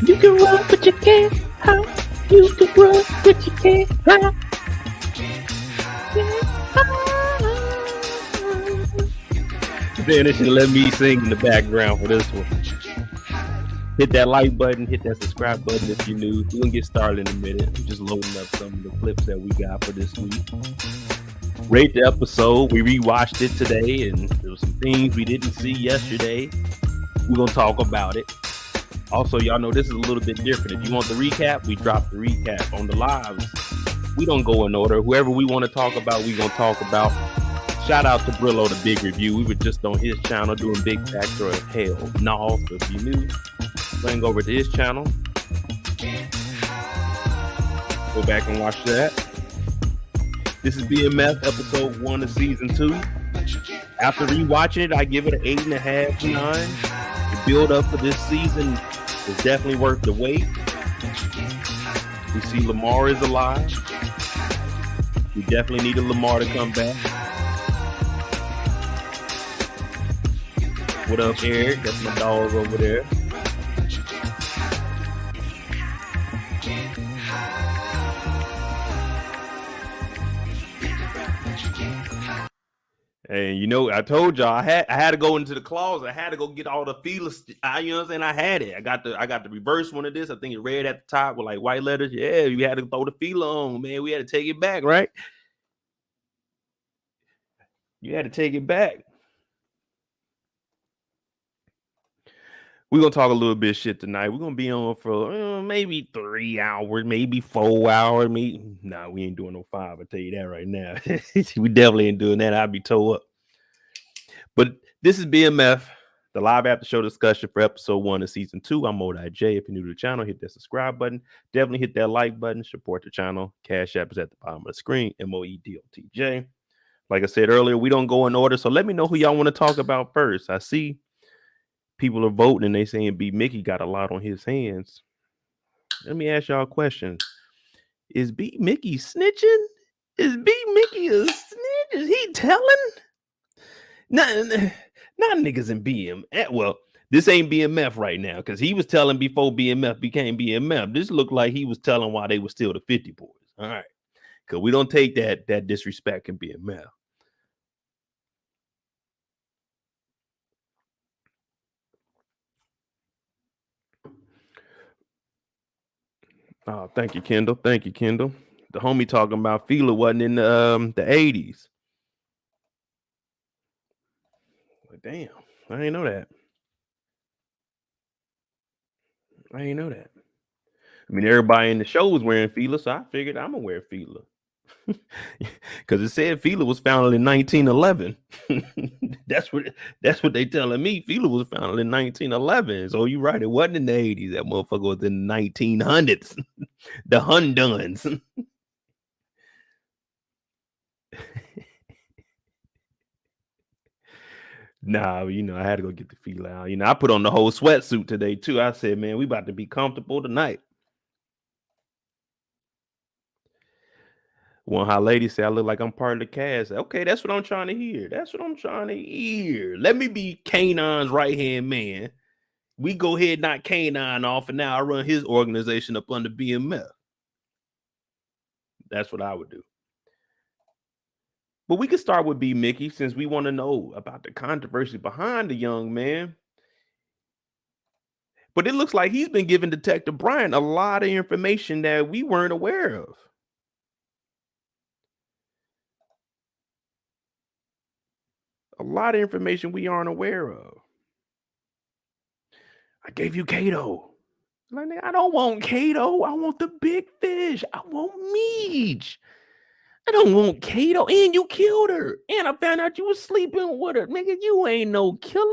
You can run, but you can't hide. You can run, but you can't hide. Then it should let me sing in the background for this one. Hit that like button, hit that subscribe button if you're new. We're gonna get started in a minute. I'm just loading up some of the clips that we got for this week. Rate the episode. We rewatched it today, and there were some things we didn't see yesterday. We're gonna talk about it. Also, y'all know this is a little bit different. If you want the recap, we drop the recap. On the lives, we don't go in order. Whoever we want to talk about, we gonna talk about. Shout out to Brillo, the big review. We were just on his channel doing Big Factor of Hell. No, so if you new, swing over to his channel. Go back and watch that. This is BMF episode 1 of season 2. After rewatching it, I give it an 8.5 to 9. The build up for this season is definitely worth the wait. We see Lamar is alive. We definitely needed Lamar to come back. What up, Eric? That's my dog over there. And you know, I told y'all I had to go into the closet. I had to go get all the feelers. You know what I'm saying? I had it. I got the reverse one of this. I think it read at the top with like white letters. Yeah, you had to throw the feeler on, man. We had to take it back, right? You had to take it back. We're going to talk a little bit of shit tonight. We're going to be on for maybe 3 hours, maybe 4 hours. Nah, we ain't doing no 5. I'll tell you that right now. We definitely ain't doing that. I'd be tore up. But this is BMF, the live after show discussion for episode 1 of season 2. I'm J. If you're new to the channel, hit that subscribe button. Definitely hit that like button. Support the channel. Cash App is at the bottom of the screen. MOEDOTJ. Like I said earlier, we don't go in order. So let me know who y'all want to talk about first. I see people are voting and they saying B-Mickie got a lot on his hands. Let me ask y'all a question. Is B-Mickie snitching? Is B-Mickie a snitch? Is he telling? Not niggas in BM. Well, this ain't BMF right now because he was telling before BMF became BMF. This looked like he was telling while they were still the 50 boys. All right. Because we don't take that disrespect in BMF. Oh, thank you, Kendall. Thank you, Kendall. The homie talking about Fila wasn't in the 80s. Well, damn, I didn't know that. I mean, everybody in the show was wearing Fila, so I figured I'm gonna wear Fila. Because it said Fila was founded in 1911. That's what they telling me. Fila was founded in 1911. So you're right, it wasn't in the 80s. That motherfucker was in the 1900s. The Hunduns. Nah, I had to go get the feet out. I put on the whole sweatsuit today too. I said, man, we about to be comfortable tonight. One hot lady said I look like I'm part of the cast. Okay, that's what I'm trying to hear. That's what I'm trying to hear. Let me be Kanon's right hand man. We go ahead, knock Kanon off, and now I run his organization up under BMF. That's what I would do. But we can start with B-Mickie since we want to know about the controversy behind the young man. But it looks like he's been giving Detective Brian a lot of information that we weren't aware of. A lot of information we aren't aware of. I gave you Kato. Like, I don't want Kato. I want the big fish. I want Meech. I don't want Kato. And you killed her. And I found out you was sleeping with her. Nigga, you ain't no killer.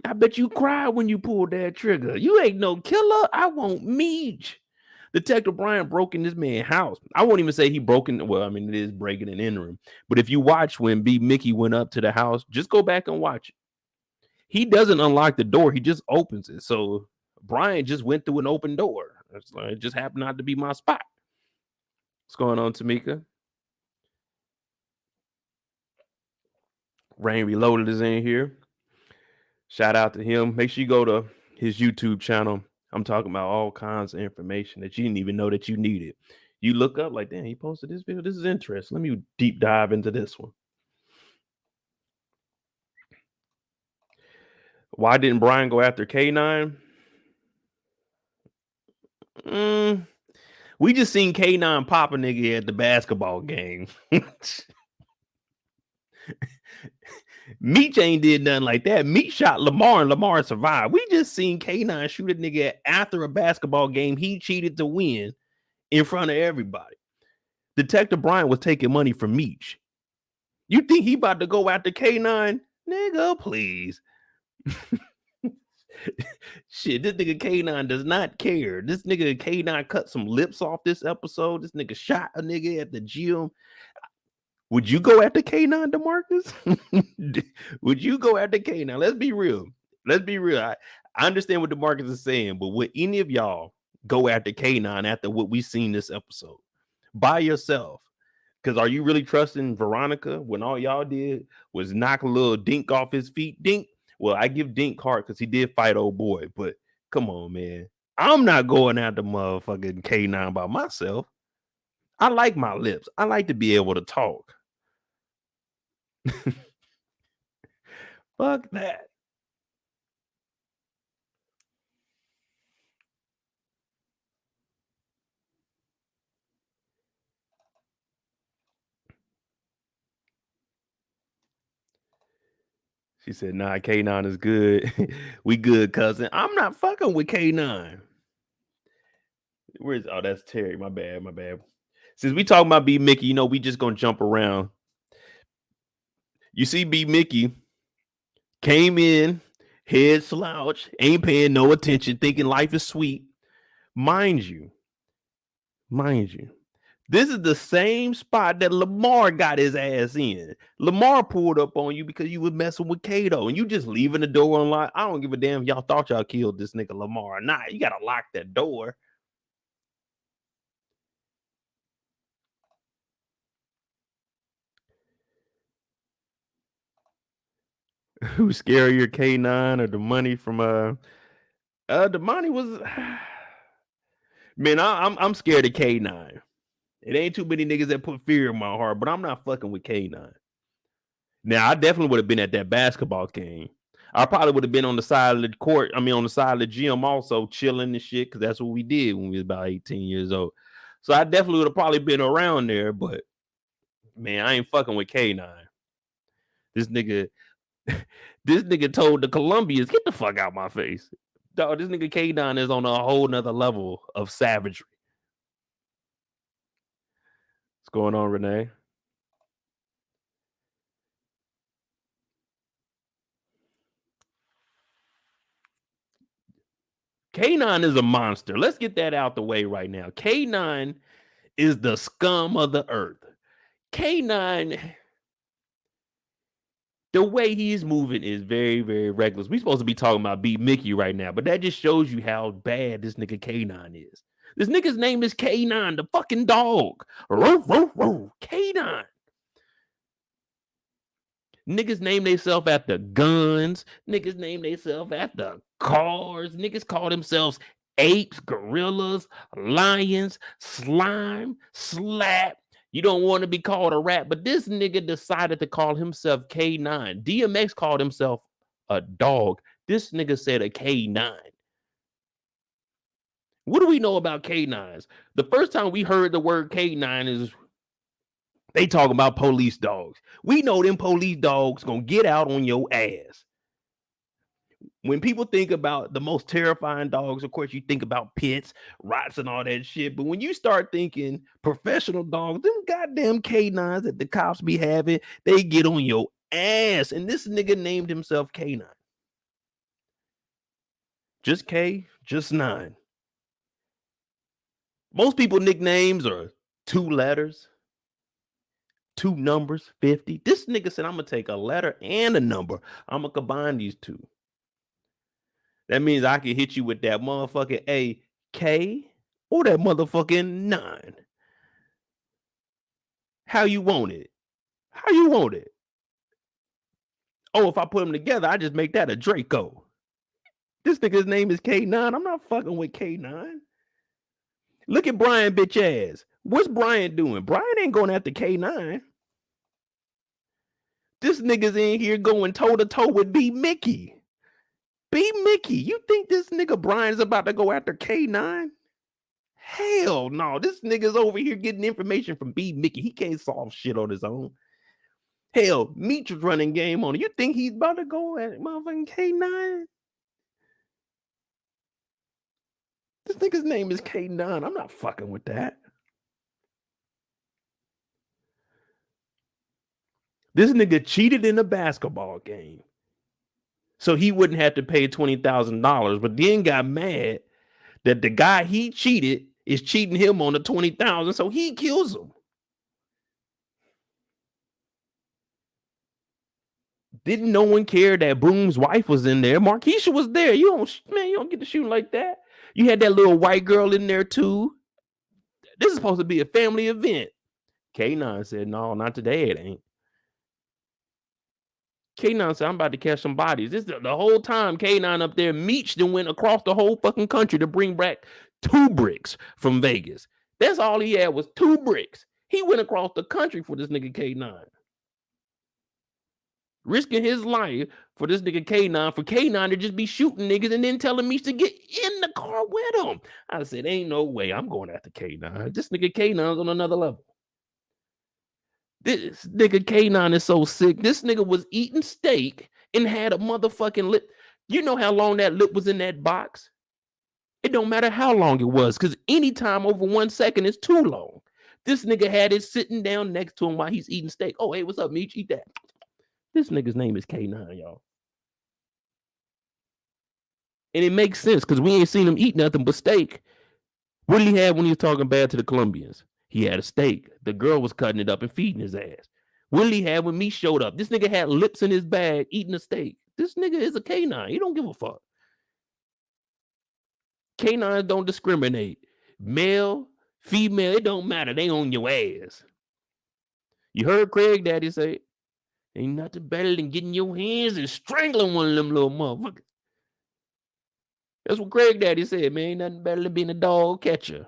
I bet you cried when you pulled that trigger. You ain't no killer. I want Meech. Detective Brian broke in this man's house. I won't even say he broke in. Well, I mean, it is breaking and entering. But if you watch when B-Mickie went up to the house, just go back and watch it. He doesn't unlock the door. He just opens it. So Brian just went through an open door. It just happened not to be my spot. What's going on, Tamika? Rain Reloaded is in here. Shout out to him. Make sure you go to his YouTube channel. I'm talking about all kinds of information that you didn't even know that you needed. You look up like, damn, he posted this video. This is interesting. Let me deep dive into this one. Why didn't Brian go after K9? We just seen K9 pop a nigga at the basketball game. Meech ain't did nothing like that. Meech shot Lamar and Lamar survived. We just seen K9 shoot a nigga after a basketball game he cheated to win in front of everybody. Detective Brian was taking money from Meech. You think he about to go after K9? Nigga, please. Shit, this nigga K9 does not care. This nigga K9 cut some lips off this episode. This nigga shot a nigga at the gym. Would you go after K9, DeMarcus? Would you go after K9? Let's be real. Let's be real. I understand what DeMarcus is saying, but would any of y'all go after K9 after what we seen this episode? By yourself? Because are you really trusting Veronica when all y'all did was knock a little Dink off his feet? Dink, well, I give Dink heart because he did fight old boy, but come on, man. I'm not going after motherfucking K9 by myself. I like my lips. I like to be able to talk. Fuck that. She said, nah, K9 is good. We good, cousin. I'm not fucking with K9. Where's, oh, that's Terry. My bad. Since we talking about B-Mickie, we just gonna jump around. You see B-Mickie came in, head slouch, ain't paying no attention, thinking life is sweet. Mind you, this is the same spot that Lamar got his ass in. Lamar pulled up on you because you was messing with Kato, and you just leaving the door unlocked. I don't give a damn if y'all thought y'all killed this nigga Lamar or not. You gotta lock that door. Who's scarier, K9 or the money from the money was man, I'm scared of K9. It ain't too many niggas that put fear in my heart, but I'm not fucking with K9. Now, I definitely would have been at that basketball game. I probably would have been on the side of the court. I mean, on the side of the gym also chilling and shit, because that's what we did when we was about 18 years old. So I definitely would have probably been around there, but man, I ain't fucking with K9. This nigga told the Colombians, get the fuck out my face. Dog, this nigga K9 is on a whole nother level of savagery. What's going on, Renee? K9 is a monster. Let's get that out the way right now. K9 is the scum of the earth. K9, The way he's moving is very, very reckless. We supposed to be talking about B-Mickie right now, but that just shows you how bad this nigga K9 is. This nigga's name is K9, the fucking dog. Roof, roof, roof. K9. Niggas name themselves after guns. Niggas name themselves after cars. Niggas call themselves apes, gorillas, lions, slime, slap. You don't want to be called a rat, but this nigga decided to call himself K9. DMX called himself a dog. This nigga said a K9. What do we know about K9s? The first time we heard the word K9 is they talking about police dogs. We know them police dogs gonna get out on your ass. When people think about the most terrifying dogs, of course, you think about pits, rots, and all that shit. But when you start thinking professional dogs, them goddamn K9s that the cops be having, they get on your ass. And this nigga named himself K9. Just K, just 9. Most people nicknames are 2 letters, 2 numbers, 50. This nigga said, I'm gonna take a letter and a number. I'm gonna combine these two. That means I can hit you with that motherfucking AK or that motherfucking 9. How you want it? How you want it? Oh, if I put them together, I just make that a Draco. This nigga's name is K9. I'm not fucking with K9. Look at Brian bitch ass. What's Brian doing? Brian ain't going after K9. This nigga's in here going toe to toe with B-Mickie. B-Mickie, you think this nigga Brian's about to go after K9? Hell no. This nigga's over here getting information from B-Mickie. He can't solve shit on his own. Hell, Meech was running game on it. You think he's about to go at motherfucking K9? This nigga's name is K9. I'm not fucking with that. This nigga cheated in a basketball game, so he wouldn't have to pay $20,000, but then got mad that the guy he cheated is cheating him on the $20,000, so he kills him. Didn't no one care that Boom's wife was in there? Markisha was there. You don't get to shoot like that. You had that little white girl in there too. This is supposed to be a family event. K9 said, no, not today, it ain't. K9 said, I'm about to catch some bodies. This the whole time K9 up there, Meech then went across the whole fucking country to bring back 2 bricks from Vegas. That's all he had was 2 bricks. He went across the country for this nigga K9. Risking his life for this nigga K9, for K9 to just be shooting niggas and then telling Meech to get in the car with him. I said, ain't no way I'm going after K9. This nigga K9's on another level. This nigga K9 is so sick. This nigga was eating steak and had a motherfucking lip. You know how long that lip was in that box? It don't matter how long it was, because anytime over 1 second is too long. This nigga had it sitting down next to him while he's eating steak. Oh, hey, what's up, Meech? Eat that. This nigga's name is K9, y'all. And it makes sense because we ain't seen him eat nothing but steak. What did he have when he was talking bad to the Colombians? He had a steak. The girl was cutting it up and feeding his ass. What did he have when Meech showed up? This nigga had lips in his bag eating a steak. This nigga is a K9. He don't give a fuck. K9s don't discriminate. Male, female, it don't matter. They on your ass. You heard Craig Daddy say, ain't nothing better than getting your hands and strangling one of them little motherfuckers. That's what Craig Daddy said, man. Ain't nothing better than being a dog catcher.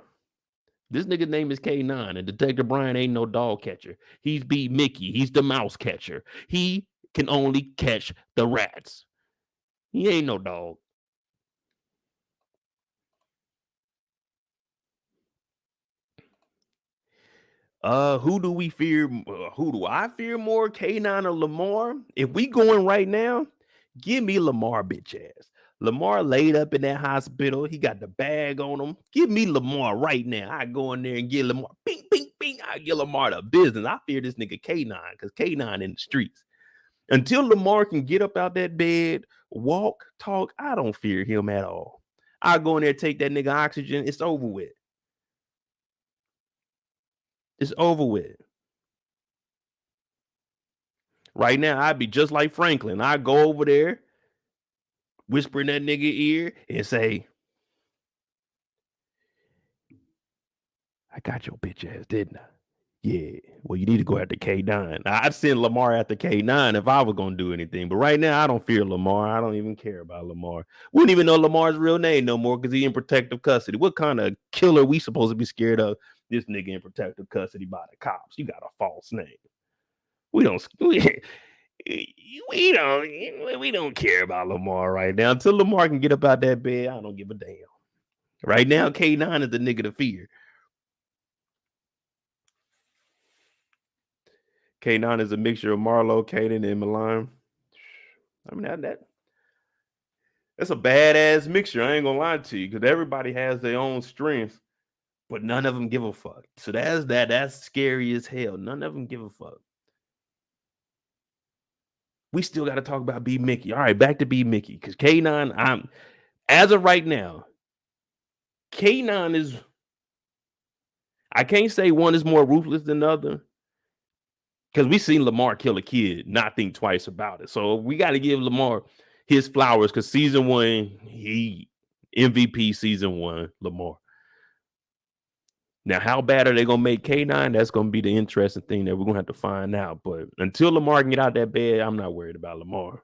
This nigga's name is K9, and Detective Brian ain't no dog catcher. He's B-Mickie. He's the mouse catcher. He can only catch the rats. He ain't no dog. Who do we fear? Who do I fear more, K9 or Lamar? If we going right now, give me Lamar, bitch ass. Lamar laid up in that hospital. He got the bag on him. Give me Lamar right now. I go in there and get Lamar. Bing, bing, bing. I give Lamar the business. I fear this nigga K9 because K9 in the streets. Until Lamar can get up out that bed, walk, talk, I don't fear him at all. I go in there, take that nigga oxygen. It's over with. It's over with. Right now, I'd be just like Franklin. I go over there, whisper in that nigga ear, and say, I got your bitch ass, didn't I? Yeah. Well, you need to go after K9. I'd send Lamar after K9 if I was gonna do anything. But right now, I don't fear Lamar. I don't even care about Lamar. We don't even know Lamar's real name no more because he's in protective custody. What kind of killer we supposed to be scared of? This nigga in protective custody by the cops. You got a false name. We don't we don't care about Lamar right now. Until Lamar can get up out that bed, I don't give a damn. Right now, K9 is the nigga to fear. K9 is a mixture of Marlo, Kaden, and Milan. I mean, that's a badass mixture. I ain't gonna lie to you, because everybody has their own strengths, but none of them give a fuck. So that's scary as hell. None of them give a fuck. We still got to talk about B-Mickie. All right, back to B-Mickie, because K9, as of right now, K9 is, I can't say one is more ruthless than the other, because we seen Lamar kill a kid, not think twice about it. So we got to give Lamar his flowers, because season 1, he MVP season 1, Lamar. Now, how bad are they gonna make K9? That's gonna be the interesting thing that we're gonna have to find out. But until Lamar can get out that bed, I'm not worried about Lamar.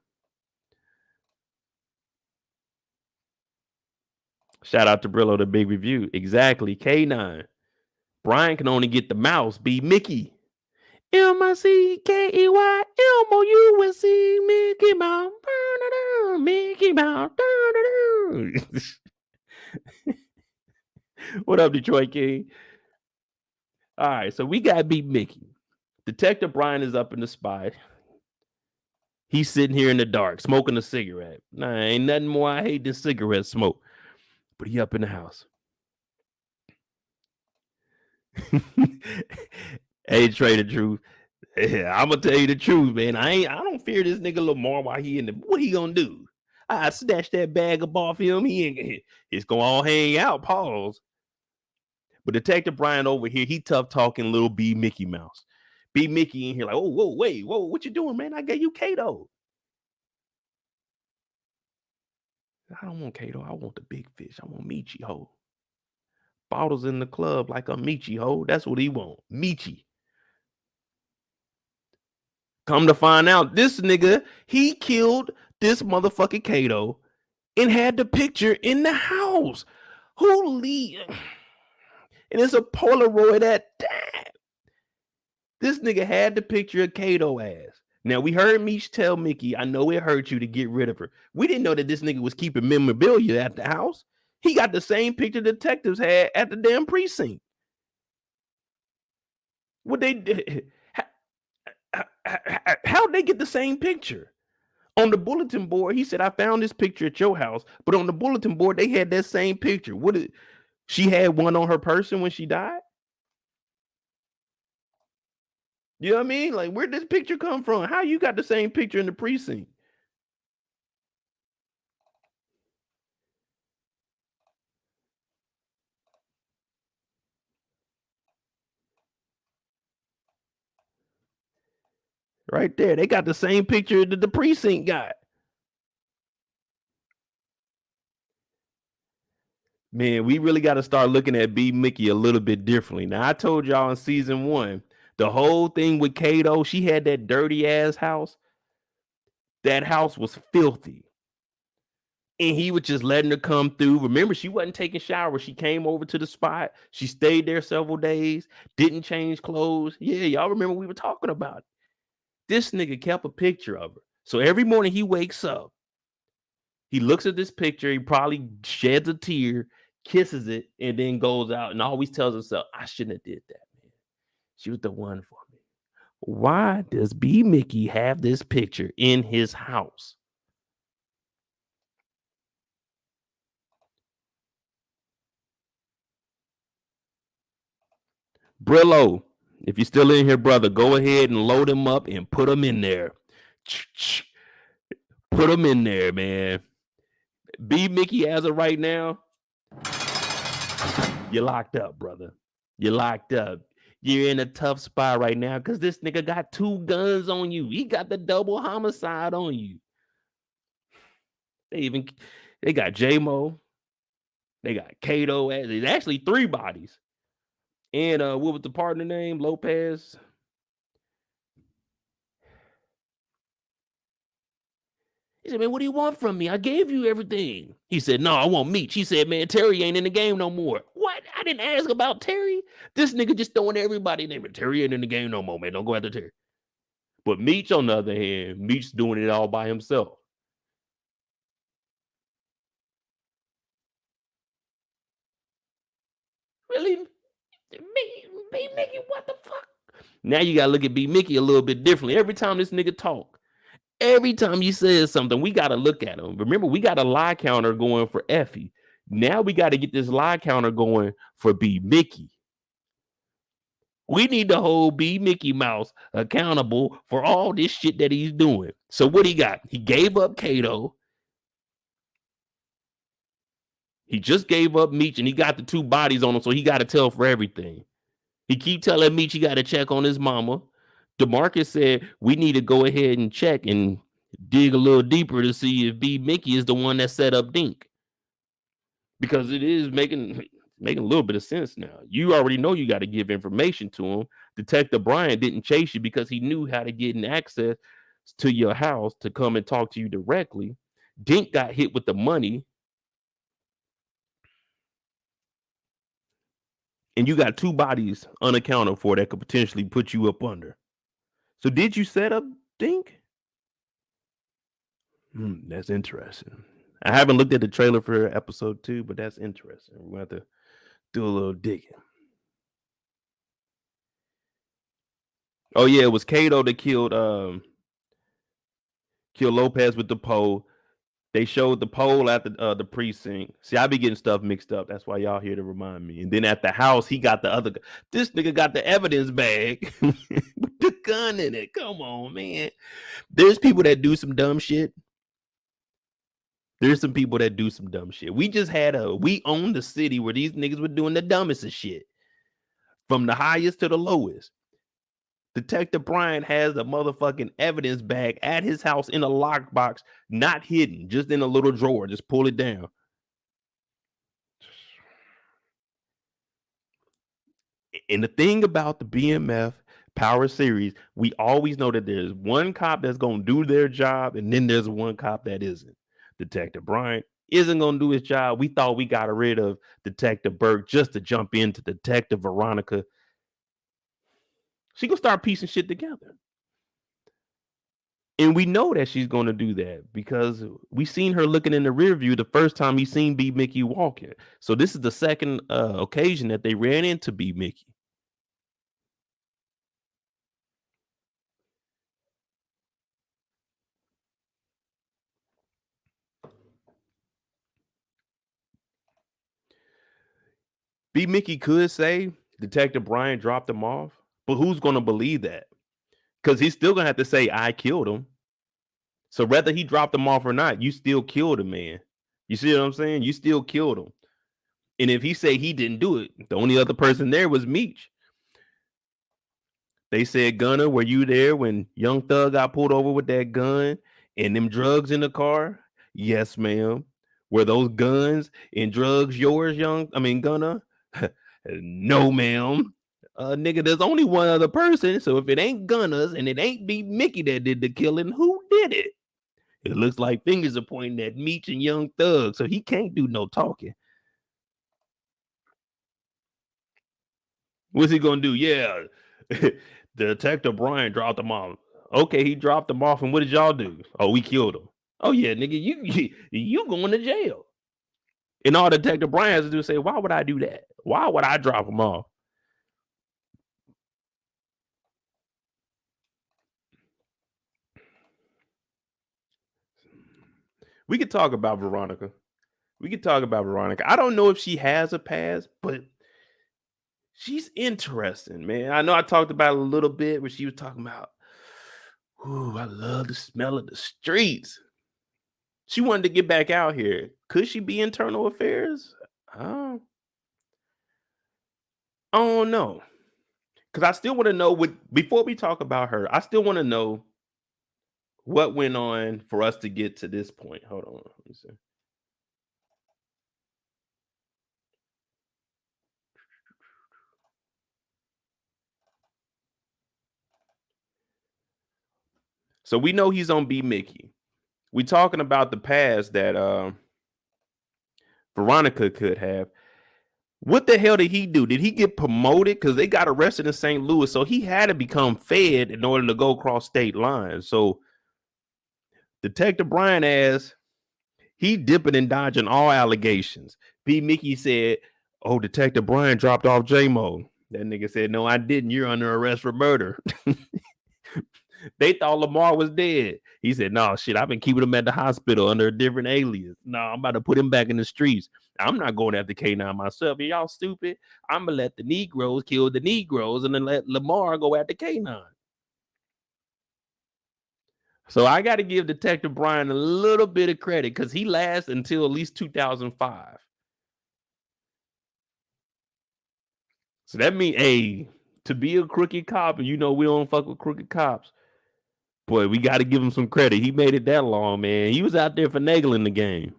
Shout out to Brillo, the big review. Exactly, K9. Brian can only get the mouse. B-Mickie. MICKEY Mickey Mouse. Mickey Mouse. What up, Detroit King? All right, so we got B-Mickie. Detective Brian is up in the spot. He's sitting here in the dark, smoking a cigarette. Nah, ain't nothing more I hate than cigarette smoke. But he up in the house. Hey, Trey, the truth. Yeah, I'm gonna tell you the truth, man. I don't fear this nigga Lamar while he in the. What he gonna do? I snatch that bag up off him. It's gonna all hang out. Pause. But Detective Brian over here, he tough talking little B-Mickie Mouse. B-Mickie in here like, oh, whoa, wait, whoa, what you doing, man? I gave you Kato. I don't want Kato. I want the big fish. I want Meechie, ho. Bottles in the club like a Meechie, ho. That's what he want. Meechie. Come to find out, this nigga, he killed this motherfucking Kato and had the picture in the house. Holy. And it's a Polaroid at that. This nigga had the picture of Kato ass. Now, we heard Meech tell Mickey, I know it hurt you to get rid of her. We didn't know that this nigga was keeping memorabilia at the house. He got the same picture detectives had at the damn precinct. What they did? How'd they get the same picture? On the bulletin board, he said, I found this picture at your house, but on the bulletin board, they had that same picture. She had one on her person when she died? You know what I mean? Like, where'd this picture come from? How you got the same picture in the precinct? Right there. They got the same picture that the precinct got. Man, we really got to start looking at B-Mickie a little bit differently. Now, I told y'all in season 1, the whole thing with Kato, she had that dirty ass house. That house was filthy. And he was just letting her come through. Remember, she wasn't taking showers. She came over to the spot. She stayed there several days, didn't change clothes. Yeah, y'all remember we were talking about it. This nigga kept a picture of her. So every morning he wakes up, he looks at this picture, he probably sheds a tear, kisses it, and then goes out and always tells himself, I shouldn't have did that, man. She was the one for me. Why does B-Mickie have this picture in his house? Brillo, if you're still in here, brother, go ahead and load him up and put him in there. Put him in there, man. B-Mickie, as of right now, you're locked up, brother. You're locked up. You're in a tough spot right now because this nigga got 2 guns on you. He got the double homicide on you. They got J-Mo. They got Kato. There's actually 3 bodies. And what was the partner name? Lopez. He said, man, what do you want from me? I gave you everything. He said, no, I want Meech. He said, man, Terry ain't in the game no more. What? I didn't ask about Terry. This nigga just throwing everybody name. Terry ain't in the game no more, man. Don't go after Terry. But Meech, on the other hand, Meech's doing it all by himself. Really? B-Mickie, what the fuck? Now you gotta look at B-Mickie a little bit differently. Every time this nigga talk, every time he says something, we gotta look at him. Remember, we got a lie counter going for Effie. Now we got to get this lie counter going for B-Mickie. We need to hold B-Mickie Mouse accountable for all this shit that he's doing. So what he got? He gave up Kato. He just gave up Meech, and he got the 2 bodies on him, so he got to tell for everything. He keep telling Meech he got to check on his mama. DeMarcus said we need to go ahead and check and dig a little deeper to see if B-Mickie is the one that set up Dink. Because it is making a little bit of sense now. You already know you got to give information to him. Detective Brian didn't chase you because he knew how to get an access to your house to come and talk to you directly. Dink got hit with the money. And you got 2 bodies unaccounted for that could potentially put you up under. So did you set up Dink? That's interesting. I haven't looked at the trailer for episode 2, but that's interesting. We're going to have to do a little digging. Oh yeah, it was Kato that killed Lopez with the pole. They showed the pole at the precinct. See, I be getting stuff mixed up. That's why y'all here to remind me. And then at the house, he got the other. This nigga got the evidence bag with the gun in it. Come on, man. There's people that do some dumb shit. There's some people that do some dumb shit. We just had we owned the city where these niggas were doing the dumbest of shit. From the highest to the lowest. Detective Brian has a motherfucking evidence bag at his house in a lockbox, not hidden, just in a little drawer. Just pull it down. And the thing about the BMF Power series, we always know that there's one cop that's going to do their job, and then there's one cop that isn't. Detective Brian isn't going to do his job. We thought we got rid of Detective Burke just to jump into Detective Veronica. She gonna start piecing shit together. And we know that she's going to do that because we seen her looking in the rear view the first time we seen B-Mickie walking. So this is the second occasion that they ran into B-Mickie. B-Mickie could say Detective Brian dropped him off, but who's going to believe that? Because he's still going to have to say, I killed him. So whether he dropped him off or not, you still killed a man. You see what I'm saying? You still killed him. And if he say he didn't do it, the only other person there was Meech. They said, Gunner, were you there when Young Thug got pulled over with that gun and them drugs in the car? Yes, ma'am. Were those guns and drugs yours, Gunner? No, ma'am. Nigga, there's only one other person. So if it ain't Gunners and it ain't B-Mickie that did the killing, who did it? It looks like fingers are pointing at Meech and Young Thug, so he can't do no talking. What's he gonna do? Yeah, Detective Brian dropped him off. Okay, he dropped him off, and what did y'all do? Oh, we killed him. Oh yeah, nigga, you going to jail? And all Detective Brian has to do is say, why would I do that? Why would I drop him off? We could talk about Veronica. I don't know if she has a past, but she's interesting, man. I know I talked about it a little bit where she was talking about, ooh, I love the smell of the streets. She wanted to get back out here. Could she be internal affairs? I don't know. Because I still want to know before we talk about her, I still want to know what went on for us to get to this point. Hold on. Let me see. So we know he's on B-Mickie. We talking about the past that Veronica could have. What the hell did he do? Did he get promoted? Because they got arrested in St. Louis, so he had to become fed in order to go across state lines. So Detective Brian asked, he dipping and dodging all allegations. B-Mickie said, "Oh, Detective Brian dropped off J-Mo." That nigga said, "No, I didn't. You're under arrest for murder." They thought Lamar was dead. He said, "No, shit, I've been keeping him at the hospital under a different alias. No, I'm about to put him back in the streets. I'm not going after K9 myself. Are y'all stupid? I'm going to let the Negroes kill the Negroes and then let Lamar go after K9." So I got to give Detective Brian a little bit of credit because he lasts until at least 2005. So that means, hey, to be a crooked cop, and you know we don't fuck with crooked cops, boy, we got to give him some credit. He made it that long, man. He was out there finagling the game.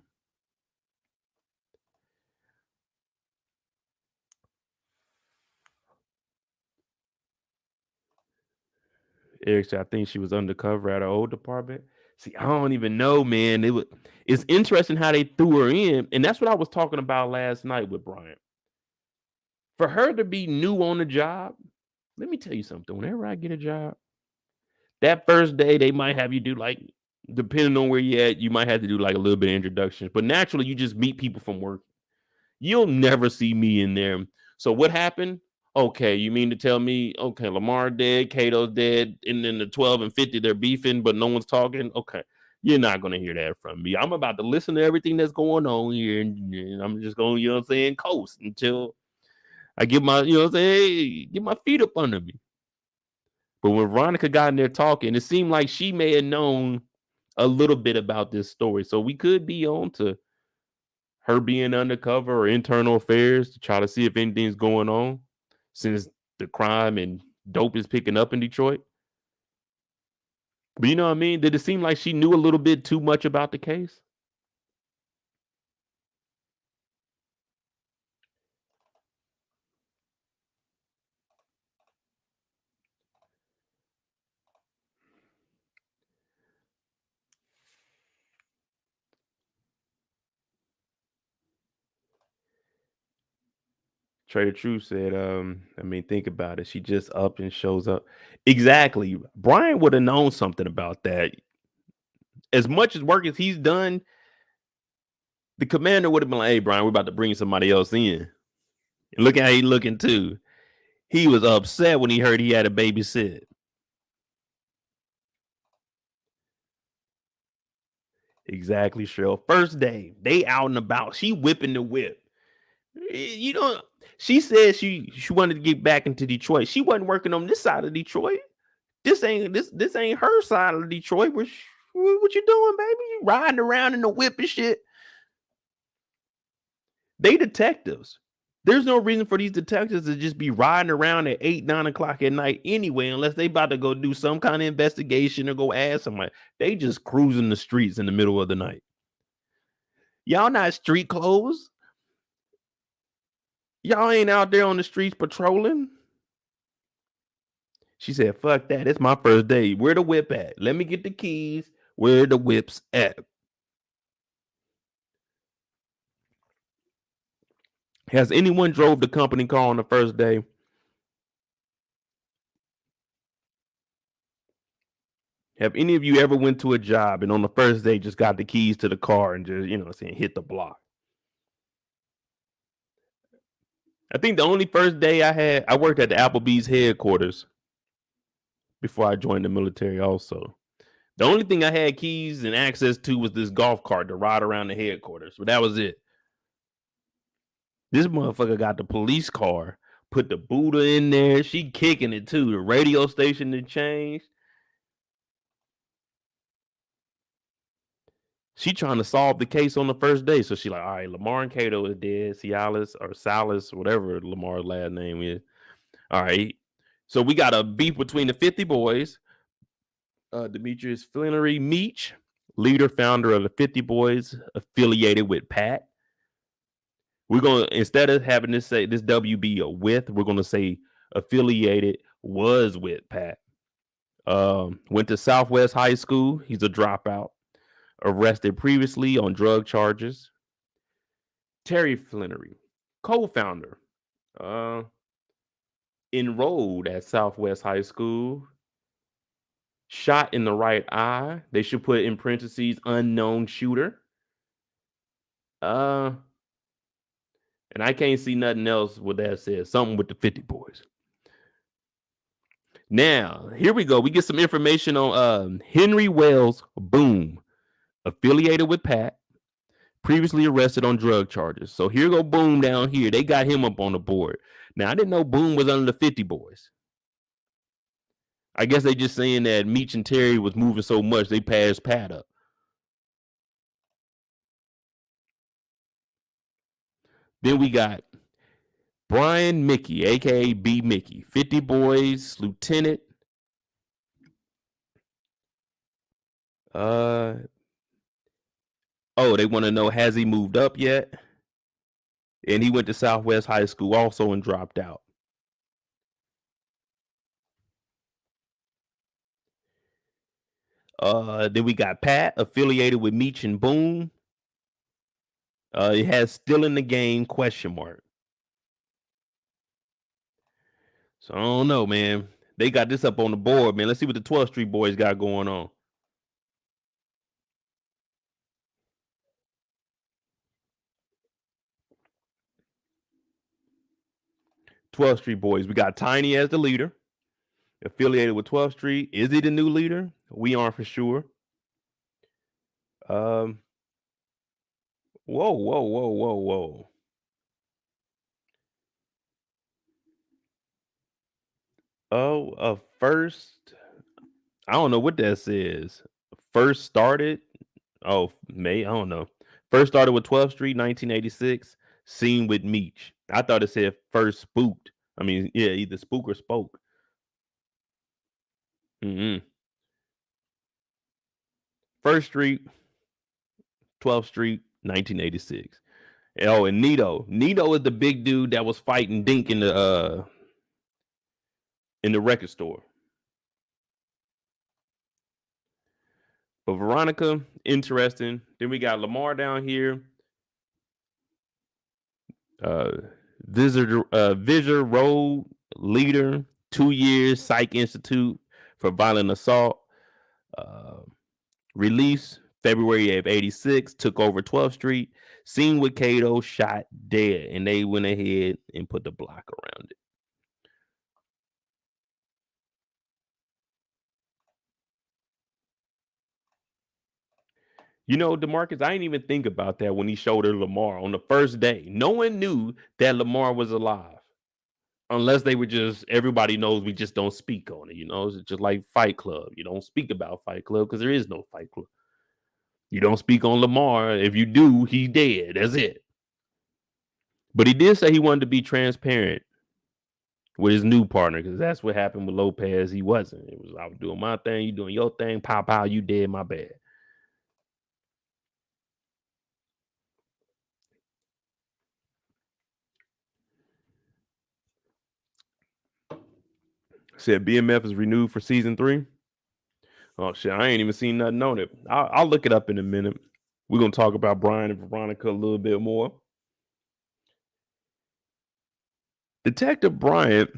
Eric said, I think she was undercover at her old department. See, I don't even know, man. It's interesting how they threw her in, and that's what I was talking about last night with Brian. For her to be new on the job, let me tell you something. Whenever I get a job, that first day they might have you do like, depending on where you're at, you might have to do like a little bit of introductions. But naturally, you just meet people from work. You'll never see me in there. So what happened? Okay, you mean to tell me, okay, Lamar dead, Kato's dead, and then the 12 and 50, they're beefing, but no one's talking? Okay, you're not going to hear that from me. I'm about to listen to everything that's going on here, and I'm just going, you know what I'm saying, coast until I get my, you know what I'm saying, hey, get my feet up under me. But when Veronica got in there talking, it seemed like she may have known a little bit about this story. So we could be on to her being undercover or internal affairs to try to see if anything's going on since the crime and dope is picking up in Detroit. But you know what I mean? Did it seem like she knew a little bit too much about the case? Trader Truth said, I mean, think about it. She just up and shows up. Exactly. Brian would have known something about that. As much as work as he's done, the commander would have been like, "Hey, Brian, we're about to bring somebody else in. And look how he looking too." He was upset when he heard he had a babysit. Exactly, Cheryl. First day, they out and about. She whipping the whip. You know, she said she wanted to get back into Detroit. She wasn't working on this side of Detroit. This ain't her side of Detroit. What you doing, baby? You riding around in the whip and shit. They detectives. There's no reason for these detectives to just be riding around at 8, 9 o'clock at night anyway, unless they about to go do some kind of investigation or go ask somebody. They just cruising the streets in the middle of the night. Y'all not street clothes. Y'all ain't out there on the streets patrolling. She said, "Fuck that. It's my first day. Where the whip at? Let me get the keys. Where the whip's at?" Has anyone drove the company car on the first day? Have any of you ever went to a job and on the first day just got the keys to the car and just, you know, saying hit the block? I think the only first day I worked at the Applebee's headquarters before I joined the military also. The only thing I had keys and access to was this golf cart to ride around the headquarters, but that was it. This motherfucker got the police car, put the Buddha in there. She kicking it too. The radio station that changed. She trying to solve the case on the first day. So she like, all right, Lamar and Kato is dead. Cialis or Salas, whatever Lamar's last name is. All right. So we got a beef between the 50 boys. Demetrius Flennory, Meech, leader, founder of the 50 boys, affiliated with Pat. We're gonna, instead of having this say this WB a with, we're gonna say affiliated was with Pat. Went to Southwest High School. He's a dropout. Arrested previously on drug charges. Terry Flennory, co-founder, enrolled at Southwest High School. Shot in the right eye. They should put in parentheses unknown shooter. And I can't see nothing else what that says. Something with the 50 boys. Now, here we go. We get some information on Henry Wells Boom, affiliated with Pat, previously arrested on drug charges. So here go Boom down here. They got him up on the board. Now, I didn't know Boom was under the 50 boys. I guess they just saying that Meech and Terry was moving so much, they passed Pat up. Then we got Brian Mickey, a.k.a. B-Mickie, 50 boys, lieutenant. Oh, they want to know, has he moved up yet? And he went to Southwest High School also and dropped out. Then we got Pat, affiliated with Meech and Boom. It has still in the game, question mark. So I don't know, man. They got this up on the board, man. Let's see what the 12th Street boys got going on. '12th Street boys. We got Tiny as the leader, affiliated with 12th Street. Is he the new leader? We aren't for sure. Whoa, whoa, whoa, whoa, whoa. Oh, first, I don't know what that says. First started, May, I don't know. First started with 12th Street, 1986. Seen with Meech. I thought it said first spooked. I mean, yeah, either spook or spoke. First Street, 12th Street, 1986. Oh, and Nito. Nito is the big dude that was fighting Dink in the record store. But Veronica, interesting. Then we got Lamar down here. Visitor Road leader, 2 years, Psych Institute for violent assault. Release February of 86, took over 12th Street, seen with Kato, shot dead, and they went ahead and put the block around it. You know, DeMarcus, I didn't even think about that when he showed her Lamar on the first day. No one knew that Lamar was alive. Unless they were just, everybody knows we just don't speak on it. You know, it's just like Fight Club. You don't speak about Fight Club because there is no Fight Club. You don't speak on Lamar. If you do, he's dead. That's it. But he did say he wanted to be transparent with his new partner because that's what happened with Lopez. He wasn't. It was, I was doing my thing, you doing your thing. Pow, pow, you dead, my bad. Said BMF is renewed for season 3. Oh shit, I ain't even seen nothing on it. I'll look it up in a minute. We're gonna talk about Brian and Veronica a little bit more. Detective Bryant,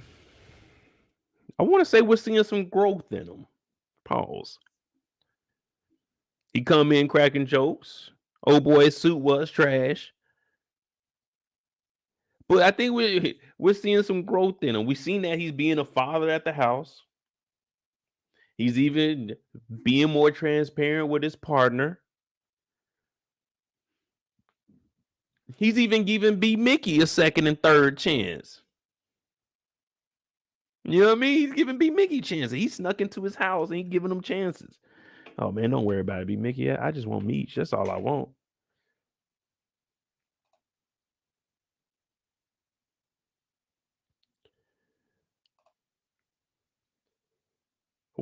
I want to say we're seeing some growth in him. Pause. He come in cracking jokes. Old boy's suit was trash. But I think we're seeing some growth in him. We've seen that he's being a father at the house. He's even being more transparent with his partner. He's even giving B-Mickie a second and third chance. You know what I mean? He's giving B-Mickie chances. He snuck into his house and he's giving them chances. Oh man, don't worry about it, B-Mickie. I just want Meech. That's all I want.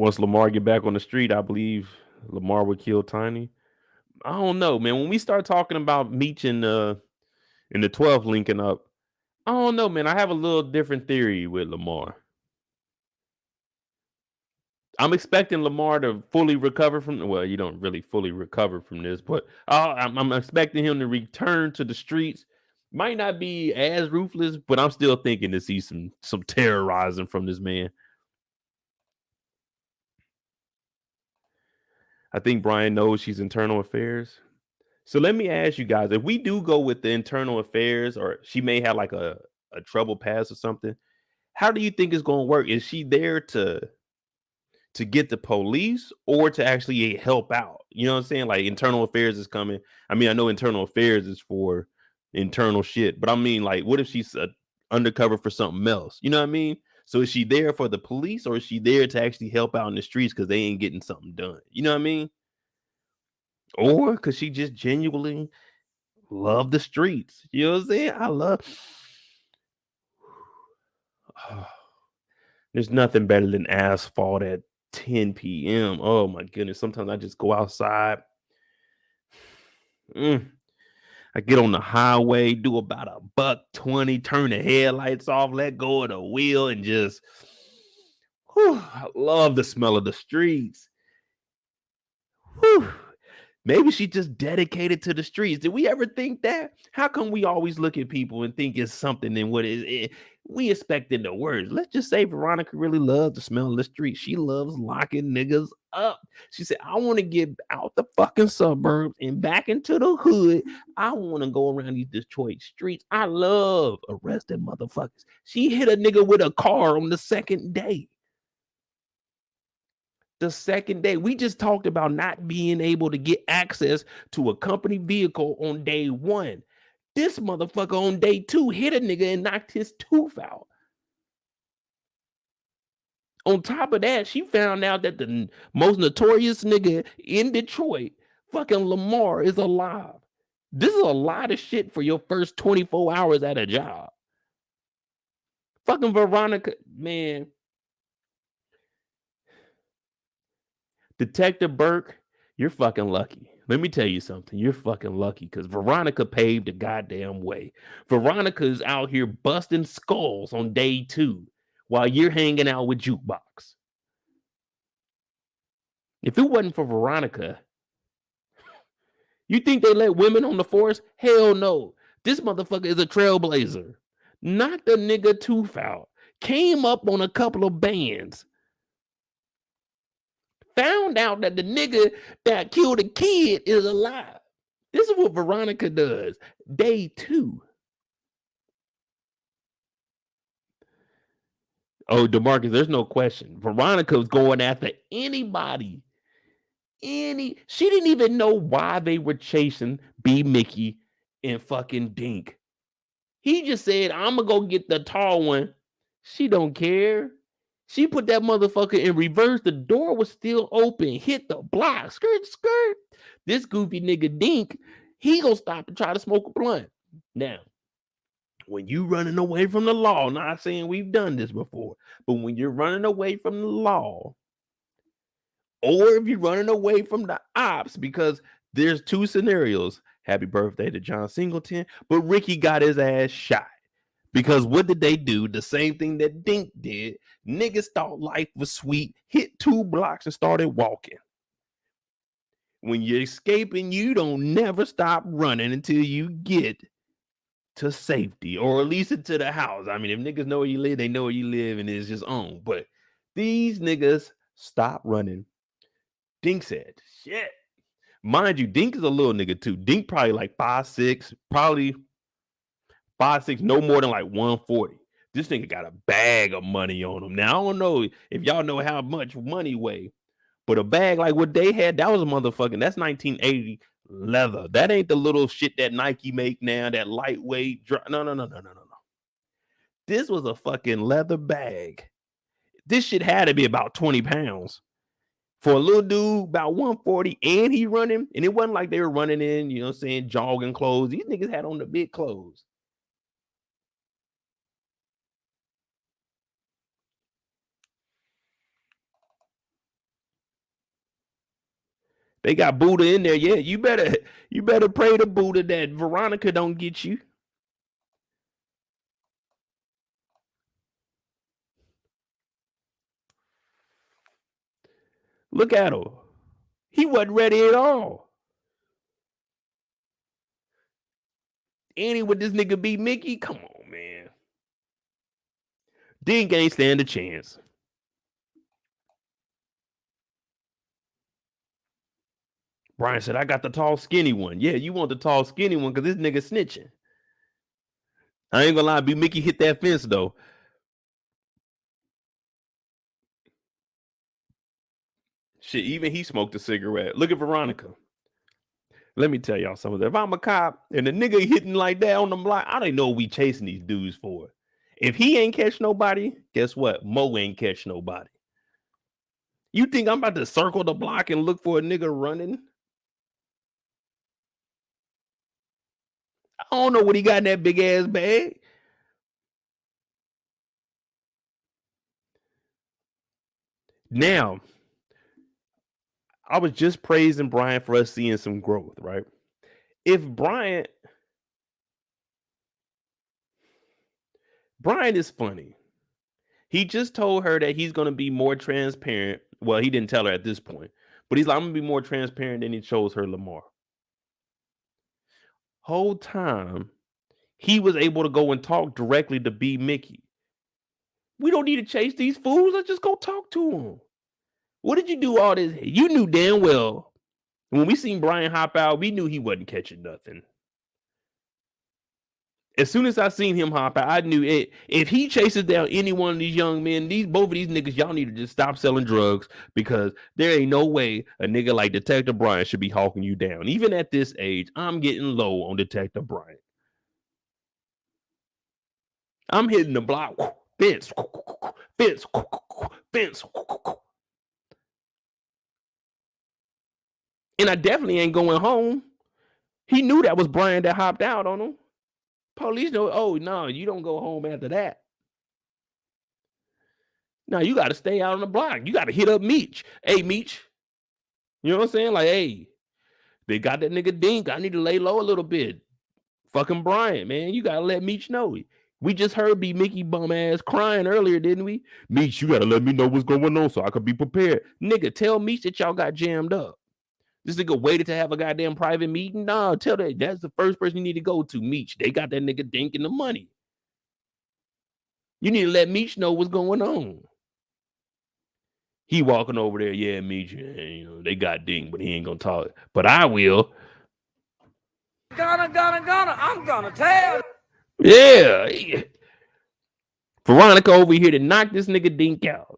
Once Lamar get back on the street, I believe Lamar would kill Tiny. I don't know, man. When we start talking about Meech and the 12th linking up, I don't know, man. I have a little different theory with Lamar. I'm expecting Lamar to fully recover from. Well, you don't really fully recover from this, but I'm expecting him to return to the streets. Might not be as ruthless, but I'm still thinking to see some terrorizing from this man. I think Brian knows she's internal affairs. So let me ask you guys: if we do go with the internal affairs, or she may have like a trouble past or something, how do you think it's going to work? Is she there to get the police or to actually help out? You know what I'm saying? Like internal affairs is coming. I mean, I know internal affairs is for internal shit, but I mean, like, what if she's undercover for something else? You know what I mean? So is she there for the police or is she there to actually help out in the streets because they ain't getting something done? You know what I mean? Or because she just genuinely love the streets. You know what I'm saying? I love. There's nothing better than asphalt at 10 p.m. Oh my goodness. Sometimes I just go outside. I get on the highway, do about $120, turn the headlights off, let go of the wheel, and just I love the smell of the streets. Whew. Maybe she just dedicated to the streets. Did we ever think that? How come we always look at people and think it's something than what we expecting the words? Let's just say Veronica really loves the smell of the street. She loves locking niggas up. She said, I want to get out the fucking suburbs and back into the hood. I want to go around these Detroit streets. I love arresting motherfuckers. She hit a nigga with a car on the second day. The second day. We just talked about not being able to get access to a company vehicle on day one. This motherfucker on day two hit a nigga and knocked his tooth out. On top of that, she found out that the most notorious nigga in Detroit, fucking Lamar, is alive. This is a lot of shit for your first 24 hours at a job. Fucking Veronica, man. Detective Burke, you're fucking lucky. Let me tell you something. You're fucking lucky because Veronica paved the goddamn way. Veronica is out here busting skulls on day two while you're hanging out with Jukebox. If it wasn't for Veronica, you think they let women on the force? Hell no. This motherfucker is a trailblazer. Knocked the nigga tooth out. Came up on a couple of bands. Found out that the nigga that killed a kid is alive. This is what Veronica does. Day two. Oh, DeMarcus, there's no question. Veronica's going after anybody. She didn't even know why they were chasing B-Mickie and fucking Dink. He just said, I'm gonna go get the tall one. She don't care. She put that motherfucker in reverse. The door was still open. Hit the block. Skirt, skirt. This goofy nigga Dink, he gonna stop and try to smoke a blunt. Now, when you running away from the law, not saying we've done this before, but when you're running away from the law, or if you're running away from the ops, because there's two scenarios. Happy birthday to John Singleton, but Ricky got his ass shot. Because what did they do? The same thing that Dink did. Niggas thought life was sweet, hit 2 blocks and started walking. When you're escaping, you don't never stop running until you get to safety, or at least into the house. I mean, if niggas know where you live, they know where you live and it's just on. But these niggas stop running. Dink said, shit. Mind you, Dink is a little nigga too. Dink probably like 5'6", probably 5'6", no more than like 140. This nigga got a bag of money on him. Now, I don't know if y'all know how much money weigh, but a bag like what they had, that was a motherfucking, that's 1980 leather. That ain't the little shit that Nike make now, that lightweight. No. This was a fucking leather bag. This shit had to be about 20 pounds. For a little dude, about 140, and he running, and it wasn't like they were running in, you know what I'm saying, jogging clothes. These niggas had on the big clothes. They got Buddha in there. Yeah, you better pray to Buddha that Veronica don't get you. Look at her. He wasn't ready at all. Any with this nigga B-Mickie? Come on, man. Dink ain't stand a chance. Brian said, I got the tall, skinny one. Yeah, you want the tall, skinny one because this nigga snitching. I ain't gonna lie, B-Mickie hit that fence, though. Shit, even he smoked a cigarette. Look at Veronica. Let me tell y'all something. If I'm a cop and the nigga hitting like that on the block, I don't know what we chasing these dudes for. If he ain't catch nobody, guess what? Mo ain't catch nobody. You think I'm about to circle the block and look for a nigga running? I don't know what he got in that big ass bag. Now, I was just praising Brian for us seeing some growth, right? If Brian is funny. He just told her that he's going to be more transparent. Well, he didn't tell her at this point, but he's like, I'm going to be more transparent than he shows her Lamar. Whole time, he was able to go and talk directly to B-Mickie. We don't need to chase these fools. Let's just go talk to them. What did you do all this? You knew damn well when we seen Brian hop out, we knew he wasn't catching nothing. As soon as I seen him hop out, I knew it. If he chases down any one of these young men, both of these niggas, y'all need to just stop selling drugs because there ain't no way a nigga like Detective Brian should be hawking you down. Even at this age, I'm getting low on Detective Brian. I'm hitting the block, fence, fence, fence. And I definitely ain't going home. He knew that was Brian that hopped out on him. Police know, oh, no, you don't go home after that. No, you got to stay out on the block. You got to hit up Meech. Hey, Meech. You know what I'm saying? Like, hey, they got that nigga Dink. I need to lay low a little bit. Fucking Brian, man. You got to let Meech know. We just heard B-Mickie bum ass crying earlier, didn't we? Meech, you got to let me know what's going on so I could be prepared. Nigga, tell Meech that y'all got jammed up. This nigga waited to have a goddamn private meeting. No, tell that that's the first person you need to go to, Meech. They got that nigga Dink in the money. You need to let Meech know what's going on. He walking over there, yeah, Meech, you know, they got Dink, but he ain't gonna talk. But I will. I'm gonna tell. Yeah. Veronica over here to knock this nigga Dink out.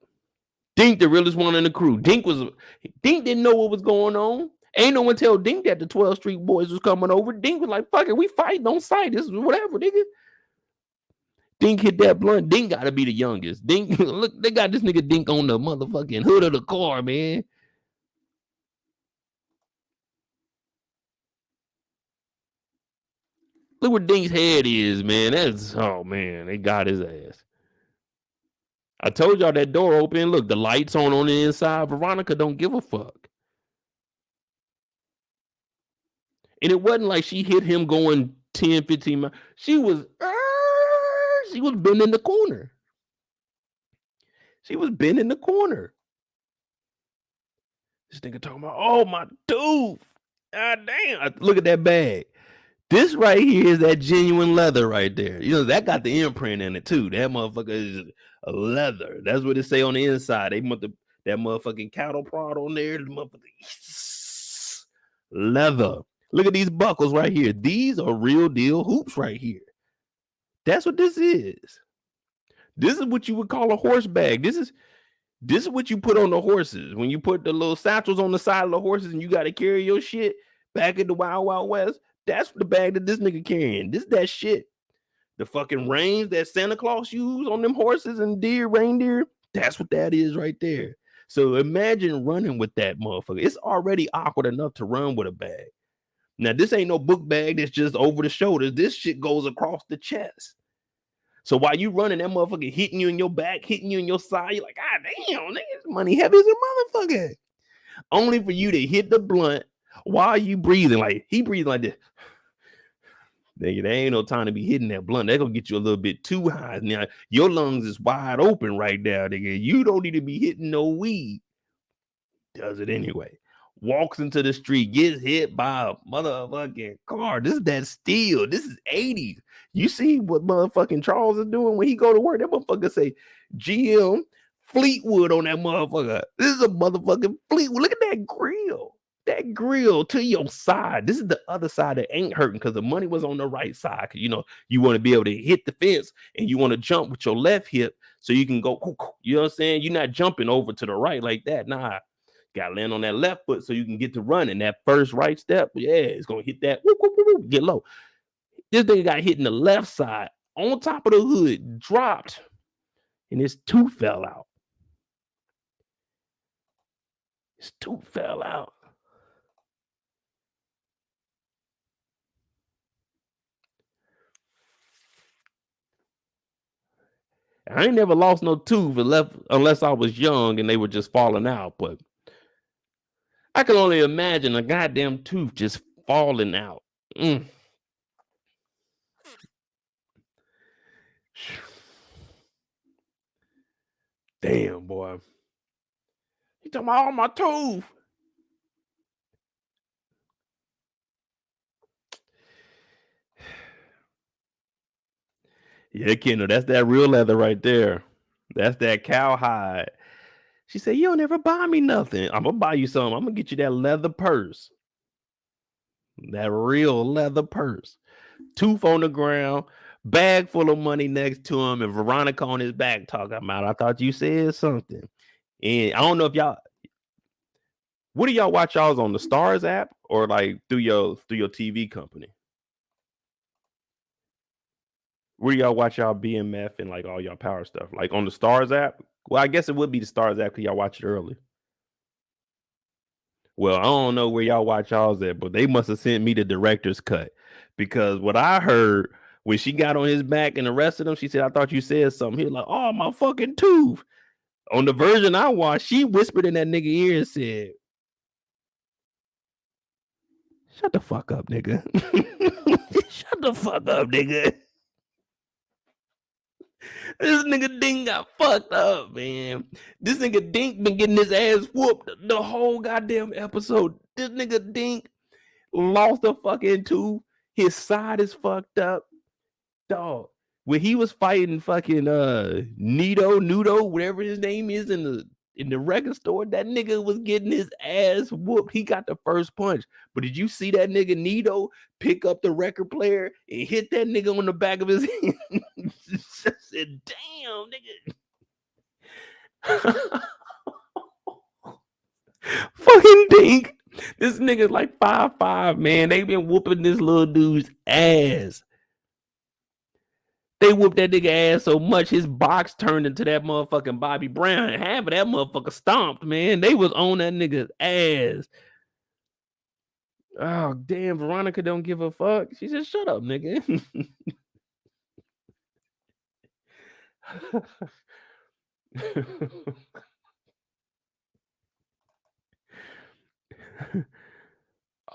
Dink the realest one in the crew. Dink didn't know what was going on. Ain't no one tell Dink that the 12th Street boys was coming over. Dink was like, fuck it, we fighting on sight. This is whatever, nigga. Dink hit that blunt. Dink gotta be the youngest. Dink, look, they got this nigga Dink on the motherfucking hood of the car, man. Look where Dink's head is, man. Oh man, they got his ass. I told y'all that door open. Look, the lights on the inside. Veronica don't give a fuck. And it wasn't like she hit him going 10, 15 miles. She was bent in the corner. She was bent in the corner. This nigga talking about, oh, my tooth. God damn. Look at that bag. This right here is that genuine leather right there. You know, that got the imprint in it too. That motherfucker is a leather. That's what it say on the inside. They put that motherfucking cattle prod on there. The motherfucking leather. Look at these buckles right here. These are real deal hoops right here. That's what this is. This is what you would call a horse bag. This is what you put on the horses. When you put the little satchels on the side of the horses and you got to carry your shit back in the Wild Wild West. That's the bag that this nigga carrying. This that shit. The fucking reins that Santa Claus used on them horses and reindeer. That's what that is right there. So imagine running with that motherfucker. It's already awkward enough to run with a bag. Now, this ain't no book bag that's just over the shoulders. This shit goes across the chest. So while you running, that motherfucker hitting you in your back, hitting you in your side, you're like, God damn, nigga, this money heavy as a motherfucker. only for you to hit the blunt while you breathing. Like he breathing like this. Nigga, there ain't no time to be hitting that blunt. They're gonna get you a little bit too high. Now your lungs is wide open right now, nigga. You don't need to be hitting no weed. Does it anyway. Walks into the street, gets hit by a motherfucking car. This is that steel. This is 80s. You see what motherfucking Charles is doing when he go to work? That motherfucker say GM Fleetwood on that motherfucker. This is a motherfucking Fleetwood. Look at that grill. That grill to your side. This is the other side that ain't hurting because the money was on the right side. Cause you know you want to be able to hit the fence and you want to jump with your left hip so you can go. You know what I'm saying? You're not jumping over to the right like that. Nah, gotta land on that left foot so you can get to running. That first right step, yeah, it's gonna hit that. Get low. This thing got hit in the left side on top of the hood, dropped, and his tooth fell out. His tooth fell out. I ain't never lost no tooth unless I was young and they were just falling out. But I can only imagine a goddamn tooth just falling out. Damn, boy. You talking about all my tooth. Yeah, Kendall, that's that real leather right there. That's that cowhide. She said, you don't ever buy me nothing. I'm going to buy you something. I'm going to get you that leather purse. That real leather purse. Tooth on the ground, bag full of money next to him, and Veronica on his back talking about, I thought you said something. And I don't know if y'all, what do y'all watch y'all's on the Stars app or like through your TV company? Where do y'all watch y'all BMF and like all y'all power stuff? Like on the Stars app? Well, I guess it would be the Stars app because y'all watch it early. Well, I don't know where y'all watch y'all's at, but they must have sent me the director's cut because what I heard when she got on his back and arrested him, she said, I thought you said something. He was like, oh, my fucking tooth. On the version I watched, she whispered in that nigga ear and said, shut the fuck up, nigga. Shut the fuck up, nigga. This nigga Dink got fucked up, man. This nigga Dink been getting his ass whooped the whole goddamn episode. This nigga Dink lost a fucking tooth. His side is fucked up. Dog. When he was fighting fucking Nudo, whatever his name is in the record store, that nigga was getting his ass whooped. He got the first punch. But did you see that nigga Nudo pick up the record player and hit that nigga on the back of his head? I said, damn, nigga. Fucking Dink. This nigga's like 5'5", man. They been whooping this little dude's ass. They whooped that nigga ass so much his box turned into that motherfucking Bobby Brown. Half of that motherfucker stomped, man. They was on that nigga's ass. Oh, damn. Veronica don't give a fuck. She said, shut up, nigga.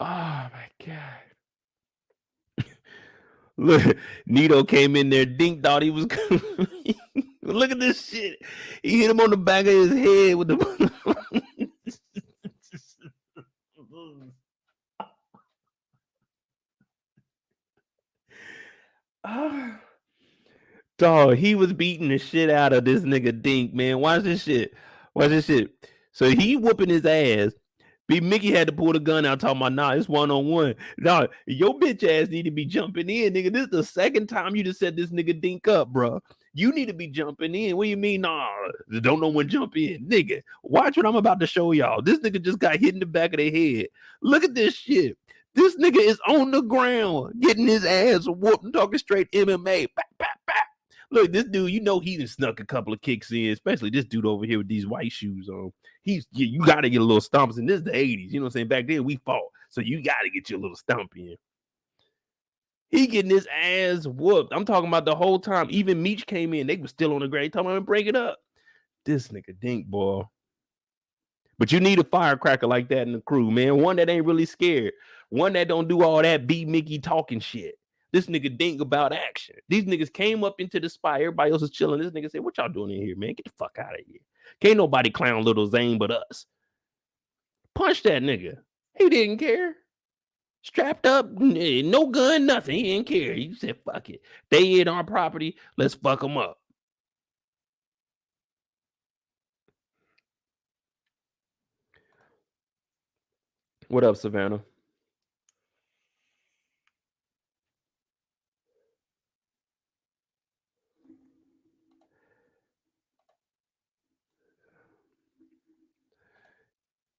Oh, my God. Look, Nito came in there. Dink thought he was. Look at this shit. He hit him on the back of his head with the. Dog, he was beating the shit out of this nigga Dink, man. Watch this shit. Watch this shit. So he whooping his ass. B-Mickie had to pull the gun out talking about, nah, it's one-on-one. Nah, your bitch ass need to be jumping in, nigga. This is the second time you just set this nigga Dink up, bro. You need to be jumping in. What do you mean? Nah, don't no one jump in. Nigga, watch what I'm about to show y'all. This nigga just got hit in the back of the head. Look at this shit. This nigga is on the ground getting his ass whooped and talking straight MMA. Bap, bap, bap. Look, this dude, you know he done snuck a couple of kicks in, especially this dude over here with these white shoes on. You got to get a little stomps in. This is the 80s. You know what I'm saying? Back then we fought. So you got to get your little stomp in. He getting his ass whooped. I'm talking about the whole time. Even Meech came in. They were still on the grade. Talking about break it up. This nigga Dink, boy. But you need a firecracker like that in the crew, man. One that ain't really scared. One that don't do all that B-Mickie talking shit. This nigga Dink about action. These niggas came up into the spot. Everybody else is chilling. This nigga said, what y'all doing in here, man? Get the fuck out of here. Can't nobody clown little Zane but us. Punch that nigga. He didn't care. Strapped up, no gun, nothing. He didn't care. He said, fuck it. They in our property. Let's fuck them up. What up, Savannah?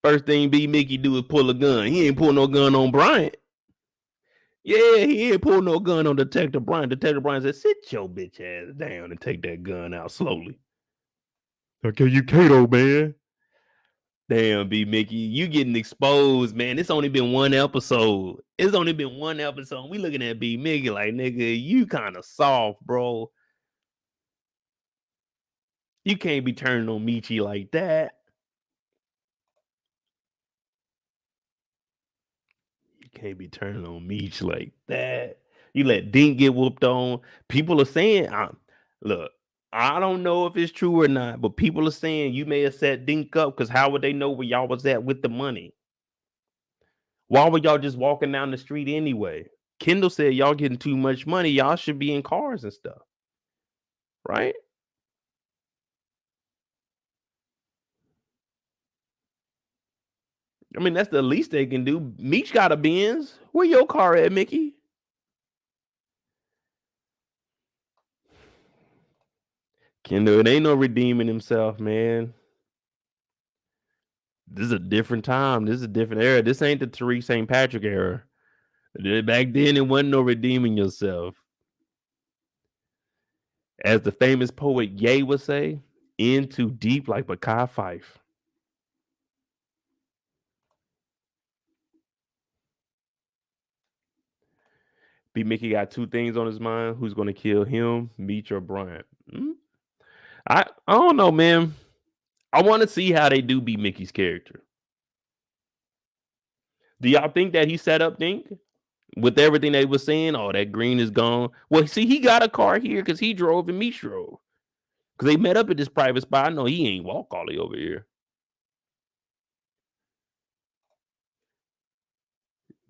First thing B-Mickie do is pull a gun. He ain't pull no gun on Bryant. Yeah, he ain't pull no gun on Detective Bryant. Detective Bryant said, sit your bitch ass down and take that gun out slowly. Okay, you Kato, man. Damn, B-Mickie, you getting exposed, man. It's only been one episode. It's only been one episode. We looking at B-Mickie like, nigga, you kind of soft, bro. You can't be turning on Meechie like that. You can't be turning on Meech like that. You let Dink get whooped on. People are saying, look, I don't know if it's true or not, but people are saying you may have set Dink up because how would they know where y'all was at with the money? Why were y'all just walking down the street anyway? Kendall said y'all getting too much money. Y'all should be in cars and stuff. Right? I mean, that's the least they can do. Meech got a Benz. Where your car at, Mickey? Kendall, it ain't no redeeming himself, man. This is a different time. This is a different era. This ain't the Tariq St. Patrick era. Back then, it wasn't no redeeming yourself. As the famous poet Ye would say, in too deep like Bakai Fife. B-Mickie got two things on his mind. Who's going to kill him, Meech or Bryant? I don't know, man. I want to see how they do B-Mickie's character. Do y'all think that he set up Dink? With everything they was saying, oh, that green is gone. Well, see, he got a car here because he drove and Meech drove. Because they met up at this private spot. I know he ain't walk all the way over here.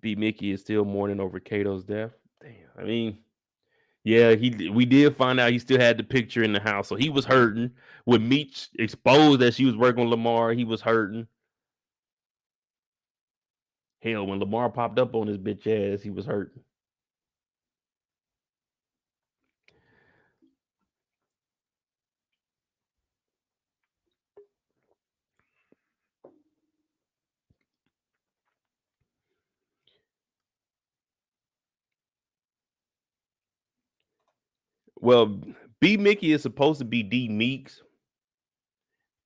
B-Mickie is still mourning over Kato's death. Damn. I mean, yeah, we did find out he still had the picture in the house. So he was hurting. When Meech exposed that she was working with Lamar, he was hurting. Hell, when Lamar popped up on his bitch ass, he was hurting. Well, B-Mickie is supposed to be D Meeks,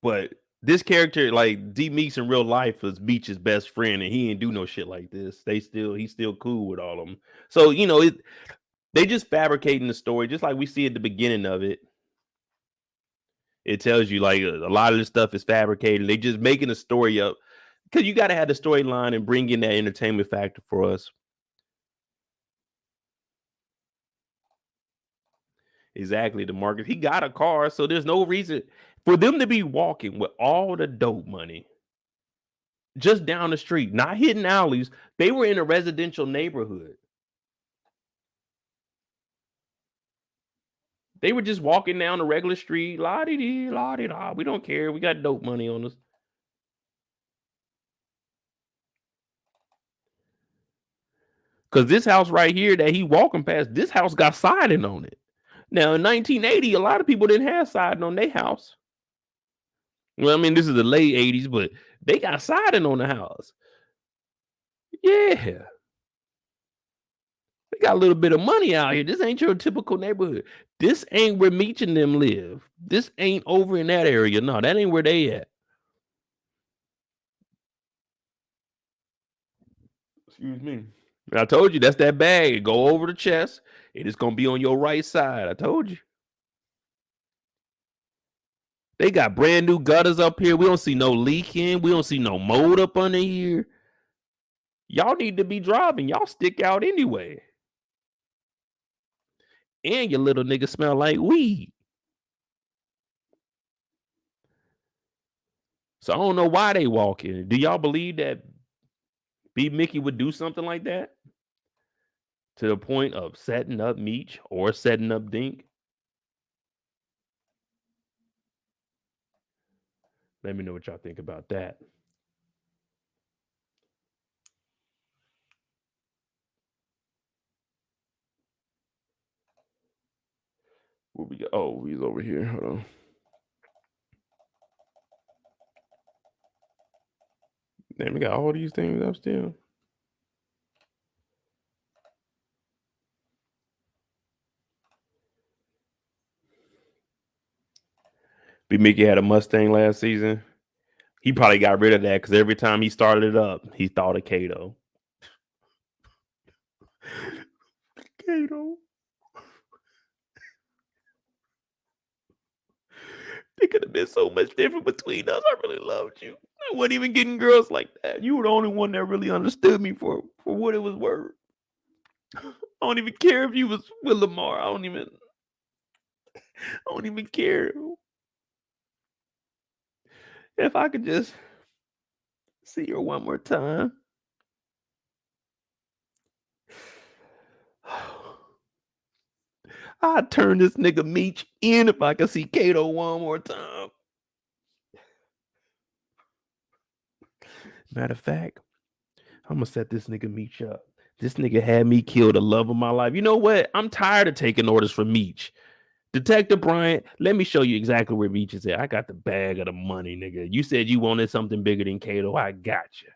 but this character, like D Meeks in real life, was Meech's best friend, and he didn't do no shit like this. He's still cool with all of them. So they just fabricating the story, just like we see at the beginning of it. It tells you like a lot of this stuff is fabricated. They just making a story up because you got to have the storyline and bring in that entertainment factor for us. Exactly, the market. He got a car, so there's no reason for them to be walking with all the dope money just down the street, not hidden alleys. They were in a residential neighborhood. They were just walking down the regular street, la-di-di, la-di-da. We don't care. We got dope money on us. Because this house right here that he walking past, this house got siding on it. Now, in 1980, a lot of people didn't have siding on their house. Well, I mean, this is the late 80s, but they got siding on the house. Yeah. They got a little bit of money out here. This ain't your typical neighborhood. This ain't where Meech and them live. This ain't over in that area. No, that ain't where they at. Excuse me. I told you, that's that bag. Go over the chest. It is going to be on your right side. I told you. They got brand new gutters up here. We don't see no leaking. We don't see no mold up under here. Y'all need to be driving. Y'all stick out anyway. And your little nigga smell like weed. So I don't know why they walk in. Do y'all believe that B-Mickie would do something like that? To the point of setting up Meech or setting up Dink? Let me know what y'all think about that. Where we go? Oh, he's over here. Hold on. Damn, we got all these things up still. B-Mickie had a Mustang last season. He probably got rid of that because every time he started it up, he thought of Kato. Kato. It could have been so much different between us. I really loved you. I wasn't even getting girls like that. You were the only one that really understood me for what it was worth. I don't even care if you was with Lamar. I don't even care. If I could just see her one more time. I'd turn this nigga Meech in if I could see Kato one more time. Matter of fact, I'm gonna set this nigga Meech up. This nigga had me kill the love of my life. You know what? I'm tired of taking orders from Meech. Detective Bryant, let me show you exactly where Meech is at. I got the bag of the money, nigga. You said you wanted something bigger than Kato. I got you.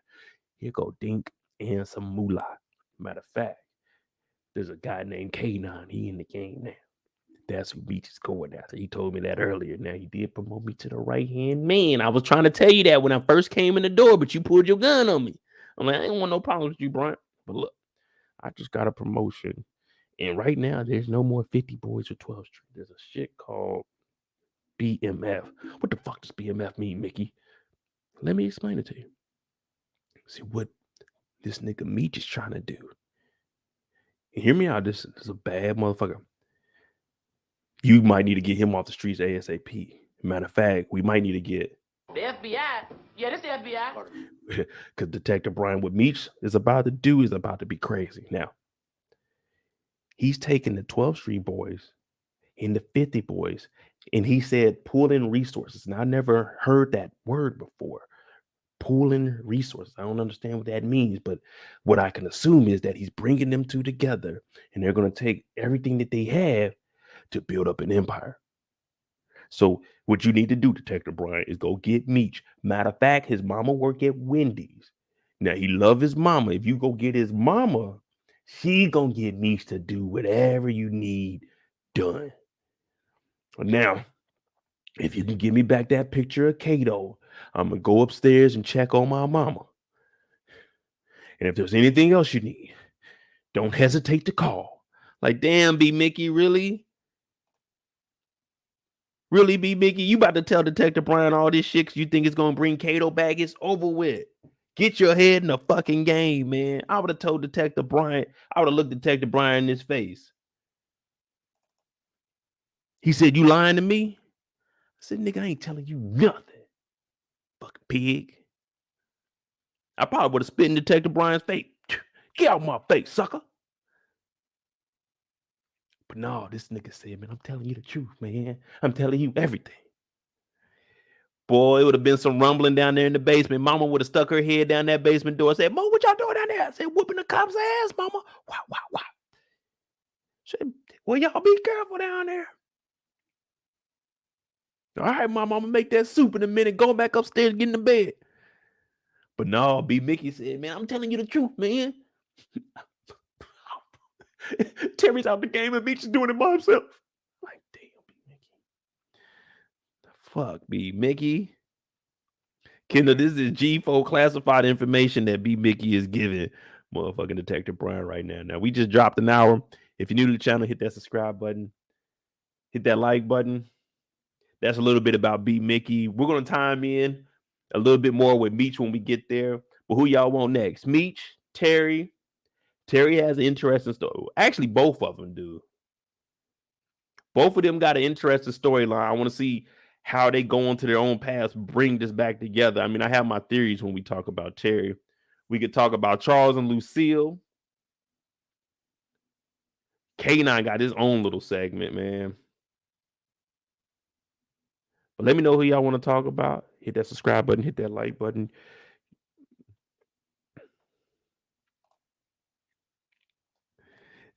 Here go Dink and some moolah. Matter of fact, there's a guy named K9. He in the game now. That's who Meech is going after. He told me that earlier. Now he did promote me to the right-hand man. I was trying to tell you that when I first came in the door, but you pulled your gun on me. I'm like, I ain't want no problems with you, Bryant. But look, I just got a promotion. And right now, there's no more 50 boys with 12th Street. There's a shit called BMF. What the fuck does BMF mean, Mickey? Let me explain it to you. See what this nigga Meech is trying to do. And hear me out. This is a bad motherfucker. You might need to get him off the streets ASAP. Matter of fact, we might need to get the FBI. Yeah, this the FBI. Because Detective Brian, what Meech is about to do is about to be crazy. Now, he's taking the 12th Street boys and the 50 boys, and he said pull in resources. And I never heard that word before. Pooling resources. I don't understand what that means, but what I can assume is that he's bringing them two together, and they're going to take everything that they have to build up an empire. So what you need to do, Detective Brian, is go get Meech. Matter of fact, his mama work at Wendy's. Now, he love his mama. If you go get his mama, she gonna get Meech to do whatever you need done. Now, if you can give me back that picture of Kato, I'm gonna go upstairs and check on my mama. And if there's anything else you need, don't hesitate to call. Like, damn, B-Mickie, really? Really, B-Mickie? You about to tell Detective Brian all this shit because you think it's going to bring Kato back? It's over with. Get your head in the fucking game, man. I would have told Detective Brian. I would have looked Detective Brian in his face. He said, you lying to me? I said, nigga, I ain't telling you nothing. Fucking pig. I probably would have spit in Detective Brian's face. Get out my face, sucker. But no, this nigga said, man, I'm telling you the truth, man. I'm telling you everything. Boy, it would have been some rumbling down there in the basement. Mama would have stuck her head down that basement door and said, Mo, what y'all doing down there? I said, whooping the cop's ass, mama. Wow, wow, wow. Said, well, y'all be careful down there. All right, mama, I'm going to make that soup in a minute. Go back upstairs and get in the bed. But no, B-Mickie said, man, I'm telling you the truth, man. Terry's out the game and Meech is doing it by himself. Like, damn, B-Mickie. The fuck, B-Mickie. Kendall, this is G4 classified information that B-Mickie is giving motherfucking Detective Brian right now. Now, we just dropped an hour. If you're new to the channel, hit that subscribe button. Hit that like button. That's a little bit about B-Mickie. We're gonna time in a little bit more with Meech when we get there. But who y'all want next? Meech, Terry. Terry has an interesting story. Actually, both of them do. Both of them got an interesting storyline. I want to see how they go into their own paths, bring this back together. I mean, I have my theories when we talk about Terry. We could talk about Charles and Lucille. K9 got his own little segment, man. But let me know who y'all want to talk about. Hit that subscribe button, hit that like button.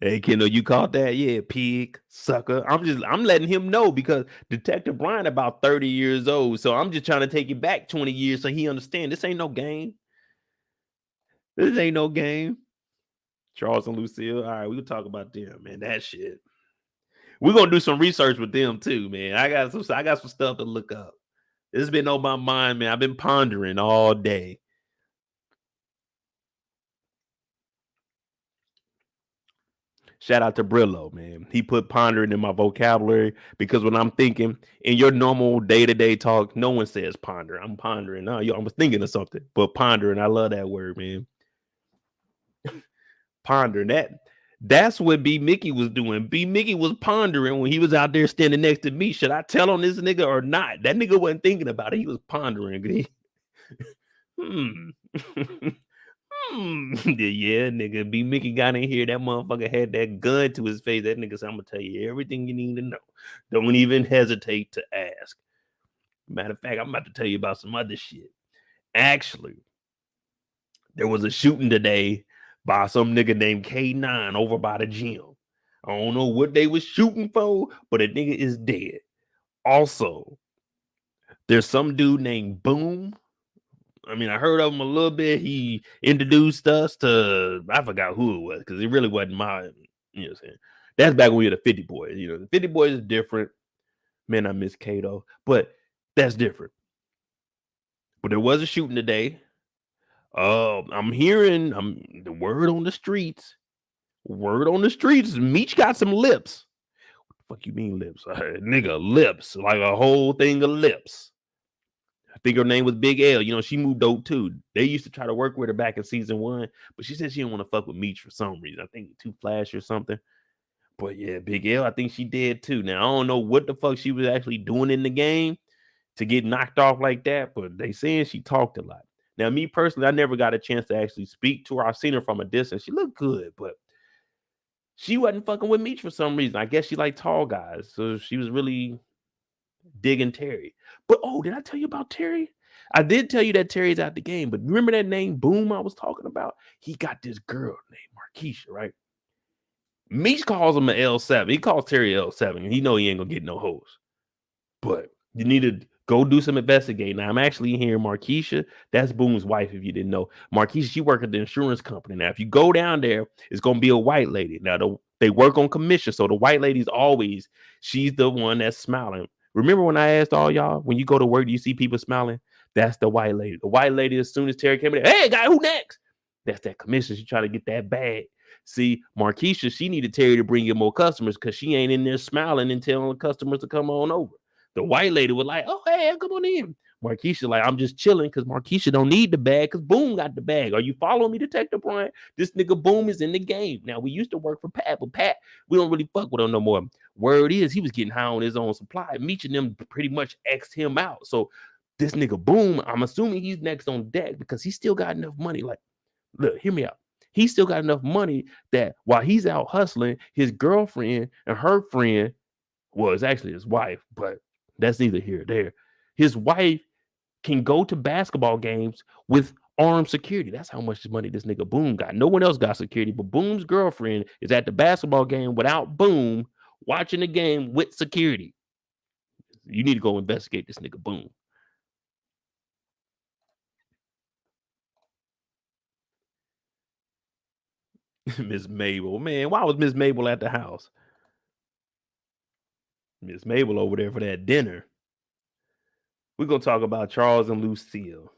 Hey, Kendall, you caught that? Yeah, pig, sucker. I'm letting him know because Detective Brian about 30 years old. So I'm just trying to take it back 20 years so he understand this ain't no game. This ain't no game. Charles and Lucille. All right, we can talk about them, man. That shit. We're gonna do some research with them too, man. I got some stuff to look up. This has been on my mind, man. I've been pondering all day. Shout out to Brillo, man. He put pondering in my vocabulary because when I'm thinking in your normal day-to-day talk, no one says ponder. I'm pondering. No, I was thinking of something, but pondering. I love that word, man. Pondering. That's what B-Mickie was doing. B-Mickie was pondering when he was out there standing next to me. Should I tell on this nigga or not? That nigga wasn't thinking about it. He was pondering. Yeah, nigga. B-Mickie got in here. That motherfucker had that gun to his face. That nigga said, I'm gonna tell you everything you need to know. Don't even hesitate to ask. Matter of fact, I'm about to tell you about some other shit. Actually, there was a shooting today by some nigga named K9 over by the gym. I don't know what they was shooting for, but a nigga is dead. Also, there's some dude named Boom. I mean, I heard of him a little bit. He introduced us to, I forgot who it was, because it really wasn't my, you know what I'm saying? That's back when we were the 50 Boys. You know, the 50 Boys is different. Man, I miss Kato, but that's different. But there was a shooting today. I'm hearing the word on the streets. Word on the streets. Meech got some lips. What the fuck you mean lips? Nigga, lips. Like a whole thing of lips. I think her name was Big L. You know, she moved dope too. They used to try to work with her back in season 1, but she said she didn't want to fuck with Meech for some reason. I think too flash or something. But yeah, Big L, I think she did too. Now, I don't know what the fuck she was actually doing in the game to get knocked off like that, but they saying she talked a lot. Now, me personally, I never got a chance to actually speak to her. I've seen her from a distance. She looked good, but she wasn't fucking with Meech for some reason. I guess she liked tall guys. So she was really digging Terry. But did I tell you about Terry? I did tell you that Terry's out the game, but remember that name Boom I was talking about? He got this girl named Markisha, right? Meech calls him an L7. He calls Terry L7, and he know he ain't gonna get no hoes. But you need to go do some investigating. Now, I'm actually hearing Markisha. That's Boom's wife, if you didn't know. Markisha, she works at the insurance company. Now, if you go down there, it's going to be a white lady. Now, they work on commission. So the white lady's always, she's the one that's smiling. Remember when I asked all y'all, when you go to work, do you see people smiling? That's the white lady. The white lady, as soon as Terry came in, hey, guy, who next? That's that commission. She trying to get that bag. See, Markisha, she needed Terry to bring in more customers because she ain't in there smiling and telling the customers to come on over. The white lady was like, oh, hey, come on in. Markisha like, I'm just chilling because Markisha don't need the bag because Boom got the bag. Are you following me, Detective Brian? This nigga Boom is in the game. Now, we used to work for Pat, but Pat, we don't really fuck with him no more. Word is, he was getting high on his own supply. Meech and them pretty much X'd him out. So this nigga Boom, I'm assuming he's next on deck because he still got enough money. Like, look, hear me out. He still got enough money that while he's out hustling, his girlfriend and her friend, well, it's actually his wife, but that's neither here nor there. His wife can go to basketball games with armed security. That's how much money this nigga Boom got. No one else got security, but Boom's girlfriend is at the basketball game without Boom watching the game with security. You need to go investigate this nigga Boom. Miss Mabel. Man, why was Miss Mabel at the house? Miss Mabel over there for that dinner. We're going to talk about Charles and Lucille.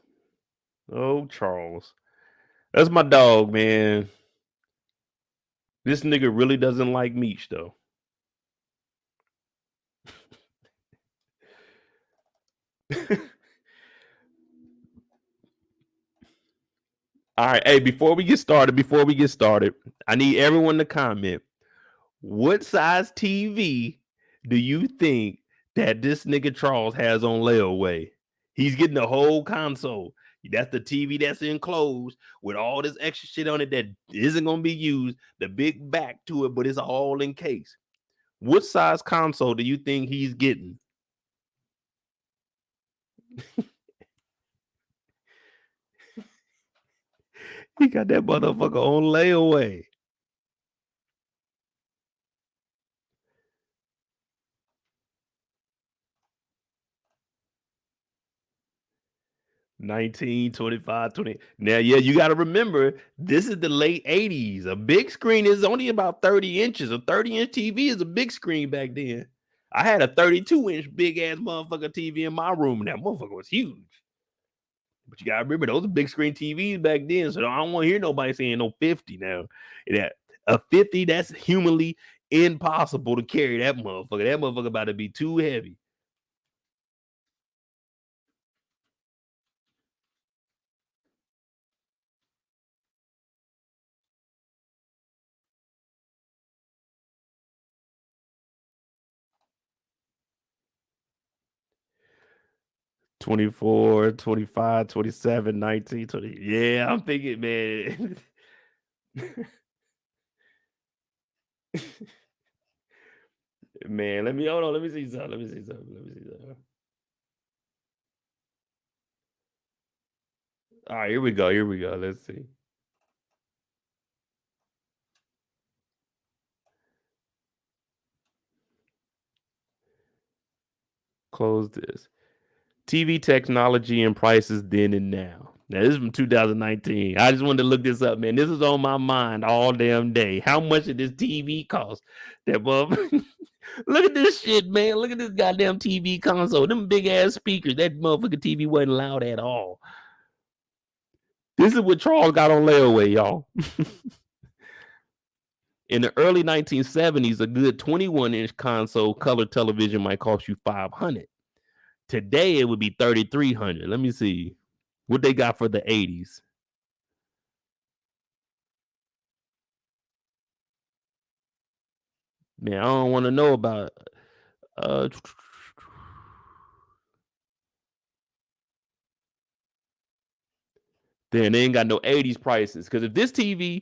Oh, Charles. That's my dog, man. This nigga really doesn't like Meech, though. All right. Hey, before we get started, I need everyone to comment. What size TV do you think that this nigga Charles has on layaway? He's getting the whole console. That's the TV that's enclosed with all this extra shit on it that isn't going to be used. The big back to it, but it's all in case. What size console do you think he's getting? He got that motherfucker on layaway. $19, $25, $20. Now, yeah, you got to remember, this is the late 80s. A big screen is only about 30 inches. A 30-inch TV is a big screen back then. I had a 32-inch big-ass motherfucker TV in my room, and that motherfucker was huge. But you got to remember, those are big screen TVs back then, so I don't want to hear nobody saying no 50 now. That a 50, that's humanly impossible to carry that motherfucker. That motherfucker about to be too heavy. $24, $25, $27, $19, $20. Yeah, I'm thinking, man. Man, let me hold on. Let me see something. All right, here we go. Let's see. Close this. TV technology and prices then and now. Now, this is from 2019. I just wanted to look this up, man. This is on my mind all damn day. How much did this TV cost? That motherfucker. Look at this shit, man. Look at this goddamn TV console. Them big ass speakers. That motherfucking TV wasn't loud at all. This is what Charles got on layaway, y'all. In the early 1970s, a good 21-inch console color television might cost you $500. Today, it would be $3,300. Let me see what they got for the 80s. Man, I don't want to know about then they ain't got no 80s prices. Because if this TV,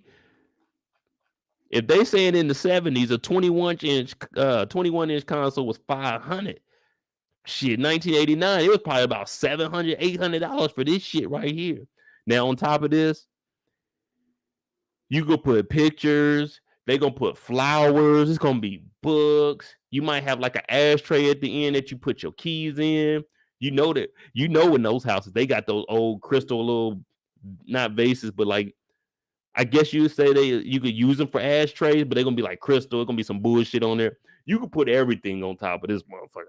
if they saying in the 70s, a 21-inch console was $500. Shit, 1989, it was probably about $700, $800 for this shit right here. Now, on top of this, you could put pictures. They gonna put flowers. It's gonna be books. You might have like an ashtray at the end that you put your keys in. You know in those houses they got those old crystal little, not vases, but like I guess you would say you could use them for ashtrays, but they're gonna be like crystal. It's gonna be some bullshit on there. You could put everything on top of this motherfucker.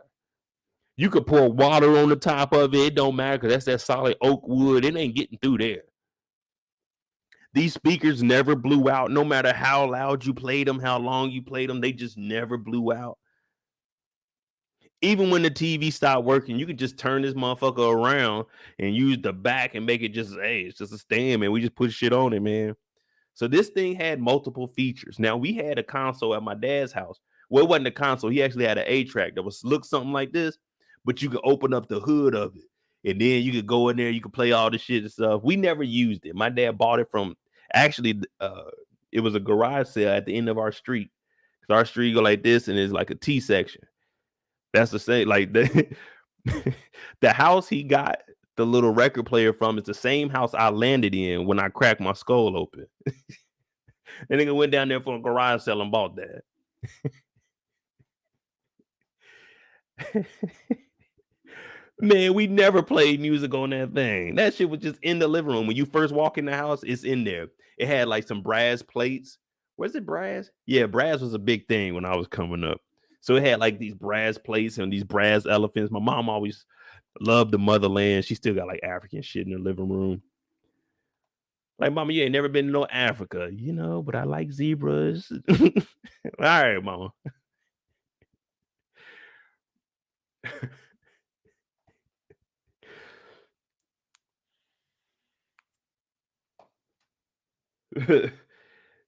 You could pour water on the top of it. It don't matter because that's that solid oak wood. It ain't getting through there. These speakers never blew out. No matter how loud you played them, how long you played them, they just never blew out. Even when the TV stopped working, you could just turn this motherfucker around and use the back and make it just, hey, it's just a stand, man. We just put shit on it, man. So this thing had multiple features. Now, we had a console at my dad's house. Well, it wasn't a console. He actually had an 8-track that was look something like this, but you could open up the hood of it. And then you could go in there, you could play all the shit and stuff. We never used it. My dad bought it from, actually, it was a garage sale at the end of our street. Because our street go like this, and it's like a T section. That's the same, like the house he got the little record player from is the same house I landed in when I cracked my skull open. And nigga went down there for a garage sale and bought that. Man, we never played music on that thing. That shit was just in the living room. When you first walk in the house, it's in there. It had like some brass plates. Was it brass? Yeah, brass was a big thing when I was coming up. So it had like these brass plates and these brass elephants. My mom always loved the motherland. She still got like African shit in her living room. Like, mama, you ain't never been to no Africa, but I like zebras. All right, mama.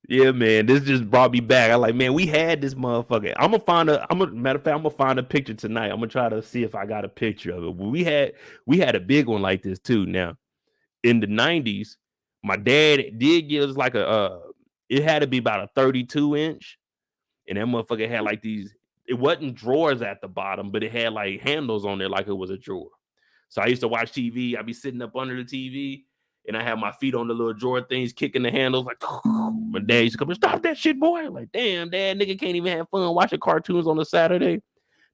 Yeah, man, this just brought me back. I like, man, we had this motherfucker. Matter of fact, I'm gonna find a picture tonight. I'm gonna try to see if I got a picture of it. But we had a big one like this too. Now, in the 90s, my dad did give us like it had to be about a 32-inch, and that motherfucker had like these, it wasn't drawers at the bottom, but it had like handles on there like it was a drawer. So I used to watch TV. I'd be sitting up under the TV, and I have my feet on the little drawer things, kicking the handles. Like, my dad used to come and stop that shit, boy. I'm like, damn, dad, nigga can't even have fun watching cartoons on a Saturday.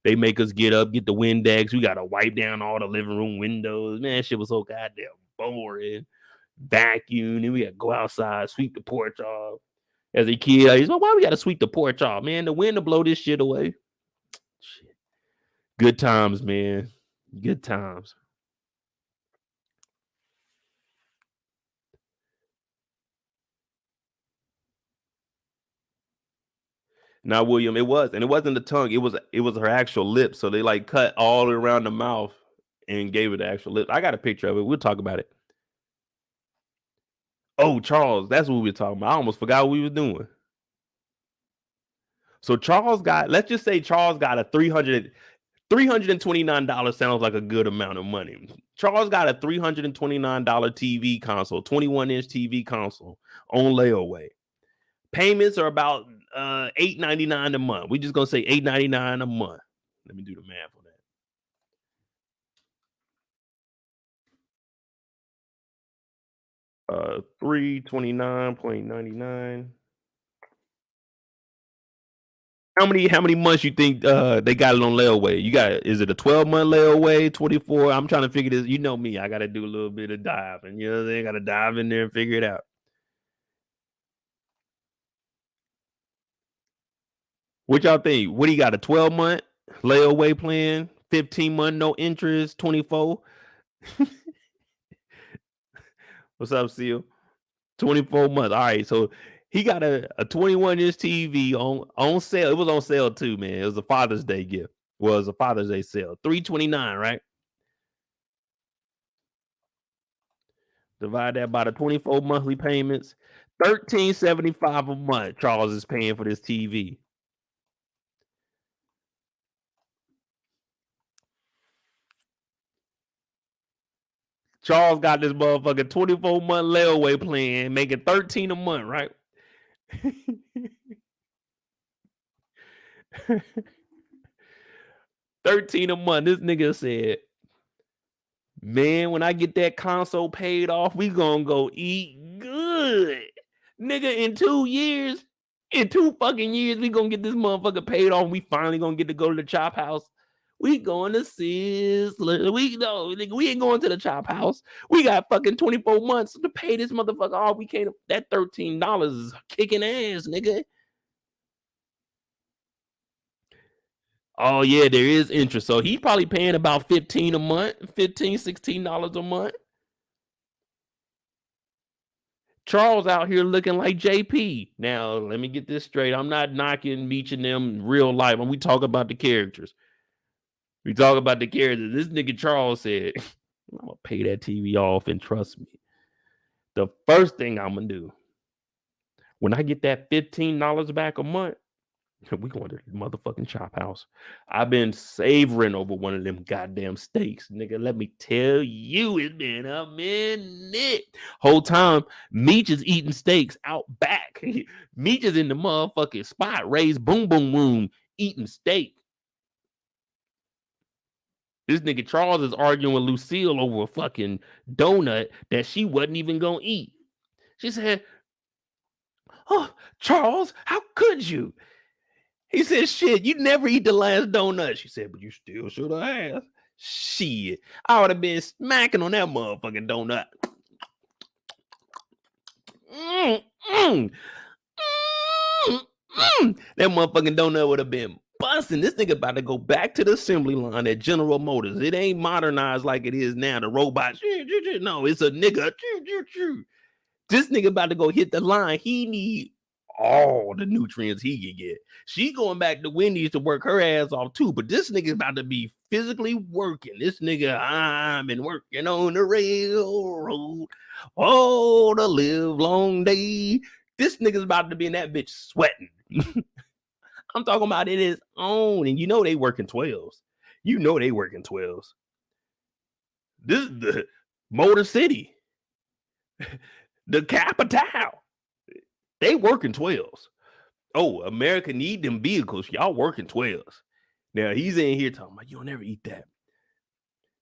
They make us get up, get the Windex. We got to wipe down all the living room windows. Man, shit was so goddamn boring. Vacuum, and we got to go outside, sweep the porch off. As a kid, I used to, why we got to sweep the porch off, man? The wind to blow this shit away. Shit. Good times, man. Good times. Now, William, it wasn't the tongue. It was her actual lips. So they like cut all around the mouth and gave it the actual lips. I got a picture of it. We'll talk about it. Oh, Charles, that's what we were talking about. I almost forgot what we were doing. So let's just say Charles got a $329 sounds like a good amount of money. Charles got a $329 TV console, 21-inch TV console on layaway. Payments are about $8.99 a month. We're just gonna say $8.99 a month. Let me do the math on that. $329.99. How many months you think they got it on layaway? Is it a 12-month layaway, 24? I'm trying to figure this. You know me, I gotta do a little bit of diving. You know, they gotta dive in there and figure it out. What y'all think? What do you got? A 12-month layaway plan, 15-month no interest, 24? What's up, Seal? 24 months. All right, so he got a 21-inch TV on sale. It was on sale too, man. It was a Father's Day gift. Well, it was a Father's Day sale. $329, right? Divide that by the 24 monthly payments. $13.75 a month. Charles is paying for this TV. Charles got this motherfucking 24-month layaway plan, making $13 a month, right? $13 a month. This nigga said, man, when I get that console paid off, we gonna go eat good. Nigga, in 2 years, in 2 fucking years, we gonna get this motherfucker paid off. We finally gonna get to go to the Chop House. We going to Sizzler. We ain't going to the Chop House. We got fucking 24 months to pay this motherfucker off. We can't. That $13 is kicking ass, nigga. Oh yeah, there is interest. So he's probably paying about $15 a month, $16 a month. Charles out here looking like JP. Now, let me get this straight. I'm not knocking Meech and them real life. When we talk about the characters. We talk about the characters. This nigga Charles said, I'm gonna pay that TV off, and trust me. The first thing I'm gonna do, when I get that $15 back a month, we going to the motherfucking Chop House. I've been savoring over one of them goddamn steaks, nigga. Let me tell you, it's been a minute. Whole time, Meech is eating steaks out back. Meech is in the motherfucking spot, raised boom boom room, eating steak. This nigga Charles is arguing with Lucille over a fucking donut that she wasn't even gonna eat. She said, "Oh, Charles, how could you?" He said, "Shit, you never eat the last donut." She said, "But you still should have." Shit, I would have been smacking on that motherfucking donut. That motherfucking donut would have been busting. This nigga about to go back to the assembly line at General Motors. It ain't modernized like it is now. The robots, no, it's a nigga. This nigga about to go hit the line. He need all the nutrients he can get. She going back to Wendy's to work her ass off too, but this nigga's about to be physically working. This nigga, I've been working on the railroad all the live long day. This nigga's about to be in that bitch sweating. I'm talking about it is on, and you know they working 12s. You know they working 12s. This is the Motor City, the capital. They working 12s. Oh, America need them vehicles. Y'all working 12s. Now he's in here talking about you'll never eat that.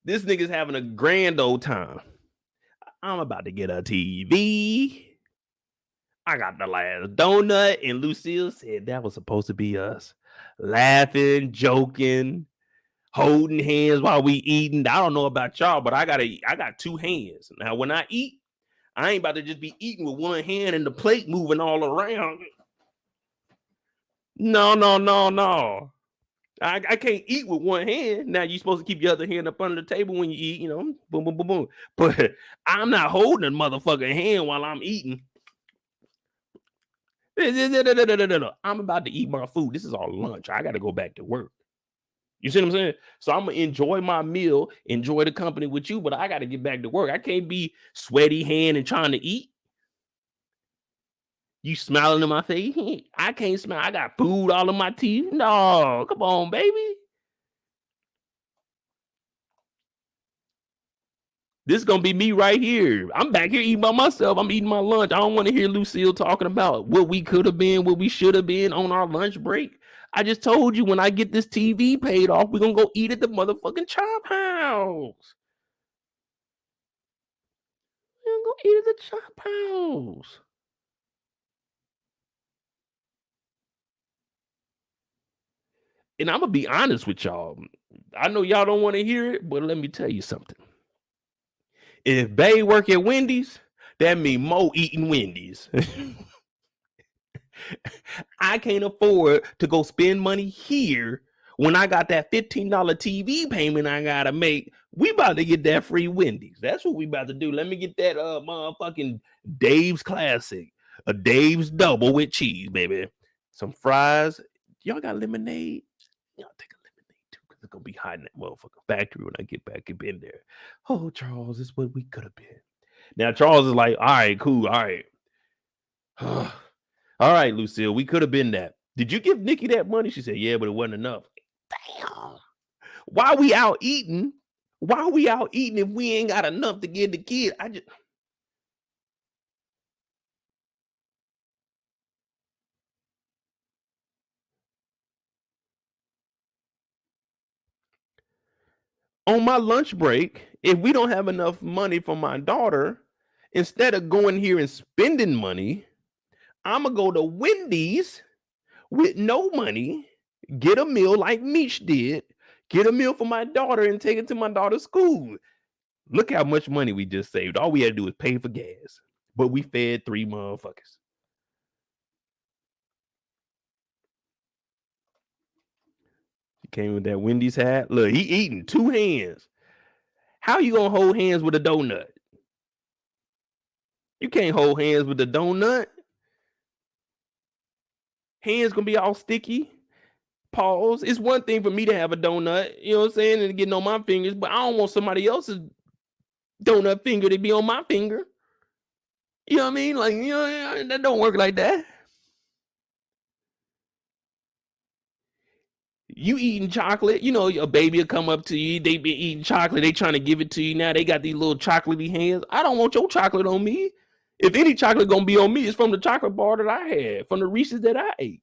This nigga's having a grand old time. I'm about to get a TV. I got the last donut, and Lucille said that was supposed to be us. Laughing, joking, holding hands while we eating. I don't know about y'all, but I got two hands. Now, when I eat, I ain't about to just be eating with one hand and the plate moving all around. No. I can't eat with one hand. Now you're supposed to keep your other hand up under the table when you eat, you know, boom, boom, boom, boom. But I'm not holding a motherfucking hand while I'm eating. I'm about to eat my food. This is our lunch. I got to go back to work. You see what I'm saying? So I'm going to enjoy my meal, enjoy the company with you, but I got to get back to work. I can't be sweaty hand and trying to eat. You smiling in my face? I can't smile. I got food all in my teeth. No, come on, baby. This is going to be me right here. I'm back here eating by myself. I'm eating my lunch. I don't want to hear Lucille talking about what we could have been, what we should have been on our lunch break. I just told you when I get this TV paid off, we're going to go eat at the motherfucking Chop House. We're going to go eat at the Chop House. And I'm going to be honest with y'all. I know y'all don't want to hear it, but let me tell you something. If Bay work at Wendy's, that means Mo eating Wendy's. I can't afford to go spend money here when I got that $15 TV payment I gotta make. We about to get that free Wendy's. That's what we about to do. Let me get that motherfucking Dave's Classic, a Dave's double with cheese, baby. Some fries. Y'all got lemonade? Y'all take a lemonade too, because it's gonna be hot in that motherfucking factory when I get back up in there. Oh, Charles, this is what we could have been. Now Charles is like, all right, cool, all right. All right, Lucille, we could have been that. Did you give Nikki that money? She said, yeah, but it wasn't enough. Damn. Why we out eating? Why we out eating if we ain't got enough to give the kid? On my lunch break, if we don't have enough money for my daughter, instead of going here and spending money, I'm going to go to Wendy's with no money, get a meal like Meech did, get a meal for my daughter and take it to my daughter's school. Look how much money we just saved. All we had to do was pay for gas, but we fed 3 motherfuckers. He came with that Wendy's hat. Look, he eating 2 hands. How you gonna hold hands with a donut? You can't hold hands with a donut. Hands gonna be all sticky. Pause. It's one thing for me to have a donut, you know what I'm saying, and getting on my fingers, but I don't want somebody else's donut finger to be on my finger. You know what I mean? Like, you know, that don't work like that. You eating chocolate, you know, a baby will come up to you. They been eating chocolate. They trying to give it to you now. They got these little chocolatey hands. I don't want your chocolate on me. If any chocolate gonna be on me, it's from the chocolate bar that I had, from the Reese's that I ate.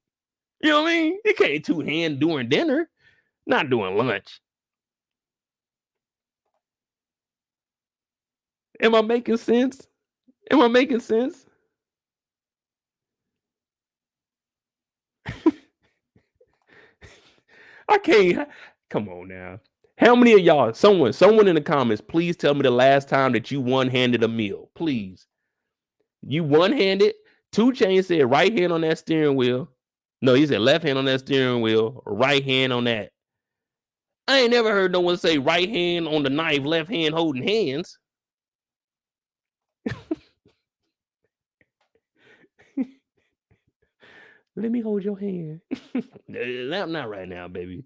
You know what I mean? It can't 2 hands during dinner, not during lunch. Am I making sense? Am I making sense? I can't. Come on now. How many of y'all, someone in the comments, please tell me the last time that you one-handed a meal. Please. You one-handed. 2 Chainz said right hand on that steering wheel. No, he said left hand on that steering wheel, right hand on that. I ain't never heard no one say right hand on the knife, left hand holding hands. Let me hold your hand. Not right now, baby.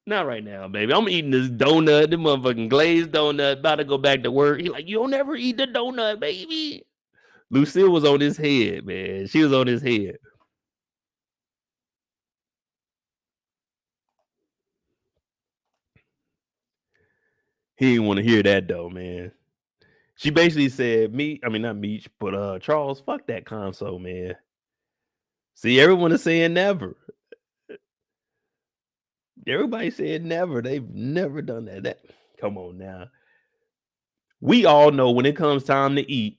Not right now, baby. I'm eating this donut, the motherfucking glazed donut, about to go back to work. He like, you'll never eat the donut, baby. Lucille was on his head, man. She was on his head. He didn't want to hear that though, man. She basically said, not Meech, but Charles, fuck that console, man. See, everyone is saying never. Everybody said never. They've never done that. Come on now. We all know when it comes time to eat,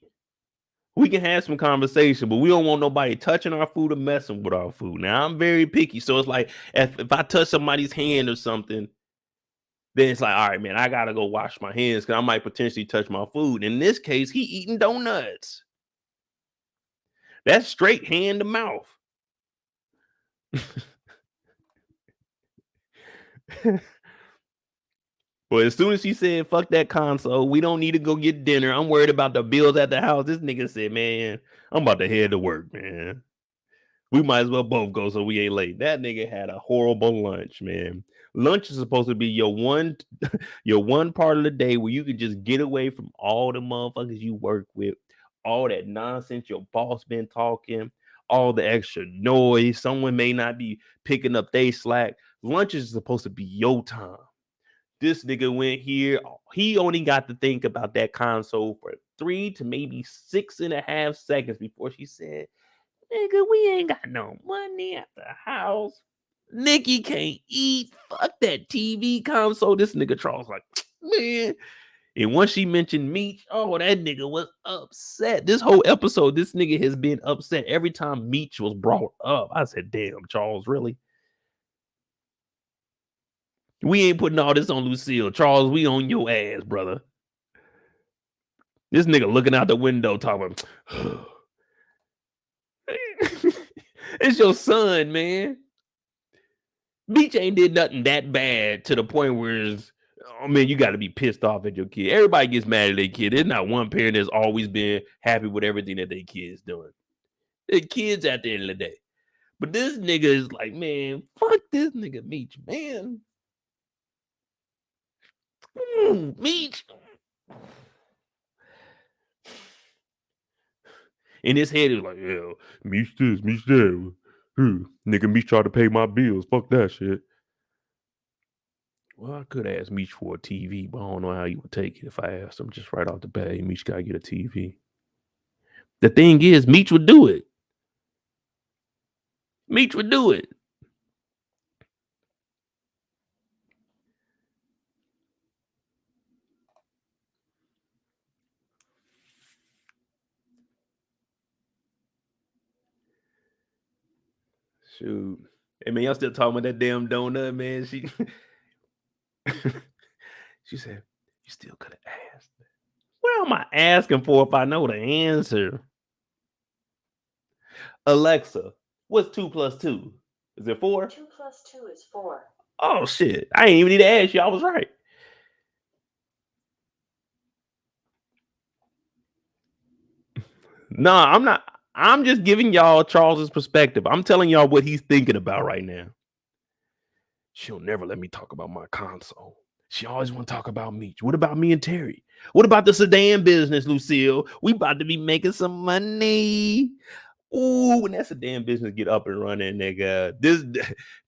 we can have some conversation, but we don't want nobody touching our food or messing with our food. Now, I'm very picky, so it's like if I touch somebody's hand or something, then it's like, all right, man, I gotta go wash my hands because I might potentially touch my food. In this case, he eating donuts. That's straight hand to mouth. Well, as soon as she said, fuck that console, we don't need to go get dinner. I'm worried about the bills at the house. This nigga said, man, I'm about to head to work, man. We might as well both go so we ain't late. That nigga had a horrible lunch, man. Lunch is supposed to be your one part of the day where you can just get away from all the motherfuckers you work with, all that nonsense your boss been talking, all the extra noise. Someone may not be picking up they slack. Lunch is supposed to be your time. This nigga went here. He only got to think about that console for 3 to maybe 6.5 seconds before she said, nigga, we ain't got no money at the house. Nikki can't eat. Fuck that TV console. This nigga Charles like, man. And once she mentioned Meech, oh, that nigga was upset. This whole episode, this nigga has been upset every time Meech was brought up. I said, damn, Charles, really? We ain't putting all this on Lucille. Charles, we on your ass, brother. This nigga looking out the window talking, it's your son, man. Meech ain't did nothing that bad to the point where it's, oh man, you got to be pissed off at your kid. Everybody gets mad at their kid. There's not one parent that's always been happy with everything that their kid's doing. The kids at the end of the day. But this nigga is like, man, fuck this nigga Meech, man. Meech. In his head, he was like, yeah, Meech this, Meech that. Nigga, Meech tried to pay my bills. Fuck that shit. Well, I could ask Meech for a TV, but I don't know how he would take it if I asked him just right off the bat. Hey, Meech gotta get a TV. The thing is, Meech would do it. Meech would do it. Shoot. Hey, man, y'all still talking about that damn donut, man? She said, you still could have asked. What am I asking for if I know the answer? Alexa, what's 2 plus 2? Is it 4? 2 plus 2 is 4. Oh, shit. I ain't even need to ask you. I was right. Nah, I'm not. I'm just giving y'all Charles's perspective. I'm telling y'all what he's thinking about right now. She'll never let me talk about my console. She always want to talk about me. What about me and Terry? What about the sedan business, Lucille? We about to be making some money. Ooh, when that sedan business get up and running, nigga. This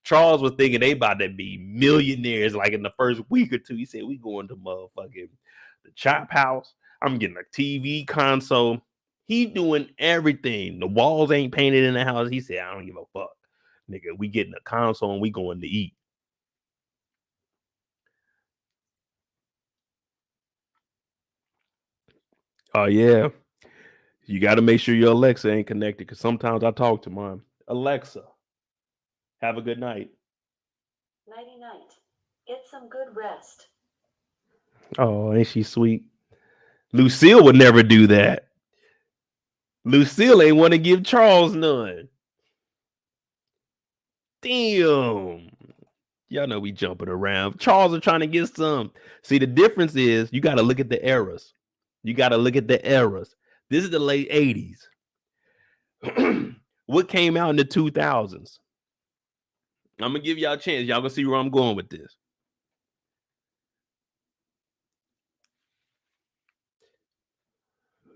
Charles was thinking they about to be millionaires like in the first week or two. He said, we going to motherfucking the chop house. I'm getting a TV console. He doing everything. The walls ain't painted in the house. He said, I don't give a fuck. Nigga, we getting a console and we going to eat. Oh, yeah. You got to make sure your Alexa ain't connected because sometimes I talk to mine. Alexa, have a good night. Nighty night. Get some good rest. Oh, ain't she sweet? Lucille would never do that. Lucille ain't want to give Charles none. Damn. Y'all know we jumping around. Charles are trying to get some. See, the difference is you got to look at the eras. You got to look at the eras. This is the late 80s. What came out in the 2000s? I'm going to give y'all a chance. Y'all going to see where I'm going with this.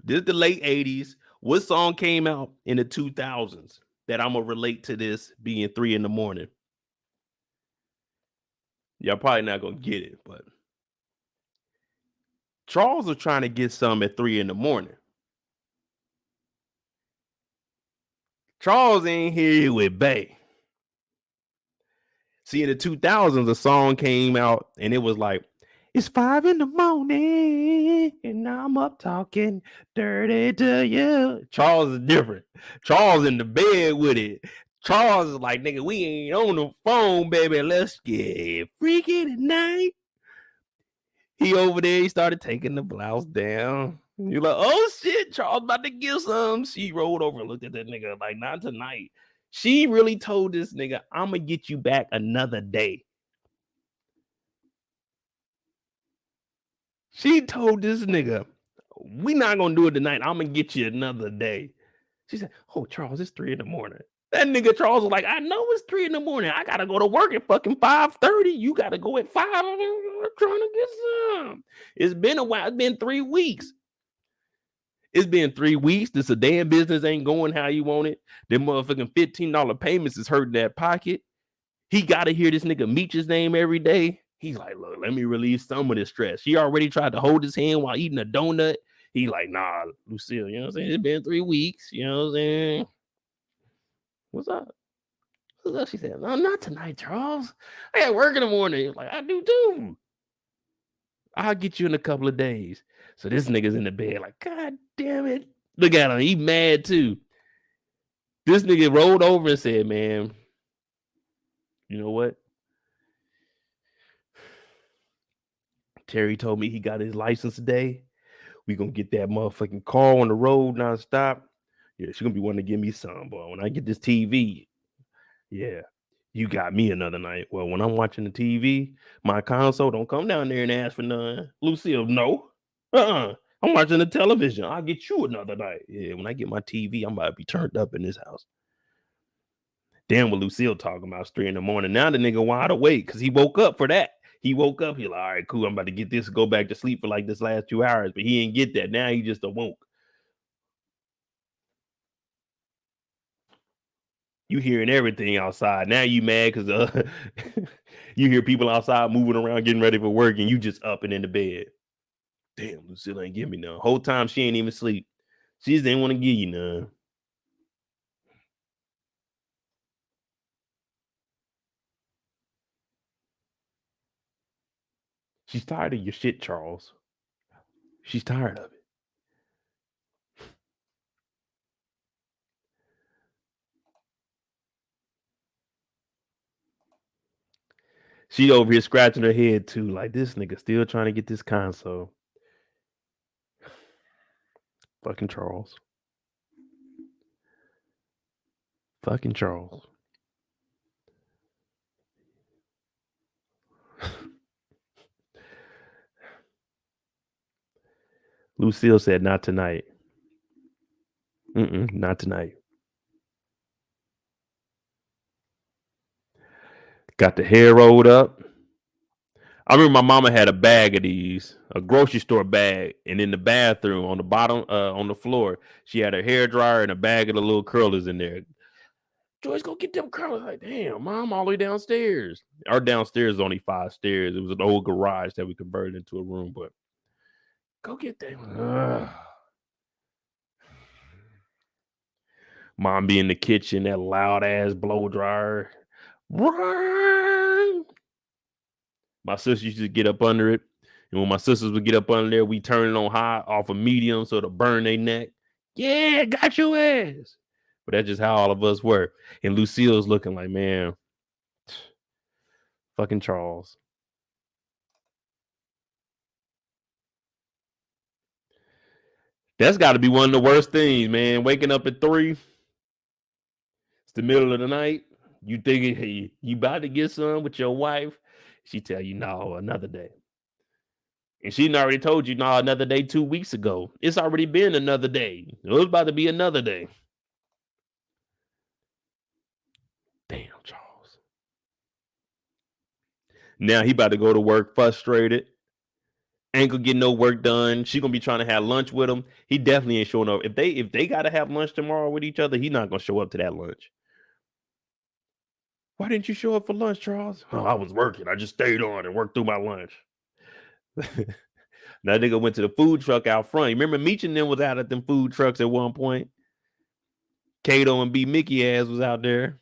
This is the late 80s. What song came out in the 2000s that I'm going to relate to this being 3 in the morning? Y'all probably not going to get it, but Charles was trying to get some at 3 in the morning. Charles ain't here with Bay. See, in the 2000s, a song came out and it was like, it's 5 in the morning and I'm up talking dirty to you. Charles is different. Charles in the bed with it. Charles is like, nigga, we ain't on the phone, baby. Let's get freaky tonight. He over there, he started taking the blouse down. You're like, oh shit, Charles about to get some. She rolled over and looked at that nigga like, not tonight. She really told this nigga, I'm gonna get you back another day. She told this nigga, we not gonna do it tonight. I'm gonna get you another day. She said, oh, Charles, it's 3 in the morning. That nigga Charles was like, I know it's 3 in the morning. I gotta go to work at fucking 5:30. You gotta go at 5. I'm trying to get some. It's been a while. It's been 3 weeks. It's been 3 weeks. This sedan business ain't going how you want it. Them motherfucking $15 payments is hurting that pocket. He gotta hear this nigga Meech's name every day. He's like, look, let me relieve some of this stress. She already tried to hold his hand while eating a donut. He like, nah, Lucille, you know what I'm saying? It's been 3 weeks, you know what I'm saying? What's up? What's up? She said, no, not tonight, Charles. I got work in the morning. He was like, I do too. I'll get you in a couple of days. So this nigga's in the bed like, God damn it. Look at him. He mad too. This nigga rolled over and said, man, you know what? Terry told me he got his license today. We gonna get that motherfucking car on the road nonstop. Yeah, she gonna be wanting to give me some, boy. When I get this TV, yeah, you got me another night. Well, when I'm watching the TV, my console, don't come down there and ask for none. Lucille, no. I'm watching the television. I'll get you another night. Yeah, when I get my TV, I'm about to be turned up in this house. Damn what Lucille talking about. It's 3 in the morning. Now the nigga wide awake because he woke up for that. He woke up. He like, all right, cool. I'm about to get this, go back to sleep for like this last 2 hours. But he didn't get that. Now he just awoke. You hearing everything outside. Now you mad because you hear people outside moving around, getting ready for work, and you just up and in the bed. Damn, Lucille ain't give me none. Whole time she ain't even sleep. She just didn't want to give you none. She's tired of your shit, Charles. She's tired of it. She over here scratching her head too, like this nigga still trying to get this console. Fucking Charles. Fucking Charles. Lucille said, not tonight. Not tonight. Got the hair rolled up. I remember my mama had a bag of these, a grocery store bag, and in the bathroom on the bottom, on the floor, she had her hair dryer and a bag of the little curlers in there. Joyce, go get them curlers. Like, damn, mom, all the way downstairs. Our downstairs is only 5 stairs. It was an old garage that we converted into a room, but go get them. Mom be in the kitchen, that loud ass blow dryer. My sister used to get up under it. And when my sisters would get up under there, we turn it on high off of medium so to burn their neck. Yeah, got your ass. But that's just how all of us were. And Lucille's looking like, man, fucking Charles. That's got to be one of the worst things, man. Waking up at 3. It's the middle of the night. You think you about to get some with your wife? She tell you, no, another day. And she already told you, no, another day 2 weeks ago. It's already been another day. It was about to be another day. Damn, Charles. Now he about to go to work frustrated. Ain't gonna get no work done. She gonna be trying to have lunch with him. He definitely ain't showing up. If they gotta have lunch tomorrow with each other, he not gonna show up to that lunch. Why didn't you show up for lunch, Charles? Oh, I was working. I just stayed on and worked through my lunch. That nigga went to the food truck out front. You remember Meech and them was out at them food trucks at one point. Kato and B-Mickie ass was out there.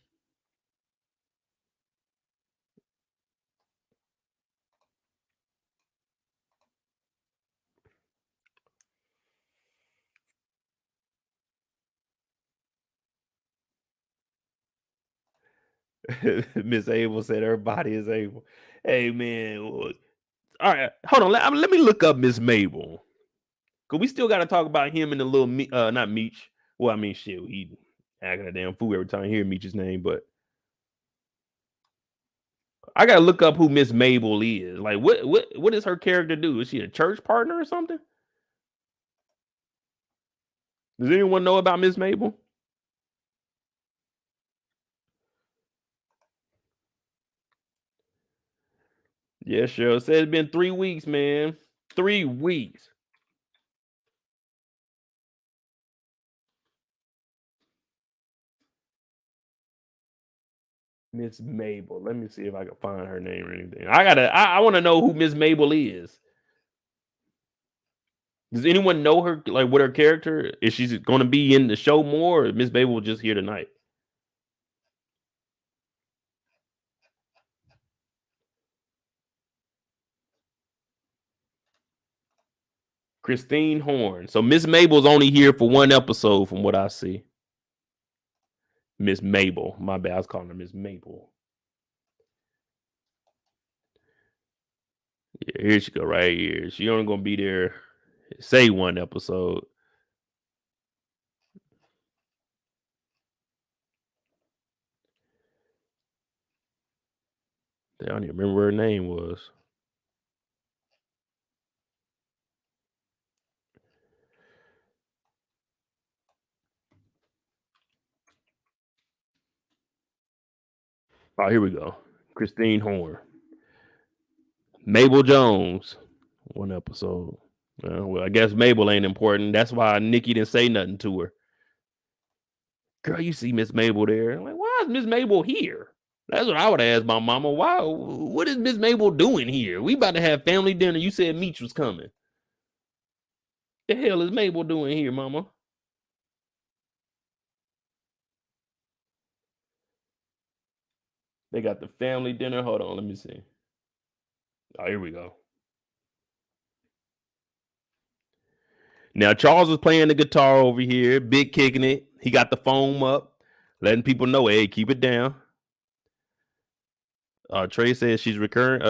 Miss Abel said her body is able. Hey man, all right, hold on. Let me look up Miss Mabel. Cause we still got to talk about him and the little not Meech. Well, I mean, shit, he acting a damn fool every time I hear Meech's name, but I gotta look up who Miss Mabel is. Like, what does her character do? Is she a church partner or something? Does anyone know about Miss Mabel? Yeah, sure. Said it's been 3 weeks, man. 3 weeks. Miss Mabel. Let me see if I can find her name or anything. I want to know who Miss Mabel is. Does anyone know her? Like, what her character is? She's going to be in the show more, or Miss Mabel just here tonight? Christine Horn. So Miss Mabel's only here for one episode, from what I see. Miss Mabel. My bad. I was calling her Miss Mabel. Yeah, here she go right here. She only gonna be there, say, one episode. I don't even remember what her name was. Oh, here we go. Christine Horn. Mabel Jones. One episode. Well, I guess Mabel ain't important. That's why Nikki didn't say nothing to her. Girl, you see Miss Mabel there. I'm like, why is Miss Mabel here? That's what I would ask my mama. Why? What is Miss Mabel doing here? We about to have family dinner. You said Meech was coming. The hell is Mabel doing here, mama? They got the family dinner. Hold on, let me see. Oh, here we go. Now, Charles was playing the guitar over here, big kicking it. He got the foam up, letting people know, hey, keep it down. Trey says she's recurring.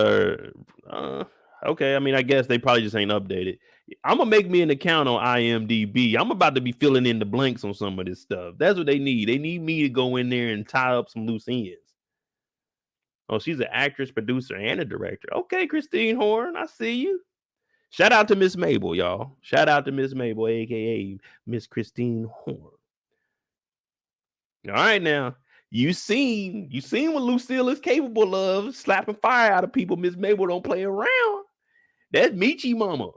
Okay, I mean, I guess they probably just ain't updated. I'm gonna make me an account on IMDb. I'm about to be filling in the blanks on some of this stuff. That's what they need. They need me to go in there and tie up some loose ends. Oh, she's an actress, producer, and a director. Okay, Christine Horn, I see you. Shout out to Miss Mabel, y'all. Shout out to Miss Mabel, aka Miss Christine Horn. All right, now. You seen what Lucille is capable of, slapping fire out of people. Miss Mabel don't play around. That's Meechie mama.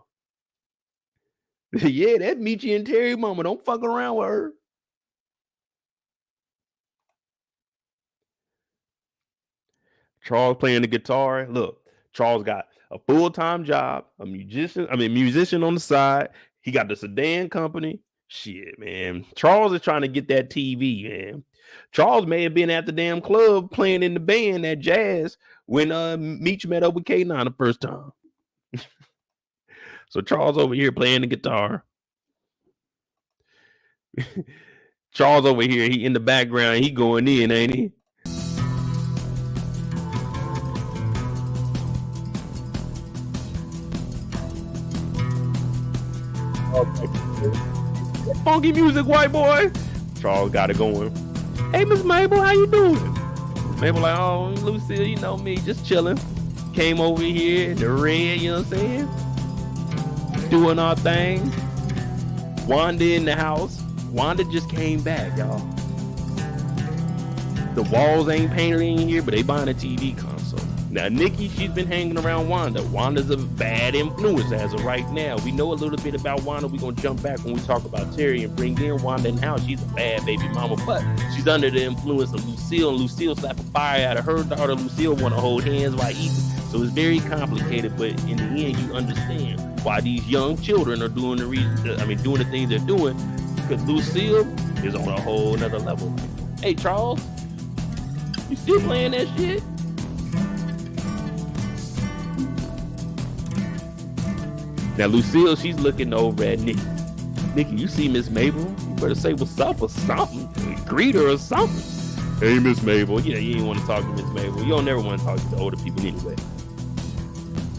Yeah, that's Meechie and Terry mama. Don't fuck around with her. Charles playing the guitar. Look, Charles got a full-time job, a musician on the side. He got the sedan company. Shit, man. Charles is trying to get that TV, man. Charles may have been at the damn club playing in the band at Jazz when Meech met up with K9 the first time. So Charles over here playing the guitar. Charles over here, he in the background, he going in, ain't he? Funky music, white boy. Charles got it going. Hey, Miss Mabel, how you doing? Mabel like, oh, Lucille, you know me, just chilling. Came over here in the red, you know what I'm saying? Doing our thing. Wanda in the house. Wanda just came back, y'all. The walls ain't painted in here, but they buying a TV console. Now, Nikki, she's been hanging around Wanda. Wanda's a bad influence as of right now. We know a little bit about Wanda. We're going to jump back when we talk about Terry and bring in Wanda in the house. She's a bad baby mama, but she's under the influence of Lucille, and Lucille slapping fire out of her daughter. Lucille want to hold hands while eating. So it's very complicated, but in the end, you understand why these young children are doing doing the things they're doing, because Lucille is on a whole nother level. Hey, Charles, you still playing that shit? Now, Lucille, she's looking over at Nikki. Nikki, you see Miss Mabel? You better say what's up or something. Greet her or something. Hey, Miss Mabel. Yeah, you ain't want to talk to Miss Mabel. You don't never want to talk to the older people anyway.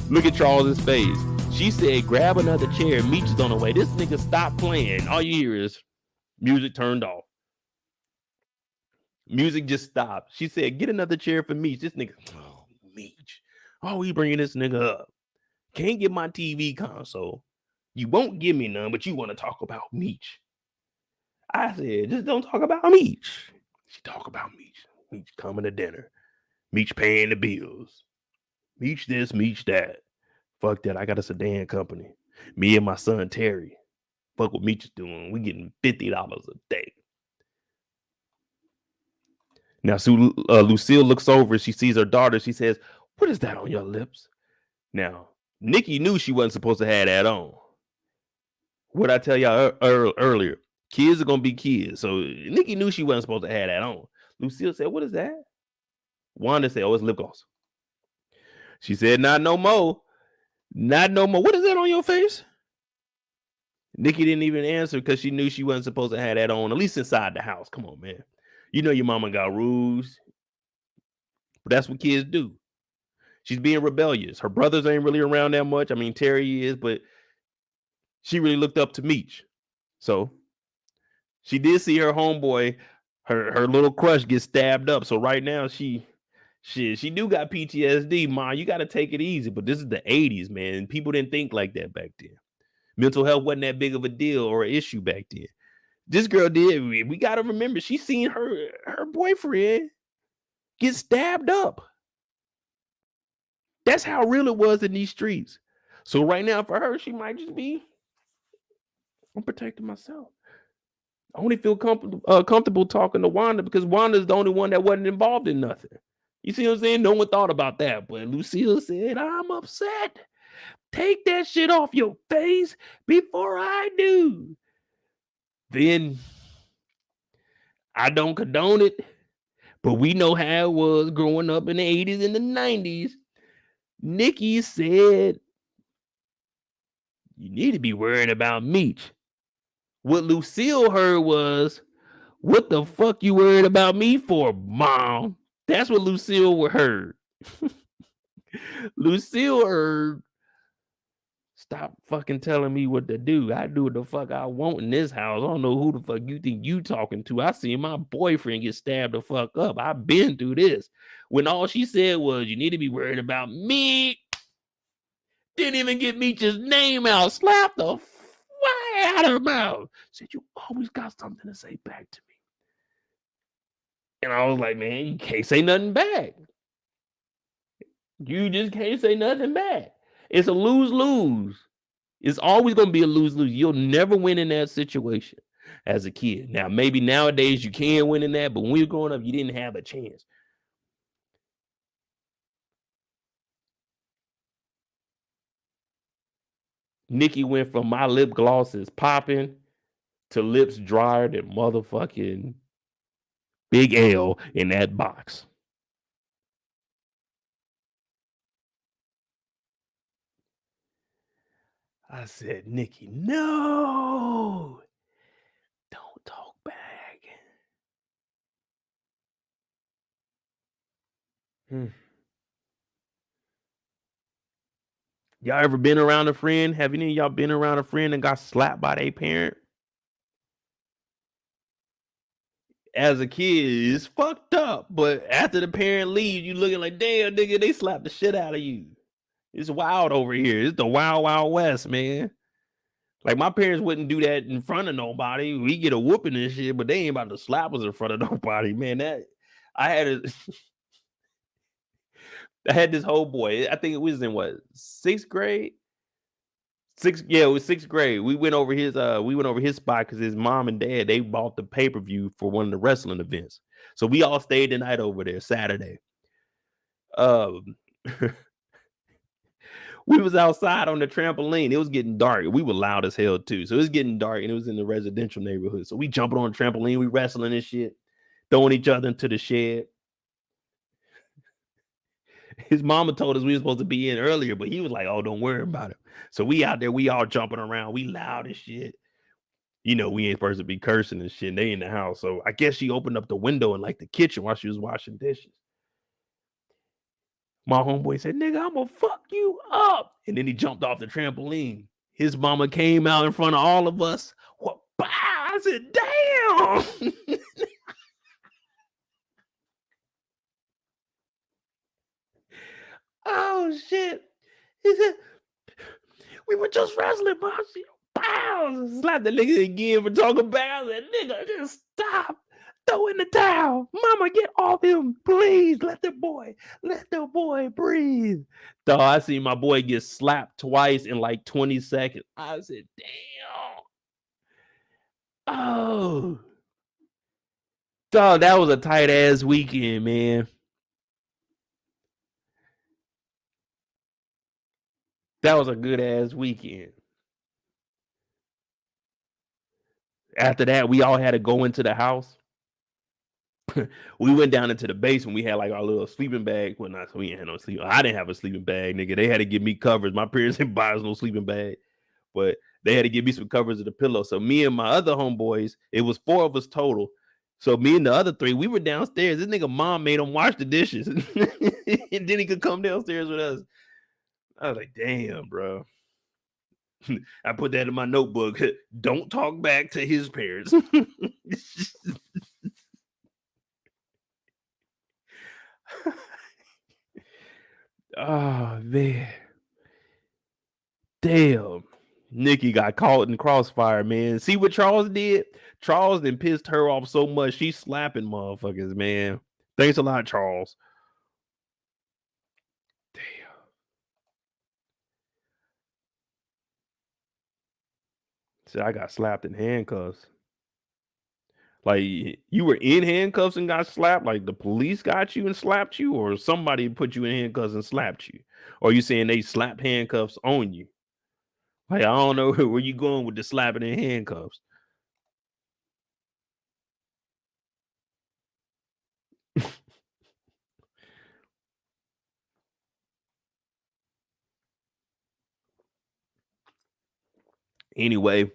Look at Charles's face. She said, grab another chair. Meech is on the way. This nigga stopped playing. All you hear is music turned off. Music just stopped. She said, get another chair for Meech. This nigga, oh, Meech. Oh, we bringing this nigga up. Can't get my TV console. You won't give me none, but you want to talk about Meech. I said, just don't talk about Meech. She talk about Meech. Meech coming to dinner. Meech paying the bills. Meech this, Meech that. Fuck that. I got a sedan company. Me and my son Terry. Fuck what Meech is doing. We getting $50 a day. Now, so Lucille looks over. She sees her daughter. She says, what is that on your lips? Now, Nikki knew she wasn't supposed to have that on. What I tell y'all earlier, kids are going to be kids. So Nikki knew she wasn't supposed to have that on. Lucille said, what is that? Wanda said, oh, it's lip gloss. She said, not no more. Not no more. What is that on your face? Nikki didn't even answer because she knew she wasn't supposed to have that on, at least inside the house. Come on, man. You know your mama got rules. But that's what kids do. She's being rebellious. Her brothers ain't really around that much. I mean, Terry is, but she really looked up to Meech. So she did see her homeboy, her little crush, get stabbed up. So right now she do got PTSD. Ma, you got to take it easy. But this is the 80s, man. People didn't think like that back then. Mental health wasn't that big of a deal or an issue back then. This girl did. We got to remember, she seen her boyfriend get stabbed up. That's how real it was in these streets. So right now for her, she might just be, I'm protecting myself. I only feel comfortable talking to Wanda because Wanda's the only one that wasn't involved in nothing. You see what I'm saying? No one thought about that. But Lucille said, I'm upset. Take that shit off your face before I do. Then I don't condone it, but we know how it was growing up in the 80s and the 90s. Nikki said, you need to be worrying about Meech. What Lucille heard was, what the fuck you worried about me for, Mom? That's what Lucille heard. Lucille heard, stop fucking telling me what to do. I do what the fuck I want in this house. I don't know who the fuck you think you talking to. I seen my boyfriend get stabbed the fuck up. I've been through this. When all she said was, you need to be worried about me. Didn't even get Meech's name out. Slapped the fire out of her mouth. Said, you always got something to say back to me. And I was like, man, you can't say nothing back. You just can't say nothing back. It's a lose-lose. It's always going to be a lose-lose. You'll never win in that situation as a kid. Now, maybe nowadays you can win in that, but when you were growing up, you didn't have a chance. Nikki went from my lip gloss is popping to lips drier than motherfucking Big L in that box. I said, Nikki, no, don't talk back. Y'all ever been around a friend? Have any of y'all been around a friend and got slapped by their parent? as a kid, it's fucked up. But after the parent leaves, you looking like, damn, nigga, they slapped the shit out of you. It's wild over here. It's the wild, wild west, man. Like, my parents wouldn't do that in front of nobody. We get a whooping and shit, but they ain't about to slap us in front of nobody, man. I had this whole boy. I think it was in what, 6th grade? It was 6th grade. We went over his spot because his mom and dad, they bought the pay-per-view for one of the wrestling events. So we all stayed the night over there Saturday. We was outside on the trampoline. It was getting dark. We were loud as hell too. So it was getting dark and it was in the residential neighborhood. So we jumping on the trampoline, we wrestling and shit, throwing each other into the shed. His mama told us we were supposed to be in earlier, but he was like, oh, don't worry about it. So we out there, we all jumping around, we loud as shit. You know, we ain't supposed to be cursing and shit. They in the house. So I guess she opened up the window in like the kitchen while she was washing dishes. My homeboy said, nigga, I'm gonna fuck you up. And then he jumped off the trampoline. His mama came out in front of all of us. What? I said, damn. Oh, shit. He said, we were just wrestling, Mom. Pow! Slap the nigga again for talking back. I said, nigga, just stop. Throw in the towel. Mama, get off him. Please, let the boy breathe. Dog, I seen my boy get slapped twice in like 20 seconds. I said, damn. Oh. Dog, that was a tight ass weekend, man. That was a good ass weekend. After that, we all had to go into the house. We went down into the basement. We had like our little sleeping bag. Well, not so we ain't had no sleep. I didn't have a sleeping bag, nigga. They had to give me covers. My parents didn't buy us no sleeping bag, but they had to give me some covers of the pillow. So me and my other homeboys, it was 4 of us total. So me and the other 3, we were downstairs. This nigga mom made him wash the dishes, and then he could come downstairs with us. I was like, damn, bro. I put that in my notebook. Don't talk back to his parents. Oh, man. Damn. Nikki got caught in crossfire, man. See what Charles did? Charles then pissed her off so much. She's slapping motherfuckers, man. Thanks a lot, Charles. Damn. See, I got slapped in handcuffs. Like, you were in handcuffs and got slapped? Like, the police got you and slapped you? Or somebody put you in handcuffs and slapped you? Or you saying they slapped handcuffs on you? Like, I don't know where you going with the slapping in handcuffs. Anyway,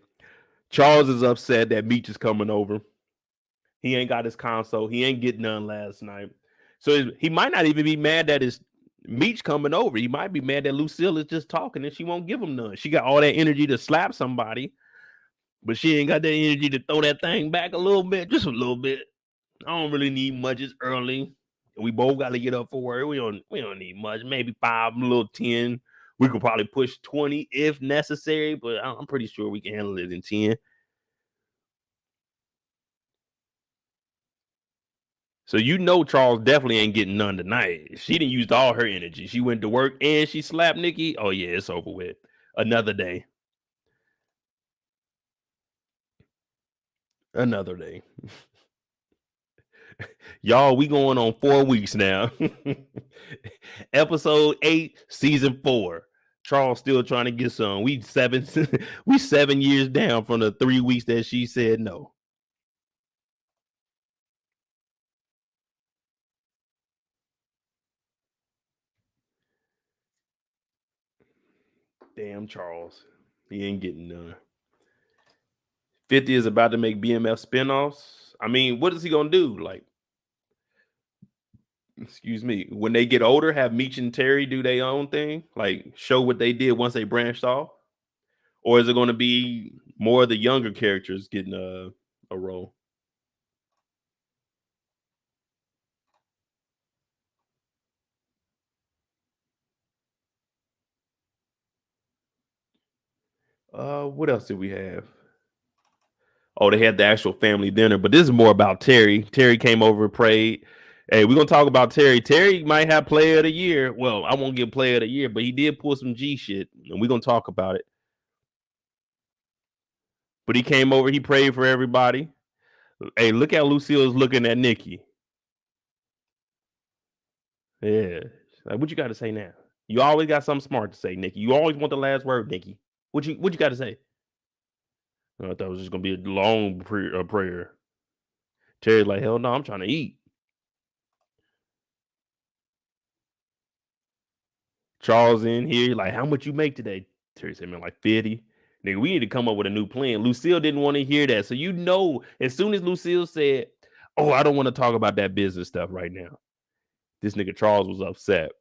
Charles is upset that Meech is coming over. He ain't got his console. He ain't getting none last night. So he might not even be mad that it's Meech coming over. He might be mad that Lucille is just talking and she won't give him none. She got all that energy to slap somebody, but she ain't got that energy to throw that thing back a little bit, just a little bit. I don't really need much. It's early. We both got to get up for work. We don't need much. Maybe 5, a little 10. We could probably push 20 if necessary, but I'm pretty sure we can handle it in 10. So you know Charles definitely ain't getting none tonight. She didn't use all her energy. She went to work and she slapped Nikki. Oh yeah, it's over with. Another day. Another day. Y'all, we going on 4 weeks now. Episode 8, season 4. Charles still trying to get some. We 7 years down from the 3 weeks that she said no. Damn Charles. He ain't getting none. 50 is about to make BMF spinoffs. I mean, what is he gonna do? Like, excuse me, when they get older, have Meech and Terry do their own thing, like show what they did once they branched off, or is it going to be more of the younger characters getting a role? What else did we have? Oh, they had the actual family dinner, but this is more about Terry. Terry came over and prayed. Hey, we're gonna talk about Terry. Terry might have player of the year. Well, I won't give player of the year, but he did pull some G shit, and we're gonna talk about it. But he came over, he prayed for everybody. Hey, look how Lucille's looking at Nikki. Yeah. Like, what you got to say now? You always got something smart to say, Nikki. You always want the last word, Nikki. What you got to say? I thought it was just gonna be a long prayer. Terry's like, hell no, I'm trying to eat. Charles in here, like, how much you make today? Terry said, man, like 50. Nigga, we need to come up with a new plan. Lucille didn't want to hear that. So you know, as soon as Lucille said, oh, I don't want to talk about that business stuff right now, this nigga Charles was upset.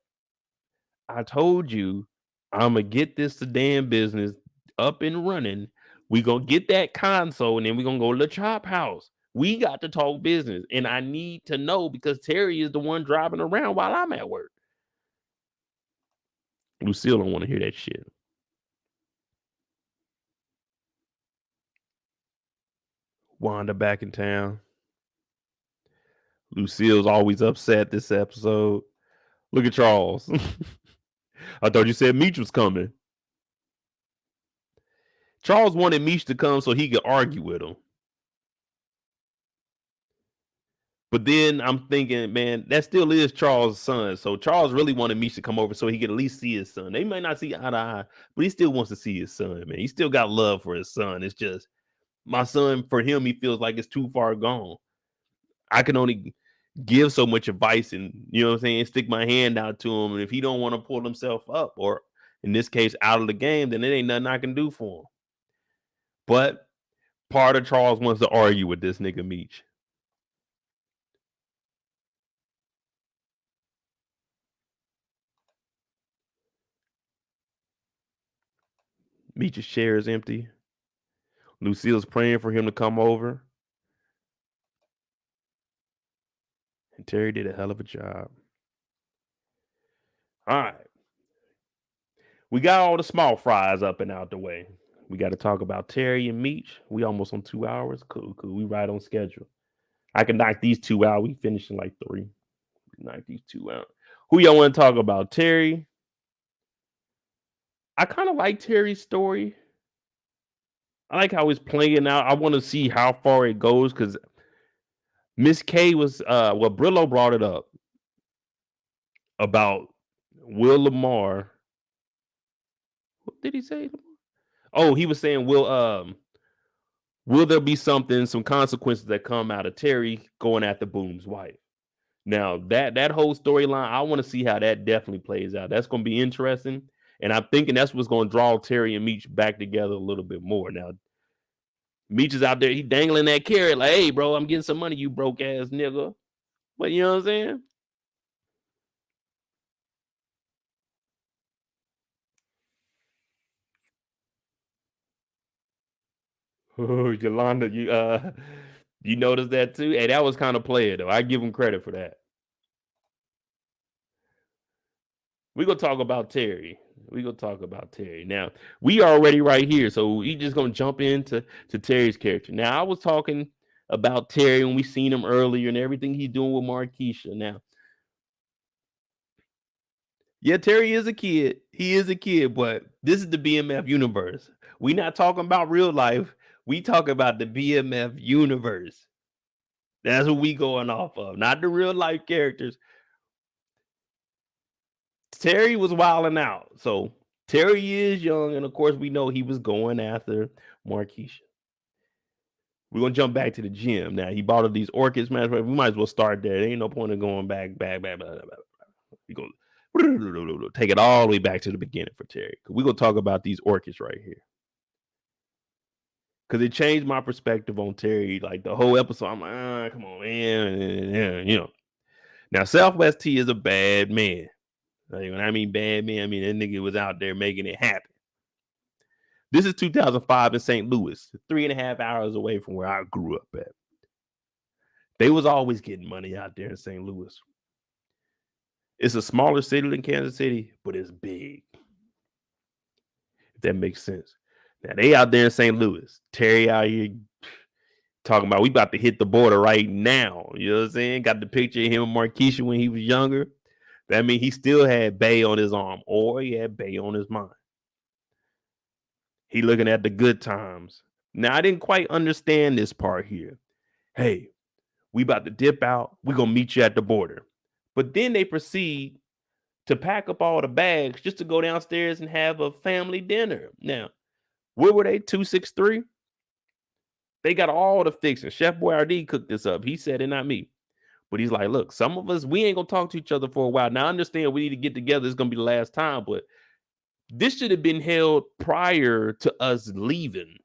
I told you I'm gonna get this sedan business up and running. We gonna get that console, and then we gonna go to the chop house. We got to talk business, and I need to know because Terry is the one driving around while I'm at work. Lucille don't want to hear that shit. Wanda back in town. Lucille's always upset this episode. Look at Charles. I thought you said Meech was coming. Charles wanted Meech to come so he could argue with him. But then I'm thinking, man, that still is Charles' son. So Charles really wanted Meech to come over so he could at least see his son. They might not see eye to eye, but he still wants to see his son, man. He still got love for his son. It's just my son, for him, he feels like it's too far gone. I can only give so much advice and, you know what I'm saying, stick my hand out to him. And if he don't want to pull himself up, or in this case, out of the game, then it ain't nothing I can do for him. But part of Charles wants to argue with this nigga Meech. Meech's chair is empty. Lucille's praying for him to come over. And Terry did a hell of a job. All right. We got all the small fries up and out the way. We got to talk about Terry and Meech. We almost on 2 hours. Cool. We right on schedule. I can knock these 2 out. We finish in like 3. Knock these 2 out. Who y'all want to talk about? Terry. I kind of like Terry's story. I like how he's playing out. I want to see how far it goes because Miss K was Brillo brought it up about will Lamar. What did he say? Oh, he was saying will there be some consequences that come out of Terry going after Boom's wife? Now that whole storyline, I want to see how that definitely plays out. That's going to be interesting, and I'm thinking that's what's going to draw Terry and Meech back together a little bit more. Now Meech is out there, he dangling that carrot like, hey, bro, I'm getting some money, you broke ass nigga. But you know what I'm saying? Oh, Yolanda, you noticed that too? Hey, that was kind of player though. I give him credit for that. We're gonna talk about Terry. Now, we already right here, so we just gonna jump into Terry's character. Now, I was talking about Terry when we seen him earlier and everything he's doing with Markisha. Now, yeah, Terry is a kid. He is a kid, but this is the BMF universe. We not talking about real life. We talk about the BMF universe. That's what we going off of, not the real life characters. Terry was wilding out. So Terry is young, and of course, we know he was going after Markisha. We're gonna jump back to the gym. Now he bought up these orchids, man. We might as well start there. There ain't no point in going back. We go take it all the way back to the beginning for Terry. We're gonna talk about these orchids right here. Because it changed my perspective on Terry. Like the whole episode, I'm like, come on, man. You know. Now, Southwest T is a bad man. Like, when I mean bad man, I mean that nigga was out there making it happen. This is 2005 in St. Louis, 3.5 hours away from where I grew up at. They was always getting money out there in St. Louis. It's a smaller city than Kansas City, but it's big. If that makes sense. Now they out there in St. Louis. Terry out here talking about we about to hit the border right now. You know what I'm saying? Got the picture of him and Markisha when he was younger. That means he still had Bay on his arm, or he had Bay on his mind. He looking at the good times. Now I didn't quite understand this part here. Hey, we about to dip out. We're gonna meet you at the border. But then they proceed to pack up all the bags just to go downstairs and have a family dinner. Now, where were they? 263? They got all the fixings. Chef Boyardee cooked this up. He said it, not me. But he's like, look, some of us, we ain't gonna talk to each other for a while. Now I understand we need to get together. It's gonna be the last time, but this should have been held prior to us leaving.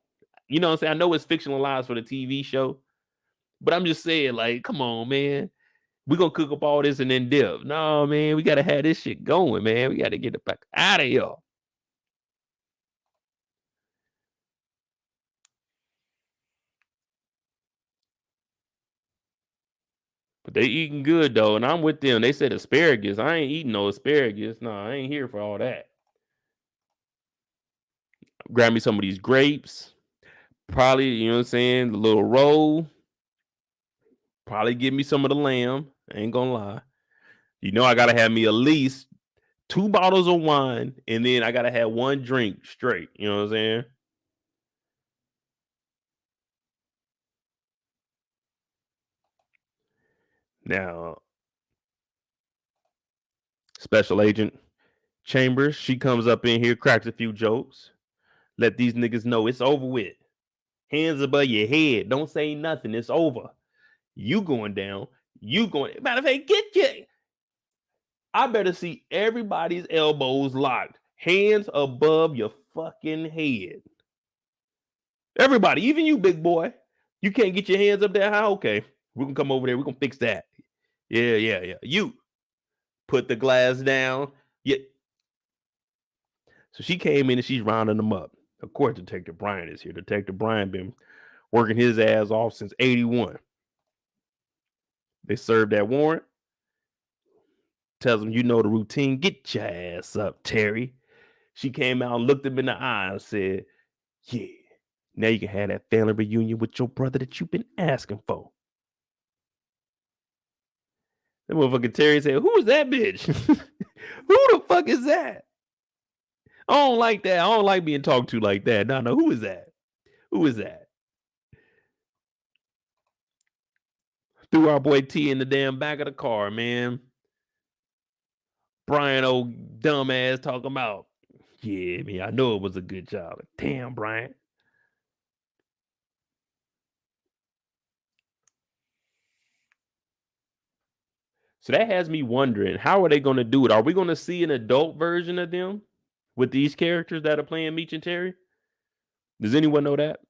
You know what I'm saying? I know it's fictionalized for the TV show, but I'm just saying, like, come on, man. We're gonna cook up all this and then dip. No, man, we gotta have this shit going, man. We gotta get it back out of here. But they eating good though, and I'm with them. They said asparagus. I ain't eating no asparagus. No, I ain't here for all that. Grab me some of these grapes. Probably, you know what I'm saying, the little roll. Probably give me some of the lamb. I ain't gonna lie. You know I gotta have me at least 2 bottles of wine, and then I gotta have 1 drink straight. You know what I'm saying? Now, Special Agent Chambers, she comes up in here, cracks a few jokes. Let these niggas know it's over with. Hands above your head. Don't say nothing. It's over. You going down. You going. Matter of fact, get your. I better see everybody's elbows locked. Hands above your fucking head. Everybody, even you, big boy. You can't get your hands up there high? Okay. We can come over there. We're going to fix that. Yeah. You put the glass down. Yeah. So she came in and she's rounding them up. Of course, Detective Brian is here. Detective Brian been working his ass off since 81. They served that warrant. Tells him, you know the routine. Get your ass up, Terry. She came out and looked him in the eye and said, yeah, now you can have that family reunion with your brother that you've been asking for. That motherfucking Terry said, who is that bitch? Who the fuck is that? I don't like that. I don't like being talked to like that. No, who is that? Who is that? Threw our boy T in the damn back of the car, man. Brian, old dumbass, talking about, yeah, man, I know it was a good job. Like, damn, Brian. So that has me wondering, how are they going to do it? Are we going to see an adult version of them with these characters that are playing Meech and Terry? Does anyone know that?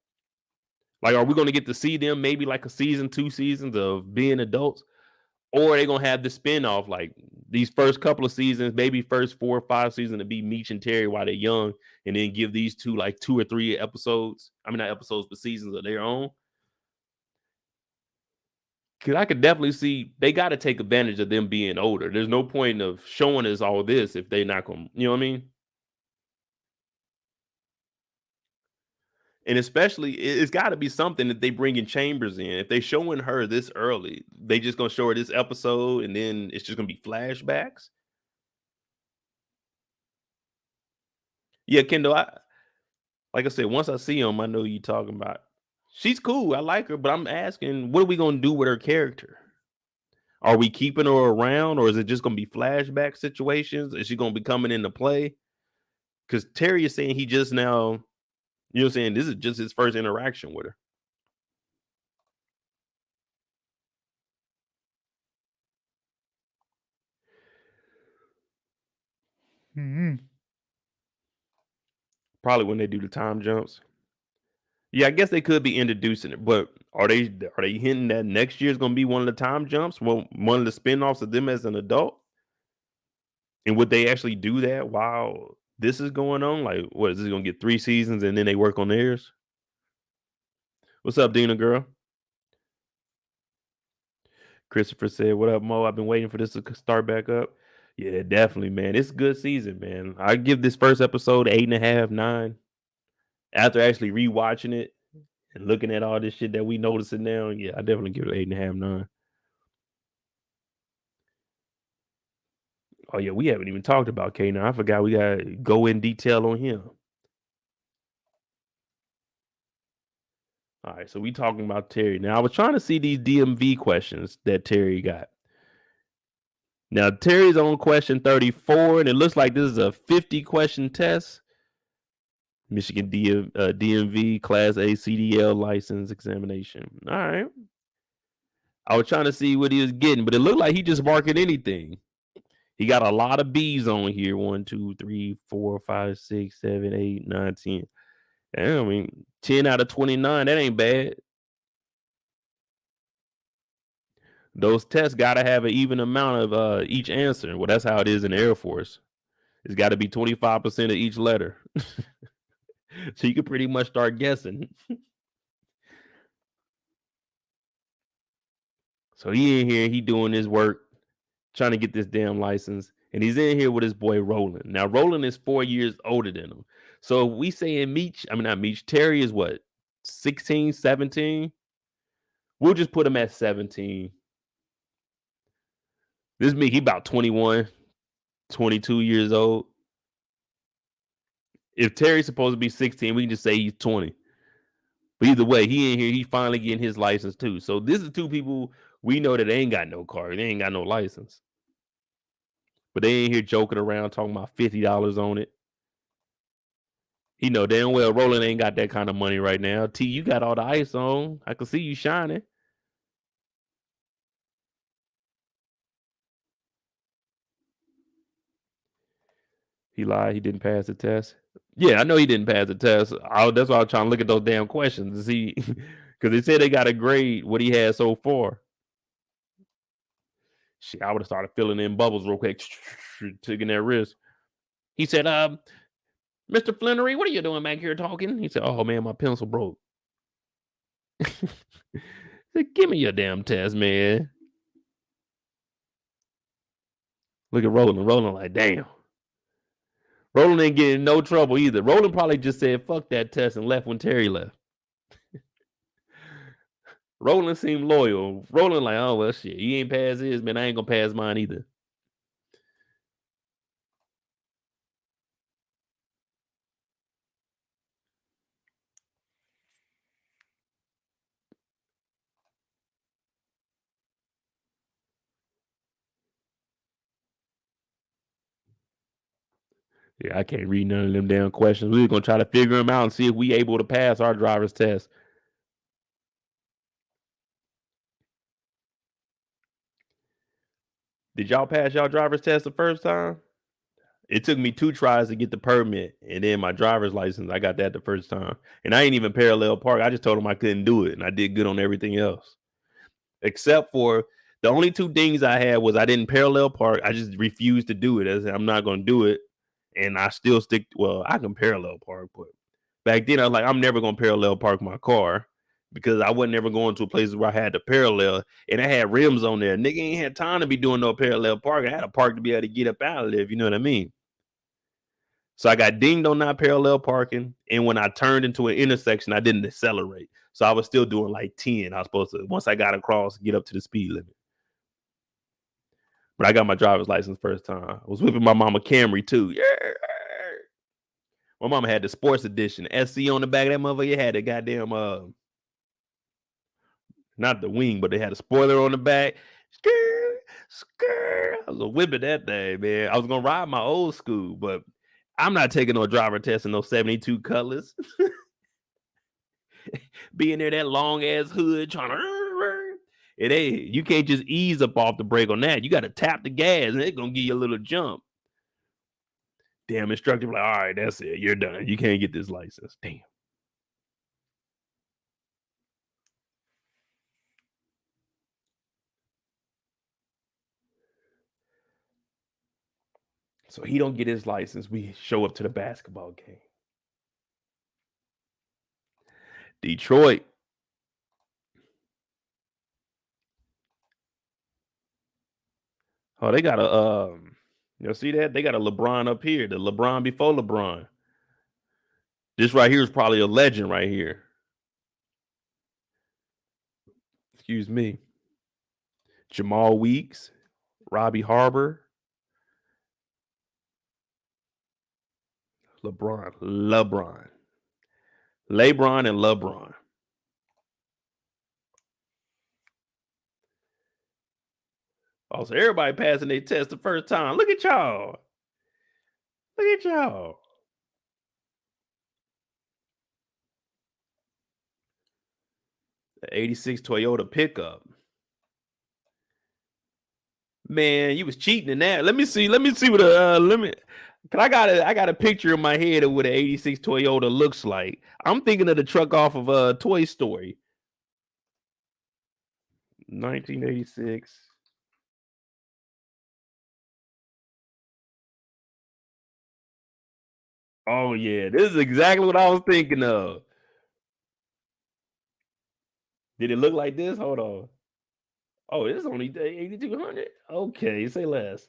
Like, are we going to get to see them maybe like a season, 2 seasons of being adults? Or are they going to have the spinoff, like these first couple of seasons, maybe first 4 or 5 seasons to be Meech and Terry while they're young, and then give these two like 2 or 3 episodes. I mean, not episodes, but seasons of their own. Because I could definitely see they got to take advantage of them being older. There's no point of showing us all this if they're not going to, you know what I mean? And especially, it's got to be something that they bring in Chambers in. If they showing her this early, they just going to show her this episode and then it's just going to be flashbacks. Yeah, Kendall, like I said, once I see him, I know you talking about. She's cool. I like her, but I'm asking, what are we going to do with her character? Are we keeping her around, or is it just going to be flashback situations? Is she going to be coming into play? Because Terry is saying he just now, you know what I'm saying, this is just his first interaction with her. Probably when they do the time jumps. Yeah, I guess they could be introducing it, but are they hinting that next year is going to be one of the time jumps? Well, one of the spinoffs of them as an adult? And would they actually do that while this is going on? Like, what is this going to get 3 seasons and then they work on theirs? What's up, Dina girl? Christopher said, what up, Mo? I've been waiting for this to start back up. Yeah, definitely, man. It's a good season, man. I give this first episode 8.5, 9. After actually rewatching it and looking at all this shit that we noticing now, yeah, I definitely give it 8.5, 9. Oh yeah, we haven't even talked about K9. I forgot we gotta go in detail on him. All right, so we talking about Terry. Now I was trying to see these DMV questions that Terry got. Now Terry's on question 34, and it looks like this is a 50 question test. Michigan DMV Class A CDL license examination. All right. I was trying to see what he was getting, but it looked like he just marking anything. He got a lot of B's on here. 1, 2, 3, 4, 5, 6, 7, 8, 9, 10. I mean, 10 out of 29. That ain't bad. Those tests got to have an even amount of each answer. Well, that's how it is in the Air Force. It's got to be 25% of each letter. So you can pretty much start guessing. So he in here, he doing his work, trying to get this damn license. And he's in here with his boy Roland. Now, Roland is 4 years older than him. So we saying not Meech, Terry is what, 16, 17? We'll just put him at 17. This Meek, he about 21, 22 years old. If Terry's supposed to be 16, we can just say he's 20. But either way, he in here, he finally getting his license too. So this is two people we know that they ain't got no car. They ain't got no license. But they ain't here joking around talking about $50 on it. He know damn well Roland ain't got that kind of money right now. T, you got all the ice on. I can see you shining. He lied. He didn't pass the test. Yeah, I know he didn't pass the test. That's why I was trying to look at those damn questions to see, because they said they got a grade what he had so far. Shit, I would have started filling in bubbles real quick, taking that risk. He said, Mr. Flenory, what are you doing back here talking? He said, oh man, my pencil broke. Said, give me your damn test, man. Look at Roland. Roland like, damn. Roland ain't getting no trouble either. Roland probably just said, fuck that test and left when Terry left. Roland seemed loyal. Roland like, oh, well, shit. He ain't passed his, man. I ain't going to pass mine either. Yeah, I can't read none of them damn questions. We're going to try to figure them out and see if we able to pass our driver's test. Did y'all pass y'all driver's test the first time? It took me 2 tries to get the permit, and then my driver's license, I got that the first time. And I ain't even parallel park. I just told them I couldn't do it, and I did good on everything else. Except for the only 2 things I had was I didn't parallel park. I just refused to do it. I said, I'm not going to do it. And I still I can parallel park, but back then I was like, I'm never going to parallel park my car because I wasn't ever going to places where I had to parallel, and I had rims on there. Nigga ain't had time to be doing no parallel parking. I had a park to be able to get up out of there, if you know what I mean. So I got dinged on not parallel parking, and when I turned into an intersection, I didn't accelerate. So I was still doing like 10. I was supposed to, once I got across, get up to the speed limit. But I got my driver's license first time. I was whipping my mama Camry too. Yeah. My mama had the sports edition. SC on the back of that motherfucker. It had the goddamn not the wing, but they had a spoiler on the back. I was whipping that thing, man. I was gonna ride my old school, but I'm not taking no driver test in no 72 Cutlass. Being there, that long ass hood trying to. It ain't. You can't just ease up off the brake on that. You got to tap the gas, and it's gonna give you a little jump. Damn, instructor like, all right, that's it. You're done. You can't get this license. Damn. So he don't get his license. We show up to the basketball game. Detroit. Oh, they got a you see that? They got a LeBron up here. The LeBron before LeBron. This right here is probably a legend right here. Excuse me. Jamal Weeks, Robbie Harbor, LeBron, and LeBron. Oh, so everybody passing their test the first time. Look at y'all. Look at y'all. The 86 Toyota pickup. Man, you was cheating in that. Let me see what cause I got a picture in my head of what an 86 Toyota looks like. I'm thinking of the truck off of Toy Story. 1986. Oh yeah, this is exactly what I was thinking of. Did it look like this? Hold on. Oh, it's only 8,200. Okay, say less.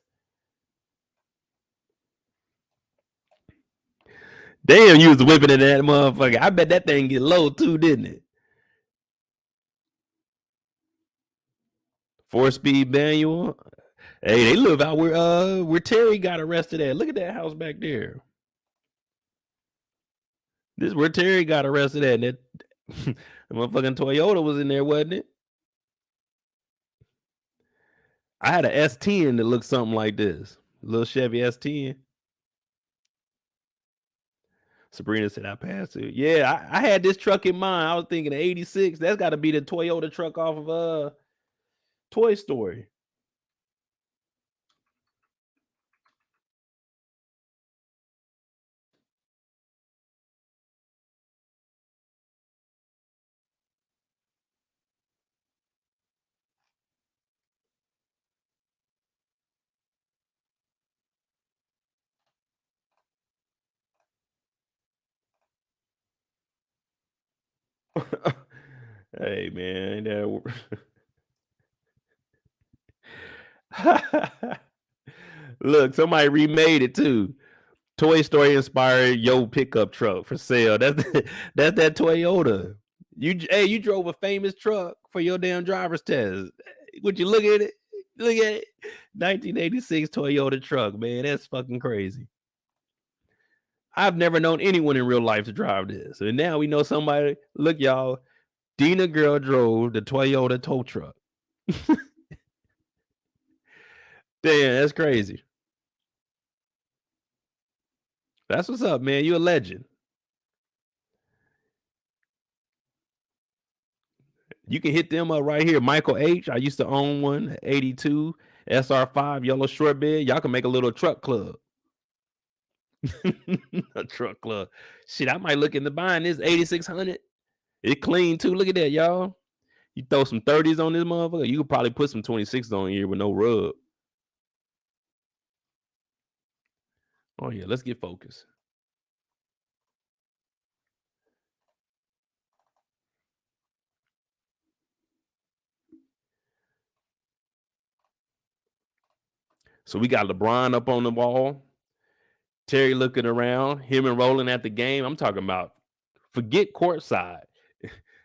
Damn, you was whipping in that motherfucker. I bet that thing get low too, didn't it? 4-speed manual. Hey, they live out where Terry got arrested at. Look at that house back there. This is where Terry got arrested at. And that the motherfucking Toyota was in there, wasn't it? I had an S10 that looked something like this. Little Chevy S10. Sabrina said I passed it. Yeah, I had this truck in mind. I was thinking 86. That's got to be the Toyota truck off of Toy Story. Hey man, look, somebody remade it too. Toy Story inspired Yo pickup truck for sale. That's that Toyota. You drove a famous truck for your damn driver's test. Would you look at it? Look at it. 1986 Toyota truck, man. That's fucking crazy. I've never known anyone in real life to drive this. And now we know somebody. Look, y'all. Dina girl drove the Toyota tow truck. Damn, that's crazy. That's what's up, man. You a legend. You can hit them up right here. Michael H. I used to own one, 82 SR5 yellow short bed. Y'all can make a little truck club. A truck club. Shit, I might look into buying this 8600. It clean too. Look at that, y'all. You throw some 30s on this motherfucker. You could probably put some 26s on here with no rub. Oh yeah, let's get focused. So we got LeBron up on the wall. Terry looking around, him and rolling at the game. I'm talking about forget courtside.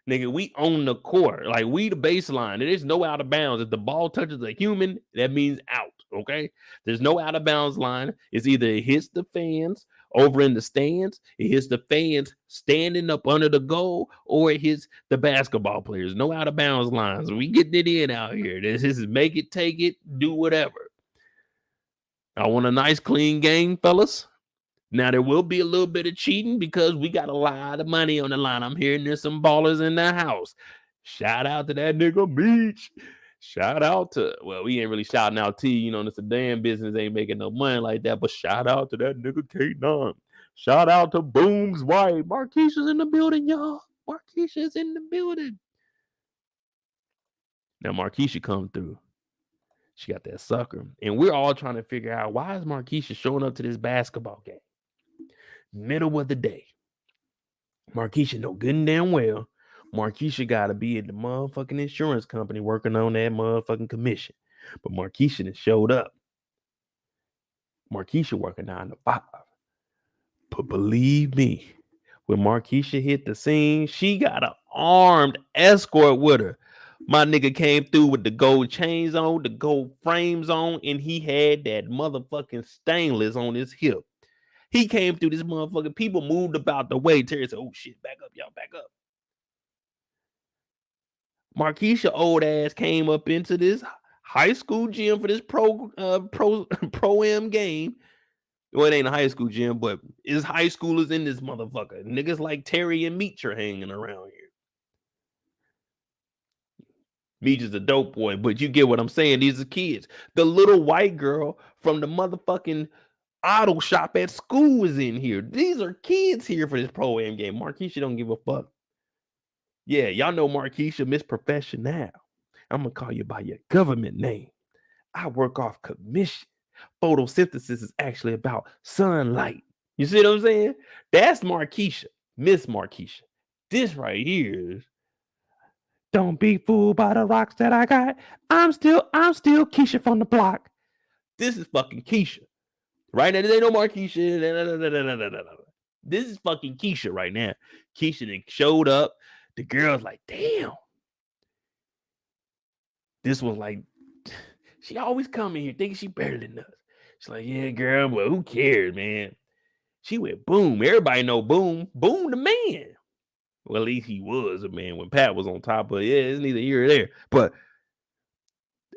Nigga, we own the court. Like, we the baseline. There is no out of bounds. If the ball touches a human, that means out. Okay? There's no out of bounds line. It's either it hits the fans over in the stands, it hits the fans standing up under the goal, or it hits the basketball players. No out of bounds lines. We getting it in out here. This is make it, take it, do whatever. I want a nice, clean game, fellas. Now, there will be a little bit of cheating because we got a lot of money on the line. I'm hearing there's some ballers in the house. Shout out to that nigga Meech. Shout out to, well, we ain't really shouting out T. You know, it's a damn business ain't making no money like that. But shout out to that nigga K9. Shout out to Boom's wife. Markisha's in the building, y'all. Markisha's in the building. Now, Markisha come through. She got that sucker. And we're all trying to figure out, why is Markisha showing up to this basketball game? Middle of the day. Markisha know good and damn well Markisha got to be at the motherfucking insurance company working on that motherfucking commission. But Markisha done showed up. Markisha working 9 to 5. But believe me, When Markisha hit the scene, she got an armed escort with her. My nigga came through with the gold chains on, the gold frames on, and he had that motherfucking stainless on his hip. He came through this motherfucking, people moved about the way. Terry said, oh shit, back up, y'all, back up. Markisha old ass came up into this high school gym for this pro-am game. Well, it ain't a high school gym, but it's high schoolers in this motherfucker. Niggas like Terry and Meech are hanging around here. Meech is a dope boy, but you get what I'm saying. These are kids. The little white girl from the motherfucking auto shop at school is in here. These are kids here for this pro-am game. Markisha don't give a fuck. Yeah, y'all know Markisha, Miss Professional. I'm gonna call you by your government name. I work off commission. Photosynthesis is actually about sunlight. You see what I'm saying? That's Markisha, Miss Markisha. This right here is, don't be fooled by the rocks that I got. I'm still Keisha from the block. This is fucking Keisha. Right now, there ain't no Markisha. This is fucking Keisha right now. Keisha then showed up. The girl's like, damn. This was like, she always come in here thinking she better than us. She's like, yeah, girl, but who cares, man? She went boom. Everybody know boom. Boom the man. Well, at least he was a man when Pat was on top of it. Yeah, it's neither here or there. But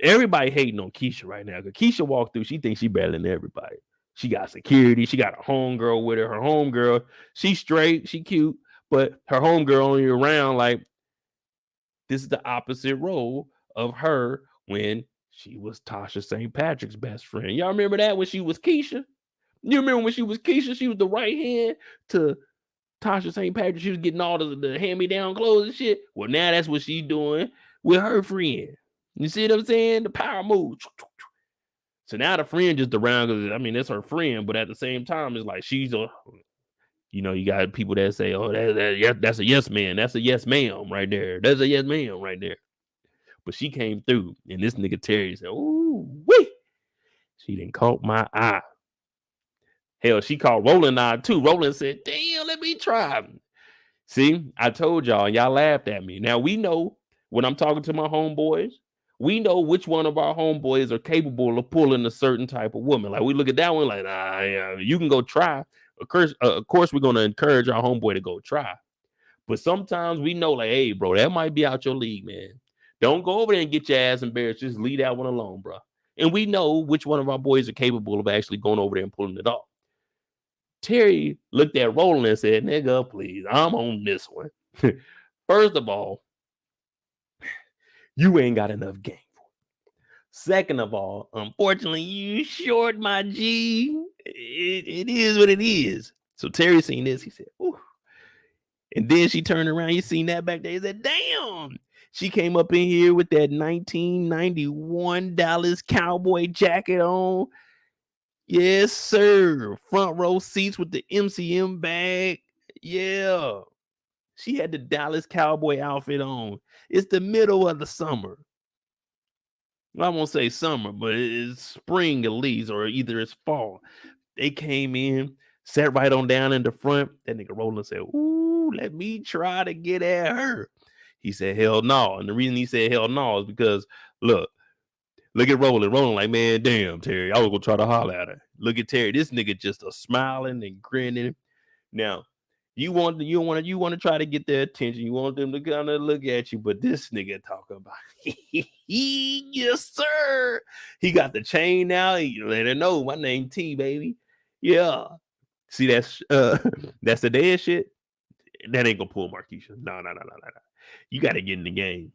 everybody hating on Keisha right now. Because Keisha walked through, she thinks she better than everybody. She got security. She got a homegirl with her. Her homegirl, she straight, she cute. But her homegirl only around like, this is the opposite role of her when she was Tasha St. Patrick's best friend. Y'all remember that when she was Keisha? You remember when she was Keisha? She was the right hand to Tasha St. Patrick. She was getting all the hand-me-down clothes and shit. Well, now that's what she's doing with her friend. You see what I'm saying? The power move. So now the friend just around because, I mean, that's her friend. But at the same time, it's like she's a, you know, you got people that say, oh, that's a yes man. That's a yes ma'am right there. That's a yes ma'am right there. But she came through, and this nigga Terry said, ooh, wee. She didn't caught my eye. Hell, she caught Roland eye too. Roland said, damn, let me try. See, I told y'all laughed at me. Now we know when I'm talking to my homeboys, we know which one of our homeboys are capable of pulling a certain type of woman. Like we look at that one like, yeah, you can go try. Of course, we're going to encourage our homeboy to go try. But sometimes we know like, hey, bro, that might be out your league, man. Don't go over there and get your ass embarrassed. Just leave that one alone, bro. And we know which one of our boys are capable of actually going over there and pulling it off. Terry looked at Roland and said, nigga, please, I'm on this one. First of all, you ain't got enough game for it. Second of all, unfortunately, you short, my G. It is what it is. So Terry seen this. He said, ooh. And then she turned around. You seen that back there? He said, damn. She came up in here with that 1991 Dallas Cowboy jacket on. Yes, sir. Front row seats with the MCM bag. Yeah. She had the Dallas Cowboy outfit on. It's the middle of the summer. I won't say summer, but it's spring at least, or either it's fall. They came in, sat right on down in the front. That nigga Roland said, ooh, let me try to get at her. He said, hell no. And the reason he said hell no is because, look at Roland. Roland like, man, damn, Terry, I was going to try to holler at her. Look at Terry. This nigga just a smiling and grinning. Now, you want to try to get their attention. You want them to kind of look at you, but this nigga talking about, yes, sir. He got the chain now. He let her know my name T, baby. Yeah. See, that's the dead shit. That ain't gonna pull Markisha. No. You got to get in the game.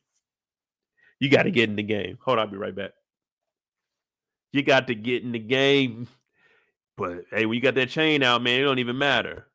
You got to get in the game. Hold on, I'll be right back. You got to get in the game. But hey, when you got that chain out, man, it don't even matter.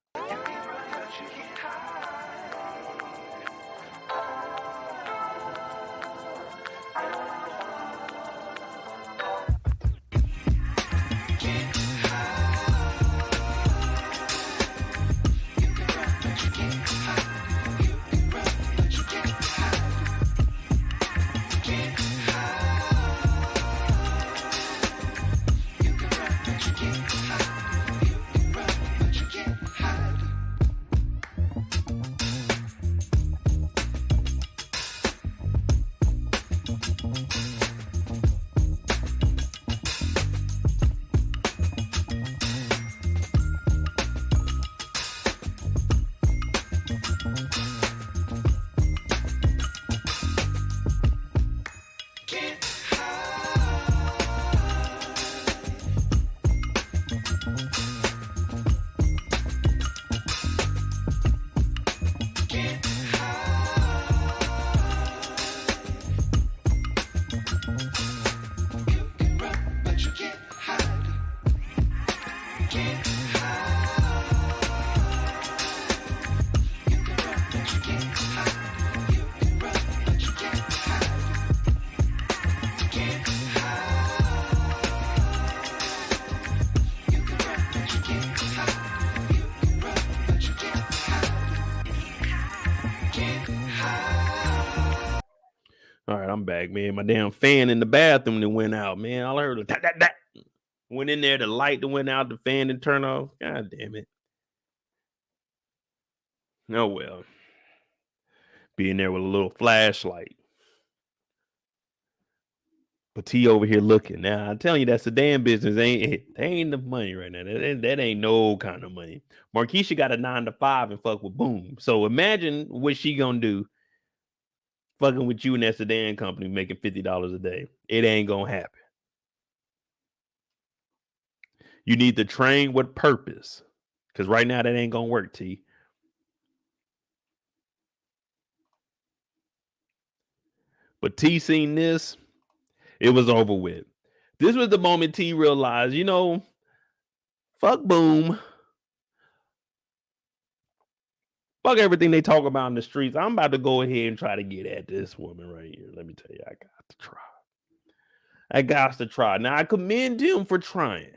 All right, I'm back, man. My damn fan in the bathroom that went out, man. All I heard was that. Went in there, the light that went out, the fan didn't turn off. God damn it. Oh well. Being there with a little flashlight. But T over here looking. Now I'm telling you, that sedan business ain't enough money right now. That ain't no kind of money. Markisha got a 9 to 5 and fuck with Boom. So imagine what she gonna do fucking with you in that sedan company making $50 a day. It ain't gonna happen. You need to train with purpose. Because right now that ain't gonna work, T. But T seen this, it was over with. This was the moment T realized, you know, fuck Boom. Fuck everything they talk about in the streets. I'm about to go ahead and try to get at this woman right here. Let me tell you, I got to try. I got to try. Now, I commend him for trying.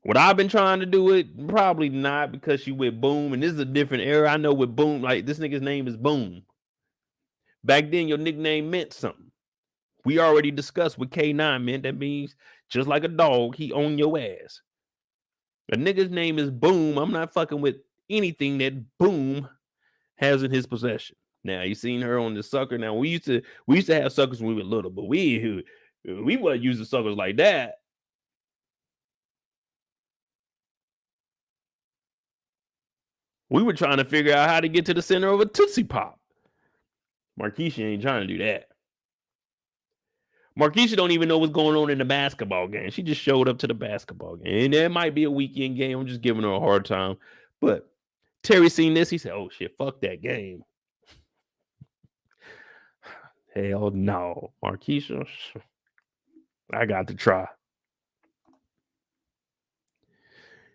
Would I've been trying to do it? Probably not, because she with Boom, and this is a different era. I know with Boom, like this nigga's name is Boom. Back then, your nickname meant something. We already discussed what K9 meant. That means just like a dog, he own your ass. A nigga's name is Boom. I'm not fucking with anything that Boom has in his possession. Now you seen her on the sucker. Now we used to have suckers when we were little, but we wasn't using suckers like that. We were trying to figure out how to get to the center of a Tootsie Pop. Markisha ain't trying to do that. Markisha don't even know what's going on in the basketball game. She just showed up to the basketball game. And that might be a weekend game. I'm just giving her a hard time. But Terry seen this. He said, oh, shit, fuck that game. Hell no. Markisha, I got to try.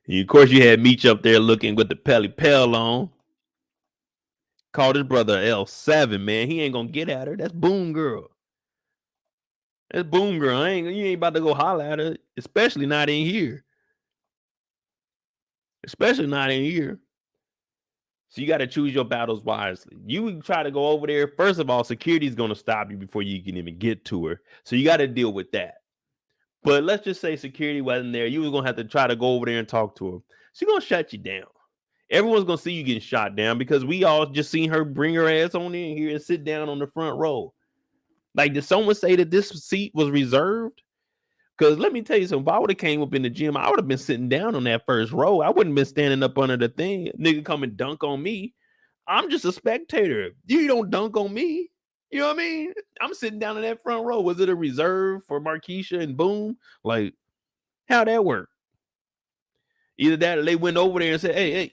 And of course, you had Meech up there looking with the Pelly Pell on. Called his brother L7, man. He ain't going to get at her. That's Boom Girl. That's Boom Girl. You ain't about to go holler at her, especially not in here. Especially not in here. So you got to choose your battles wisely. You try to go over there. First of all, security's going to stop you before you can even get to her. So you got to deal with that. But let's just say security wasn't there. You was going to have to try to go over there and talk to her. She's going to shut you down. Everyone's going to see you getting shot down because we all just seen her bring her ass on in here and sit down on the front row. Like, did someone say that this seat was reserved? Because let me tell you something. If I would have came up in the gym, I would have been sitting down on that first row. I wouldn't have been standing up under the thing. Nigga come and dunk on me. I'm just a spectator. You don't dunk on me. You know what I mean? I'm sitting down in that front row. Was it a reserve for Markisha and Boom? Like, how'd that work? Either that or they went over there and said, hey,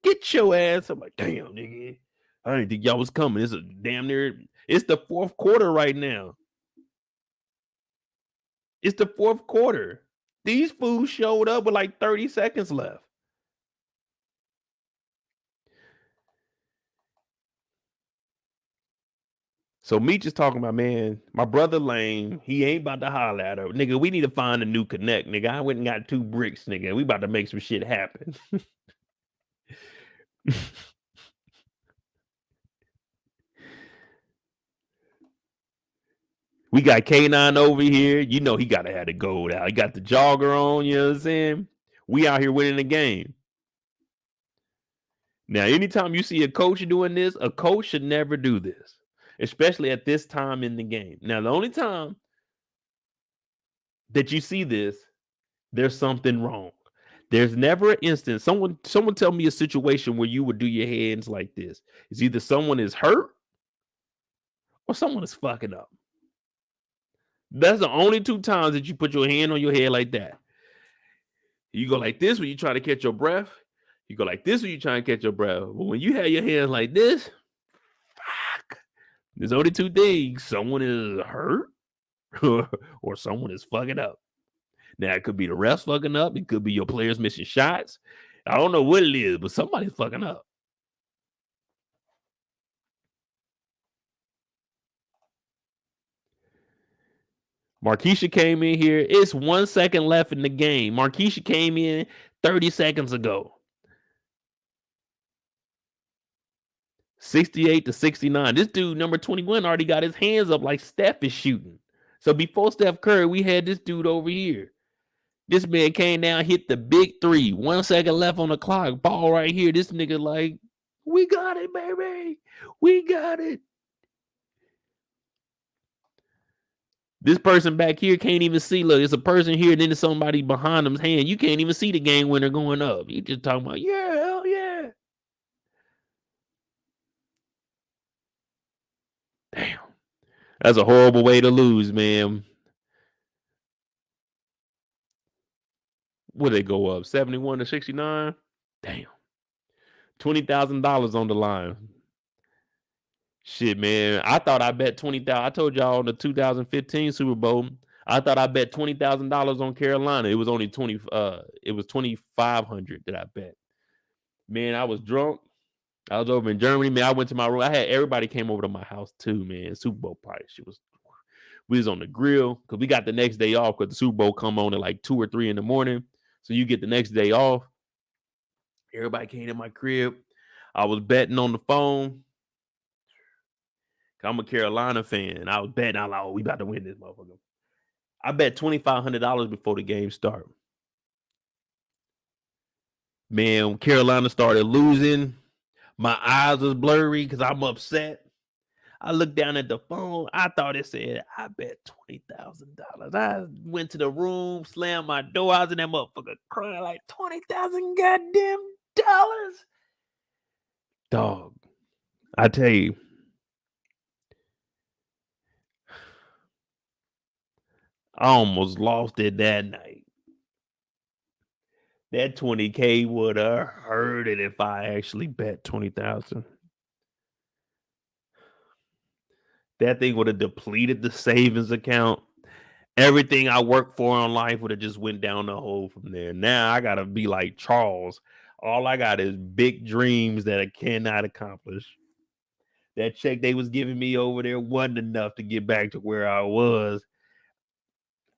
get your ass. I'm like, damn, nigga. I didn't think y'all was coming. It's a damn near, it's the fourth quarter right now. It's the fourth quarter. These fools showed up with like 30 seconds left. So Meech is talking about, man, my brother Lane, he ain't about to holler at her. Nigga, we need to find a new connect, nigga. I went and got 2 bricks, nigga. We about to make some shit happen. We got K9 over here. You know he got to have the gold out. He got the jogger on, you know what I'm saying? We out here winning the game. Now, anytime you see a coach doing this, a coach should never do this, especially at this time in the game. Now, the only time that you see this, there's something wrong. There's never an instance. Someone tell me a situation where you would do your hands like this. It's either someone is hurt or someone is fucking up. That's the only 2 times that you put your hand on your head like that. You go like this when you try to catch your breath. You go like this when you try to catch your breath. But when you have your hands like this, fuck. There's only 2 things. Someone is hurt or someone is fucking up. Now, it could be the refs fucking up. It could be your players missing shots. I don't know what it is, but somebody's fucking up. Markisha came in here. It's 1 second left in the game. Markisha came in 30 seconds ago. 68-69. This dude, number 21, already got his hands up like Steph is shooting. So before Steph Curry, we had this dude over here. This man came down, hit the big three. 1 second left on the clock. Ball right here. This nigga like, we got it, baby. We got it. This person back here can't even see. Look, it's a person here, and then there's somebody behind them's hand. You can't even see the game winner going up. You just talking about, yeah, hell yeah. Damn. That's a horrible way to lose, man. What they go up? 71-69? Damn. $20,000 on the line. Shit, man. I thought I bet 20,000. I told y'all on the 2015 Super Bowl, I thought I bet $20,000 on Carolina. It was only 20. It was 2,500 that I bet. Man, I was drunk. I was over in Germany, man. I went to my room. I had everybody came over to my house too, man. Super Bowl party. We was on the grill because we got the next day off because the Super Bowl come on at like 2 or 3 in the morning. So you get the next day off. Everybody came to my crib. I was betting on the phone. I'm a Carolina fan. I was betting. I was like, oh, we about to win this motherfucker. I bet $2,500 before the game started. Man, when Carolina started losing, my eyes was blurry because I'm upset. I looked down at the phone. I thought it said, I bet $20,000. I went to the room, slammed my door. I was in that motherfucker crying like $20,000 goddamn dollars. Dog, I tell you. I almost lost it that night. That 20K would have hurt it if I actually bet 20,000. That thing would have depleted the savings account. Everything I worked for in life would have just went down the hole from there. Now I gotta be like Charles. All I got is big dreams that I cannot accomplish. That check they was giving me over there wasn't enough to get back to where I was.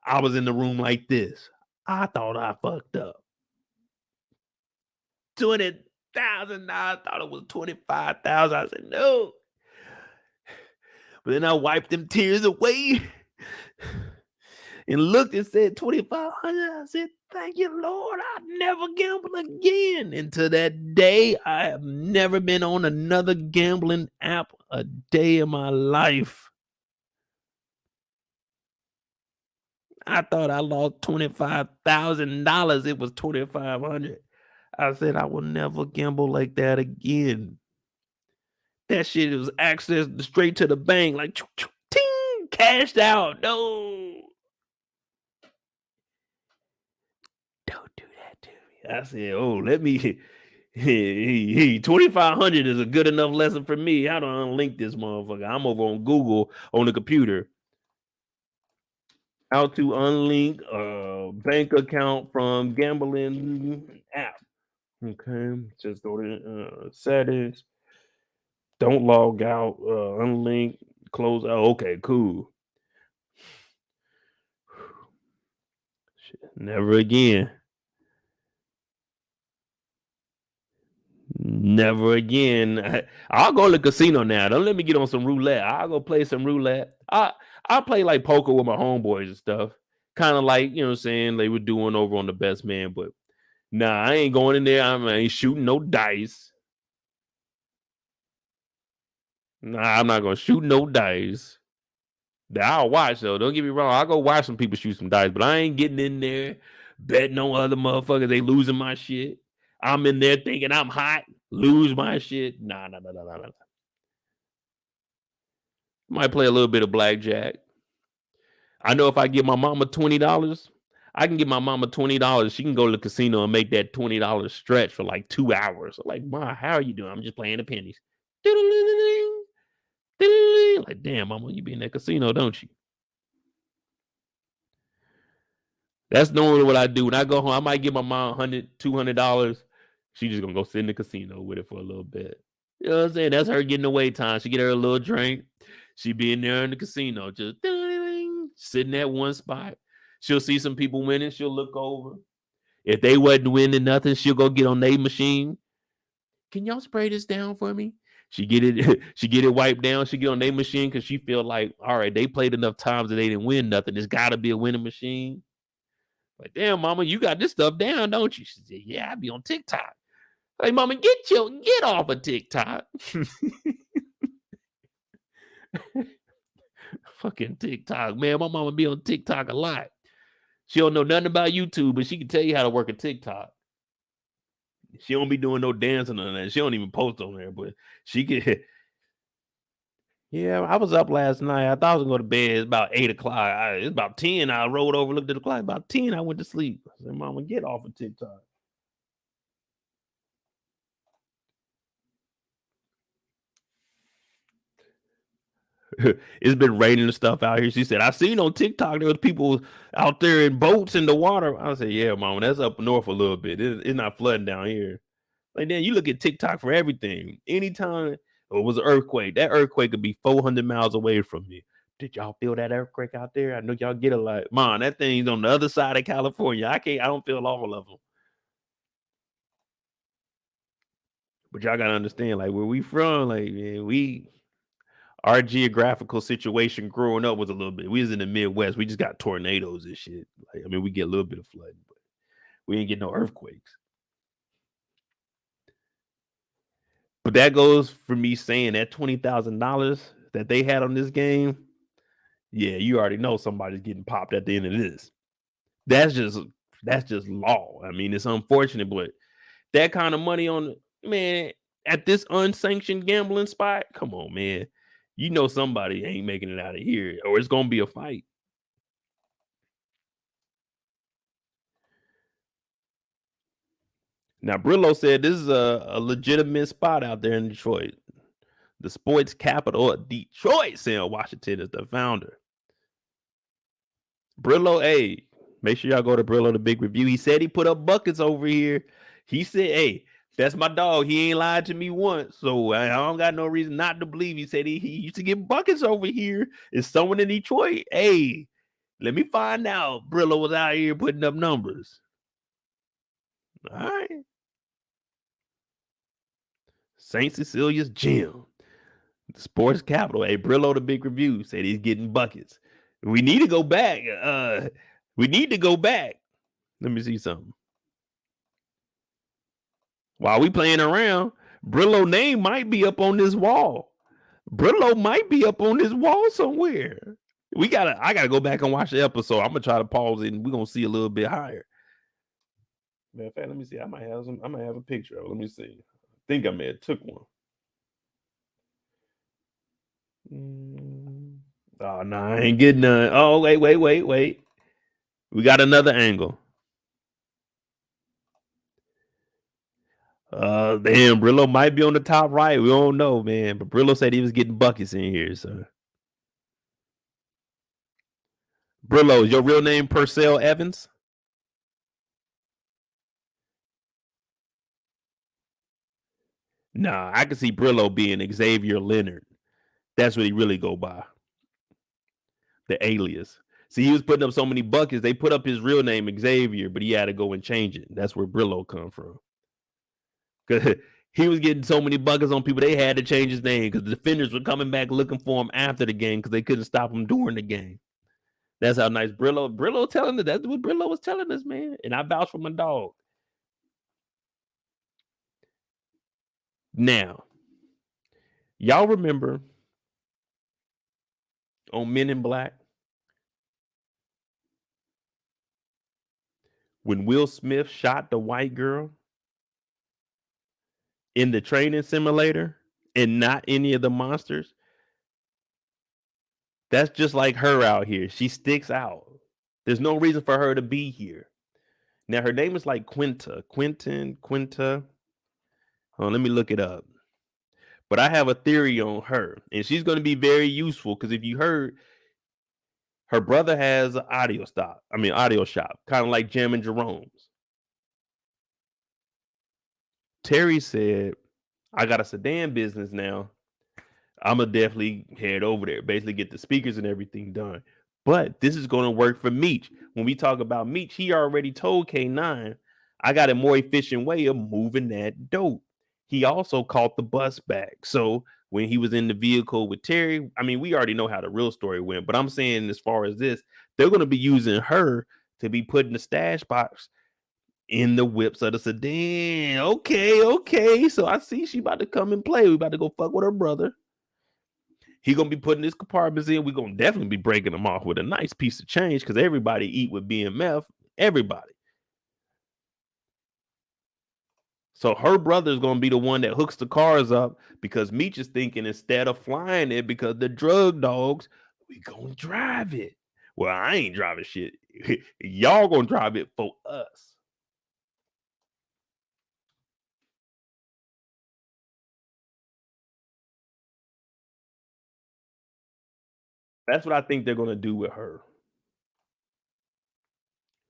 I was in the room like this. I thought I fucked up. $20,000. I thought it was 25,000. I said no. But then I wiped them tears away and looked and said 2,500. I said, thank you, Lord. I'll never gamble again. And to that day, I have never been on another gambling app a day in my life. I thought I lost $25,000. It was 2,500. I said, I will never gamble like that again. That shit was accessed straight to the bank, like ting, cashed out. No. Don't do that to me. I said, oh, let me. 2,500 is a good enough lesson for me. How to unlink this motherfucker? I'm over on Google on the computer. How to unlink a bank account from gambling app. Okay, just go to settings. Don't log out. Unlink. Close out. Okay, cool. Shit, never again. Never again. I'll go to the casino now. Don't let me get on some roulette. I'll go play some roulette. I'll play like poker with my homeboys and stuff. Kind of like, you know what I'm saying, they were doing over on the Best Man. But nah, I ain't going in there. I ain't shooting no dice. Nah, I'm not going to shoot no dice. I'll watch, though. Don't get me wrong. I'll go watch some people shoot some dice. But I ain't getting in there betting on other motherfuckers. They losing my shit. I'm in there thinking I'm hot. Lose my shit. Nah. Might play a little bit of blackjack. I know if I give my mama $20, I can give my mama $20. She can go to the casino and make that $20 stretch for like 2 hours. Like, Ma, how are you doing? I'm just playing the pennies. Like, damn, mama, you be in that casino, don't you? That's normally what I do. When I go home, I might give my mom $100, $200. She just gonna go sit in the casino with it for a little bit. You know what I'm saying? That's her getting away time. She get her a little drink. She be in there in the casino, just sitting at one spot. She'll see some people winning. She'll look over. If they wasn't winning nothing, she'll go get on their machine. can y'all spray this down for me? She get it, she get it wiped down. She get on their machine because she feel like, all right, they played enough times that they didn't win nothing. It's got to be a winning machine. Like, damn, mama, you got this stuff down, don't you? She said, yeah, I be on TikTok. Like, mama, get off of TikTok. Fucking TikTok, man. My mama be on TikTok a lot. She don't know nothing about YouTube, but she can tell you how to work a TikTok. She don't be doing no dancing on that. She don't even post on there, but she can. Yeah, I was up last night. I thought I was going to bed. It's about 8 o'clock. It's about 10. I rolled over, looked at the clock. About 10, I went to sleep. I said, Mama, get off of TikTok. It's been raining and stuff out here. She said, I seen on TikTok there was people out there in boats in the water. I said, yeah, Mama, that's up north a little bit. It's not flooding down here. Like, then you look at TikTok for everything. Anytime it was an earthquake, that earthquake could be 400 miles away from me. Did y'all feel that earthquake out there? I know y'all get a lot. Man, that thing's on the other side of California. I don't feel all of them. But y'all gotta understand, like, where we from, like, man, our geographical situation growing up was a little bit. We was in the Midwest. We just got tornadoes and shit. Like, I mean, we get a little bit of flooding, but we ain't get no earthquakes. But that goes for me saying that $20,000 that they had on this game. Yeah, you already know somebody's getting popped at the end of this. That's just law. I mean, it's unfortunate, but that kind of money on, man, at this unsanctioned gambling spot, come on, man. You know somebody ain't making it out of here, or it's gonna be a fight. Now, Brillo said this is a legitimate spot out there in Detroit. The sports capital of Detroit, Sam Washington is the founder. Brillo, hey, make sure y'all go to Brillo the Big Review. He said he put up buckets over here. He said, hey, that's my dog. He ain't lied to me once, so I don't got no reason not to believe. He said he used to get buckets over here. Is someone in Detroit? Hey, let me find out. Brillo was out here putting up numbers. All right. St. Cecilia's Gym, the sports capital. Hey, Brillo the Big Review said he's getting buckets. We need to go back. We need to go back. Let me see something. While we playing around, Brillo name might be up on this wall. Brillo might be up on this wall somewhere. I gotta go back and watch the episode. I'm gonna try to pause it and we're gonna see a little bit higher. Matter of fact, let me see. I might have a picture of it. Let me see. I think I may have took one. Oh no, I ain't getting none. Oh, wait. We got another angle. Damn, Brillo might be on the top right. We don't know, man. But Brillo said he was getting buckets in here, so. Brillo, is your real name Purcell Evans? Nah, I can see Brillo being Xavier Leonard. That's what he really go by. The alias. See, he was putting up so many buckets, they put up his real name, Xavier, but he had to go and change it. That's where Brillo come from. Because he was getting so many buckets on people, they had to change his name because the defenders were coming back looking for him after the game because they couldn't stop him during the game. That's how nice Brillo telling us. That's what Brillo was telling us, man. And I vouch for my dog. Now, y'all remember on Men in Black when Will Smith shot the white girl in the training simulator and not any of the monsters? That's just like her out here. She sticks out. There's no reason for her to be here. Now, her name is like Quinta. Let me look it up. But I have a theory on her, and she's going to be very useful because if you heard, her brother has an audio shop, kind of like Jam and Jerome's. Terry said, I got a sedan business now. I'm going to definitely head over there, basically get the speakers and everything done. But this is going to work for Meech. When we talk about Meech, he already told K9, I got a more efficient way of moving that dope. he also caught the bus back. So when he was in the vehicle with Terry, I mean, we already know how the real story went, but I'm saying as far as this, they're going to be using her to be putting the stash box in the whips of the sedan. Okay. So I see she about to come and play. We about to go fuck with her brother. He gonna be putting his compartments in. We gonna definitely be breaking them off with a nice piece of change because everybody eat with BMF. Everybody. So her brother is going to be the one that hooks the cars up because Meech is thinking instead of flying it because the drug dogs, we going to drive it. Well, I ain't driving shit. Y'all going to drive it for us. That's what I think they're going to do with her.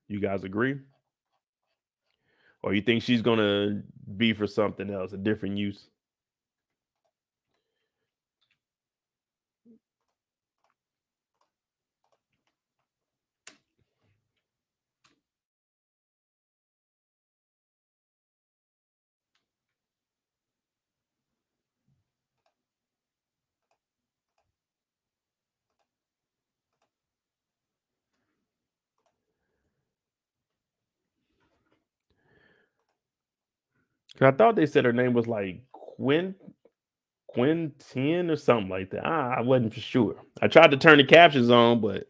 You guys agree? Or you think she's going to be for something else, a different use? I thought they said her name was like Quinn 10 or something like that. I wasn't for sure. I tried to turn the captions on, but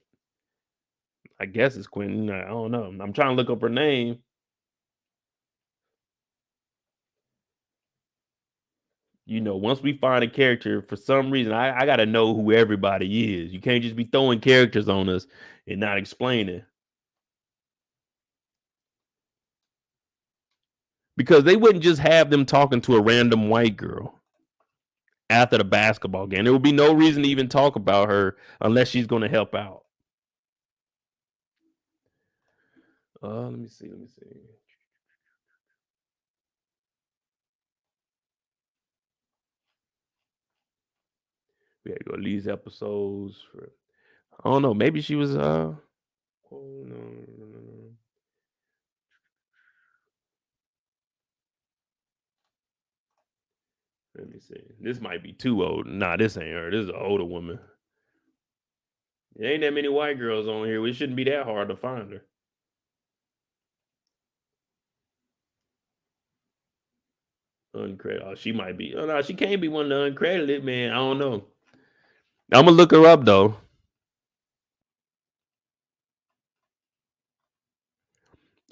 I guess it's Quinn. I don't know. I'm trying to look up her name. You know, once we find a character, for some reason, I got to know who everybody is. You can't just be throwing characters on us and not explaining. Because they wouldn't just have them talking to a random white girl after the basketball game. There would be no reason to even talk about her unless she's going to help out. Let me see. We had to go to these episodes. I don't know. Maybe she was. Oh, no. Let me see. This might be too old. Nah, this ain't her. This is an older woman. There ain't that many white girls on here. It shouldn't be that hard to find her. Uncredited. Oh, she might be. Oh no, she can't be one of the uncredited, man. I don't know. I'm gonna look her up though.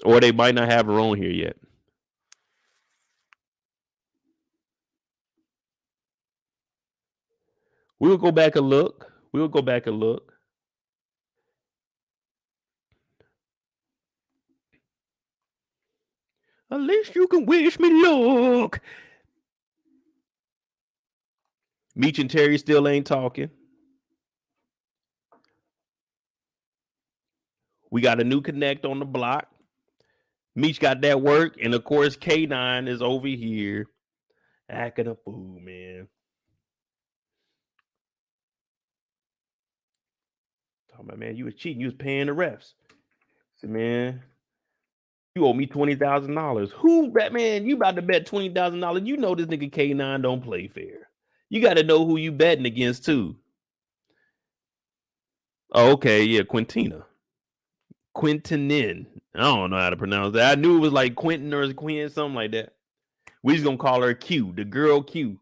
Or they might not have her on here yet. We'll go back and look. At least you can wish me luck. Meech and Terry still ain't talking. We got a new connect on the block. Meech got that work, and of course K9 is over here acting a fool, man. Talking about, man, you was cheating. You was paying the refs. I said, man, you owe me $20,000. Who bet, man? You about to bet $20,000? You know this nigga K9 don't play fair. You got to know who you betting against too. Oh, okay, yeah, Quintinin. I don't know how to pronounce that. I knew it was like Quentin or Quinn, something like that. We just gonna call her Q, the girl Q.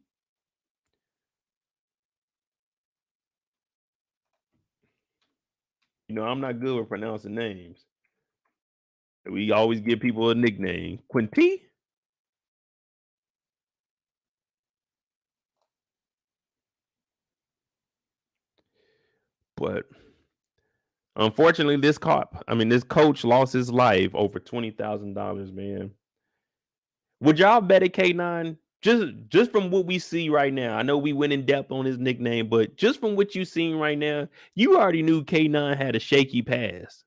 You know, I'm not good with pronouncing names. We always give people a nickname. Quinty? But unfortunately, this coach lost his life over $20,000, man. Would y'all bet at K9? Just from what we see right now, I know we went in depth on his nickname, but just from what you seen right now, you already knew K9 had a shaky past.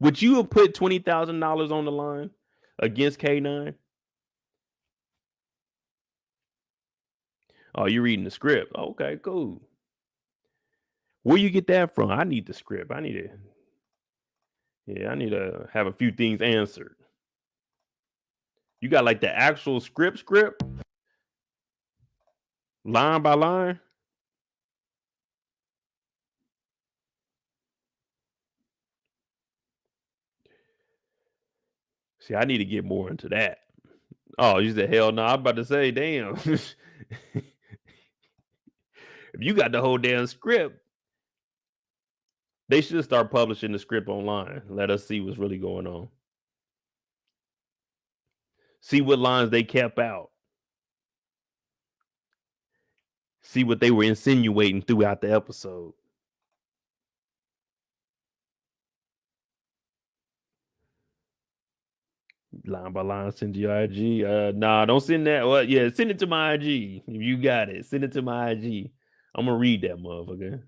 Would you have put $20,000 on the line against K9? Oh, you're reading the script. Okay, cool. Where you get that from? I need the script. I need it. Yeah, I need to have a few things answered. You got like the actual script, line by line. See, I need to get more into that. Oh, you said hell no. I'm about to say, damn. If you got the whole damn script, they should start publishing the script online. Let us see what's really going on. See what lines they kept out. See what they were insinuating throughout the episode. Line by line, send to your IG. Nah, don't send that. Well, yeah, send it to my IG. If you got it, send it to my IG. I'm gonna read that motherfucker.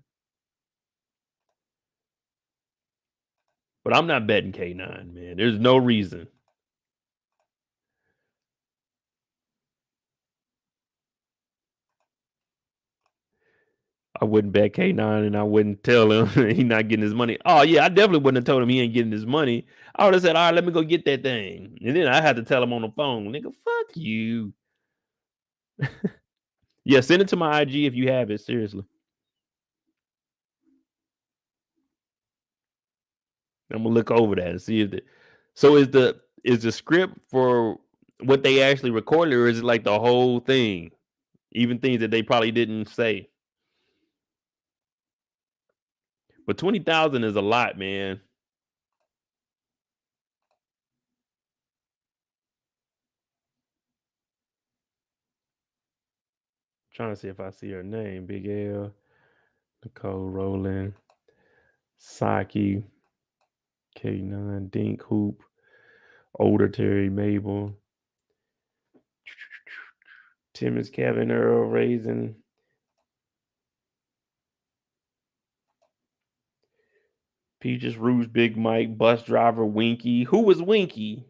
But I'm not betting K9, man. There's no reason. I wouldn't bet K9 and I wouldn't tell him he's not getting his money. Oh, yeah, I definitely wouldn't have told him he ain't getting his money. I would have said, all right, let me go get that thing. And then I had to tell him on the phone, nigga, fuck you. Yeah, send it to my IG if you have it. Seriously. I'm gonna look over that and see if so is the script for what they actually recorded, or is it like the whole thing? Even things that they probably didn't say. But 20,000 is a lot, man. Trying to see if I see her name. Big L, Nicole Rowland, Saki, K9, Dink, Hoop, Older Terry, Mabel, Timmons, Kevin, Earl, Raisin, Peaches, Rouge, Big Mike, Bus Driver, Winky. Who was Winky?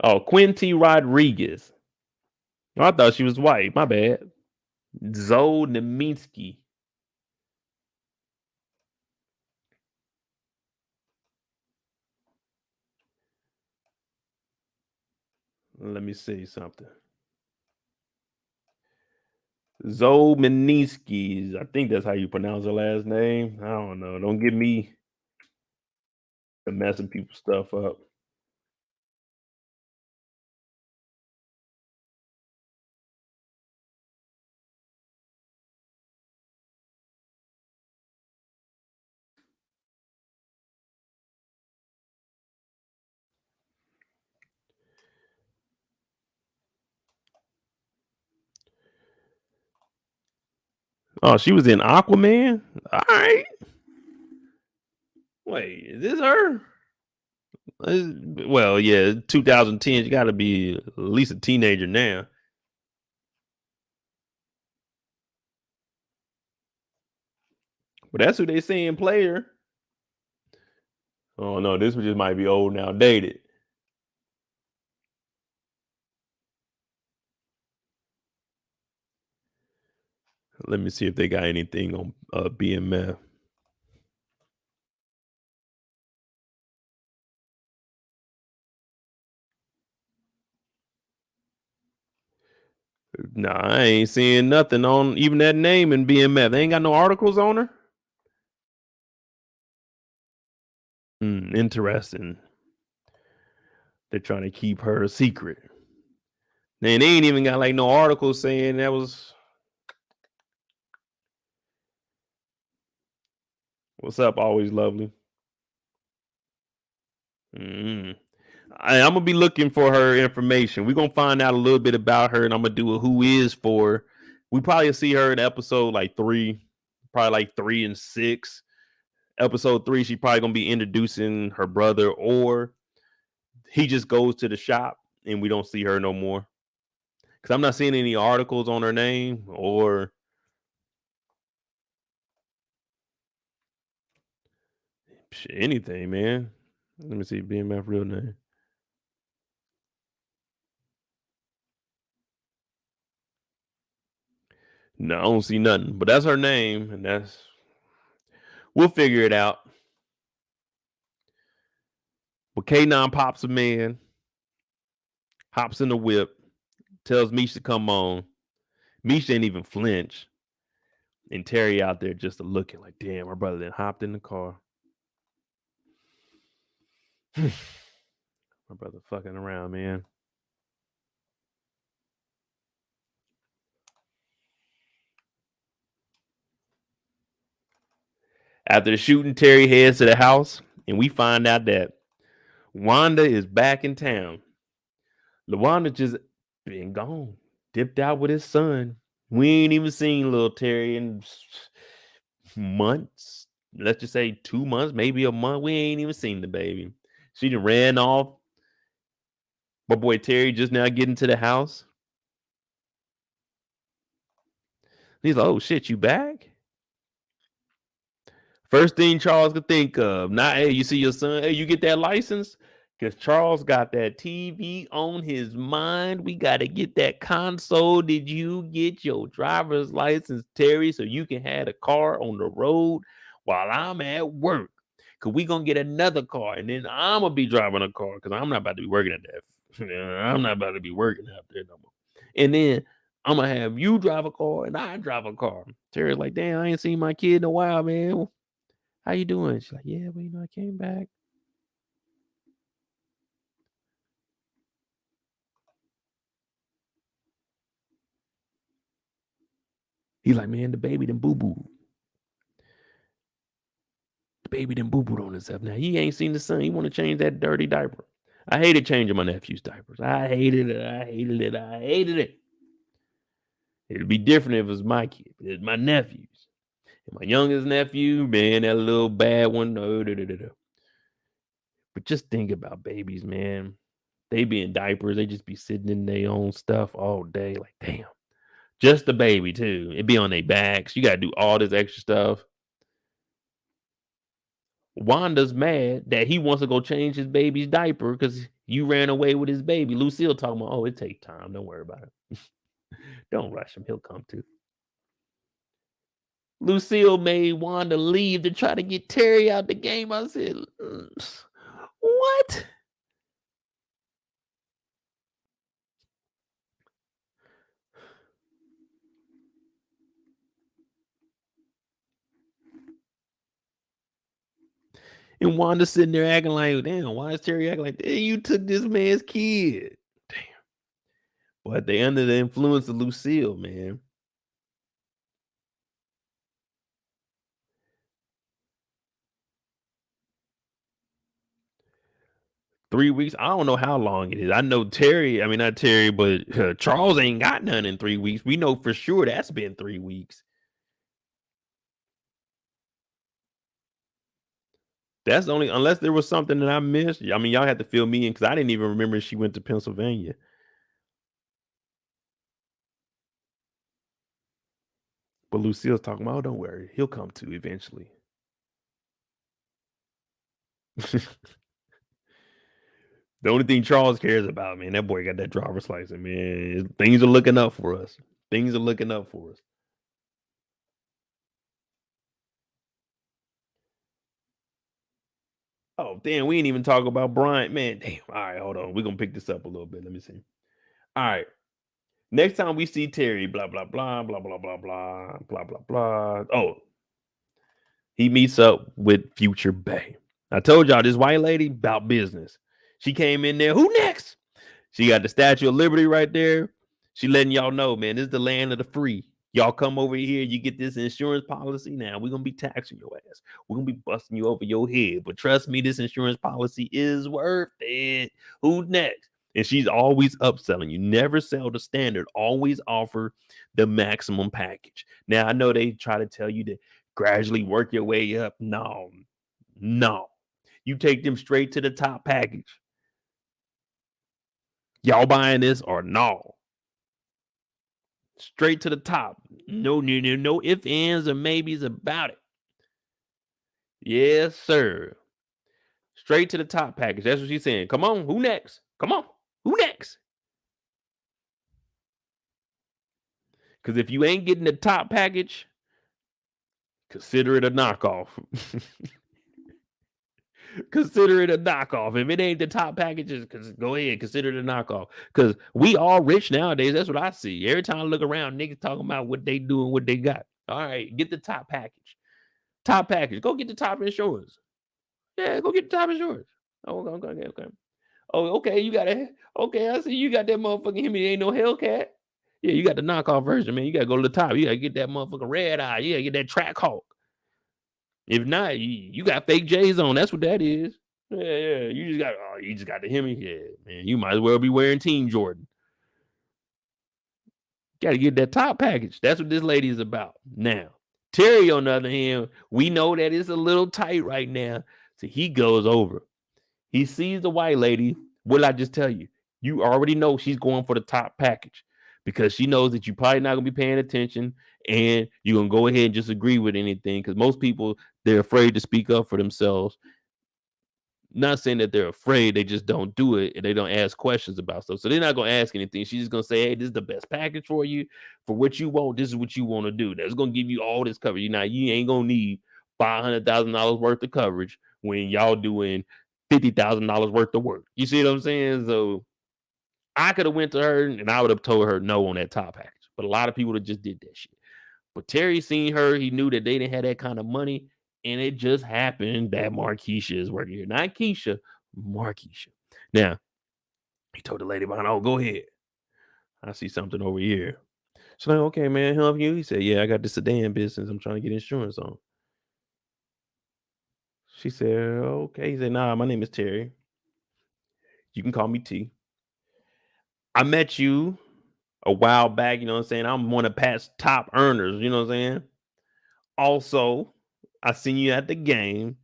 Oh, Quinn T. Rodriguez. Oh, I thought she was white. My bad. Zoe Neminsky. Let me see something. Zoe Meninsky. I think that's how you pronounce her last name. I don't know. Don't get me messing people's stuff up. Oh, she was in Aquaman? All right. Wait, is this her? Well, yeah, 2010. You got to be at least a teenager now. But that's who they saying player. Oh no, this one just might be old and outdated. Let me see if they got anything on BMF. Nah, I ain't seeing nothing on even that name in BMF. They ain't got no articles on her. Interesting. They're trying to keep her a secret. And they ain't even got like no articles saying that was. What's up? Always lovely. I'm gonna be looking for her information. We're gonna find out a little bit about her, and I'm gonna do a who is for her. We probably see her in episode like 3, probably like 3 and 6. Episode 3, she probably gonna be introducing her brother, or he just goes to the shop and we don't see her no more. Because I'm not seeing any articles on her name or anything, man. Let me see BMF real name. No, I don't see nothing. But that's her name, and we'll figure it out. But K9 pops a man, hops in the whip, tells Meech to come on. Meech didn't even flinch. And Terry out there just looking like, damn, my brother then hopped in the car. My brother fucking around, man. After the shooting, Terry heads to the house, and we find out that Wanda is back in town. LaWanda just been gone, dipped out with his son. We ain't even seen little Terry in months. Let's just say 2 months, maybe a month. We ain't even seen the baby. She done ran off. My boy Terry just now getting to the house. He's like, oh shit, you back? First thing Charles could think of, not, hey, you see your son, hey, you get that license? Because Charles got that TV on his mind. We got to get that console. Did you get your driver's license, Terry, so you can have a car on the road while I'm at work? Because we going to get another car, and then I'm going to be driving a car because I'm not about to be working at that. I'm not about to be working out there no more. And then I'm going to have you drive a car, and I drive a car. Terry's like, damn, I ain't seen my kid in a while, man. How you doing? She's like, yeah, well, I came back. He's like, man, the baby done boo-boo. The baby done boo-booed on himself. Now, he ain't seen the son. He want to change that dirty diaper. I hated changing my nephew's diapers. I hated it. It'd be different if it was my kid. It's my nephew's. And my youngest nephew, man, that little bad one. But just think about babies, man. They be in diapers. They just be sitting in their own stuff all day. Like, damn. Just the baby, too. It be on their backs. You got to do all this extra stuff. Wanda's mad that he wants to go change his baby's diaper because you ran away with his baby. Lucille talking about, oh, it takes time. Don't worry about it. Don't rush him. He'll come too. Lucille made Wanda leave to try to get Terry out the game. I said, what? And Wanda sitting there acting like, damn, why is Terry acting like that? You took this man's kid. Damn. But they under the influence of Lucille, man. Three weeks. I don't know how long it is. I know Terry, I mean, not Terry, but Charles ain't got none in 3 weeks. We know for sure that's been 3 weeks. That's only, unless there was something that I missed. I mean, y'all had to fill me in because I didn't even remember she went to Pennsylvania. But Lucille's talking about, oh, don't worry. He'll come too eventually. The only thing Charles cares about, man, that boy got that driver's license, man. Things are looking up for us. Things are looking up for us. Oh, damn, we ain't even talk about Brian. Man, damn. All right, hold on. We're going to pick this up a little bit. Let me see. All right. Next time we see Terry, blah, blah, blah, blah, blah, blah, blah, blah, blah, blah. Oh, he meets up with Future Bay. I told y'all this white lady about business. She came in there. Who next? She got the Statue of Liberty right there. She letting y'all know, man, this is the land of the free. Y'all come over here, you get this insurance policy. Now we're gonna be taxing your ass. We're gonna be busting you over your head. But trust me, this insurance policy is worth it. Who's next? And she's always upselling you. Never sell the standard. Always offer the maximum package. Now I know they try to tell you to gradually work your way up. No. You take them straight to the top package. Y'all buying this or no? Straight to the top. No ifs, ands, or maybes about it. Yes, sir. Straight to the top package. That's what she's saying. Come on, who next? Come on, who next? Because if you ain't getting the top package, consider it a knockoff. Consider it a knockoff. If it ain't the top packages, go ahead, consider it a knockoff. Because we all rich nowadays. That's what I see. Every time I look around, niggas talking about what they do and what they got. All right, get the top package. Top package. Go get the top insurance. Yeah, go get the top insurance. Oh, okay. Oh, okay, you got it. Okay, I see you got that motherfucking him. Ain't no Hellcat. Yeah, you got the knockoff version, man. You got to go to the top. You got to get that motherfucking red eye. You got to get that track hawk. If not, you got fake J's on. That's what that is. Yeah. You just got the Hemi. Yeah, man. You might as well be wearing Team Jordan. Got to get that top package. That's what this lady is about. Now, Terry, on the other hand, we know that it's a little tight right now. So he goes over. He sees the white lady. What did I just tell you? You already know she's going for the top package because she knows that you're probably not going to be paying attention and you're going to go ahead and just agree with anything because most people, they're afraid to speak up for themselves. Not saying that they're afraid, they just don't do it and they don't ask questions about stuff. So they're not going to ask anything. She's just going to say, hey, this is the best package for you. For what you want, this is what you want to do. That's going to give you all this coverage. You ain't going to need $500,000 worth of coverage when y'all doing $50,000 worth of work. You see what I'm saying? So I could have went to her and I would have told her no on that top package. But a lot of people that just did that shit. But Terry seen her. He knew that they didn't have that kind of money. And it just happened that Markisha is working here. Not Keisha, Markisha. Now, he told the lady behind, oh, go ahead. I see something over here. She's like, okay, man, help you? He said, yeah, I got this sedan business. I'm trying to get insurance on. She said, okay. He said, nah, my name is Terry. You can call me T. I met you a while back, you know what I'm saying? I'm one of Pat's top earners, you know what I'm saying? Also, I seen you at the game.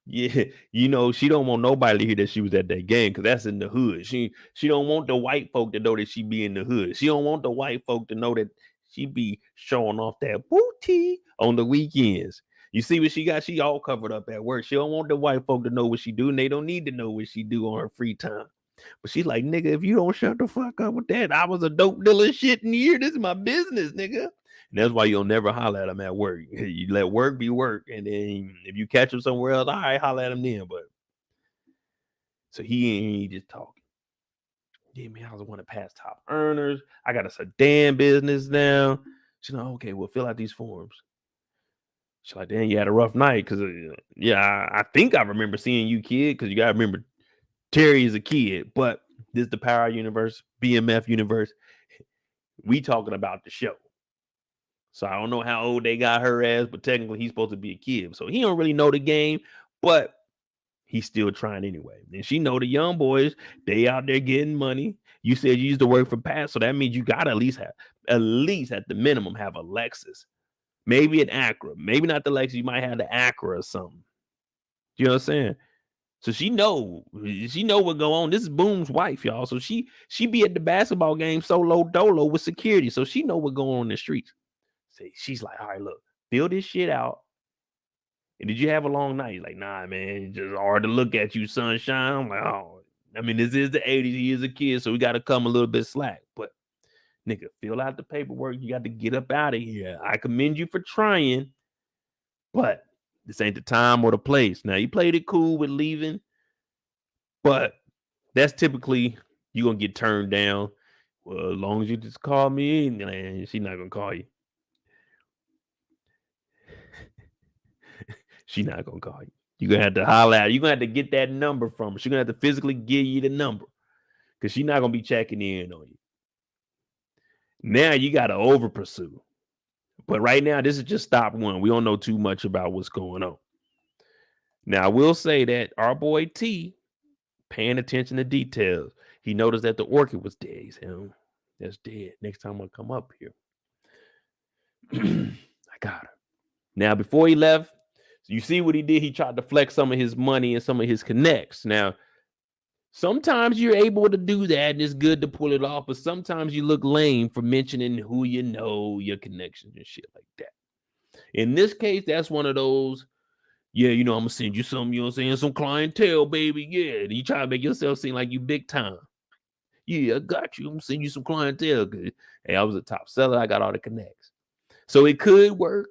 Yeah, you know, she don't want nobody to hear that she was at that game because that's in the hood. She don't want the white folk to know that she be in the hood. She don't want the white folk to know that she be showing off that booty on the weekends. You see what she got? She all covered up at work. She don't want the white folk to know what she do, and they don't need to know what she do on her free time. But she's like, nigga, if you don't shut the fuck up with that, I was a dope dealer shit in here. This is my business, nigga. And that's why you'll never holler at them at work. You let work be work. And then if you catch him somewhere else, all right, holler at him then. But so he ain't just talking. Yeah, man, I was one of Pat's top earners. I got a sedan business now. She's like, okay, well, fill out these forms. She's like, damn, you had a rough night. Because, I think I remember seeing you, kid. Because you got to remember, Terry is a kid. But this is the Power Universe, BMF Universe. We talking about the show. So I don't know how old they got her as, but technically he's supposed to be a kid. So he don't really know the game, but he's still trying anyway. And she know the young boys, they out there getting money. You said you used to work for Pat, so that means you got to at least at the minimum have a Lexus. Maybe an Acura. Maybe not the Lexus, you might have the Acura or something. You know what I'm saying? So she know what go on. This is Boom's wife, y'all. So she be at the basketball game solo dolo with security. So she know what go on in the streets. She's like, all right, look, fill this shit out. And did you have a long night? He's like, nah, man, it's just hard to look at you, sunshine. I'm like, oh, I mean, this is the 80s. He is a kid, so we got to come a little bit slack. But, nigga, fill out the paperwork. You got to get up out of here. I commend you for trying, but this ain't the time or the place. Now, you played it cool with leaving, but that's typically you're going to get turned down. Well, as long as you just call me, and she's not going to call you. She's not gonna call you. You're gonna have to holler at her. You're gonna have to get that number from her. She's gonna have to physically give you the number because she's not gonna be checking in on you. Now you gotta over pursue. But right now, this is just stop one. We don't know too much about what's going on. Now, I will say that our boy T paying attention to details. He noticed that the orchid was dead. He said, that's dead. Next time I come up here. I got her. Now, before he left, you see what he did? He tried to flex some of his money and some of his connects. Now, sometimes you're able to do that and it's good to pull it off, but sometimes you look lame for mentioning who you know, your connections and shit like that. In this case, that's one of those, yeah, I'm going to send you some, some clientele, baby. Yeah, you try to make yourself seem like you big time. Yeah, I got you. I'm gonna send you some clientele. Hey, I was a top seller. I got all the connects. So it could work,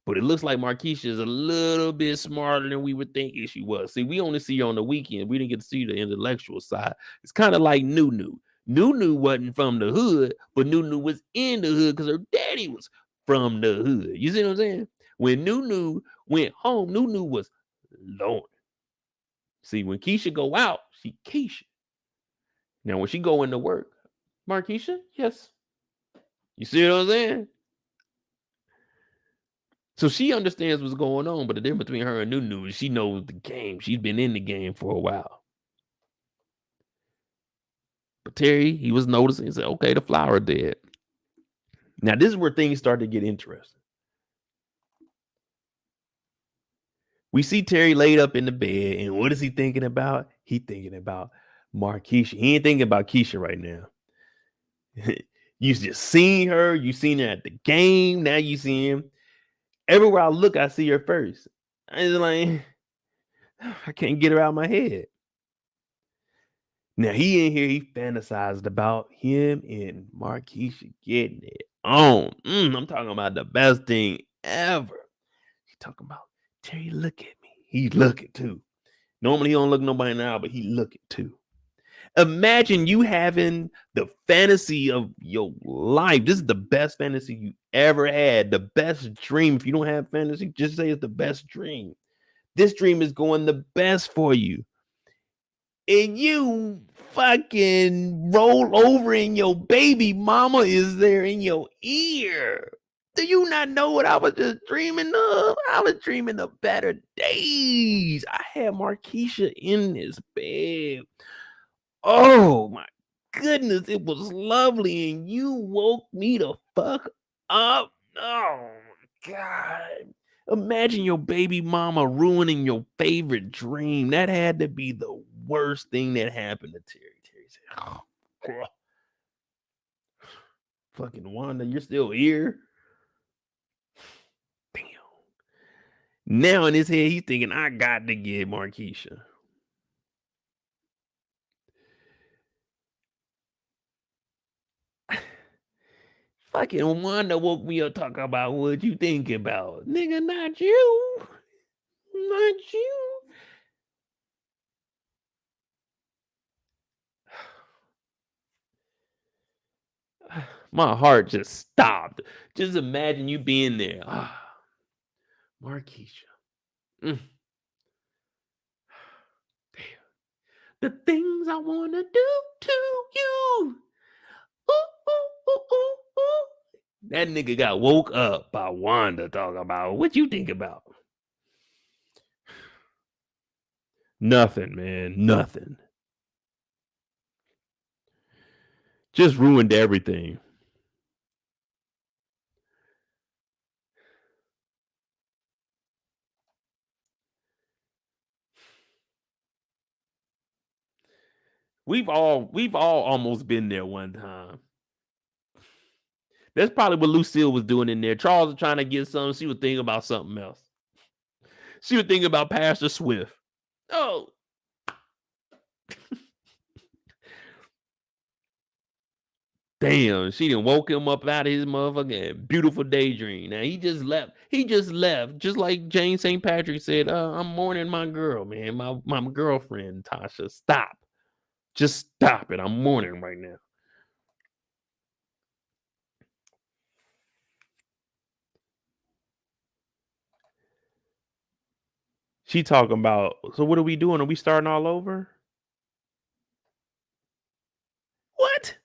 but it looks like Markisha is a little bit smarter than we were thinking she was. See, we only see her on the weekend. We didn't get to see the intellectual side. It's kind of like Nunu. Nunu wasn't from the hood, but Nunu was in the hood because her daddy was from the hood. You see what I'm saying? When Nunu went home, Nunu was lonely. See, when Keisha go out, she Keisha. Now, when she go into work, Markisha, yes. You see what I'm saying? So she understands what's going on, but the difference between her and Nunu is she knows the game. She's been in the game for a while. But Terry, he was noticing, he said, okay, the flower dead. Now, this is where things start to get interesting. We see Terry laid up in the bed, and what is he thinking about? He thinking about Markisha. He ain't thinking about Keisha right now. You just seen her. You seen her at the game. Now you see him. Everywhere I look, I see her first. It's like, I can't get her out of my head. Now he in here, he fantasized about him and Markisha getting it on. I'm talking about the best thing ever. He talking about, Terry, look at me. He's looking too. Normally he don't look nobody now, but he looking too. Imagine you having the fantasy of your life. This is the best fantasy you ever had. The best dream. If you don't have fantasy, just say it's the best dream. This dream is going the best for you. And you fucking roll over and your baby mama is there in your ear. Do you not know what I was just dreaming of? I was dreaming of better days. I had Markisha in this bed. Oh my goodness, it was lovely, and you woke me the fuck up. Oh my God. Imagine your baby mama ruining your favorite dream. That had to be the worst thing that happened to Terry. Terry said, oh, girl. Fucking Wanda, you're still here? Damn. Now in his head, he's thinking, I got to get Markisha. Fucking Wanda woke me up talking about what you think about. Nigga, not you. Not you. My heart just stopped. Just imagine you being there. Markisha. Damn. The things I want to do to you. Ooh, ooh, ooh, ooh, ooh. That nigga got woke up by Wanda talking about what you think about. Nothing, man. Nothing. Just ruined everything. We've all almost been there one time. That's probably what Lucille was doing in there. Charles was trying to get something. She was thinking about something else. She was thinking about Pastor Swift. Oh. Damn, she done woke him up out of his motherfucking beautiful daydream. Now he just left. He just left. Just like Jane St. Patrick said, I'm mourning my girl, man. My girlfriend, Tasha. Stop. Just stop it. I'm mourning right now. She talking about, so what are we doing? Are we starting all over? What?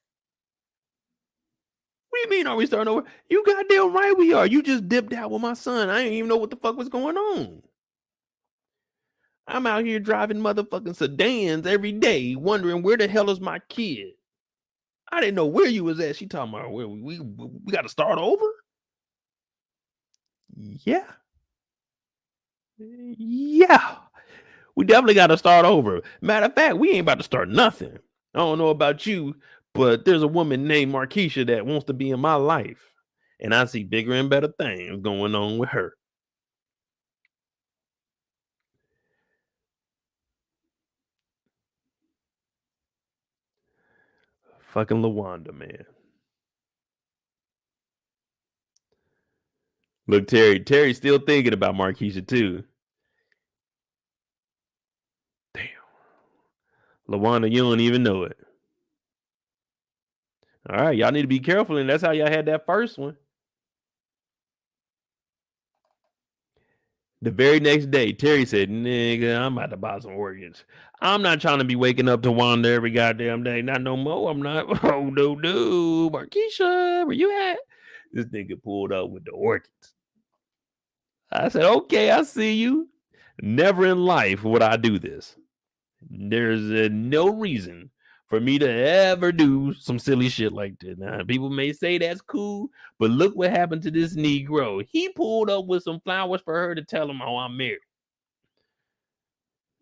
What do you mean, are we starting over? You goddamn right we are. You just dipped out with my son. I didn't even know what the fuck was going on. I'm out here driving motherfucking sedans every day, wondering where the hell is my kid. I didn't know where you was at. She talking about where we got to start over. Yeah, yeah, we definitely got to start over. Matter of fact, we ain't about to start nothing. I don't know about you, but there's a woman named Markisha that wants to be in my life, and I see bigger and better things going on with her. Fucking LaWanda, man. Look, Terry's still thinking about Markisha too. Damn. LaWanda, you don't even know it. All right, y'all need to be careful, and that's how y'all had that first one. The very next day, Terry said, nigga, I'm about to buy some organs. I'm not trying to be waking up to Wanda every goddamn day. Not no more. I'm not. Oh, no. Markisha, where you at? This nigga pulled up with the organs. I said, okay, I see you. Never in life would I do this. There's no reason for me to ever do some silly shit like this. Now, people may say that's cool, but look what happened to this Negro. He pulled up with some flowers for her to tell him how I'm married.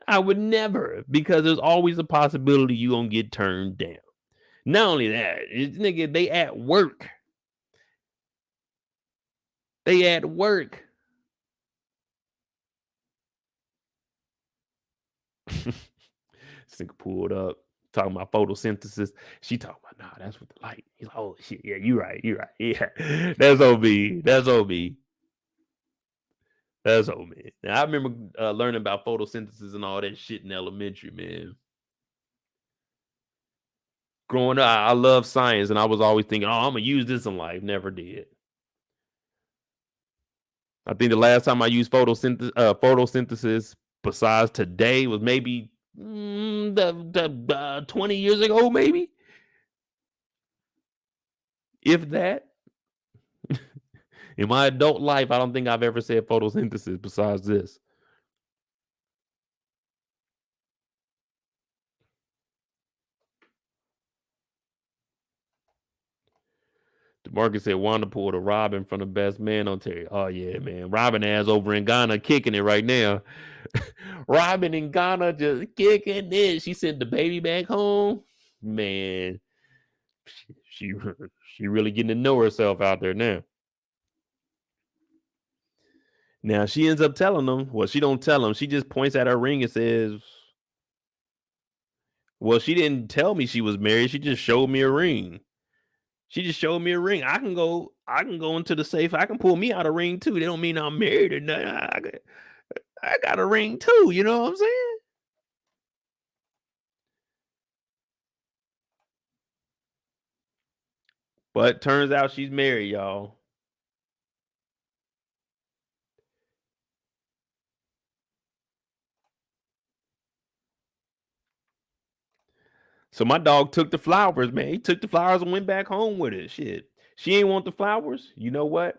I would never, because there's always a possibility you gonna get turned down. Not only that, nigga, they at work. They at work. This nigga pulled up, talking about photosynthesis. She talking about, nah, that's with the light. He's like, oh shit, yeah, you right. Yeah, that's OB. That's OB. That's OB. Now, I remember learning about photosynthesis and all that shit in elementary, man. Growing up, I love science, and I was always thinking, oh, I'm gonna use this in life. Never did. I think the last time I used photosynthesis besides today was maybe 20 years ago, maybe. If that. In my adult life, I don't think I've ever said photosynthesis besides this. DeMarcus said Wanda pulled a Robin from the best man on Terry. Oh, yeah, man. Robin ass over in Ghana kicking it right now. Robin in Ghana just kicking it. She sent the baby back home. Man, she really getting to know herself out there now. Now, she ends up telling them. Well, she don't tell them. She just points at her ring and says, well, she didn't tell me she was married. She just showed me a ring. She just showed me a ring. I can go into the safe. I can pull me out a ring too. They don't mean I'm married or nothing. I got a ring too. You know what I'm saying? But turns out she's married, y'all. So my dog took the flowers, man. He took the flowers and went back home with it. Shit. She ain't want the flowers. You know what?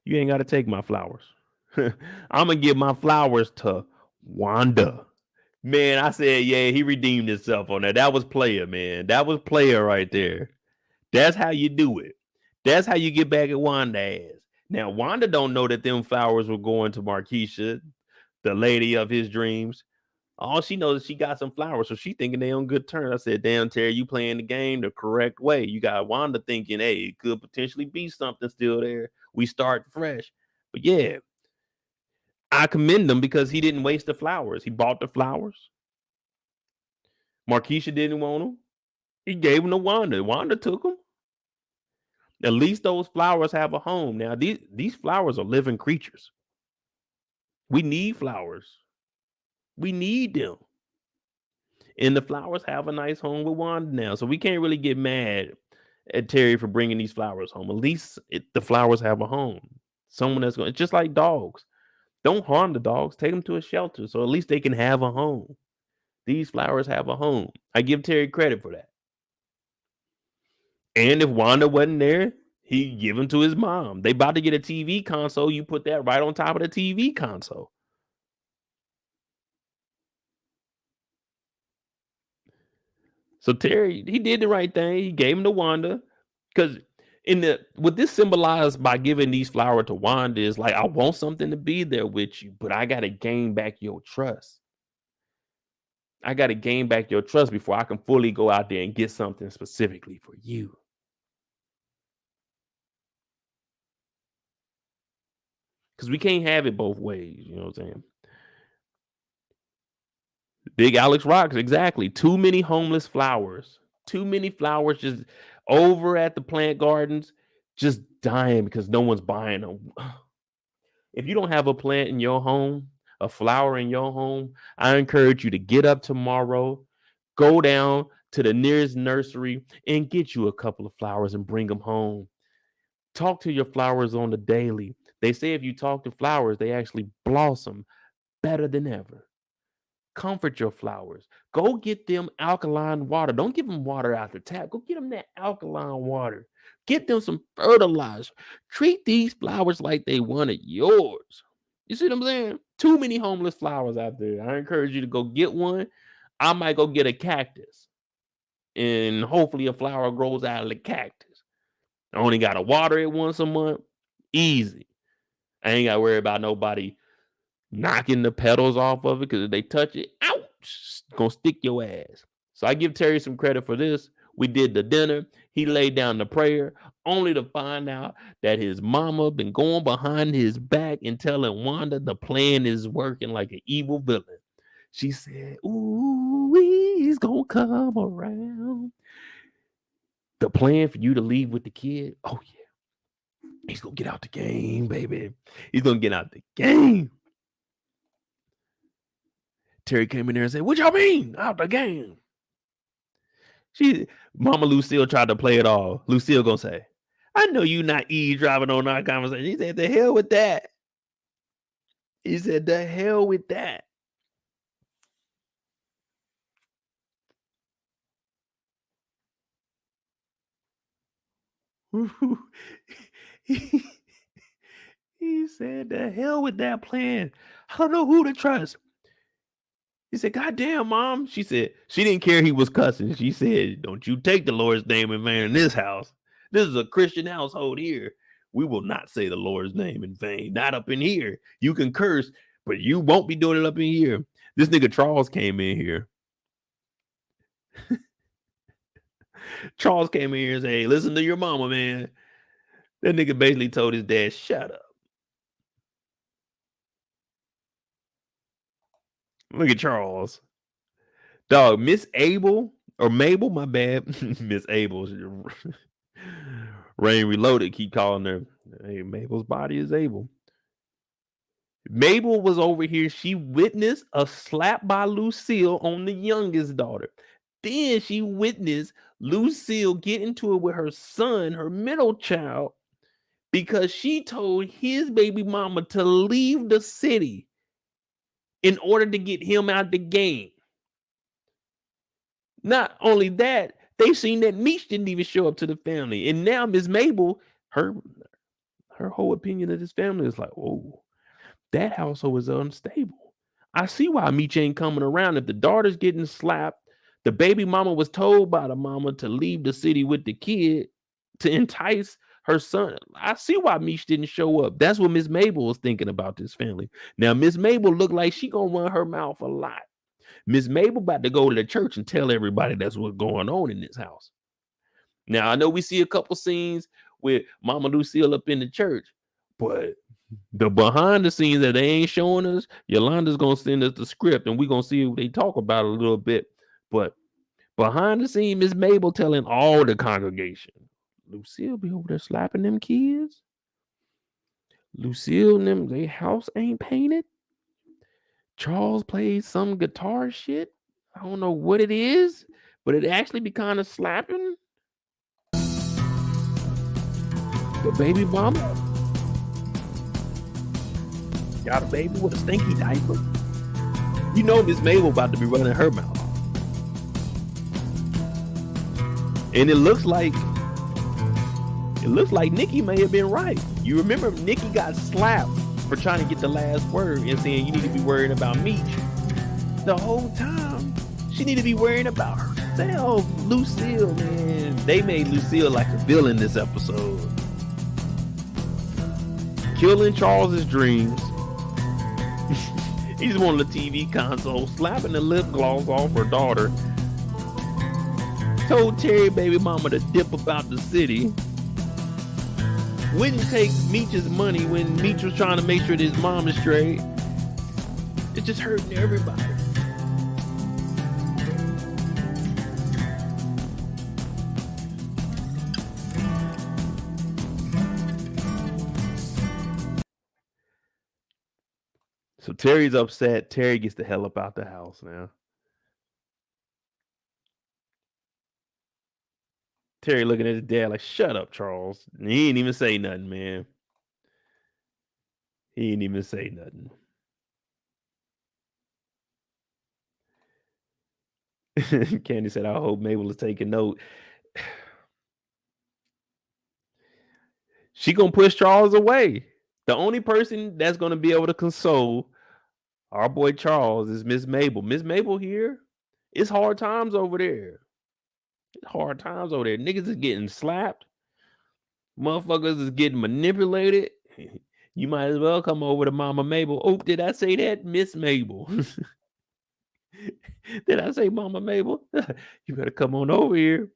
You ain't got to take my flowers. I'm going to give my flowers to Wanda. Man, I said, yeah, he redeemed himself on that. That was player, man. That was player right there. That's how you do it. That's how you get back at Wanda ass. Now, Wanda don't know that them flowers were going to Markisha, the lady of his dreams. All she knows is she got some flowers, so she thinking they on good terms. I said, damn, Terry, you playing the game the correct way. You got Wanda thinking, hey, it could potentially be something still there. We start fresh. But yeah, I commend him because he didn't waste the flowers. He bought the flowers. Markisha didn't want them. He gave them to Wanda. Wanda took them. At least those flowers have a home. Now, these flowers are living creatures. We need flowers. We need them. And the flowers have a nice home with Wanda now. So we can't really get mad at Terry for bringing these flowers home. At least the flowers have a home. Someone that's going to, just like dogs. Don't harm the dogs. Take them to a shelter so at least they can have a home. These flowers have a home. I give Terry credit for that. And if Wanda wasn't there, he give them to his mom. They about to get a TV console. You put that right on top of the TV console. So Terry, he did the right thing. He gave him to Wanda. Because what this symbolized by giving these flowers to Wanda is like, I want something to be there with you, but I got to gain back your trust. I got to gain back your trust before I can fully go out there and get something specifically for you. Because we can't have it both ways. You know what I'm saying? Big Alex rocks, exactly. Too many homeless flowers. Too many flowers just over at the plant gardens, just dying because no one's buying them. If you don't have a plant in your home, a flower in your home, I encourage you to get up tomorrow, go down to the nearest nursery and get you a couple of flowers and bring them home. Talk to your flowers on the daily. They say if you talk to flowers, they actually blossom better than ever. Comfort your flowers. Go get them alkaline water. Don't give them water out the tap. Go get them that alkaline water. Get them some fertilizer. Treat these flowers like they wanted yours. You see what I'm saying? Too many homeless flowers out there. I encourage you to go get one. I might go get a cactus. And hopefully a flower grows out of the cactus. I only got to water it once a month. Easy. I ain't got to worry about nobody knocking the petals off of it because if they touch it, ouch, it's gonna stick your ass. So I give Terry some credit for this. We did the dinner. He laid down the prayer only to find out that his mama been going behind his back and telling Wanda the plan is working like an evil villain. She said, ooh, he's gonna come around. The plan for you to leave with the kid, oh yeah. He's gonna get out the game, baby. He's gonna get out the game. Terry came in there and said, what y'all mean? Out the game. Mama Lucille tried to play it all. Lucille gonna say, I know you not eavesdropping on our conversation. He said, the hell with that. He said, the hell with that. He said, the hell with that plan. I don't know who to trust. He said, God damn, Mom. She said, she didn't care he was cussing. She said, don't you take the Lord's name in vain in this house. This is a Christian household here. We will not say the Lord's name in vain. Not up in here. You can curse, but you won't be doing it up in here. This nigga Charles came in here. Charles came in here and said, hey, listen to your mama, man. That nigga basically told his dad, shut up. Look at Charles. Dog, Miss Abel or Mabel, my bad. Miss Abel. Rain Reloaded keep calling her. Hey, Mabel's body is Abel. Mabel was over here. She witnessed a slap by Lucille on the youngest daughter. Then she witnessed Lucille get into it with her son, her middle child, because she told his baby mama to leave the city in order to get him out the game. Not only that, they seen that Meech didn't even show up to the family. And now Miss Mabel, her whole opinion of this family is like, oh, that household is unstable. I see why Meech ain't coming around. If the daughter's getting slapped, the baby mama was told by the mama to leave the city with the kid to entice her son. I see why Meech didn't show up. That's what Miss Mabel was thinking about this family. Now, Miss Mabel looked like she gonna run her mouth a lot. Miss Mabel about to go to the church and tell everybody that's what's going on in this house. Now, I know we see a couple scenes with Mama Lucille up in the church, but the behind the scenes that they ain't showing us, Yolanda's gonna send us the script and we're gonna see what they talk about a little bit. But behind the scene, Miss Mabel telling all the congregation, Lucille be over there slapping them kids. Lucille and them, their house ain't painted. Charles plays some guitar shit. I don't know what it is, but it actually be kind of slapping. The baby mama got a baby with a stinky diaper. You know Miss Mabel about to be running her mouth. And it looks like Nikki may have been right. You remember Nikki got slapped for trying to get the last word and saying you need to be worrying about Meech. The whole time, she need to be worrying about herself. Lucille, man. They made Lucille like a villain this episode. Killing Charles's dreams. He's on the TV console, slapping the lip gloss off her daughter. Told Terry baby mama to dip about the city. Wouldn't take Meech's money when Meech was trying to make sure that his mom is straight. It's just hurting everybody. So Terry's upset. Terry gets the hell up out the house now. Terry looking at his dad like, shut up, Charles. And he ain't even say nothing, man. He ain't even say nothing. Candy said, I hope Mabel is taking note. She gonna push Charles away. The only person that's gonna be able to console our boy Charles is Miss Mabel. Miss Mabel here, it's hard times over there. It's hard times over there. Niggas is getting slapped. Motherfuckers is getting manipulated. You might as well come over to Mama Mabel. Oh, did I say that? Miss Mabel. Did I say Mama Mabel? You better come on over here.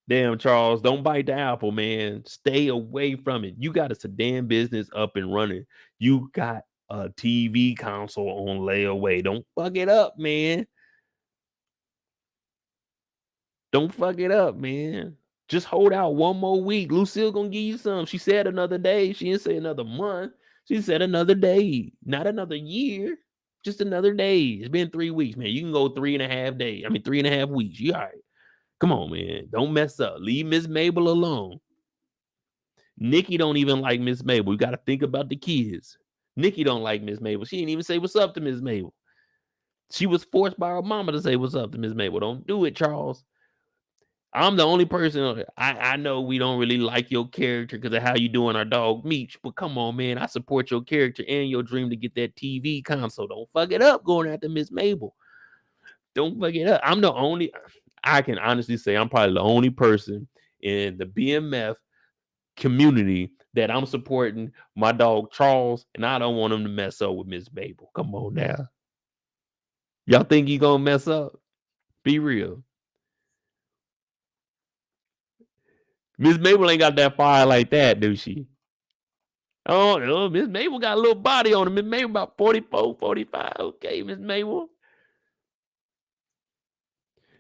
Damn, Charles, don't bite the apple, man. Stay away from it. You got a sedan business up and running. You got a TV console on layaway. Don't fuck it up, man. Don't fuck it up, man. Just hold out one more week. Lucille gonna give you some. She said another day. She didn't say another month. She said another day, not another year. Just another day. It's been 3 weeks, man. You can go 3.5 days. 3.5 weeks. You all right? Come on, man. Don't mess up. Leave Miss Mabel alone. Nikki don't even like Miss Mabel. You got to think about the kids. Nikki don't like Miss Mabel. She didn't even say what's up to Miss Mabel. She was forced by her mama to say what's up to Miss Mabel. Don't do it, Charles. I'm the only person. I know we don't really like your character because of how you doing our dog Meech. But come on, man. I support your character and your dream to get that TV console. Don't fuck it up going after Miss Mabel. Don't fuck it up. I can honestly say I'm probably the only person in the BMF community that I'm supporting my dog Charles, and I don't want him to mess up with Miss Mabel. Come on now. Y'all think he gonna mess up? Be real. Miss Mabel ain't got that fire like that, do she? Oh, no, Miss Mabel got a little body on her. Miss Mabel about 44, 45. Okay, Miss Mabel.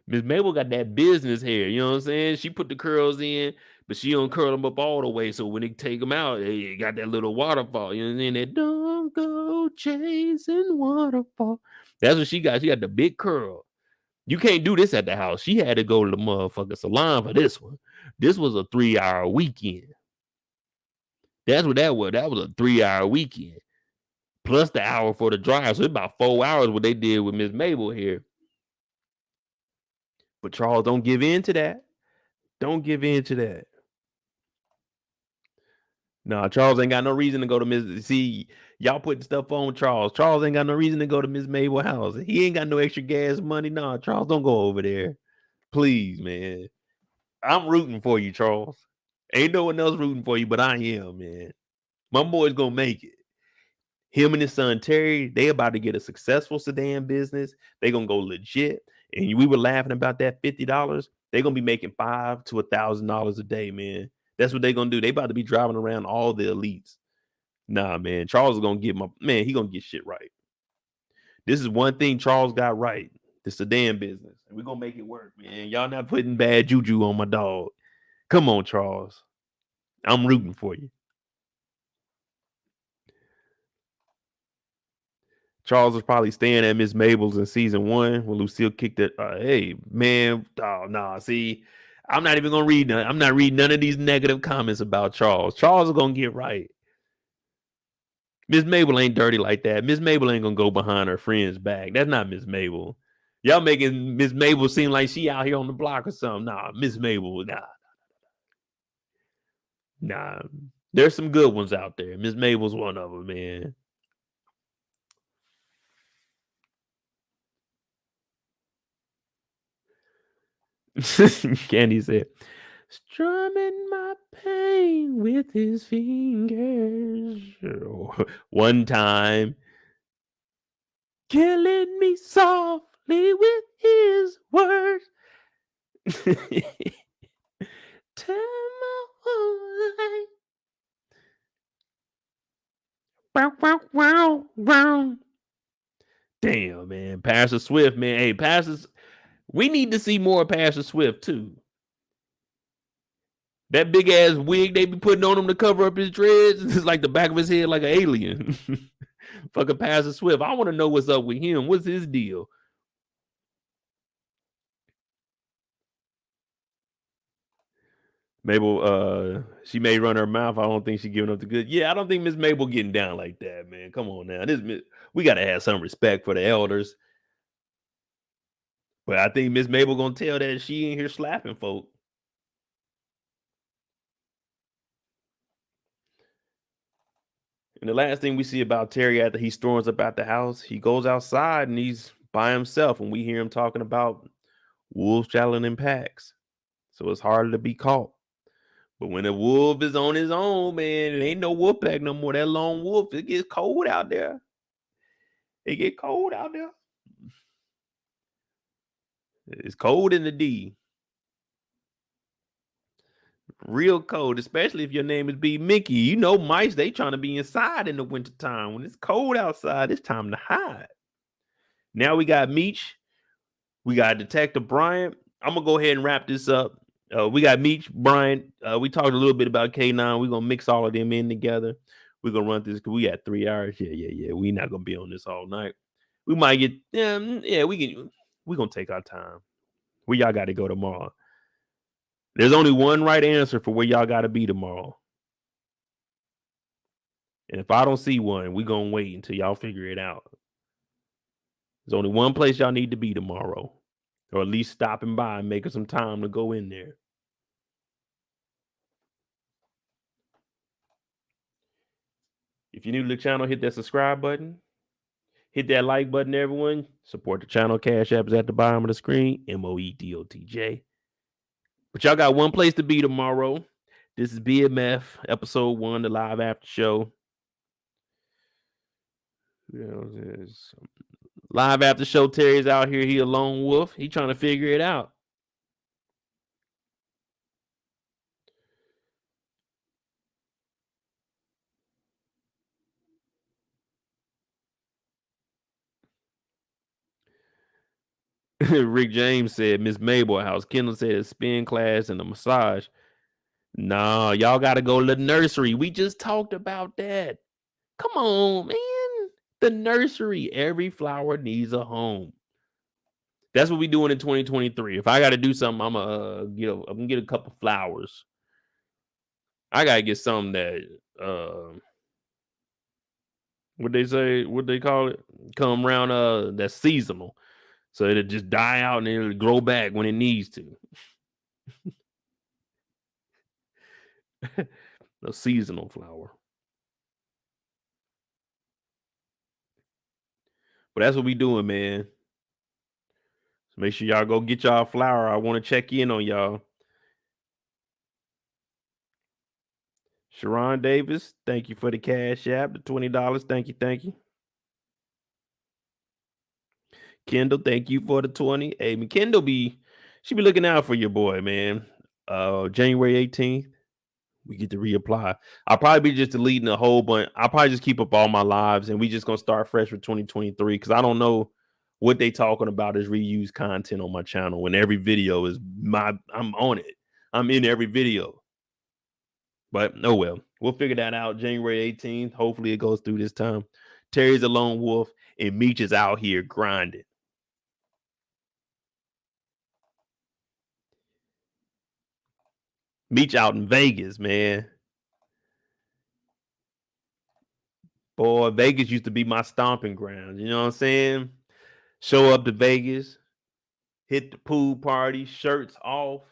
Miss Mabel got that business hair, you know what I'm saying? She put the curls in, but she don't curl them up all the way. So when they take them out, they got that little waterfall. You know what I'm saying? That don't go chasing waterfall. That's what she got. She got the big curl. You can't do this at the house. She had to go to the motherfucking salon for this one. This was a 3-hour weekend. That's what that was. That was a 3-hour weekend. Plus the hour for the drive. So it's about 4 hours what they did with Miss Mabel here. But Charles, don't give in to that. Don't give in to that. No, Charles ain't got no reason to go to Miss. See, y'all putting stuff on Charles. Charles ain't got no reason to go to Miss Mabel's house. He ain't got no extra gas money. No, Charles, don't go over there. Please, man. I'm rooting for you, Charles. Ain't no one else rooting for you, but I am, man. My boy's gonna make it. Him and his son Terry, they about to get a successful sedan business. They gonna go legit. And we were laughing about that $50. They're gonna be making $500 to $1,000 a day, man. That's what they're gonna do. They about to be driving around all the elites. Nah, man. Charles is gonna get he gonna get shit right. This is one thing Charles got right. The sedan business. And we're gonna make it work, man. Y'all not putting bad juju on my dog. Come on, Charles. I'm rooting for you. Charles was probably staying at Miss Mabel's in season 1 when Lucille kicked it. Hey, man. Oh, nah. See, I'm not even going to read none. I'm not reading none of these negative comments about Charles. Charles is going to get right. Miss Mabel ain't dirty like that. Miss Mabel ain't going to go behind her friend's back. That's not Miss Mabel. Y'all making Miss Mabel seem like she out here on the block or something. Nah, Miss Mabel, nah. There's some good ones out there. Miss Mabel's one of them, man. Candy said, strumming my pain with his fingers. One time, killing me softly with his words. Tell my whole life. Wow. Damn, man. Pastor Swift, man. Hey, we need to see more of Pastor Swift, too. That big ass wig they be putting on him to cover up his dreads is like the back of his head like an alien. Fucking Pastor Swift. I want to know what's up with him. What's his deal? Mabel, she may run her mouth. I don't think she's giving up the good. Yeah, I don't think Miss Mabel getting down like that, man. Come on now. We gotta have some respect for the elders. But I think Miss Mabel gonna tell that she ain't here slapping folk. And the last thing we see about Terry after he storms up out the house, he goes outside and he's by himself, and we hear him talking about wolves traveling in packs. So it's harder to be caught. But when a wolf is on his own, man, it ain't no wolf pack no more. That lone wolf, it gets cold out there. It get cold out there. It's cold in the D. Real cold, especially if your name is B-Mickie. You know, mice, they trying to be inside in the wintertime. When it's cold outside, it's time to hide. Now we got Meech. We got Detective Bryant. I'm going to go ahead and wrap this up. We got Meech, Bryant. We talked a little bit about K9. We're going to mix all of them in together. We're going to run this because we got 3 hours. Yeah. We're not going to be on this all night. We might get, we're going to take our time. Where y'all got to go tomorrow? There's only one right answer for where y'all got to be tomorrow. And if I don't see one, we're going to wait until y'all figure it out. There's only one place y'all need to be tomorrow, or at least stopping by and making some time to go in there. If you're new to the channel, hit that subscribe button. Hit that like button, everyone. Support the channel. Cash App is at the bottom of the screen. MOEDOTJ. But y'all got one place to be tomorrow. This is BMF, episode 1, the live after show. Live after show, Terry's out here. He a lone wolf. He trying to figure it out. Rick James said Miss Mabel house. Kendall said spin class and a massage. Nah, y'all got to go to the nursery. We just talked about that. Come on, man. The nursery. Every flower needs a home. That's what we doing in 2023. If I got to do something, I'm gonna get a couple flowers. I gotta get something that what they call it? Come around that's seasonal. So it'll just die out and it'll grow back when it needs to. A seasonal flower. But that's what we doing, man. So make sure y'all go get y'all a flower. I want to check in on y'all. Sharon Davis, thank you for the cash app, the $20. Thank you. Kendall, thank you for the 20. Hey, Kendall she be looking out for your boy, man. January 18th, we get to reapply. I'll probably be just deleting a whole bunch. I'll probably just keep up all my lives and we just gonna start fresh for 2023 because I don't know what they talking about is reused content on my channel when every video is I'm on it. I'm in every video. But oh well, we'll figure that out January 18th. Hopefully it goes through this time. Terry's a lone wolf and Meech is out here grinding. Meech out in Vegas, man. Boy, Vegas used to be my stomping ground. You know what I'm saying? Show up to Vegas, hit the pool party, shirts off,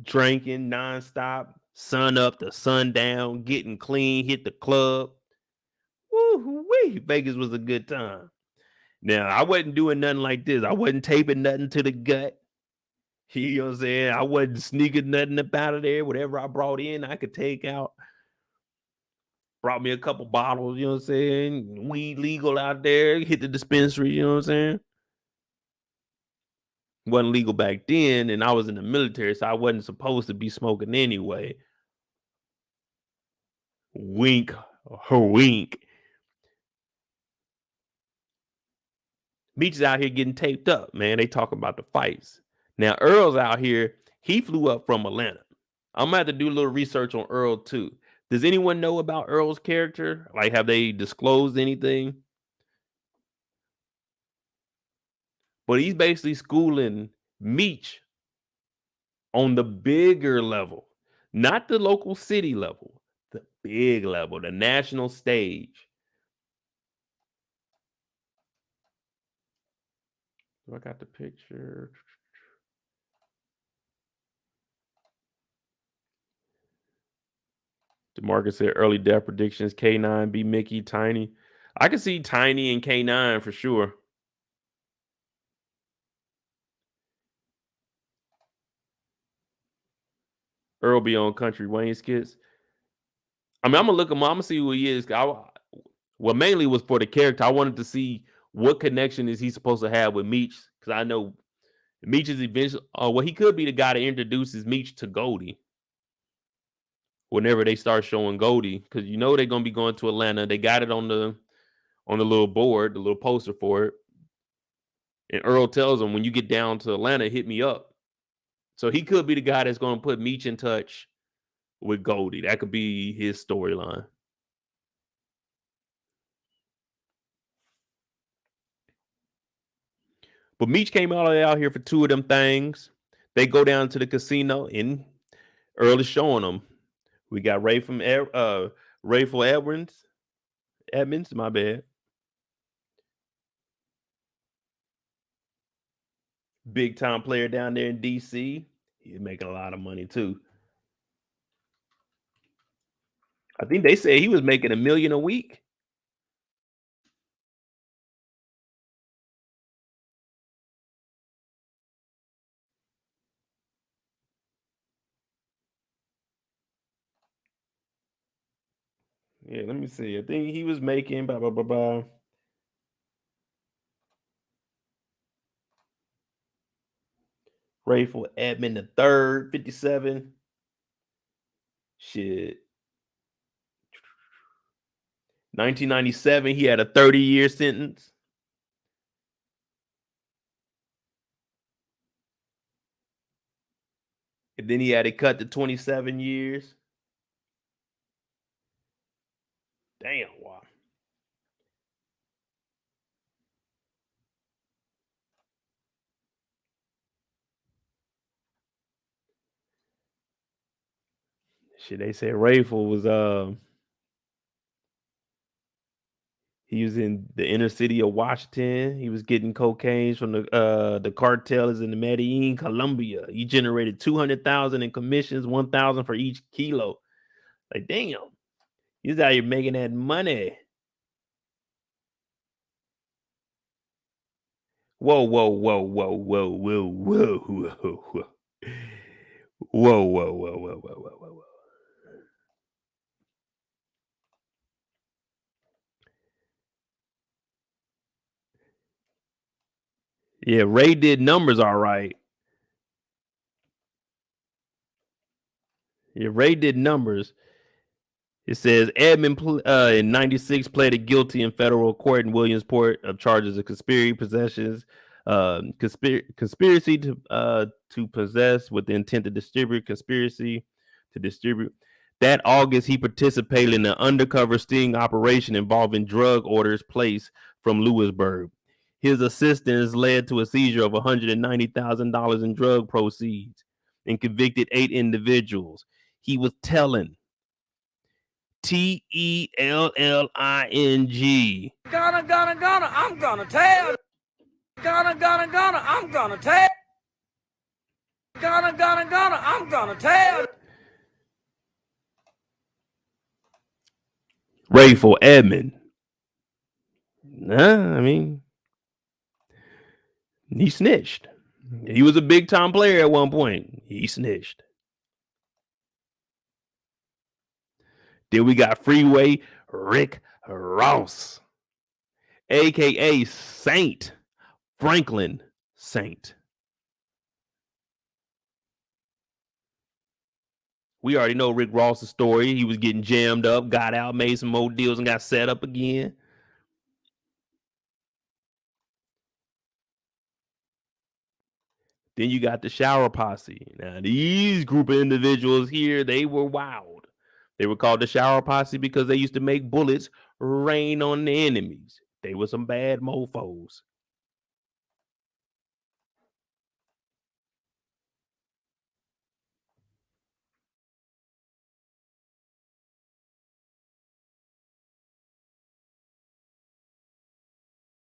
drinking nonstop, sun up to sundown, getting clean, hit the club. Woo-wee. Vegas was a good time. Now, I wasn't doing nothing like this. I wasn't taping nothing to the gut. You know what I'm saying? I wasn't sneaking nothing up out of there. Whatever I brought in, I could take out. Brought me a couple bottles, you know what I'm saying? Weed legal out there, hit the dispensary, you know what I'm saying? Wasn't legal back then, and I was in the military, so I wasn't supposed to be smoking anyway. Wink, wink. Meech is out here getting taped up, man. They talk about the fights. Now, Earl's out here. He flew up from Atlanta. I'm going to have to do a little research on Earl, too. Does anyone know about Earl's character? Like, have they disclosed anything? But he's basically schooling Meech on the bigger level, not the local city level, the big level, the national stage. I got the picture. DeMarcus said early death predictions: K9, B-Mickie, Tiny. I can see Tiny and K9 for sure. Earl be on Country Wayne skits. I mean, I'm gonna look him up. I'm gonna see who he is. Well, mainly was for the character. I wanted to see what connection is he supposed to have with Meech, because I know Meech is eventually. Well, he could be the guy that introduces Meech to Goldie. Whenever they start showing Goldie, because you know they're gonna be going to Atlanta. They got it on the little board, the little poster for it. And Earl tells him, when you get down to Atlanta, hit me up. So he could be the guy that's going to put Meech in touch with Goldie. That could be his storyline. But Meech came all the way out here for two of them things. They go down to the casino, and Earl is showing them. We got Rayful Edmonds, my bad. Big time player down there in DC. He's making a lot of money too. I think they said he was making $1 million a week. Yeah, let me see. I think he was making blah blah blah blah. Rayful Edmond the third, 57. Shit. 1997, he had a 30-year sentence. And then he had it cut to 27 years. Damn, wow. Shit, they said Rayful was he was in the inner city of Washington. He was getting cocaine from the cartels in the Medellin, Colombia. He generated 200,000 in commissions, 1,000 for each kilo. Like, damn, he's out here making that money. Whoa, whoa, whoa, whoa, whoa, whoa, whoa, whoa, whoa. Whoa, whoa, whoa, whoa, whoa, whoa, whoa. Yeah, Ray did numbers all right. Yeah, Ray did numbers. It says Edmund in 96 pleaded guilty in federal court in Williamsport of charges of conspiracy, possessions, conspiracy to possess with the intent to distribute, conspiracy to distribute. That August, he participated in an undercover sting operation involving drug orders placed from Lewisburg. His assistance led to a seizure of $190,000 in drug proceeds and convicted 8 individuals. He was telling. Telling. Gonna, I'm gonna tell. Gonna, I'm gonna tell. Gonna, I'm gonna tell. Rayful Edmond. I mean, he snitched. He was a big time player at one point. He snitched. Then we got Freeway Rick Ross, aka Saint Franklin Saint. We already know Rick Ross's story. He was getting jammed up, got out, made some more deals, and got set up again. Then you got the Shower Posse. Now, these group of individuals here, they were wild. They were called the shower posse because they used to make bullets rain on the enemies. They were some bad mofos.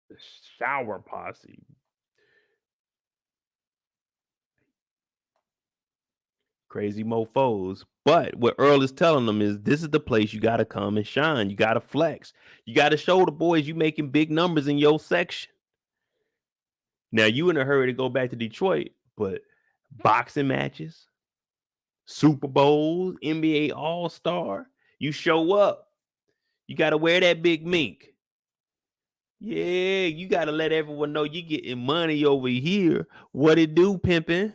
The shower posse. Crazy mofos. But what Earl is telling them is this is the place you got to come and shine. You got to flex. You got to show the boys you making big numbers in your section. Now, you in a hurry to go back to Detroit, but boxing matches, Super Bowls, NBA All-Star, you show up. You got to wear that big mink. Yeah, you got to let everyone know you getting money over here. What it do, pimping?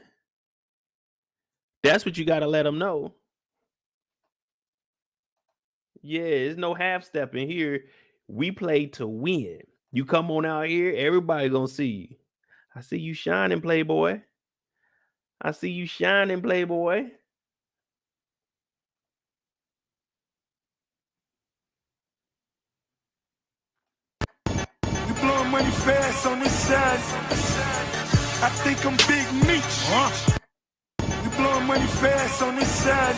That's what you got to let them know. Yeah, there's no half stepping here. We play to win. You come on out here, everybody gonna see you. I see you shining, Playboy. I see you shining, Playboy. You blowing money fast on this side. I think I'm Big Meech. You blowing money fast on this side.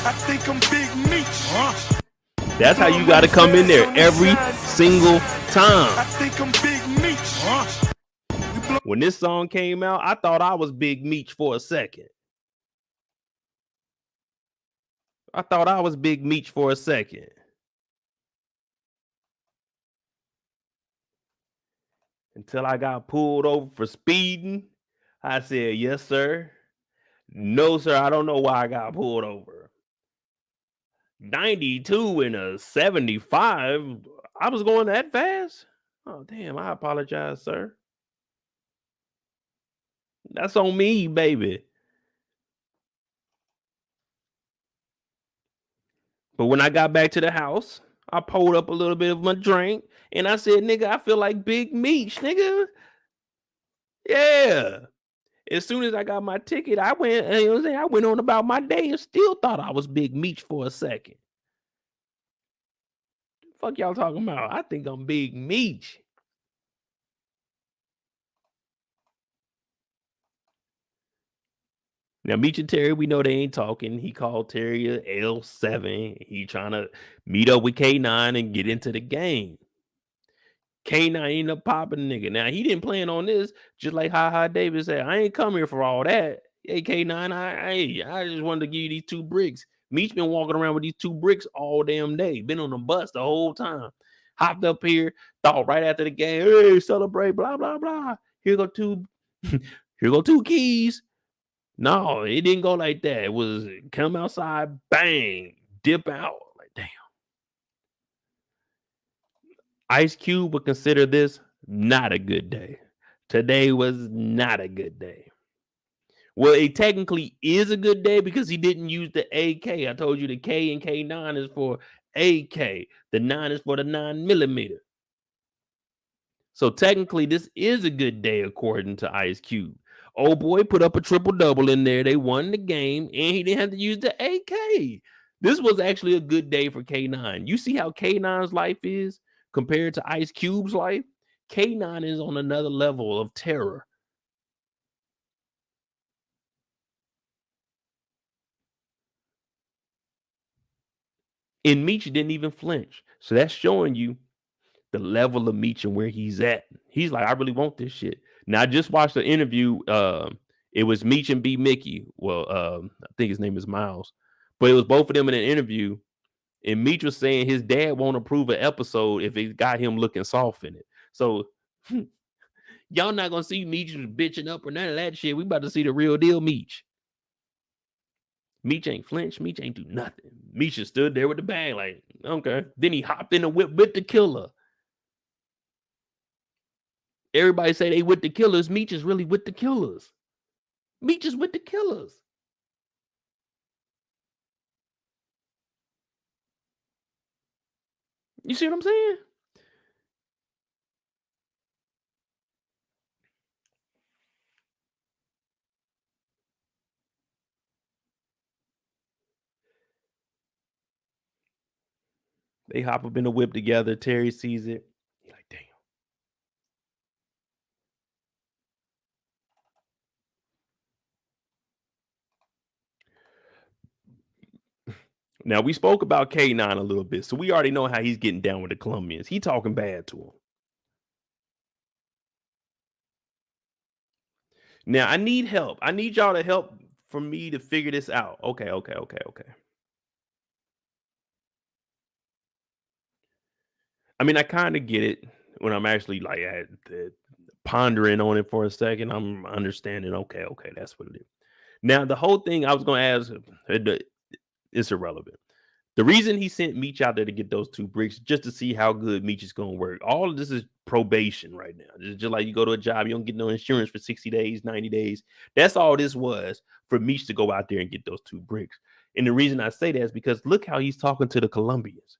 I think I'm Big Meech. That's how you got to come in there every single time. I think I'm Big Meech. When this song came out, I thought I was Big Meech for a second. Until I got pulled over for speeding. I said, yes, sir. No, sir, I don't know why I got pulled over. 92 and a 75. I was going that fast? Oh, damn, I apologize, sir. That's on me, baby. But when I got back to the house, I pulled up a little bit of my drink and I said, nigga, I feel like Big Meech, nigga. Yeah. As soon as I got my ticket, I went, you know what I'm saying? I went on about my day and still thought I was Big Meech for a second. Fuck y'all talking about? I think I'm Big Meech. Now, Meech and Terry, we know they ain't talking. He called Terry a L7. He trying to meet up with K9 and get into the game. K9 ended up popping nigga. Now, he didn't plan on this, just like Ha David said. I ain't come here for all that. Hey, K9, I just wanted to give you these 2 bricks. Meech been walking around with these 2 bricks all damn day. Been on the bus the whole time. Hopped up here, thought right after the game, hey, celebrate, blah, blah, blah. Here go 2 keys. No, it didn't go like that. It was come outside, bang, dip out. Like, damn. Ice Cube would consider this not a good day. Today was not a good day. Well, it technically is a good day because he didn't use the AK. I told you the K and K9 is for AK. The 9 is for the 9mm. So technically, this is a good day according to Ice Cube. Old boy put up a triple-double in there. They won the game, and he didn't have to use the AK. This was actually a good day for K9. You see how K9's life is compared to Ice Cube's life? K9 is on another level of terror. And Meech didn't even flinch. So that's showing you the level of Meech and where he's at. He's like, I really want this shit. Now, I just watched the interview. It was Meech and B-Mickie. Well, I think his name is Miles. But it was both of them in an interview. And Meech was saying his dad won't approve an episode if it got him looking soft in it. So y'all not going to see Meech bitching up or none of that shit. We about to see the real deal Meech. Meech ain't flinched. Meech ain't do nothing. Meech just stood there with the bag like, okay. Then he hopped in the whip with the killer. Everybody say they with the killers. Meech is really with the killers. Meech is with the killers. You see what I'm saying? They hop up in the whip together. Terry sees it. He's like, damn. Now, we spoke about K9 a little bit, so we already know how he's getting down with the Colombians. He talking bad to him. Now, I need help. I need y'all to help for me to figure this out. Okay. I mean, I kind of get it when I'm actually like pondering on it for a second. I'm understanding. Okay, that's what it is. Now, the whole thing I was going to ask, it's irrelevant. The reason he sent Meech out there to get those 2 bricks just to see how good Meech is going to work. All of this is probation right now. It's just like you go to a job, you don't get no insurance for 60 days, 90 days. That's all this was for Meech to go out there and get those 2 bricks. And the reason I say that is because look how he's talking to the Colombians.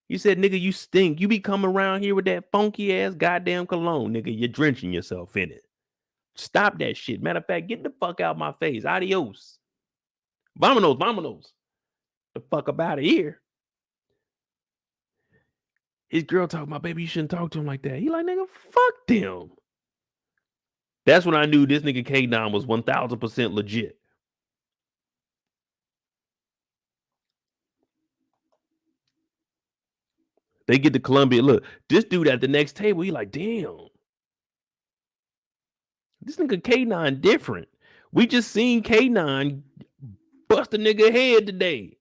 He said, nigga, you stink. You be coming around here with that funky ass goddamn cologne, nigga. You're drenching yourself in it. Stop that shit. Matter of fact, get the fuck out my face. Adios. Vamonos. The fuck up out of here. His girl talking about, baby, you shouldn't talk to him like that. He like, nigga, fuck them. That's when I knew this nigga K9 was 1000% legit. They get to Columbia. Look, this dude at the next table, he like, damn. This nigga K9 different. We just seen K9 bust a nigga head today.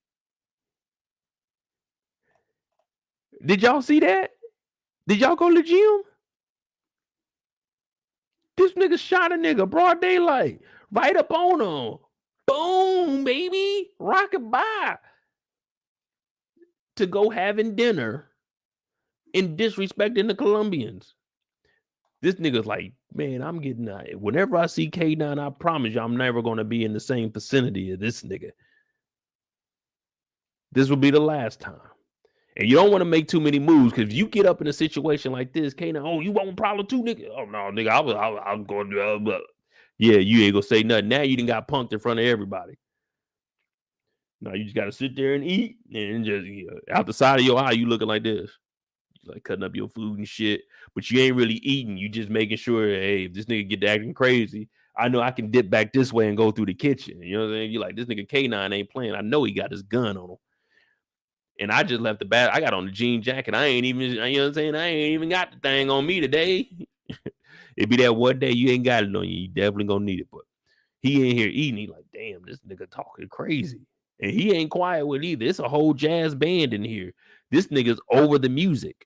Did y'all see that? Did y'all go to the gym? This nigga shot a nigga broad daylight. Right up on him. Boom, baby. Rocket by. To go having dinner and disrespecting the Colombians. This nigga's like, man, I'm getting whenever I see K9, I promise you I'm never going to be in the same vicinity of this nigga. This will be the last time. And you don't want to make too many moves, because if you get up in a situation like this, K9, oh, you want problem too, nigga? Oh, no, nigga, I was going to, yeah, you ain't going to say nothing. Now you done got punked in front of everybody. No, you just got to sit there and eat, and just out the side of your eye, you looking like this. Like cutting up your food and shit, but you ain't really eating. You just making sure, hey, if this nigga get to acting crazy, I know I can dip back this way and go through the kitchen. You know what I'm saying? You like, this nigga K9 ain't playing. I know he got his gun on him. And I just left the bat. I got on the jean jacket. I ain't even, you know what I'm saying? I ain't even got the thing on me today. It be that one day you ain't got it on you. You definitely gonna need it. But he ain't here eating. He like, damn, this nigga talking crazy. And he ain't quiet with either. It's a whole jazz band in here. This nigga's over the music.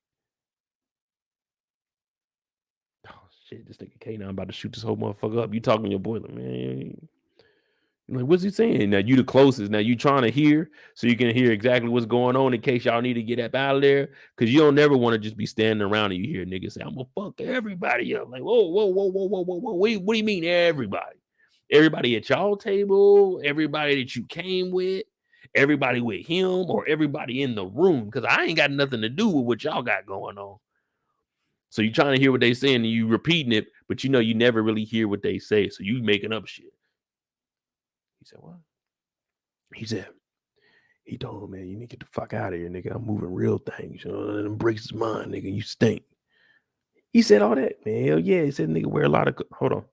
Shit, this nigga K9 about to shoot this whole motherfucker up. You talking to your boy, like, man. Like, what's he saying? Now you the closest. Now you trying to hear so you can hear exactly what's going on in case y'all need to get up out of there. Cause you don't never want to just be standing around and you hear niggas say, I'm gonna fuck everybody up. Like, whoa. What do you mean everybody? Everybody at y'all table, everybody that you came with, everybody with him, or everybody in the room. Cause I ain't got nothing to do with what y'all got going on. So you trying to hear what they saying and you repeating it, but you know you never really hear what they say. So you making up shit. He said, what? He said, he told him, man, you need to get the fuck out of here, nigga. I'm moving real things. You know, them breaks his mind, nigga. You stink. He said all that, man. Hell yeah. He said, nigga, wear a lot of, hold on.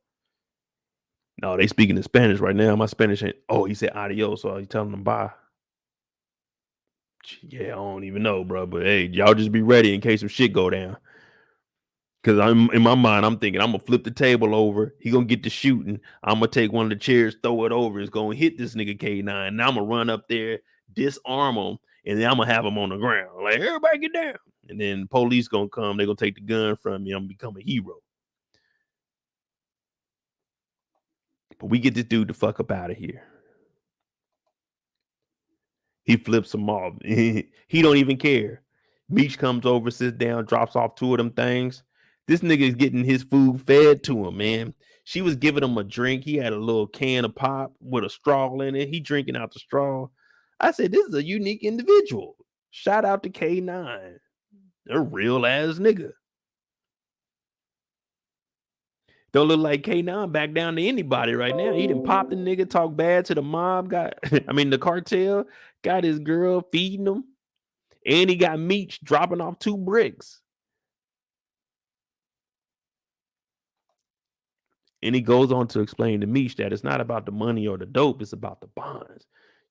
No, they speaking in Spanish right now. My Spanish ain't, oh, he said adios. So he's telling them bye. Yeah, I don't even know, bro. But hey, y'all just be ready in case some shit go down. Because I'm in my mind, I'm thinking I'm gonna flip the table over. He gonna get to shooting. I'm gonna take one of the chairs, throw it over. It's gonna hit this nigga K9. Now I'm gonna run up there, disarm him, and then I'm gonna have him on the ground. Like, everybody get down. And then police gonna come. They're gonna take the gun from me. I'm gonna become a hero. But we get this dude the fuck up out of here. He flips them off. He don't even care. Meech comes over, sits down, drops off 2 of them things. This nigga is getting his food fed to him, man. She was giving him a drink. He had a little can of pop with a straw in it. He drinking out the straw. I said, this is a unique individual. Shout out to K9. They're real ass nigga. Don't look like K9 back down to anybody right now. He done popped the nigga, talk bad to the mob, the cartel, got his girl feeding him. And he got Meech dropping off 2 bricks. And he goes on to explain to Meech that it's not about the money or the dope, it's about the bonds.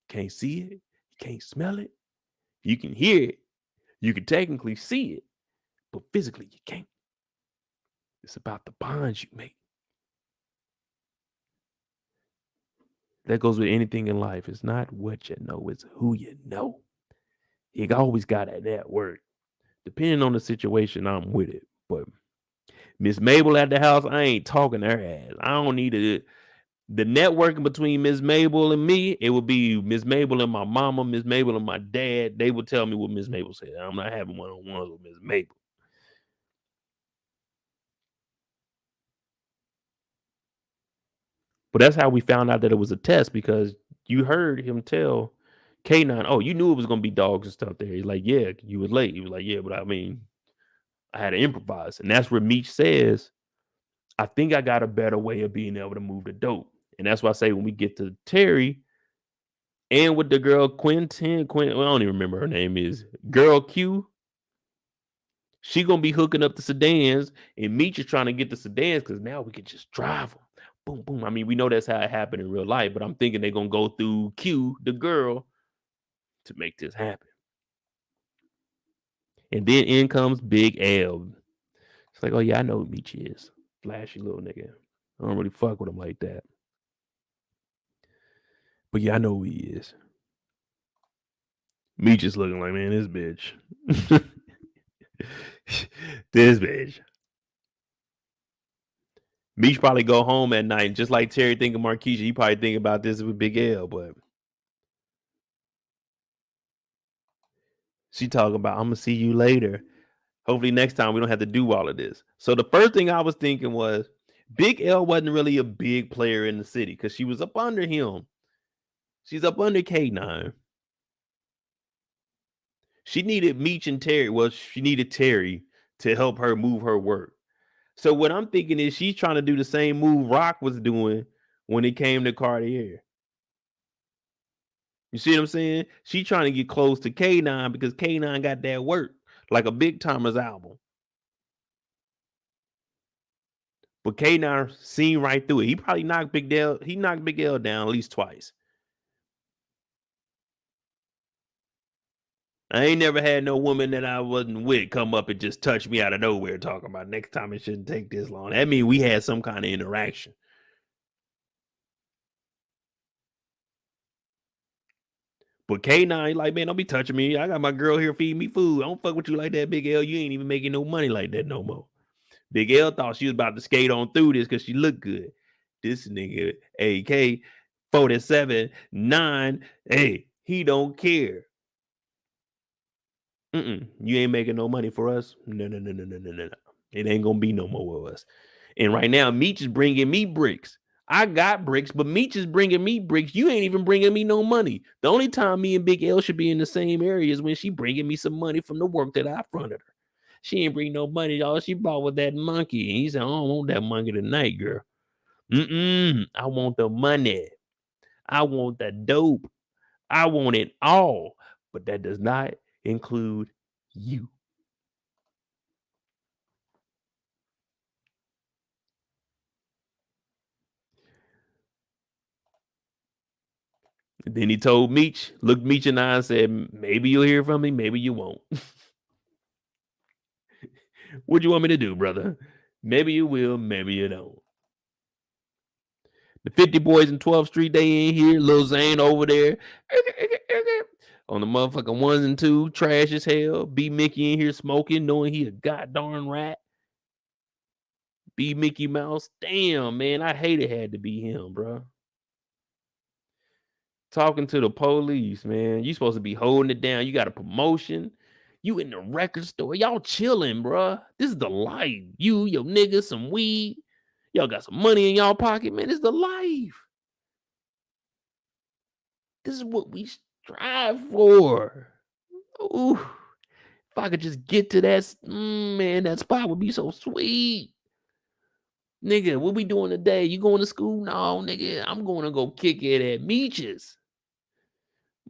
You can't see it, you can't smell it, you can hear it, you can technically see it, but physically you can't. It's about the bonds you make. That goes with anything in life. It's not what you know, it's who you know. You always got that word. Depending on the situation, I'm with it. But Miss Mabel at the house, I ain't talking to her ass. I don't need the networking between Miss Mabel and me. It would be Miss Mabel and my mama, Miss Mabel and my dad. They would tell me what Miss Mabel said. I'm not having one-on-ones with Miss Mabel. But that's how we found out that it was a test, because you heard him tell K9, oh, you knew it was going to be dogs and stuff there. He's like, yeah, you was late. He was like, yeah, but I mean, I had to improvise. And that's where Meech says, I think I got a better way of being able to move the dope. And that's why I say when we get to Terry and with the girl Quinn, well, I don't even remember her name is, Girl Q, she going to be hooking up the sedans, and Meech is trying to get the sedans because now we can just drive them. Boom, boom. I mean, we know that's how it happened in real life, but I'm thinking they're going to go through Q, the girl, to make this happen. And then in comes Big L. It's like, oh yeah, I know who Meech is. Flashy little nigga. I don't really fuck with him like that. But yeah, I know who he is. Meech is looking like, man, this bitch. This bitch. Meech probably go home at night, just like Terry thinking Markisha. He probably think about this with Big L, but she talking about, I'm gonna see you later. Hopefully next time we don't have to do all of this. So the first thing I was thinking was Big L wasn't really a big player in the city because she was up under him. She's up under K9. She needed Meech and Terry. Well, she needed Terry to help her move her work. So what I'm thinking is she's trying to do the same move Rock was doing when it came to Cartier. You see what I'm saying? She trying to get close to K9 because K9 got that work, like a Big Timers album. But K9 seen right through it. He probably knocked Big L. He knocked Big L down at least twice. I ain't never had no woman that I wasn't with come up and just touch me out of nowhere talking about next time it shouldn't take this long. That means we had some kind of interaction. But K9, like, man, don't be touching me. I got my girl here feeding me food. I don't fuck with you like that, Big L. You ain't even making no money like that no more. Big L thought she was about to skate on through this because she looked good. This nigga, AK 47, 9, hey, he don't care. You ain't making no money for us. No. It ain't gonna be no more with us. And right now, Meech is bringing me bricks. I got bricks, but Meech is bringing me bricks. You ain't even bringing me no money. The only time me and Big L should be in the same area is when she bringing me some money from the work that I fronted her. She ain't bring no money. All she bought was that monkey. And he said, I don't want that monkey tonight, girl. I want the money. I want the dope. I want it all. But that does not include you. And then he told Meech, looked Meech in the eye and said, maybe you'll hear from me, maybe you won't. What you want me to do, brother? Maybe you will, maybe you don't. The 50 boys in 12th Street, they in here. Lil Zane over there. On the motherfucking 1s and 2s, trash as hell. B-Mickie in here smoking, knowing he a goddamn rat. B-Mickey Mouse. Damn, man, I hate it had to be him, bro. Talking to the police, man. You supposed to be holding it down. You got a promotion. You in the record store. Y'all chilling, bro. This is the life. You, your niggas, some weed. Y'all got some money in y'all pocket, man. This is the life. This is what we strive for. Ooh. If I could just get to that, man, that spot would be so sweet. Nigga, what we doing today? You going to school? No, nigga, I'm going to go kick it at Meech's.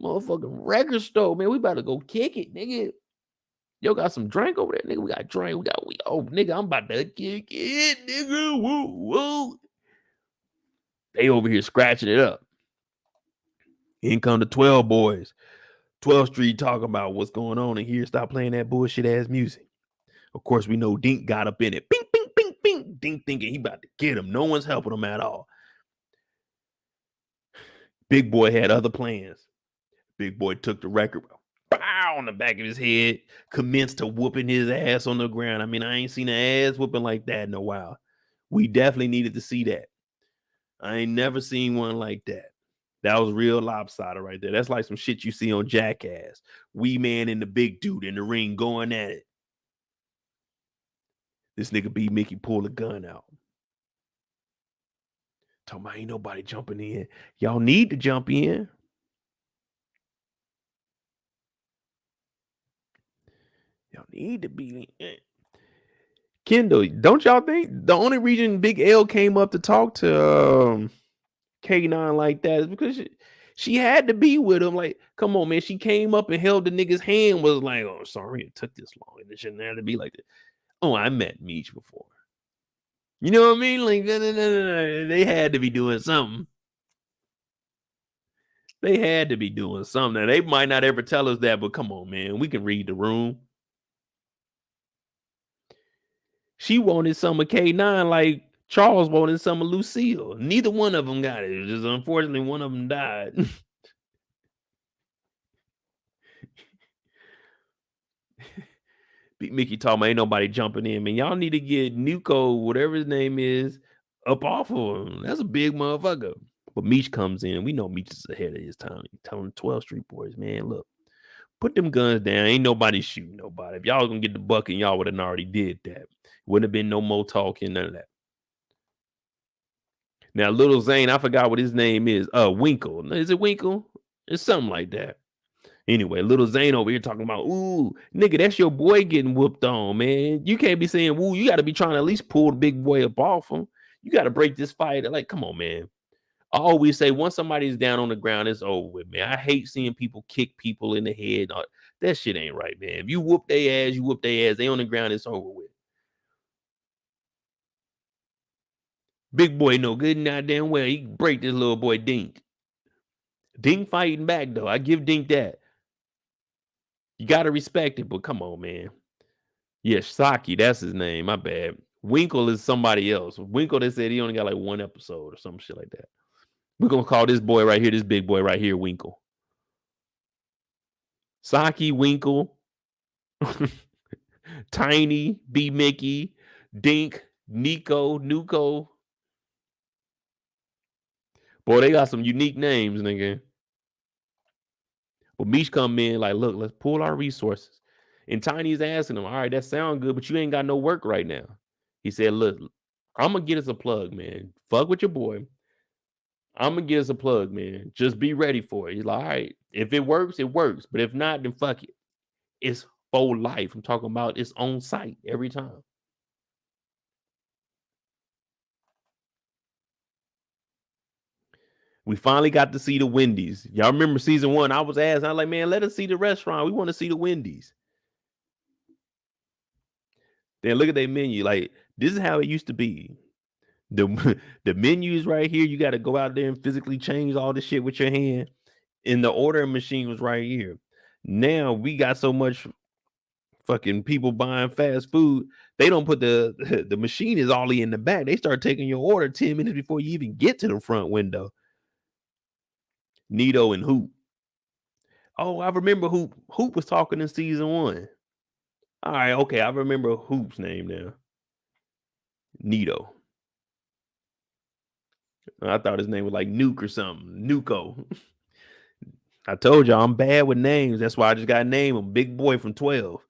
Motherfucking record store, man. We about to go kick it, nigga. Yo, got some drink over there, nigga. We got drink. Oh, nigga, I'm about to kick it, nigga. Woo, woo. They over here scratching it up. In come the 12 boys. 12th Street talking about what's going on in here. Stop playing that bullshit ass music. Of course, we know Dink got up in it. Bing, bing, bing, bing. Dink thinking he about to get him. No one's helping him at all. Big boy had other plans. Big boy took the record, bow on the back of his head, commenced to whooping his ass on the ground. I mean, I ain't seen an ass whooping like that in a while. We definitely needed to see that. I ain't never seen one like that. That was real lopsided right there. That's like some shit you see on Jackass. Wee Man and the big dude in the ring going at it. This nigga B-Mickie pulled a gun out. Talking about ain't nobody jumping in. Y'all need to jump in. Y'all need to be in. Kendall, don't y'all think the only reason Big L came up to talk to K9 like that is because she had to be with him? Like, come on, man. She came up and held the nigga's hand, was like, oh, sorry it took this long. It shouldn't have to be like that. Oh, I met Meech before. You know what I mean? Like, they had to be doing something. They had to be doing something. Now, they might not ever tell us that, but come on, man. We can read the room. She wanted some of K9 like Charles wanted some of Lucille. Neither one of them got it. It was just unfortunately one of them died. Mickey talking about ain't nobody jumping in, man. Y'all need to get Nuko, whatever his name is, up off of him. That's a big motherfucker. But Meech comes in. We know Meech is ahead of his time. He's telling the 12th Street boys, man, look, put them guns down. Ain't nobody shooting nobody. If y'all was gonna get the bucket, y'all would have already did that. Wouldn't have been no more talking, none of that. Now, Little Zane, I forgot what his name is. Winkle. Is it Winkle? It's something like that. Anyway, Little Zane over here talking about, ooh, nigga, that's your boy getting whooped on, man. You can't be saying, woo, you got to be trying to at least pull the big boy up off him. You got to break this fight. Like, come on, man. I always say, once somebody's down on the ground, it's over with, man. I hate seeing people kick people in the head. That shit ain't right, man. If you whoop their ass, you whoop their ass. They on the ground, it's over with. Big boy know good and goddamn well he can break this little boy Dink. Dink fighting back, though. I give Dink that. You got to respect it, but come on, man. Yeah, Saki, that's his name. My bad. Winkle is somebody else. Winkle, they said he only got like one episode or some shit like that. We're going to call this boy right here, this big boy right here, Winkle. Saki, Winkle, Tiny, B-Mickie, Dink, Nuko. Boy, they got some unique names, nigga. But Meech come in like, look, let's pull our resources. And Tiny's asking him, all right, that sound good, but you ain't got no work right now. He said, look, I'm going to get us a plug, man. Fuck with your boy. I'm going to get us a plug, man. Just be ready for it. He's like, all right, if it works, it works. But if not, then fuck it. It's for life. I'm talking about it's on site every time. We finally got to see the Wendy's. Y'all remember season 1? I was like, man, let us see the restaurant. We want to see the Wendy's. Then look at their menu. Like, this is how it used to be. The menu is right here. You got to go out there and physically change all the shit with your hand. And the ordering machine was right here. Now we got so much fucking people buying fast food. They don't put the machine is all in the back. They start taking your order 10 minutes before you even get to the front window. Nito and Hoop. Oh, I remember Hoop. Hoop was talking in season 1. All right, okay. I remember Hoop's name now. Nito. I thought his name was like Nuke or something. Nuko. I told y'all I'm bad with names. That's why I just got to name him Big Boy from 12.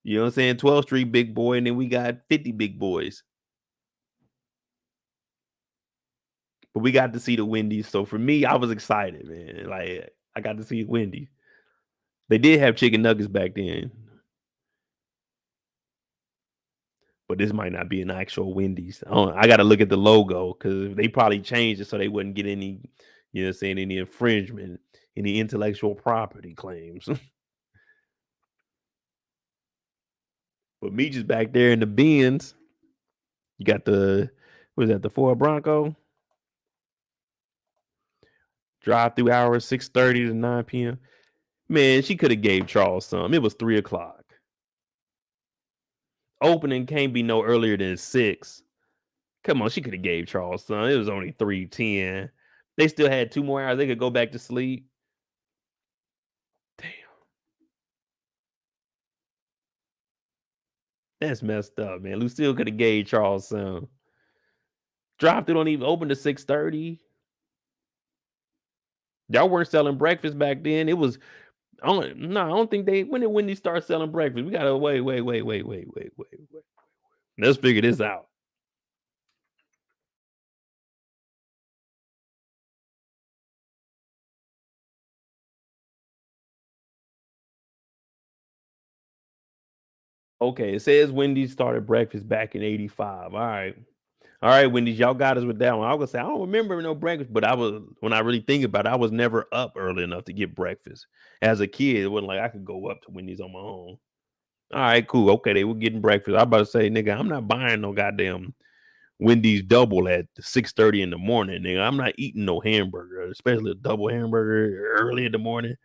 You know what I'm saying? 12th Street Big Boy, and then we got 50 Big Boys. But we got to see the Wendy's. So for me, I was excited, man. Like, I got to see Wendy's. They did have chicken nuggets back then. But this might not be an actual Wendy's. I got to look at the logo because they probably changed it so they wouldn't get any, you know what I'm saying, any infringement. any intellectual property claims. But Meech is back there in the Benz. You got the, what is that, the Ford Bronco? Drive through hours, 6:30 to 9 p.m. Man, she could have gave Charles some. It was 3 o'clock. Opening can't be no earlier than 6. Come on, she could have gave Charles some. It was only 3:10. They still had 2 more hours. They could go back to sleep. Damn. That's messed up, man. Lucille could have gave Charles some. Drive through don't even open to 6:30. Y'all weren't selling breakfast back then. It was, I don't think they, when did Wendy start selling breakfast? We gotta wait. Let's figure this out. Okay, it says Wendy started breakfast back in 85. All right, Wendy's, y'all got us with that one. I was gonna say I don't remember no breakfast, but when I really think about it, I was never up early enough to get breakfast. As a kid, it wasn't like I could go up to Wendy's on my own. All right, cool. Okay, they were getting breakfast. I was about to say, nigga, I'm not buying no goddamn Wendy's double at 6:30 in the morning, nigga. I'm not eating no hamburger, especially a double hamburger early in the morning.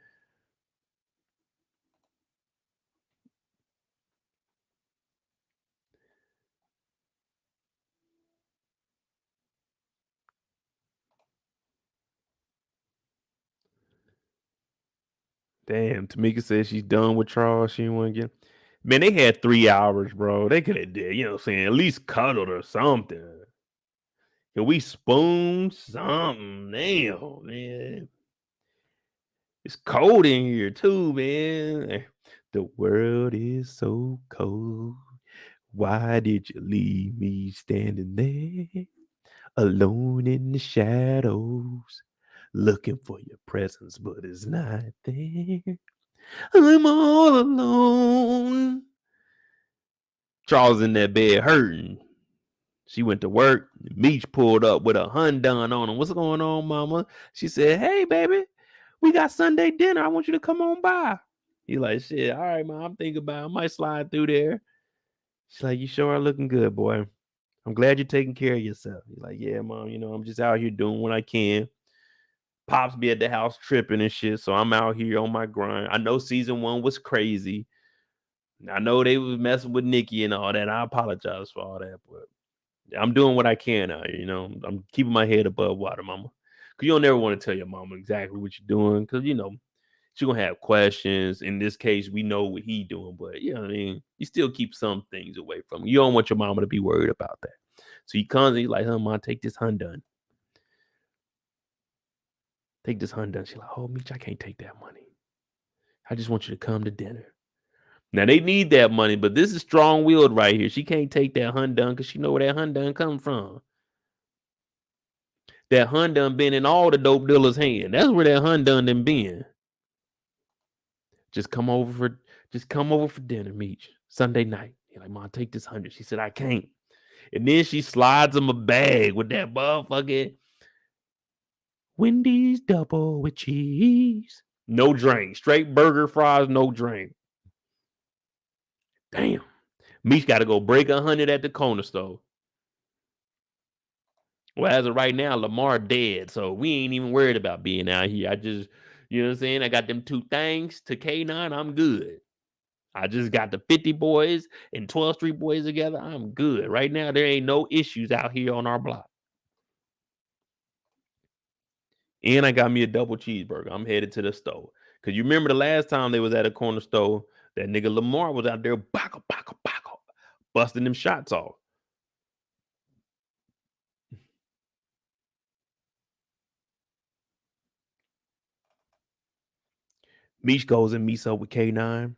Damn, Tamika says she's done with Charles. She didn't want to get. Man, they had 3 hours, bro. They could have did, you know what I'm saying, at least cuddled or something. Can we spoon something? Damn, man. It's cold in here too, man. The world is so cold. Why did you leave me standing there alone in the shadows, looking for your presence, but it's not there? I'm all alone. Charles in that bed hurting. She went to work. Meech pulled up with a Hyundai on him. What's going on, mama? She said, hey, baby, we got Sunday dinner. I want you to come on by. He like, shit, all right, mom, I'm thinking about it. I might slide through there. She's like, you sure are looking good, boy. I'm glad you're taking care of yourself. He's like, yeah, mom, you know, I'm just out here doing what I can. Pops be at the house tripping and shit, so I'm out here on my grind. I know season 1 was crazy. I know they was messing with Nikki and all that. I apologize for all that, but I'm doing what I can out here, you know. I'm keeping my head above water, mama. Because you don't never want to tell your mama exactly what you're doing, because, you know, she's going to have questions. In this case, we know what he doing, but, you know what I mean? You still keep some things away from him. You don't want your mama to be worried about that. So he comes and he's like, huh, mom, take this Hyundai. Take this Hyundai. She's like, oh, Meech, I can't take that money. I just want you to come to dinner. Now, they need that money, but this is strong-willed right here. She can't take that Hyundai because she know where that Hyundai come from. That Hyundai been in all the dope dealers' hand. That's where that Hyundai done been. Just come over for dinner, Meech. Sunday night. You're like, mom, take this 100. She said, I can't. And then she slides him a bag with that motherfucking Wendy's double with cheese. No drink. Straight burger, fries, no drink. Damn. Meech got to go break 100 at the corner store. Well, as of right now, Lamar dead, so we ain't even worried about being out here. I just, you know what I'm saying? I got them 2 things to K9. I'm good. I just got the 50 boys and 12th Street boys together. I'm good. Right now, there ain't no issues out here on our block. And I got me a double cheeseburger. I'm headed to the store. Because you remember the last time they was at a corner store, that nigga Lamar was out there busting them shots off. Meech goes and meets up with K9,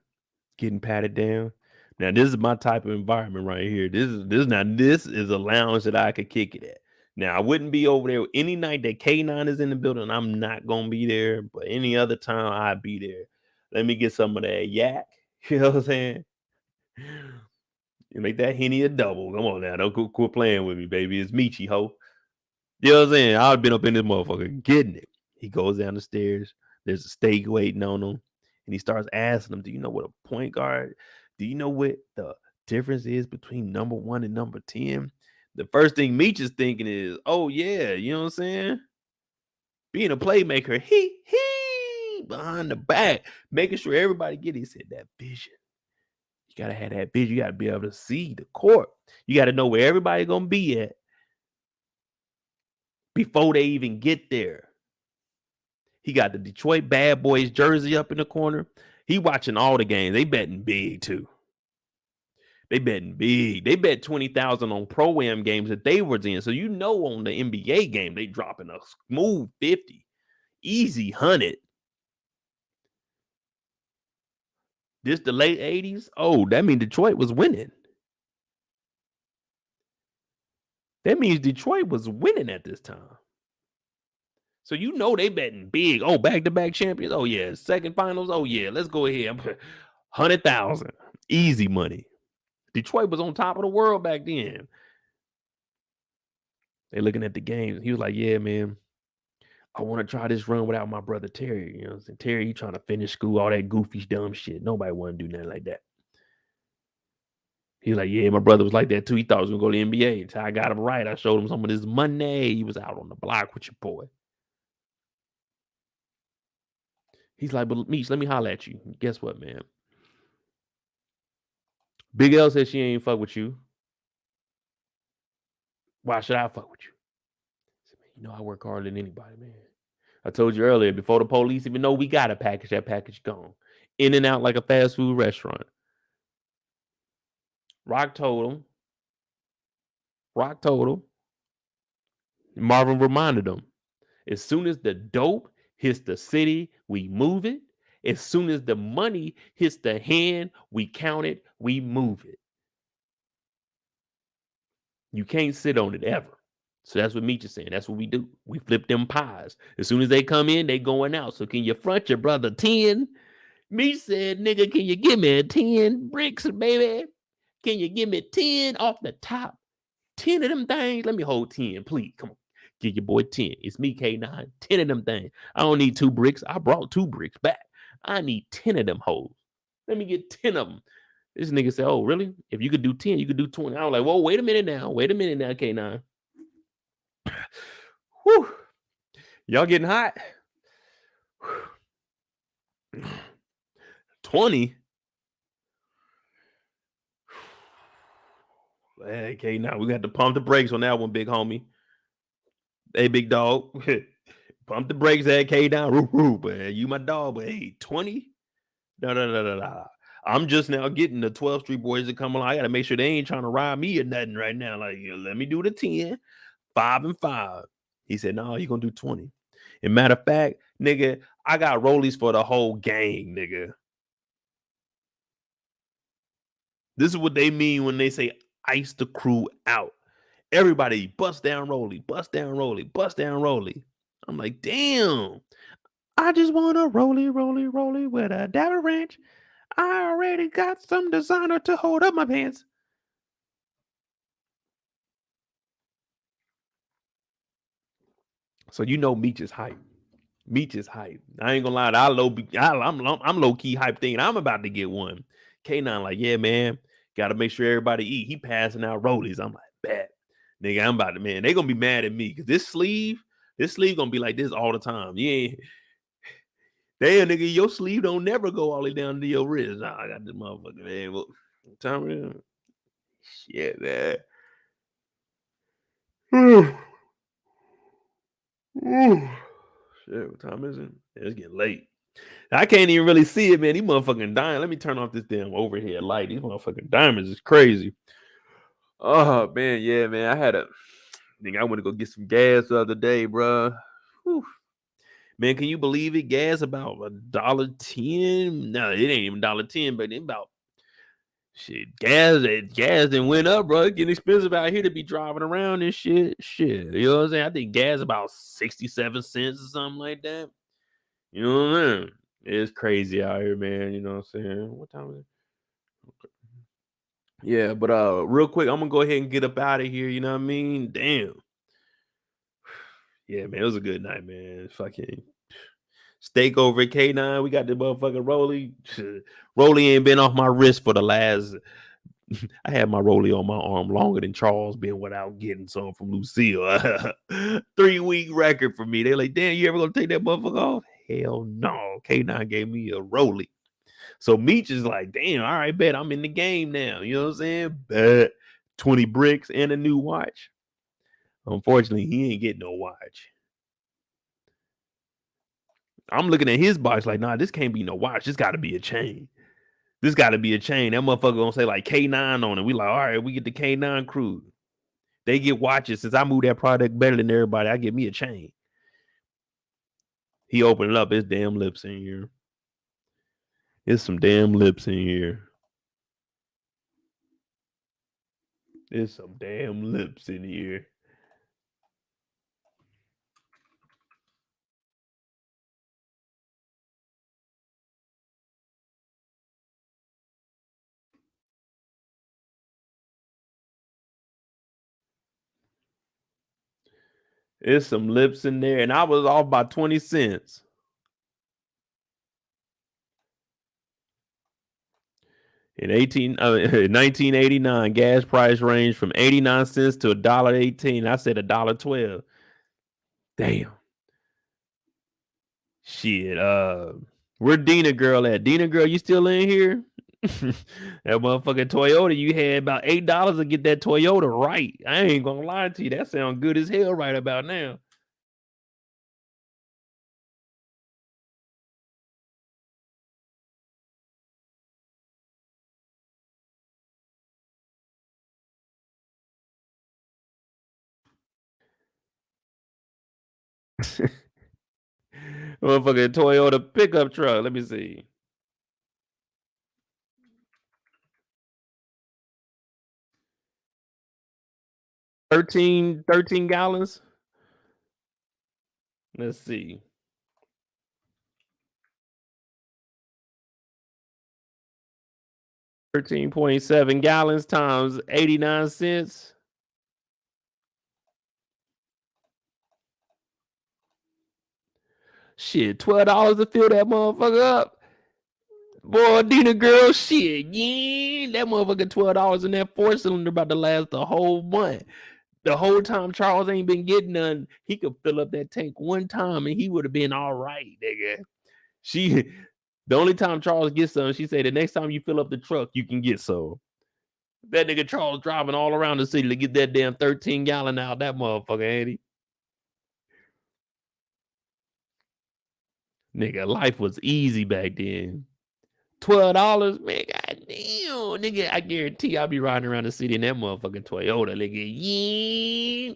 getting patted down. Now, this is my type of environment right here. This is a lounge that I could kick it at. Now, I wouldn't be over there any night that K9 is in the building. I'm not going to be there, but any other time I'd be there. Let me get some of that yak. You know what I'm saying? You make that Henny a double. Come on now. Don't quit playing with me, baby. It's Meechy, ho. You know what I'm saying? I've been up in this motherfucker getting it. He goes down the stairs, There's a steak waiting on him. And he starts asking him, do you know what a point guard? Do you know what the difference is between number 1 and number 10? The first thing Meech is thinking is, oh, yeah, you know what I'm saying? Being a playmaker, he behind the back, making sure everybody get it. He said that vision. You got to have that vision. You got to be able to see the court. You got to know where everybody's going to be at before they even get there. He got the Detroit Bad Boys jersey up in the corner. He watching all the games. They betting big, too. They betting big. They bet 20,000 on Pro-Am games that they were in. So you know on the NBA game, they dropping a smooth 50. Easy 100. This the late 80s? Oh, that means Detroit was winning. That means Detroit was winning at this time. So you know they betting big. Oh, back-to-back champions. Oh, yeah. Second finals. Oh, yeah. Let's go ahead. 100,000. Easy money. Detroit was on top of the world back then. They looking at the games. He was like, yeah, man, I want to try this run without my brother Terry. You know what I'm saying? Terry, he trying to finish school, all that goofy, dumb shit. Nobody want to do nothing like that. He's like, yeah, my brother was like that too. He thought he was going to go to the NBA. Until I got him right. I showed him some of this money. He was out on the block with your boy. He's like, but Meech, let me holler at you. Guess what, man? Big L said she ain't fuck with you. Why should I fuck with you? I said, man, you know I work harder than anybody, man. I told you earlier, before the police even know we got a package, that package gone. In and out like a fast food restaurant. Rock told him. Marvin reminded him. As soon as the dope hits the city, we move it. As soon as the money hits the hand, we count it, we move it. You can't sit on it ever. So that's what Meech is saying. That's what we do. We flip them pies. As soon as they come in, they going out. So can you front your brother 10? Meech said, nigga, can you give me 10 bricks, baby? Can you give me 10 off the top? 10 of them things? Let me hold 10, please. Come on. Give your boy 10. It's me, K9. 10 of them things. I don't need 2 bricks. I brought 2 bricks back. I need 10 of them hoes. Let me get 10 of them. This nigga said, oh, really? If you could do 10, you could do 20. I was like, whoa, wait a minute now. K9. Whew. Y'all getting hot? 20? Okay, now we got to pump the brakes on that one, big homie. Hey, big dog. Pump the brakes at K down. But you my dog, but hey, 20? No. I'm just now getting the 12th Street boys to come along. I gotta make sure they ain't trying to ride me or nothing right now. Like, let me do the 10, 5 and 5. He said, no, you gonna do 20. And matter of fact, nigga, I got rollies for the whole gang, nigga. This is what they mean when they say ice the crew out. Everybody bust down rolly, bust down rolly, bust down rolly. I'm like, damn. I just want a rolly with a dabber wrench. I already got some designer to hold up my pants. So you know Meech is hype. Meech is hype. I ain't gonna lie, I'm low key hype thinking I'm about to get one. K9 like, yeah, man, gotta make sure everybody eat. He passing out rollies. I'm like, bet. Nigga, I'm about to, man, they gonna be mad at me because this sleeve gonna be like this all the time. You ain't, damn, nigga, your sleeve don't never go all the way down to your wrist. Nah, I got this motherfucker, man. What time is it? Shit, man. Shit, what time is it? Yeah, it's getting late. I can't even really see it, man. These motherfucking dying. Let me turn off this damn overhead light. These motherfucking diamonds is crazy. Oh, man, yeah, man. I went to go get some gas the other day, bro. Whew. Man, can you believe it? Gas about $1.10. No, it ain't even $1.10, but it about shit. Gas then went up, bro. It's getting expensive out here to be driving around and shit. Shit. You know what I'm saying? I think gas about 67 cents or something like that. You know what I mean? It's crazy out here, man. You know what I'm saying? What time is it? Okay. Yeah, but real quick, I'm gonna go ahead and get up out of here. You know what I mean? Damn. Yeah, man, it was a good night, man. Fucking Steak over at K9. We got the motherfucking Rolly. Rolly ain't been off my wrist for the last. I had my Rolly on my arm longer than Charles been without getting some from Lucille. 3-week record for me. They're like, damn, you ever gonna take that motherfucker off? Hell no. K9 gave me a Rolly. So Meech is like, damn, all right, bet I'm in the game now. You know what I'm saying? Bet 20 bricks and a new watch. Unfortunately, he ain't getting no watch. I'm looking at his box like, nah, this can't be no watch. This got to be a chain. This got to be a chain. That motherfucker gonna say like K9 on it. We like, all right, we get the K9 crew. They get watches. Since I move that product better than everybody, I get me a chain. He opened up his damn lips in here. There's some damn lips in here. There's some damn lips in here. There's some lips in there, and I was off by 20 cents. In 1989, gas price ranged from 89 cents to $1.18. I said $1.12. Damn. Shit. Where Dina girl at? Dina girl, you still in here? That motherfucking Toyota, you had about $8 to get that Toyota right. I ain't gonna lie to you. That sounds good as hell right about now. Motherfucking Toyota pickup truck. Let me see. $13 gallons. Let's see. 13.7 gallons times 89 cents. Shit, $12 to fill that motherfucker up. Boy, Dina girl, shit, yeah, that motherfucker $12 in that 4-cylinder about to last the whole month. The whole time Charles ain't been getting none, he could fill up that tank one time and he would have been all right, nigga. The only time Charles gets some, she said the next time you fill up the truck, you can get some. That nigga Charles driving all around the city to get that damn 13-gallon out. That motherfucker, ain't he? Nigga, life was easy back then. $12, man, goddamn, nigga. I guarantee I'll be riding around the city in that motherfucking Toyota, nigga. Yeah.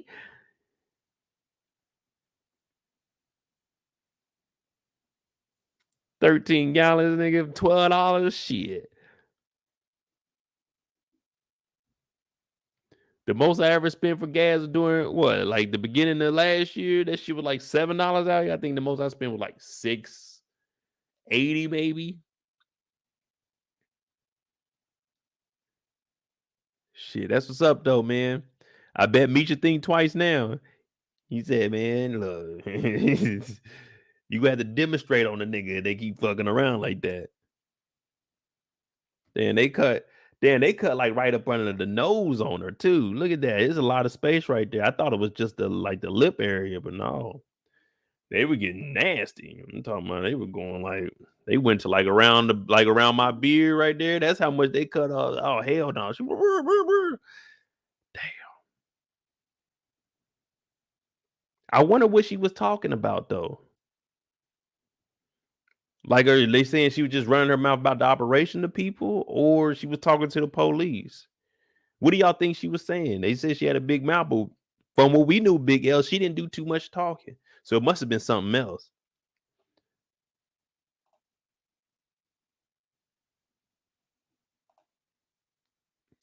$13 gallons, nigga. $12, shit. The most I ever spent for gas during what, like the beginning of last year, that shit was like $7 out here. I think the most I spent was like $6.80 maybe. Shit, that's what's up though, man. I bet Meech should think twice now. He said, man, look, you got to demonstrate on the nigga if they keep fucking around like that. Then they cut like right up under the nose on her too. Look at that. There's a lot of space right there. I thought it was just the lip area, but no. They were getting nasty. I'm talking about they were going like they went to like around my beard right there. That's how much they cut off. Oh hell no. Damn. I wonder what she was talking about though. Like, are they saying she was just running her mouth about the operation to people, or she was talking to the police? What do y'all think she was saying? They said she had a big mouth, but from what we knew, Big L, she didn't do too much talking. So it must have been something else.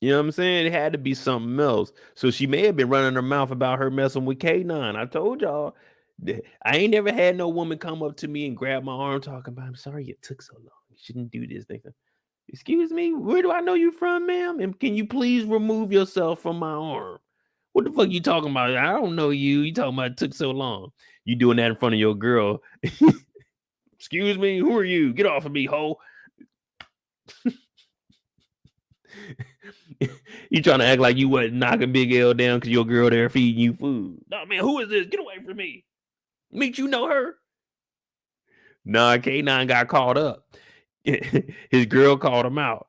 You know what I'm saying? It had to be something else. So she may have been running her mouth about her messing with K9. I told y'all, I ain't never had no woman come up to me and grab my arm talking about, I'm sorry it took so long. You shouldn't do this thing. Excuse me, where do I know you from, ma'am? And can you please remove yourself from my arm? What the fuck you talking about? I don't know you. You talking about it took so long. You doing that in front of your girl. Excuse me, who are you? Get off of me, ho. You trying to act like you wasn't knocking Big L down because your girl there feeding you food. No, man, who is this? Get away from me. Meech, you know her? Nah, K9 got caught up. His girl called him out.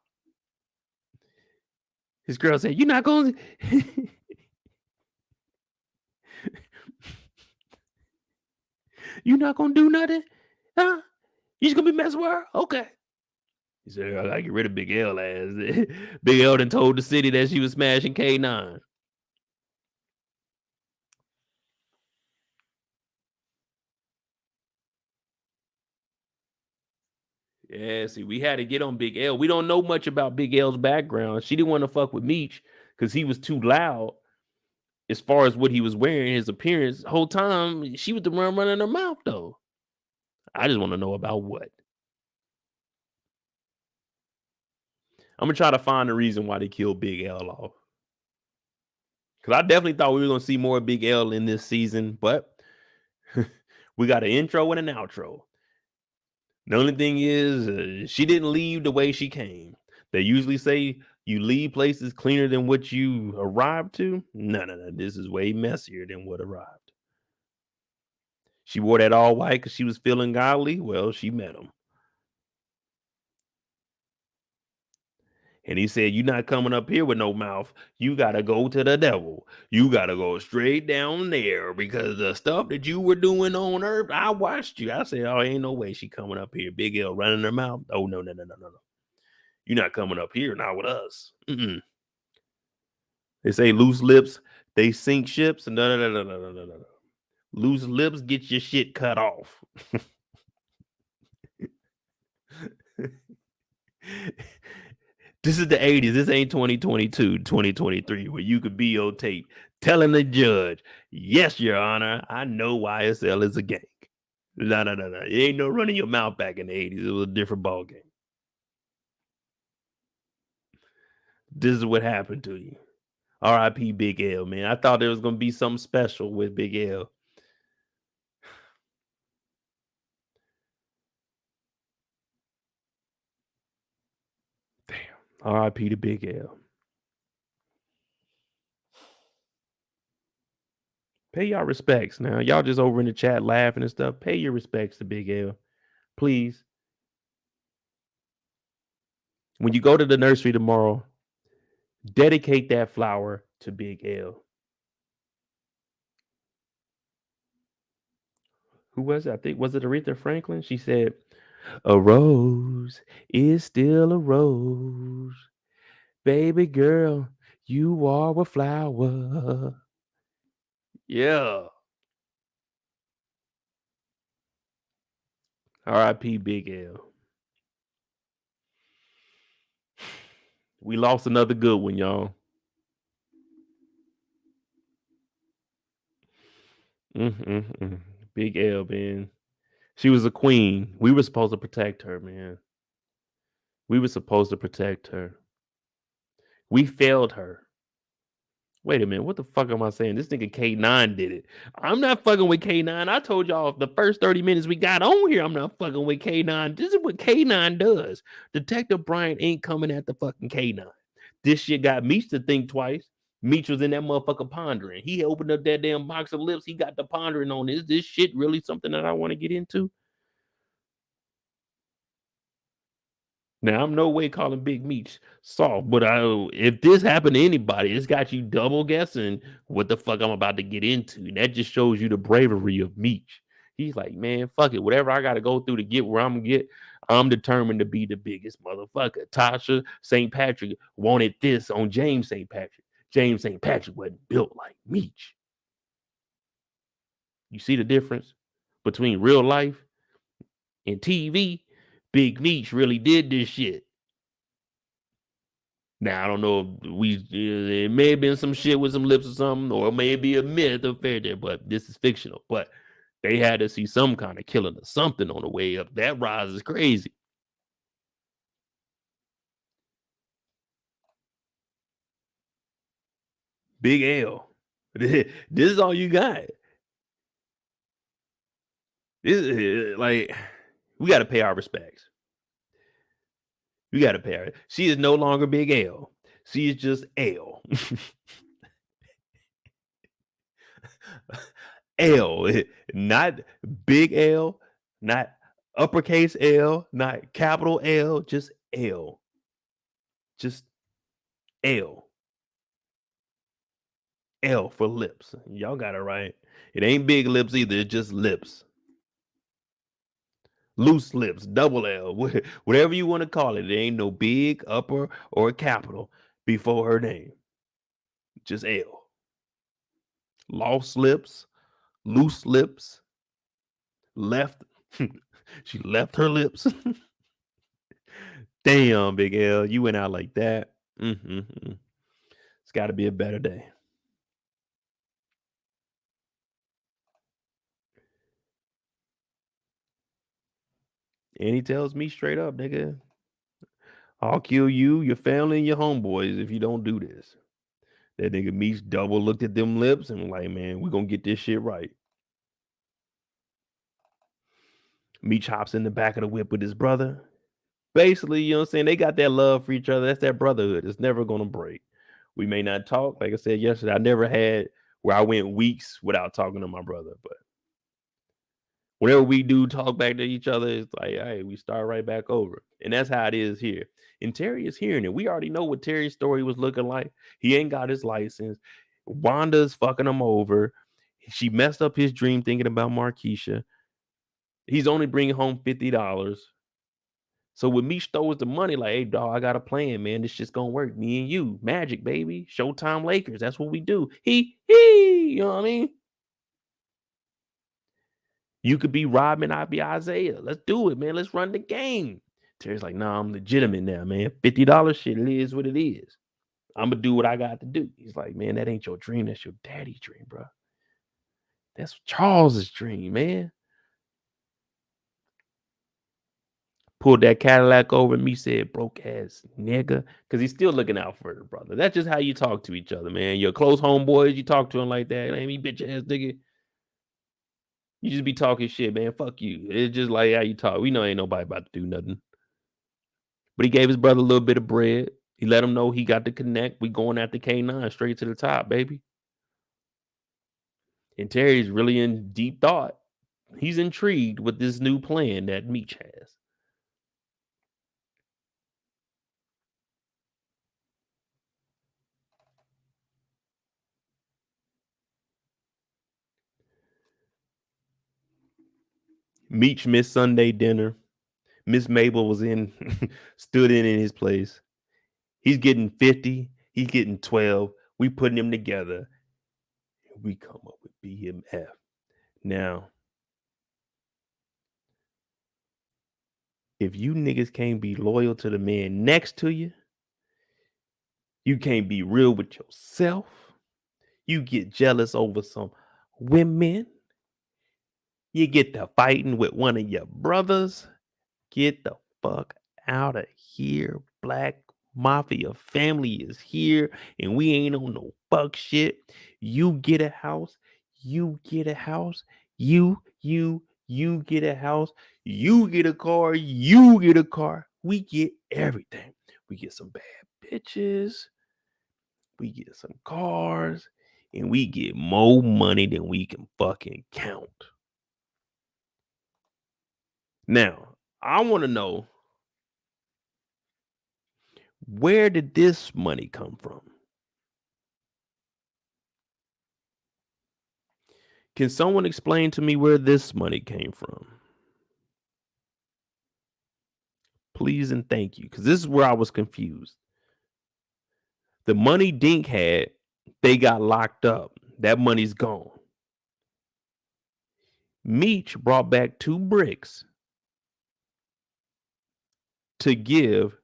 His girl said, "You're not going to..." "You not going to do nothing? Huh? You just going to be messing with her? Okay." He said, "I got to get rid of Big L ass." Big L done told the city that she was smashing K9. Yeah, see, we had to get on Big L. We don't know much about Big L's background. She didn't want to fuck with Meech because he was too loud as far as what he was wearing, his appearance. The whole time, she was the one running her mouth, though. I just want to know about what. I'm going to try to find the reason why they killed Big L off. Because I definitely thought we were going to see more Big L in this season, but we got an intro and an outro. The only thing is, she didn't leave the way she came. They usually say you leave places cleaner than what you arrived to. No. This is way messier than what arrived. She wore that all white because she was feeling godly. Well, she met him. And he said, "You're not coming up here with no mouth. You got to go to the devil. You got to go straight down there because the stuff that you were doing on earth, I watched you." I said, "Oh, ain't no way she coming up here. Big L running her mouth. Oh, no. You're not coming up here, not with us." They say loose lips, they sink ships. No. Loose lips get your shit cut off. This is the 80s. This ain't 2022, 2023, where you could be on tape telling the judge, "Yes, Your Honor, I know YSL is a gang." No. It ain't no running your mouth back in the 80s. It was a different ball game. This is what happened to you. R.I.P. Big L, man. I thought there was going to be something special with Big L. Damn. R.I.P. to Big L. Pay y'all respects now. Y'all just over in the chat laughing and stuff. Pay your respects to Big L. Please. When you go to the nursery tomorrow, dedicate that flower to Big L. Who was it? I think, was it Aretha Franklin? She said, "A rose is still a rose. Baby girl, you are a flower." Yeah. R.I.P. Big L. We lost another good one, y'all. Big L, man. She was a queen. We were supposed to protect her, man. We were supposed to protect her. We failed her. Wait a minute. What the fuck am I saying? This nigga K9 did it. I'm not fucking with K9. I told y'all the first 30 minutes we got on here, I'm not fucking with K9. This is what K9 does. Detective Bryant ain't coming at the fucking K9. This shit got Meech to think twice. Meech was in that motherfucker pondering. He opened up that damn box of lips. He got the pondering on this. This shit really something that I want to get into? Now, I'm no way calling Big Meech soft, but if this happened to anybody, it's got you double guessing what the fuck I'm about to get into. And that just shows you the bravery of Meech. He's like, "Man, fuck it. Whatever I got to go through to get where I'm going to get, I'm determined to be the biggest motherfucker." Tasha St. Patrick wanted this on James St. Patrick. James St. Patrick wasn't built like Meech. You see the difference between real life and TV? Big Meech really did this shit. Now, I don't know if it may have been some shit with some lips or something, or it may be a myth or fairy tale, but this is fictional. But they had to see some kind of killing or something on the way up. That rise is crazy. Big L. This is all you got. This is like, We got to pay our respects. We got to pay her. She is no longer Big L. She is just L. L, not big L, not uppercase L, not capital L, just L. Just L. L for lips. Y'all got it right. It ain't big lips either. It's just lips. Loose lips, double L, whatever you want to call it. There ain't no big, upper, or capital before her name. Just L. Lost lips, loose lips, left. She left her lips. Damn, Big L, you went out like that. It's got to be a better day. And he tells me straight up, nigga, I'll kill you, your family, and your homeboys if you don't do this. That nigga Meech double looked at them lips and was like, man, we're going to get this shit right. Meech hops in the back of the whip with his brother. Basically, you know what I'm saying? They got that love for each other. That's that brotherhood. It's never going to break. We may not talk. Like I said yesterday, I never had where I went weeks without talking to my brother. But whenever we do talk back to each other, it's like, hey, we start right back over. And that's how it is here. And Terry is hearing it. We already know what Terry's story was looking like. He ain't got his license. Wanda's fucking him over. She messed up his dream thinking about Markisha. He's only bringing home $50. So when Meech throws the money, like, hey, dog, I got a plan, man. This shit's gonna work. Me and you. Magic, baby. Showtime Lakers. That's what we do. You know what I mean? You could be Rodman, I'd be Isaiah. Let's do it, man. Let's run the game. Terry's like, nah, I'm legitimate now, man. $50 shit, it is what it is. I'm gonna do what I got to do. He's like, man, that ain't your dream. That's your daddy's dream, bro. That's Charles's dream, man. Pulled that Cadillac over and me said, broke ass nigga. Because he's still looking out for her, brother. That's just how you talk to each other, man. Your close homeboys, you talk to them like that. Ain't me bitch ass nigga. You just be talking shit, man. Fuck you. It's just like how you talk. We know ain't nobody about to do nothing. But he gave his brother a little bit of bread. He let him know he got to connect. We going after K9 straight to the top, baby. And Terry's really in deep thought. He's intrigued with this new plan that Meech has. Meech missed Sunday dinner. Miss Mabel was stood in his place. He's getting 50. He's getting 12. We putting him together. We come up with BMF. Now, if you niggas can't be loyal to the man next to you, you can't be real with yourself. You get jealous over some women. You get to fighting with one of your brothers. Get the fuck out of here. Black Mafia family is here and we ain't on no fuck shit. You get a house. You get a house. You get a house. You get a car. You get a car. We get everything. We get some bad bitches. We get some cars. And we get more money than we can fucking count. Now, I want to know, where did this money come from? Can someone explain to me where this money came from? Please and thank you, because this is where I was confused. The money Dink had, they got locked up. That money's gone. Meech brought back 2 bricks to give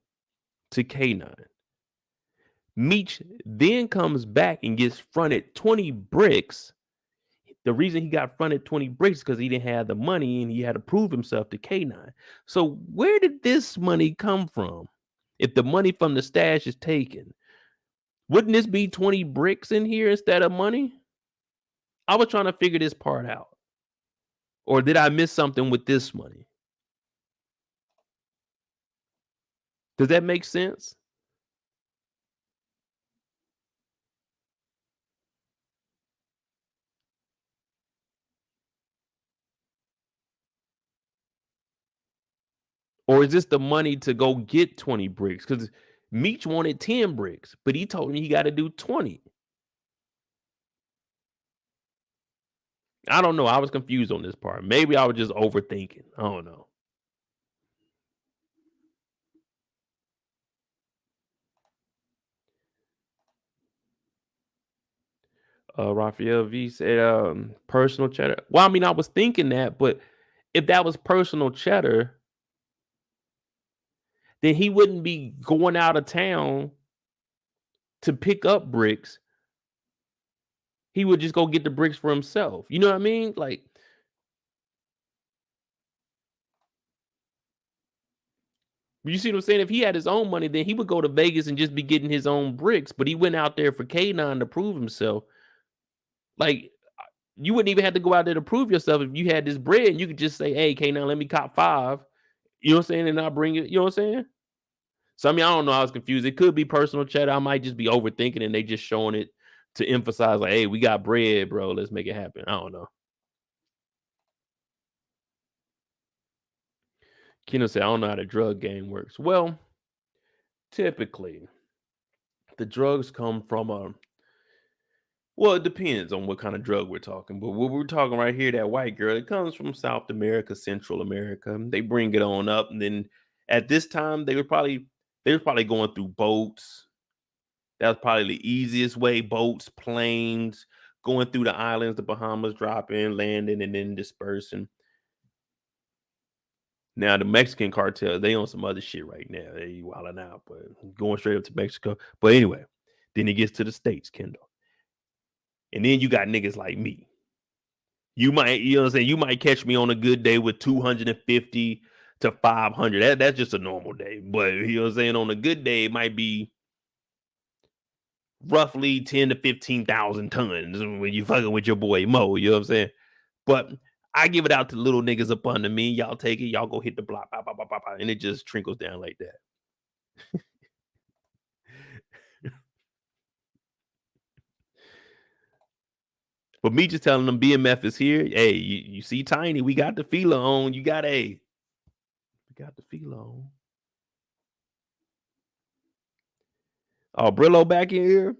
to K9. Meech then comes back and gets fronted 20 bricks. The reason he got fronted 20 bricks is because he didn't have the money and he had to prove himself to K9. So where did this money come from? If the money from the stash is taken, wouldn't this be 20 bricks in here instead of money? I was trying to figure this part out. Or did I miss something with this money? Does that make sense? Or is this the money to go get 20 bricks? Because Meech wanted 10 bricks, but he told me he got to do 20. I don't know. I was confused on this part. Maybe I was just overthinking. I don't know. Raphael V said personal cheddar. Well, I mean, I was thinking that, but if that was personal cheddar, then he wouldn't be going out of town to pick up bricks. He would just go get the bricks for himself. You know what I mean? Like, you see what I'm saying? If he had his own money, then he would go to Vegas and just be getting his own bricks. But he went out there for K9 to prove himself. Like, you wouldn't even have to go out there to prove yourself if you had this bread. And you could just say, hey, K9, let me cop 5. You know what I'm saying? And I'll bring it. You know what I'm saying? So, I mean, I don't know. I was confused. It could be personal cheddar. I might just be overthinking and they just showing it to emphasize, like, hey, we got bread, bro. Let's make it happen. I don't know. Keno said, I don't know how the drug game works. Well, typically, the drugs come from well, it depends on what kind of drug we're talking. But what we're talking right here, that white girl, it comes from South America, Central America. They bring it on up. And then at this time, they were probably going through boats. That was probably the easiest way. Boats, planes, going through the islands, the Bahamas, dropping, landing, and then dispersing. Now, the Mexican cartel, they on some other shit right now. They wilding out, but going straight up to Mexico. But anyway, then it gets to the States, Kendall. And then you got niggas like me. You might, you know what I'm saying? You might catch me on a good day with 250 to 500. That's just a normal day. But you know what I'm saying? On a good day, it might be roughly 10 to 15,000 tons when you fucking with your boy Mo. You know what I'm saying? But I give it out to little niggas up under me. Y'all take it. Y'all go hit the block. Bop, bop, bop, bop, and it just trickles down like that. But me just telling them BMF is here. Hey, you see Tiny. We got the feeler on. We got the feeler on. Oh, Brillo back in here.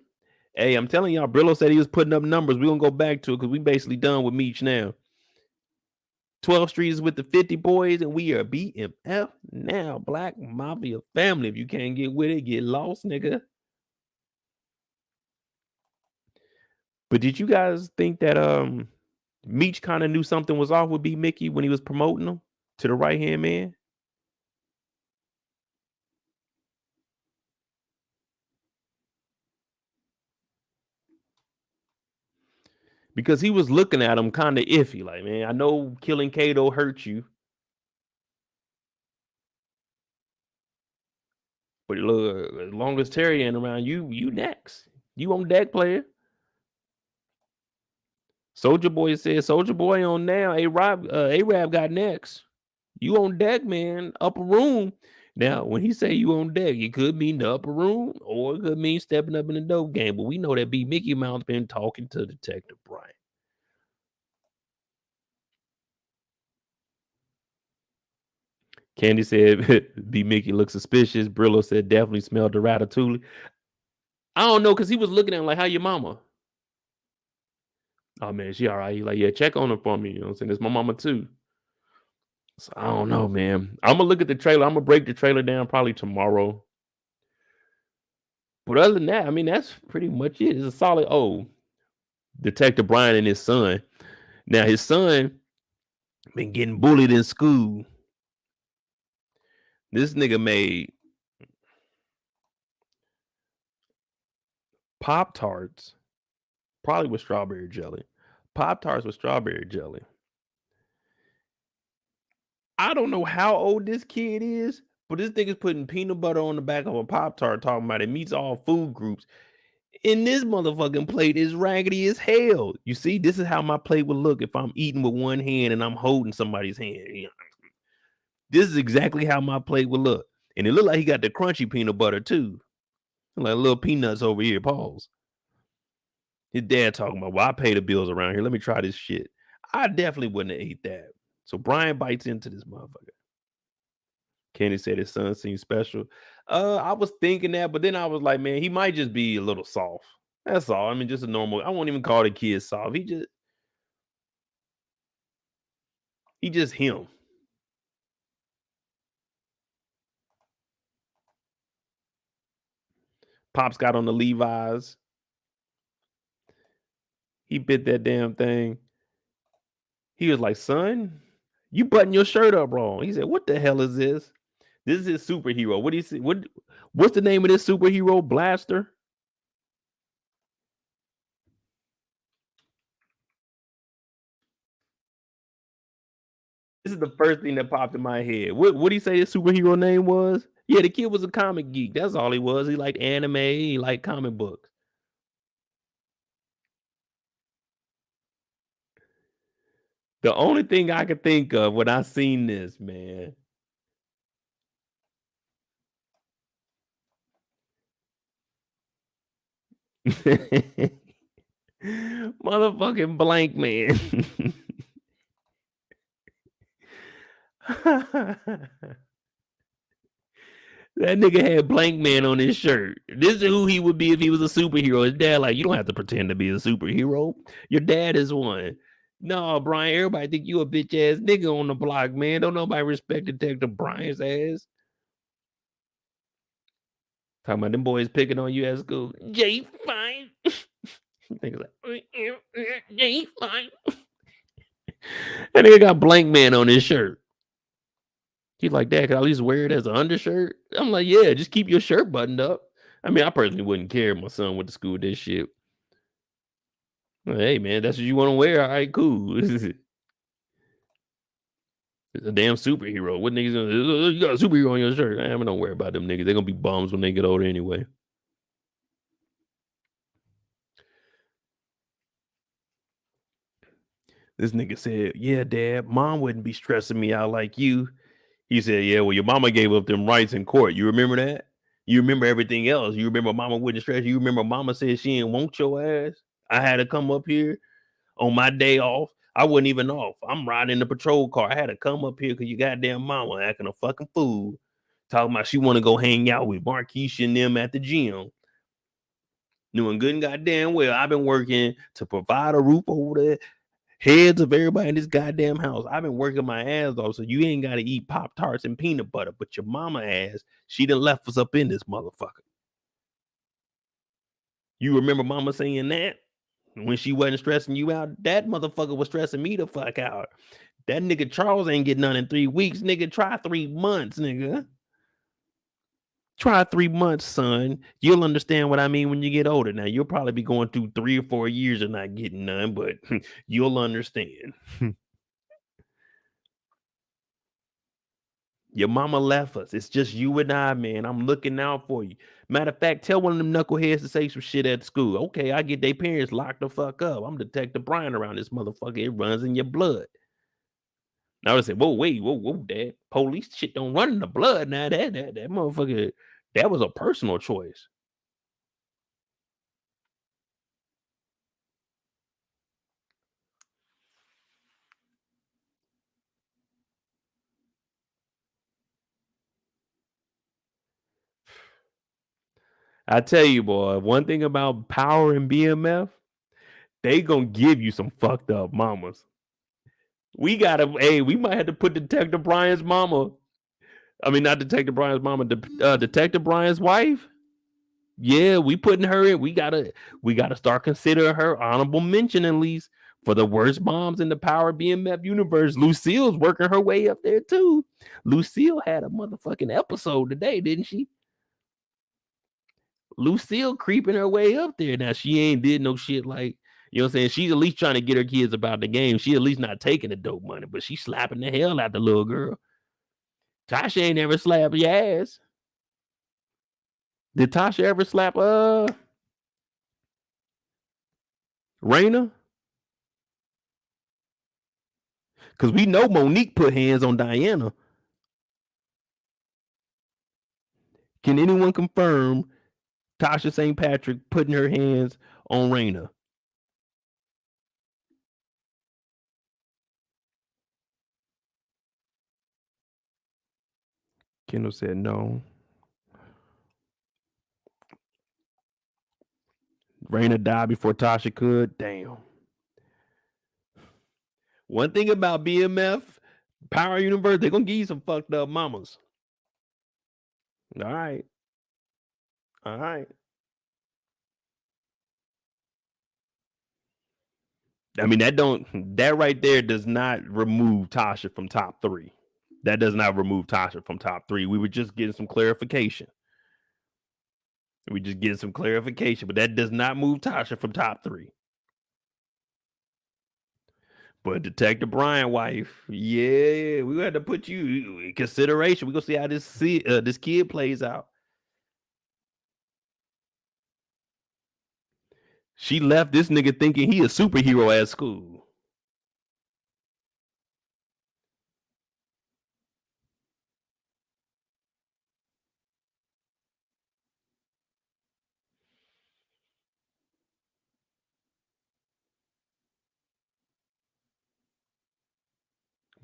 Hey, I'm telling y'all, Brillo said he was putting up numbers. We're going to go back to it because we basically done with Meech now. 12 Street is with the 50 boys, and we are BMF now. Black Mafia family. If you can't get with it, get lost, nigga. But did you guys think that Meech kind of knew something was off with B-Mickie when he was promoting him to the right-hand man? Because he was looking at him kind of iffy. Like, man, I know killing Kato hurt you. But look, as long as Terry ain't around, you next. You on deck, player. Soldier Boy said, Soldier Boy on now. A-Rab got next. You on deck, man. Upper room. Now, when he say you on deck, it could mean the upper room or it could mean stepping up in the dope game. But we know that B-Mickie Mount's been talking to Detective Brian. Candy said B-Mickie looks suspicious. Brillo said definitely smelled the ratatouille. I don't know, because he was looking at him like, how your mama? Oh, man, she all right. He like, yeah, check on her for me. You know what I'm saying? It's my mama, too. So I don't know, man. I'm going to look at the trailer. I'm going to break the trailer down probably tomorrow. But other than that, I mean, that's pretty much it. It's a solid, Detective Brian and his son. Now, his son been getting bullied in school. This nigga made Pop-Tarts, probably with strawberry jelly. Pop-Tarts with strawberry jelly. I don't know how old this kid is, but this nigga's putting peanut butter on the back of a Pop-Tart talking about it meets all food groups. And this motherfucking plate is raggedy as hell. You see, this is how my plate would look if I'm eating with one hand and I'm holding somebody's hand. This is exactly how my plate would look. And it looked like he got the crunchy peanut butter too. Like little peanuts over here, pause. His dad talking about, well, I pay the bills around here. Let me try this shit. I definitely wouldn't have ate that. So Brian bites into this motherfucker. Kenny said his son seems special. I was thinking that, but then I was like, man, he might just be a little soft. That's all. I mean, just a normal. I won't even call the kid soft. He just him. Pops got on the Levi's. He bit that damn thing. He was like, son, you button your shirt up wrong. He said, what the hell is this? This is his superhero. What do you see? What's the name of this superhero? Blaster? This is the first thing that popped in my head. What did he say his superhero name was? Yeah, the kid was a comic geek. That's all he was. He liked anime. He liked comic books. The only thing I could think of when I seen this, man. Motherfucking blank man. That nigga had blank man on his shirt. This is who he would be if he was a superhero. His dad, like, you don't have to pretend to be a superhero. Your dad is one. No, Brian, everybody think you a bitch ass nigga on the block, man. Don't nobody respect Detective Brian's ass. Talking about them boys picking on you at school. J5. Nigga like, J5. That nigga got blank man on his shirt. He's like, Dad, can I at least wear it as an undershirt? I'm like, yeah, just keep your shirt buttoned up. I mean, I personally wouldn't care if my son went to school with this shit. Like, hey, man, that's what you want to wear. All right, cool. It's a damn superhero. What niggas gonna, you got a superhero on your shirt? I mean, don't worry about them niggas. They're gonna be bums when they get older anyway. This nigga said, yeah, Dad, Mom wouldn't be stressing me out like you. He said, yeah, well, your mama gave up them rights in court. You remember that? You remember everything else. You remember Mama wouldn't stress you. You remember Mama said she didn't want your ass. I had to come up here on my day off. I wasn't even off. I'm riding the patrol car. I had to come up here because you goddamn mama acting a fucking fool. Talking about she want to go hang out with Markisha and them at the gym. Knowing good and goddamn well I've been working to provide a roof over the heads of everybody in this goddamn house. I've been working my ass off, so you ain't got to eat Pop-Tarts and peanut butter. But your mama ass, she done left us up in this motherfucker. You remember mama saying that? When she wasn't stressing you out, that motherfucker was stressing me the fuck out. That nigga Charles ain't getting none in 3 weeks. Nigga, try 3 months, nigga. Try 3 months, son. You'll understand what I mean when you get older. Now, you'll probably be going through 3 or 4 years of not getting none, but you'll understand. Your mama left us. It's just you and I, man. I'm looking out for you. Matter of fact, tell one of them knuckleheads to say some shit at school. Okay, I get their parents locked the fuck up. I'm Detective Brian around this motherfucker. It runs in your blood. Now I say, whoa, Dad. Police shit don't run in the blood. Now that motherfucker, that was a personal choice. I tell you, boy, one thing about Power and BMF, they gonna give you some fucked up mamas. We might have to put Detective Brian's mama. I mean, not Detective Brian's mama, Detective Brian's wife. Yeah, we putting her in. We gotta start considering her honorable mention at least for the worst moms in the Power BMF universe. Lucille's working her way up there too. Lucille had a motherfucking episode today, didn't she? Lucille creeping her way up there. Now she ain't did no shit like, you know what I'm saying? She's at least trying to get her kids about the game. She at least not taking the dope money, but she's slapping the hell out the little girl. Tasha ain't ever slapped your ass. Did Tasha ever slap Raina? Because we know Monique put hands on Diana. Can anyone confirm Tasha St. Patrick putting her hands on Raina? Kendall said no. Raina died before Tasha could. Damn. One thing about BMF, Power Universe, they're gonna give you some fucked up mamas. All right. All right. I mean, that right there does not remove Tasha from top 3. That does not remove Tasha from top 3. We were just getting some clarification. But that does not move Tasha from top 3. But Detective Brian wife, yeah, we had to put you in consideration. We're gonna see how this kid plays out. She left this nigga thinking he a superhero at school.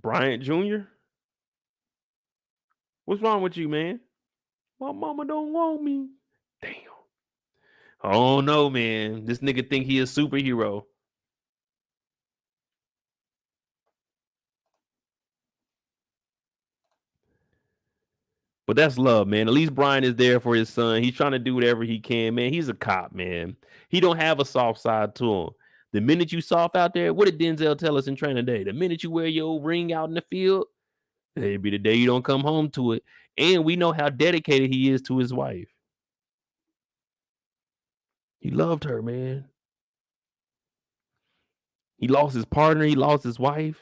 Bryant Jr.? What's wrong with you, man? My mama don't want me. Damn. Oh no, man. This nigga think he a superhero. But that's love, man. At least Brian is there for his son. He's trying to do whatever he can, man. He's a cop, man. He don't have a soft side to him. The minute you soft out there, what did Denzel tell us in Training Day? The minute you wear your ring out in the field, it'll be the day you don't come home to it. And we know how dedicated he is to his wife. He loved her, man. He lost his partner. He lost his wife.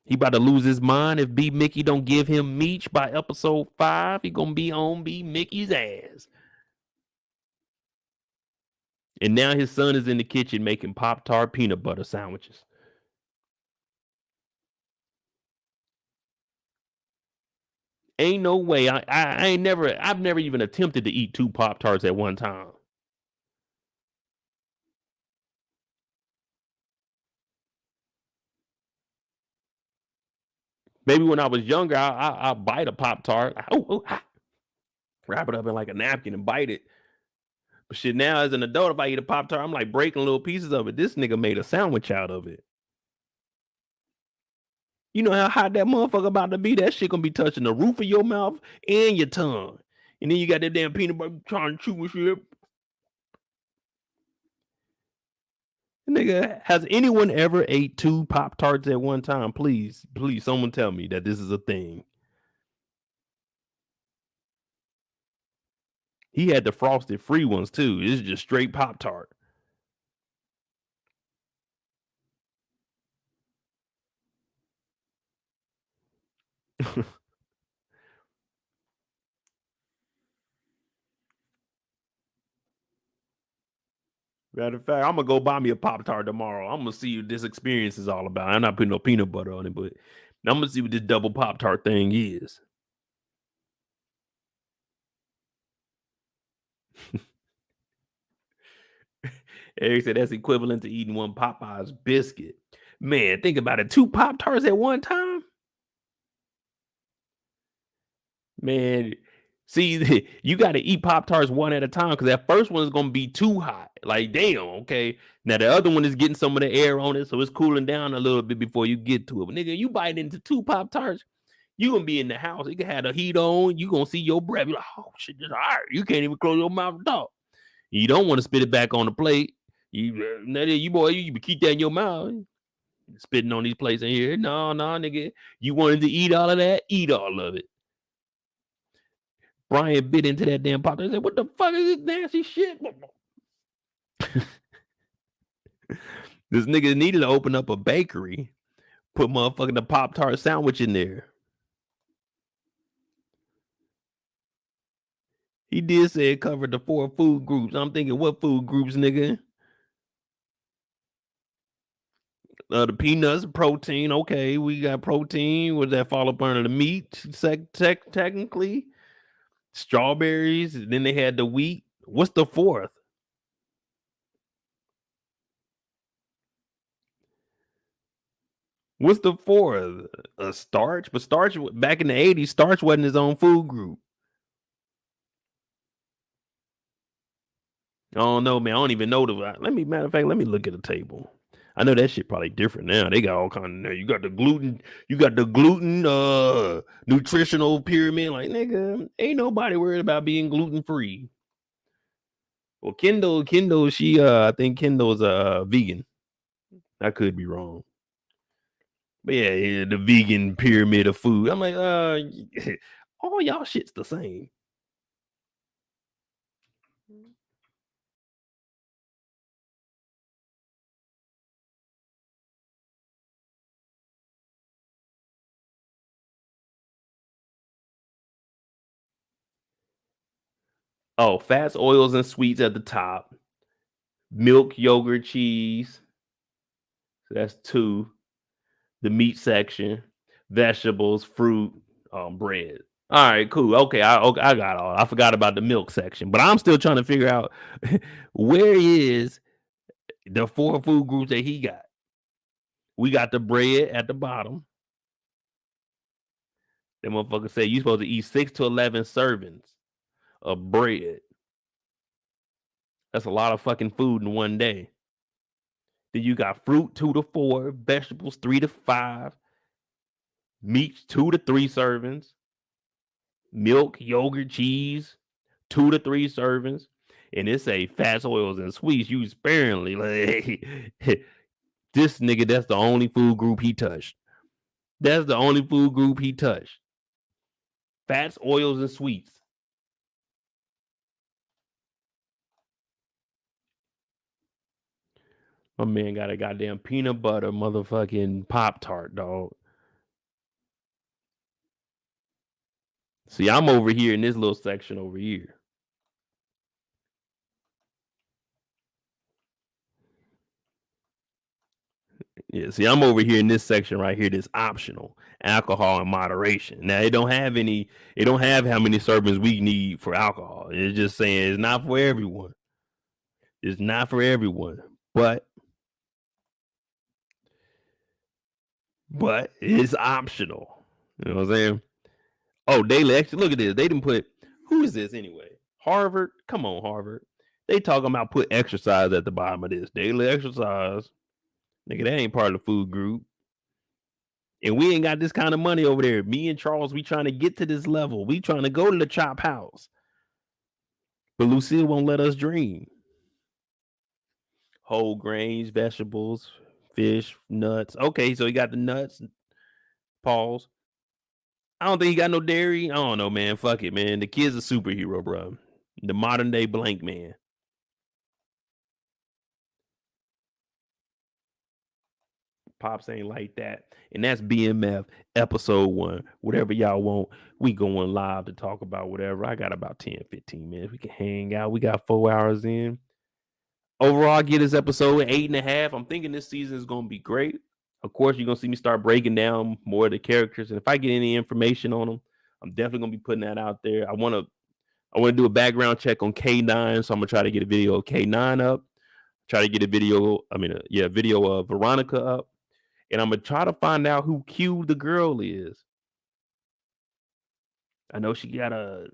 He about to lose his mind if B-Mickie don't give him Meech by episode 5. He gonna be on B-Mickie's ass. And now his son is in the kitchen making Pop-Tart peanut butter sandwiches. Ain't no way. I've never even attempted to eat 2 Pop-Tarts at one time. Maybe when I was younger, I bite a Pop-Tart. Wrap it up in like a napkin and bite it. But shit, now as an adult, if I eat a Pop-Tart, I'm like breaking little pieces of it. This nigga made a sandwich out of it. You know how hot that motherfucker about to be? That shit gonna be touching the roof of your mouth and your tongue. And then you got that damn peanut butter trying to chew and shit. Nigga, has anyone ever ate 2 Pop-Tarts at one time? Please, someone tell me that this is a thing. He had the frosted free ones too. It's just straight Pop-Tart. Matter of fact, I'm gonna go buy me a Pop-Tart tomorrow. I'm gonna see what this experience is all about. I'm not putting no peanut butter on it, but I'm gonna see what this double Pop-Tart thing is. Eric said that's equivalent to eating 1 Popeye's biscuit. Man, think about it. 2 Pop-Tarts at one time? Man, see, you got to eat Pop-Tarts one at a time because that first one is going to be too hot. Like, damn, okay. Now, the other one is getting some of the air on it, so it's cooling down a little bit before you get to it. But, nigga, you bite into 2 Pop-Tarts, you going to be in the house. You can have the heat on. You going to see your breath. You're like, oh, shit, this hot. You can't even close your mouth to talk. You don't want to spit it back on the plate. You keep that in your mouth. Spitting on these plates in here. No, nigga. You wanted to eat all of that? Eat all of it. Brian bit into that damn Pop-Tart and said, what the fuck is this nasty shit? This nigga needed to open up a bakery, put motherfucking the Pop-Tart sandwich in there. He did say it covered the 4 food groups. I'm thinking, what food groups, nigga? The peanuts, protein. Okay, we got protein. Would that fall up under the meat? Technically, strawberries. Then they had the wheat. What's the fourth? What's the fourth? A starch, but starch back in the 80s, starch wasn't his own food group. I don't know, man. I don't even know matter of fact, let me look at the table. I know that shit probably different now. They got all kind of, you got the gluten nutritional pyramid. Like, nigga, ain't nobody worried about being gluten free. Well, Kendall, she I think Kendall's a vegan. I could be wrong. But yeah, the vegan pyramid of food. I'm like, all y'all shit's the same. Oh, fats, oils, and sweets at the top. Milk, yogurt, cheese. So that's 2. The meat section, vegetables, fruit, bread. All right, cool. Okay, I got all. I forgot about the milk section, but I'm still trying to figure out where is the 4 food groups that he got. We got the bread at the bottom. That motherfucker say you supposed to eat 6 to 11 servings of bread. That's a lot of fucking food in one day. Then you got fruit 2 to 4, vegetables 3 to 5, meat 2 to 3 servings, milk, yogurt, cheese 2 to 3 servings, and it's a fats, oils, and sweets used sparingly. Like this nigga, that's the only food group he touched. That's the only food group he touched. Fats, oils, and sweets. My man got a goddamn peanut butter motherfucking Pop-Tart, dog. See, I'm over here in this little section over here. Yeah, see, I'm over here in this section right here. This optional alcohol in moderation. Now, it don't have how many servings we need for alcohol. It's just saying it's not for everyone. It's not for everyone, but it's optional. You know what I'm saying? Oh, daily exercise. Look at this. They didn't put, who is this anyway? Harvard? Come on, Harvard. They talking about put exercise at the bottom of this. Daily exercise. Nigga, that ain't part of the food group. And we ain't got this kind of money over there. Me and Charles, we trying to get to this level. We trying to go to the chop house. But Lucille won't let us dream. Whole grains, vegetables, fish, nuts. Okay, so he got the nuts. Pause. I don't think he got no dairy. I don't know, man. Fuck it, man. The kid's a superhero, bro. The modern day blank man. Pops ain't like that. And that's BMF episode 1. Whatever y'all want, we going live to talk about whatever. I got about 10, 15 minutes. We can hang out. We got 4 hours in. Overall, I get this episode 8.5. I'm thinking this season is going to be great. Of course, you're going to see me start breaking down more of the characters. And if I get any information on them, I'm definitely going to be putting that out there. I want to do a background check on K9. So I'm going to try to get a video of K9 up. Try to get a video of Veronica up. And I'm going to try to find out who Q the girl is. I know she got a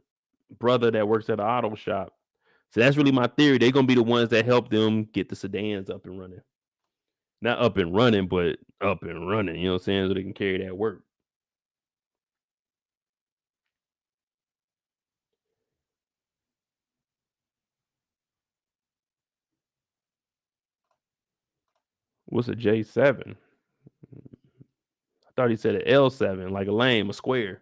brother that works at an auto shop. So that's really my theory. They're going to be the ones that help them get the sedans up and running. Not up and running, but up and running. You know what I'm saying? So they can carry that work. What's a J7? I thought he said an L7, like a lame, a square.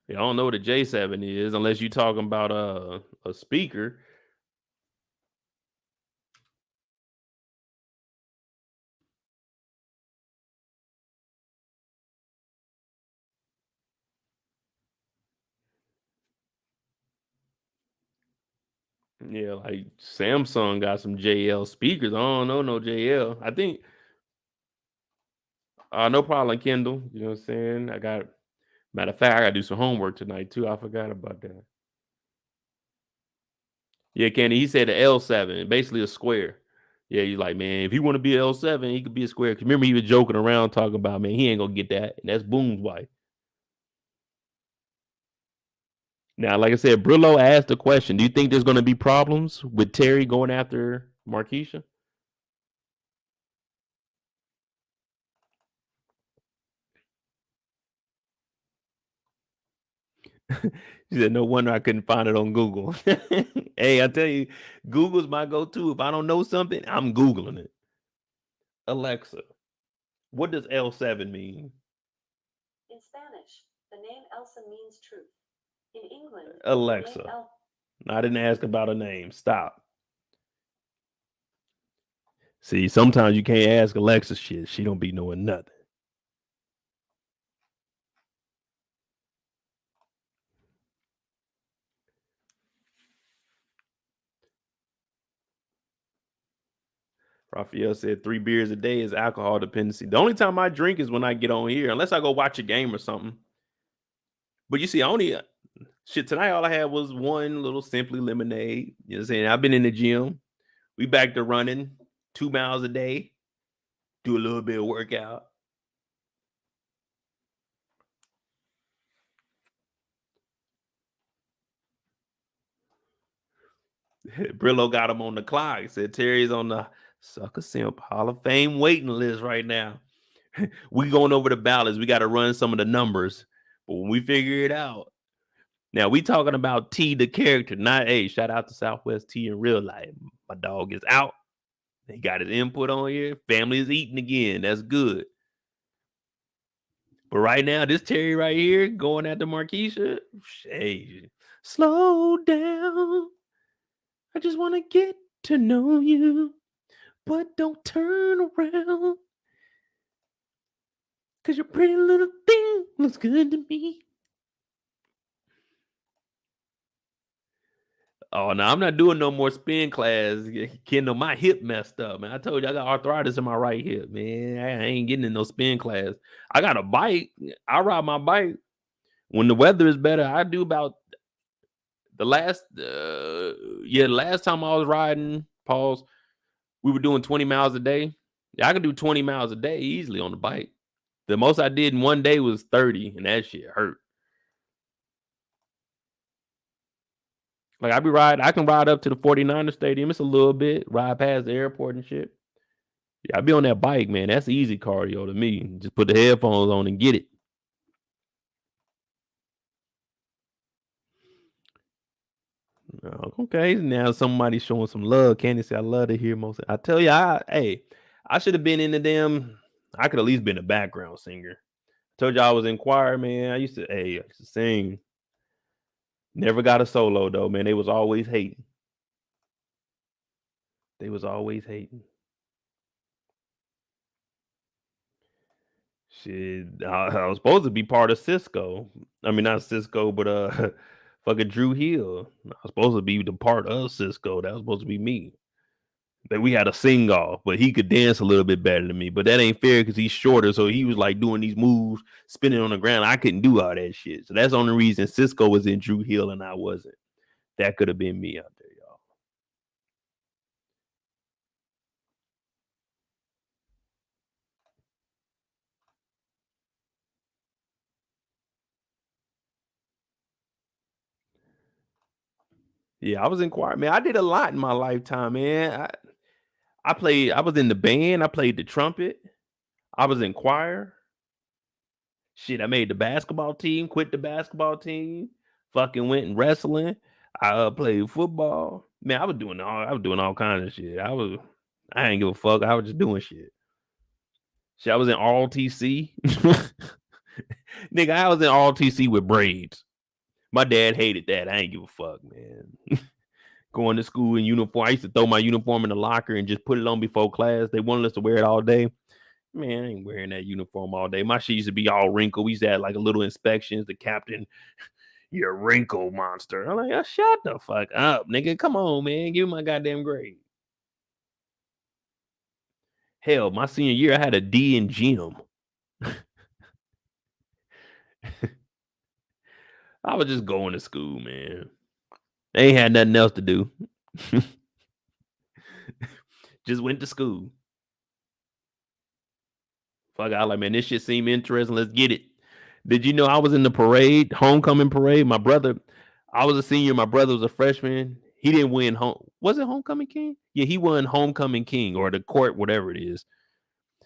Yeah, I don't know what a J7 is unless you're talking about a speaker. Yeah, like Samsung got some JL speakers. I don't know no JL. I think no problem, Kendall. You know what I'm saying? I got matter of fact, I gotta do some homework tonight too. I forgot about that. Yeah, Kenny, he said the L7, basically a square. Yeah, he's like, man, if he want to be L7, he could be a square. Cause remember, he was joking around talking about, man, he ain't gonna get that. And that's Boom's wife. Now, like I said, Brillo asked the question: do you think there's gonna be problems with Terry going after Markisha? She said, no wonder I couldn't find it on Google. Hey, I tell you, Google's my go-to. If I don't know something, I'm Googling it. Alexa, what does L7 mean? In Spanish, the name Elsa means truth. In England, Alexa. I didn't ask about a name. Stop. See, sometimes you can't ask Alexa shit. She don't be knowing nothing. Raphael said 3 beers a day is alcohol dependency. The only time I drink is when I get on here, unless I go watch a game or something. But you see, tonight all I had was one little Simply lemonade. You know what I'm saying? I've been in the gym. We back to running 2 miles a day. Do a little bit of workout. Brillo got him on the clock. He said Terry's on the Sucker Simp Hall of Fame waiting list right now. We going over the ballots. We got to run some of the numbers. But when we figure it out, now we talking about T the character, not shout out to Southwest T in real life. My dog is out. He got his input on here. Family is eating again. That's good. But right now, this Terry right here going after Markisha. Hey, slow down. I just want to get to know you, but don't turn around. Cause your pretty little thing looks good to me. Oh, no, I'm not doing no more spin class. Kendall, my hip messed up, man. I told you I got arthritis in my right hip, man. I ain't getting in no spin class. I got a bike. I ride my bike. When the weather is better, I do about the last time I was riding, pause, we were doing 20 miles a day. Yeah, I could do 20 miles a day easily on the bike. The most I did in one day was 30, and that shit hurt. Like I can ride up to the 49er stadium. It's a little bit, ride past the airport and shit. Yeah, I be on that bike, man. That's easy cardio to me. Just put the headphones on and get it. Okay, now somebody's showing some love. Candy said, I love to hear most. I tell you, I should have been in the damn. I could at least been a background singer. I told you I was in choir, man. I used to sing. Never got a solo though, man. They was always hating. Shit, I was supposed to be part of Cisco. I mean, not Cisco, but fucking Drew Hill. I was supposed to be the part of Cisco. That was supposed to be me. That we had a sing off, but he could dance a little bit better than me. But that ain't fair because he's shorter. So he was like doing these moves, spinning on the ground. I couldn't do all that shit. So that's the only reason Cisco was in Drew Hill and I wasn't. That could have been me out there, y'all. Yeah, I was in choir, man. I did a lot in my lifetime, man. I was in the band. I played the trumpet. I was in choir. Shit, I made the basketball team, quit the basketball team, fucking went and wrestling. I played football. Man, I was doing all kinds of shit. I ain't give a fuck. I was just doing shit. Shit, I was in ROTC. Nigga, I was in ROTC with braids. My dad hated that. I ain't give a fuck, man. Going to school in uniform. I used to throw my uniform in the locker and just put it on before class. They wanted us to wear it all day. Man, I ain't wearing that uniform all day. My shit used to be all wrinkled. We used to have like a little inspections. The captain, You're a wrinkle monster. I'm like, oh, shut the fuck up, nigga. Come on, man. Give me my goddamn grade. Hell, my senior year, I had a D in gym. I was just going to school, man. They ain't had nothing else to do. Just went to school. Fuck, I like, man, this shit seemed interesting. Let's get it. Did you know I was in the parade, homecoming parade? My brother, I was a senior. My brother was a freshman. He didn't win home. Was it homecoming king? Yeah, he won homecoming king or the court, whatever it is.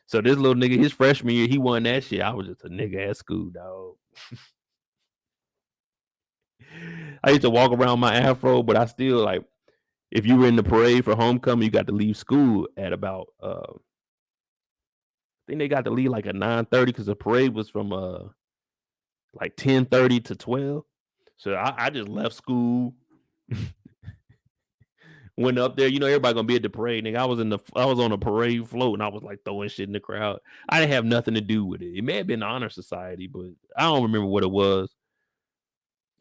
So this little nigga, his freshman year, he won that shit. I was just a nigga at school, dog. I used to walk around my afro, but I still like, if you were in the parade for homecoming, you got to leave school at about I think they got to leave like at 9:30 because the parade was from like 10:30 to 12. So I just left school, went up there. You know, everybody gonna be at the parade. Nigga, I was on a parade float and I was like throwing shit in the crowd. I didn't have nothing to do with it. It may have been the honor society, but I don't remember what it was.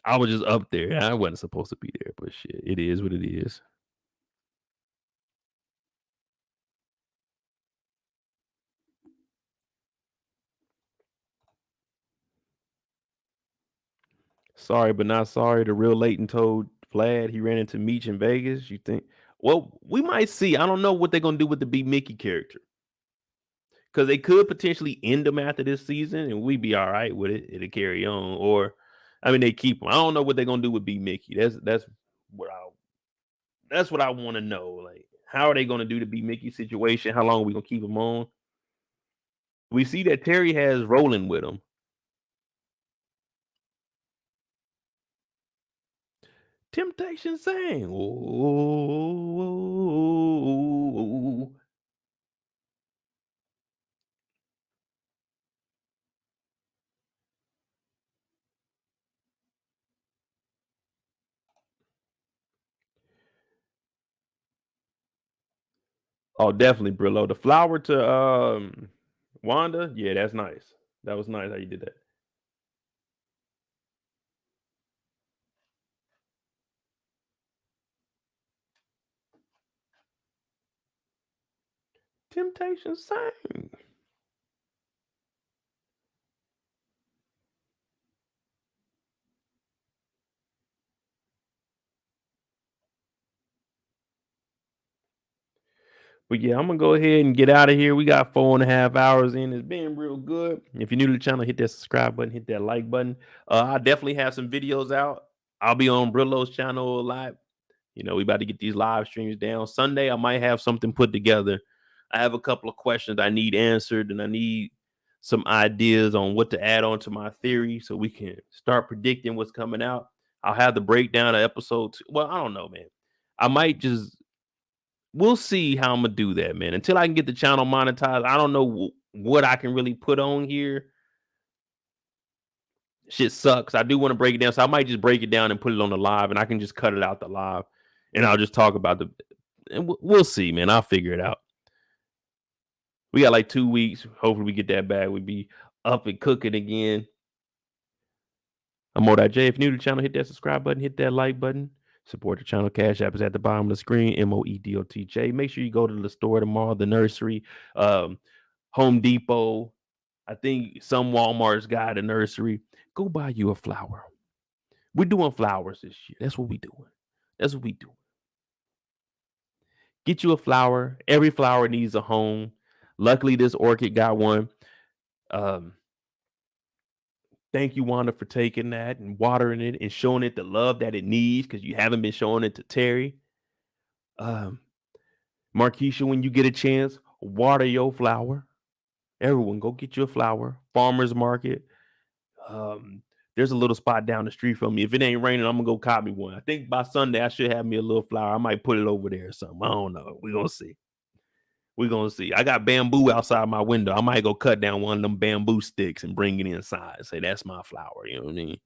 I was just up there. I wasn't supposed to be there, but shit, it is what it is. Sorry, but not sorry. The real Leighton told Vlad he ran into Meech in Vegas. You think? Well, we might see. I don't know what they're gonna do with the B-Mickie character. Because they could potentially end him after this season and we'd be all right with it. It'll carry on. Or I mean they keep him. I don't know what they're gonna do with B-Mickie. That's what I want to know. Like, how are they gonna do the B-Mickie situation? How long are we gonna keep him on? We see that Terry has Roland with him. Temptation saying, oh. Oh, definitely, Brillo. The flower to Wanda, yeah, that's nice. That was nice how you did that. Temptation sang. But yeah, I'm gonna go ahead and get out of here. We got 4.5 hours in. It's been real good. If you're new to the channel, hit that subscribe button, hit that like button. I definitely have some videos out. I'll be on Brillo's channel a lot. You know, we about to get these live streams down. Sunday, I might have something put together. I have a couple of questions I need answered, and I need some ideas on what to add on to my theory so we can start predicting what's coming out. I'll have the breakdown of episode 2. Well, I don't know, man. I might just we'll see how I'm gonna do that, man. Until I can get the channel monetized, I don't know what I can really put on here. Shit sucks. I do want to break it down, so I might just break it down and put it on the live, and I can just cut it out the live, and I'll just talk about and we'll see, man. I'll figure it out. We got like 2 weeks. Hopefully, we get that back. We'll be up and cooking again. I'm Mo.J. If you're new to the channel, hit that subscribe button, hit that like button. Support the channel. Cash App is at the bottom of the screen. MOEDOTJ. Make sure you go to the store tomorrow, the nursery, Home Depot. I think some Walmart's got a nursery. Go buy you a flower. We're doing flowers this year. That's what we're doing. That's what we do. Get you a flower. Every flower needs a home. Luckily, this orchid got one. Thank you, Wanda, for taking that and watering it and showing it the love that it needs because you haven't been showing it to Terry. Markisha, when you get a chance, water your flower. Everyone, go get you a flower. Farmer's market. There's a little spot down the street from me. If it ain't raining, I'm going to go cop me one. I think by Sunday, I should have me a little flower. I might put it over there or something. I don't know. We're going to see. We're going to see. I got bamboo outside my window. I might go cut down one of them bamboo sticks and bring it inside. Say, that's my flower. You know what I mean?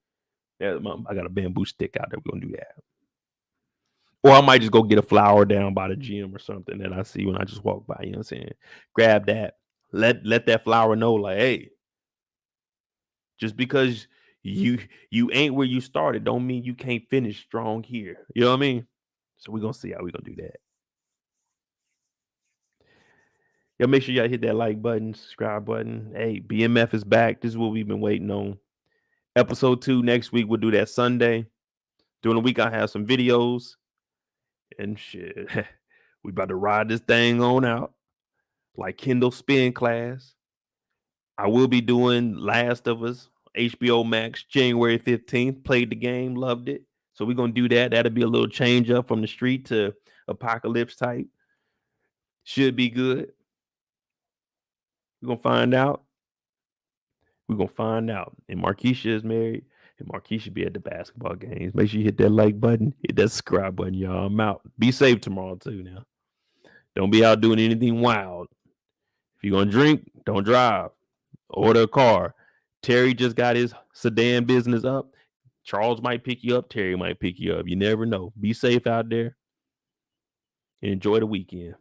I got a bamboo stick out there. We're going to do that. Or I might just go get a flower down by the gym or something that I see when I just walk by. You know what I'm saying? Grab that. Let that flower know, like, hey, just because you ain't where you started. Don't mean you can't finish strong here. You know what I mean? So we're gonna see how we're gonna do that. Y'all make sure y'all hit that like button, subscribe button. Hey, BMF is back. This is what we've been waiting on. Episode 2 next week. We'll do that Sunday. During the week, I have some videos. And shit. We about to ride this thing on out. Like Kindle spin class. I will be doing Last of Us, HBO Max, January 15th. Played the game, loved it. So we're gonna do that. That'll be a little change up from the street to apocalypse type. Should be good. We're gonna find out. We're gonna find out. And Markisha is married. And Markisha be at the basketball games. Make sure you hit that like button, hit that subscribe button, y'all. I'm out. Be safe tomorrow too now. Don't be out doing anything wild. If you're gonna drink, don't drive. Order a car. Terry just got his sedan business up. Charles might pick you up. Terry might pick you up. You never know. Be safe out there and enjoy the weekend.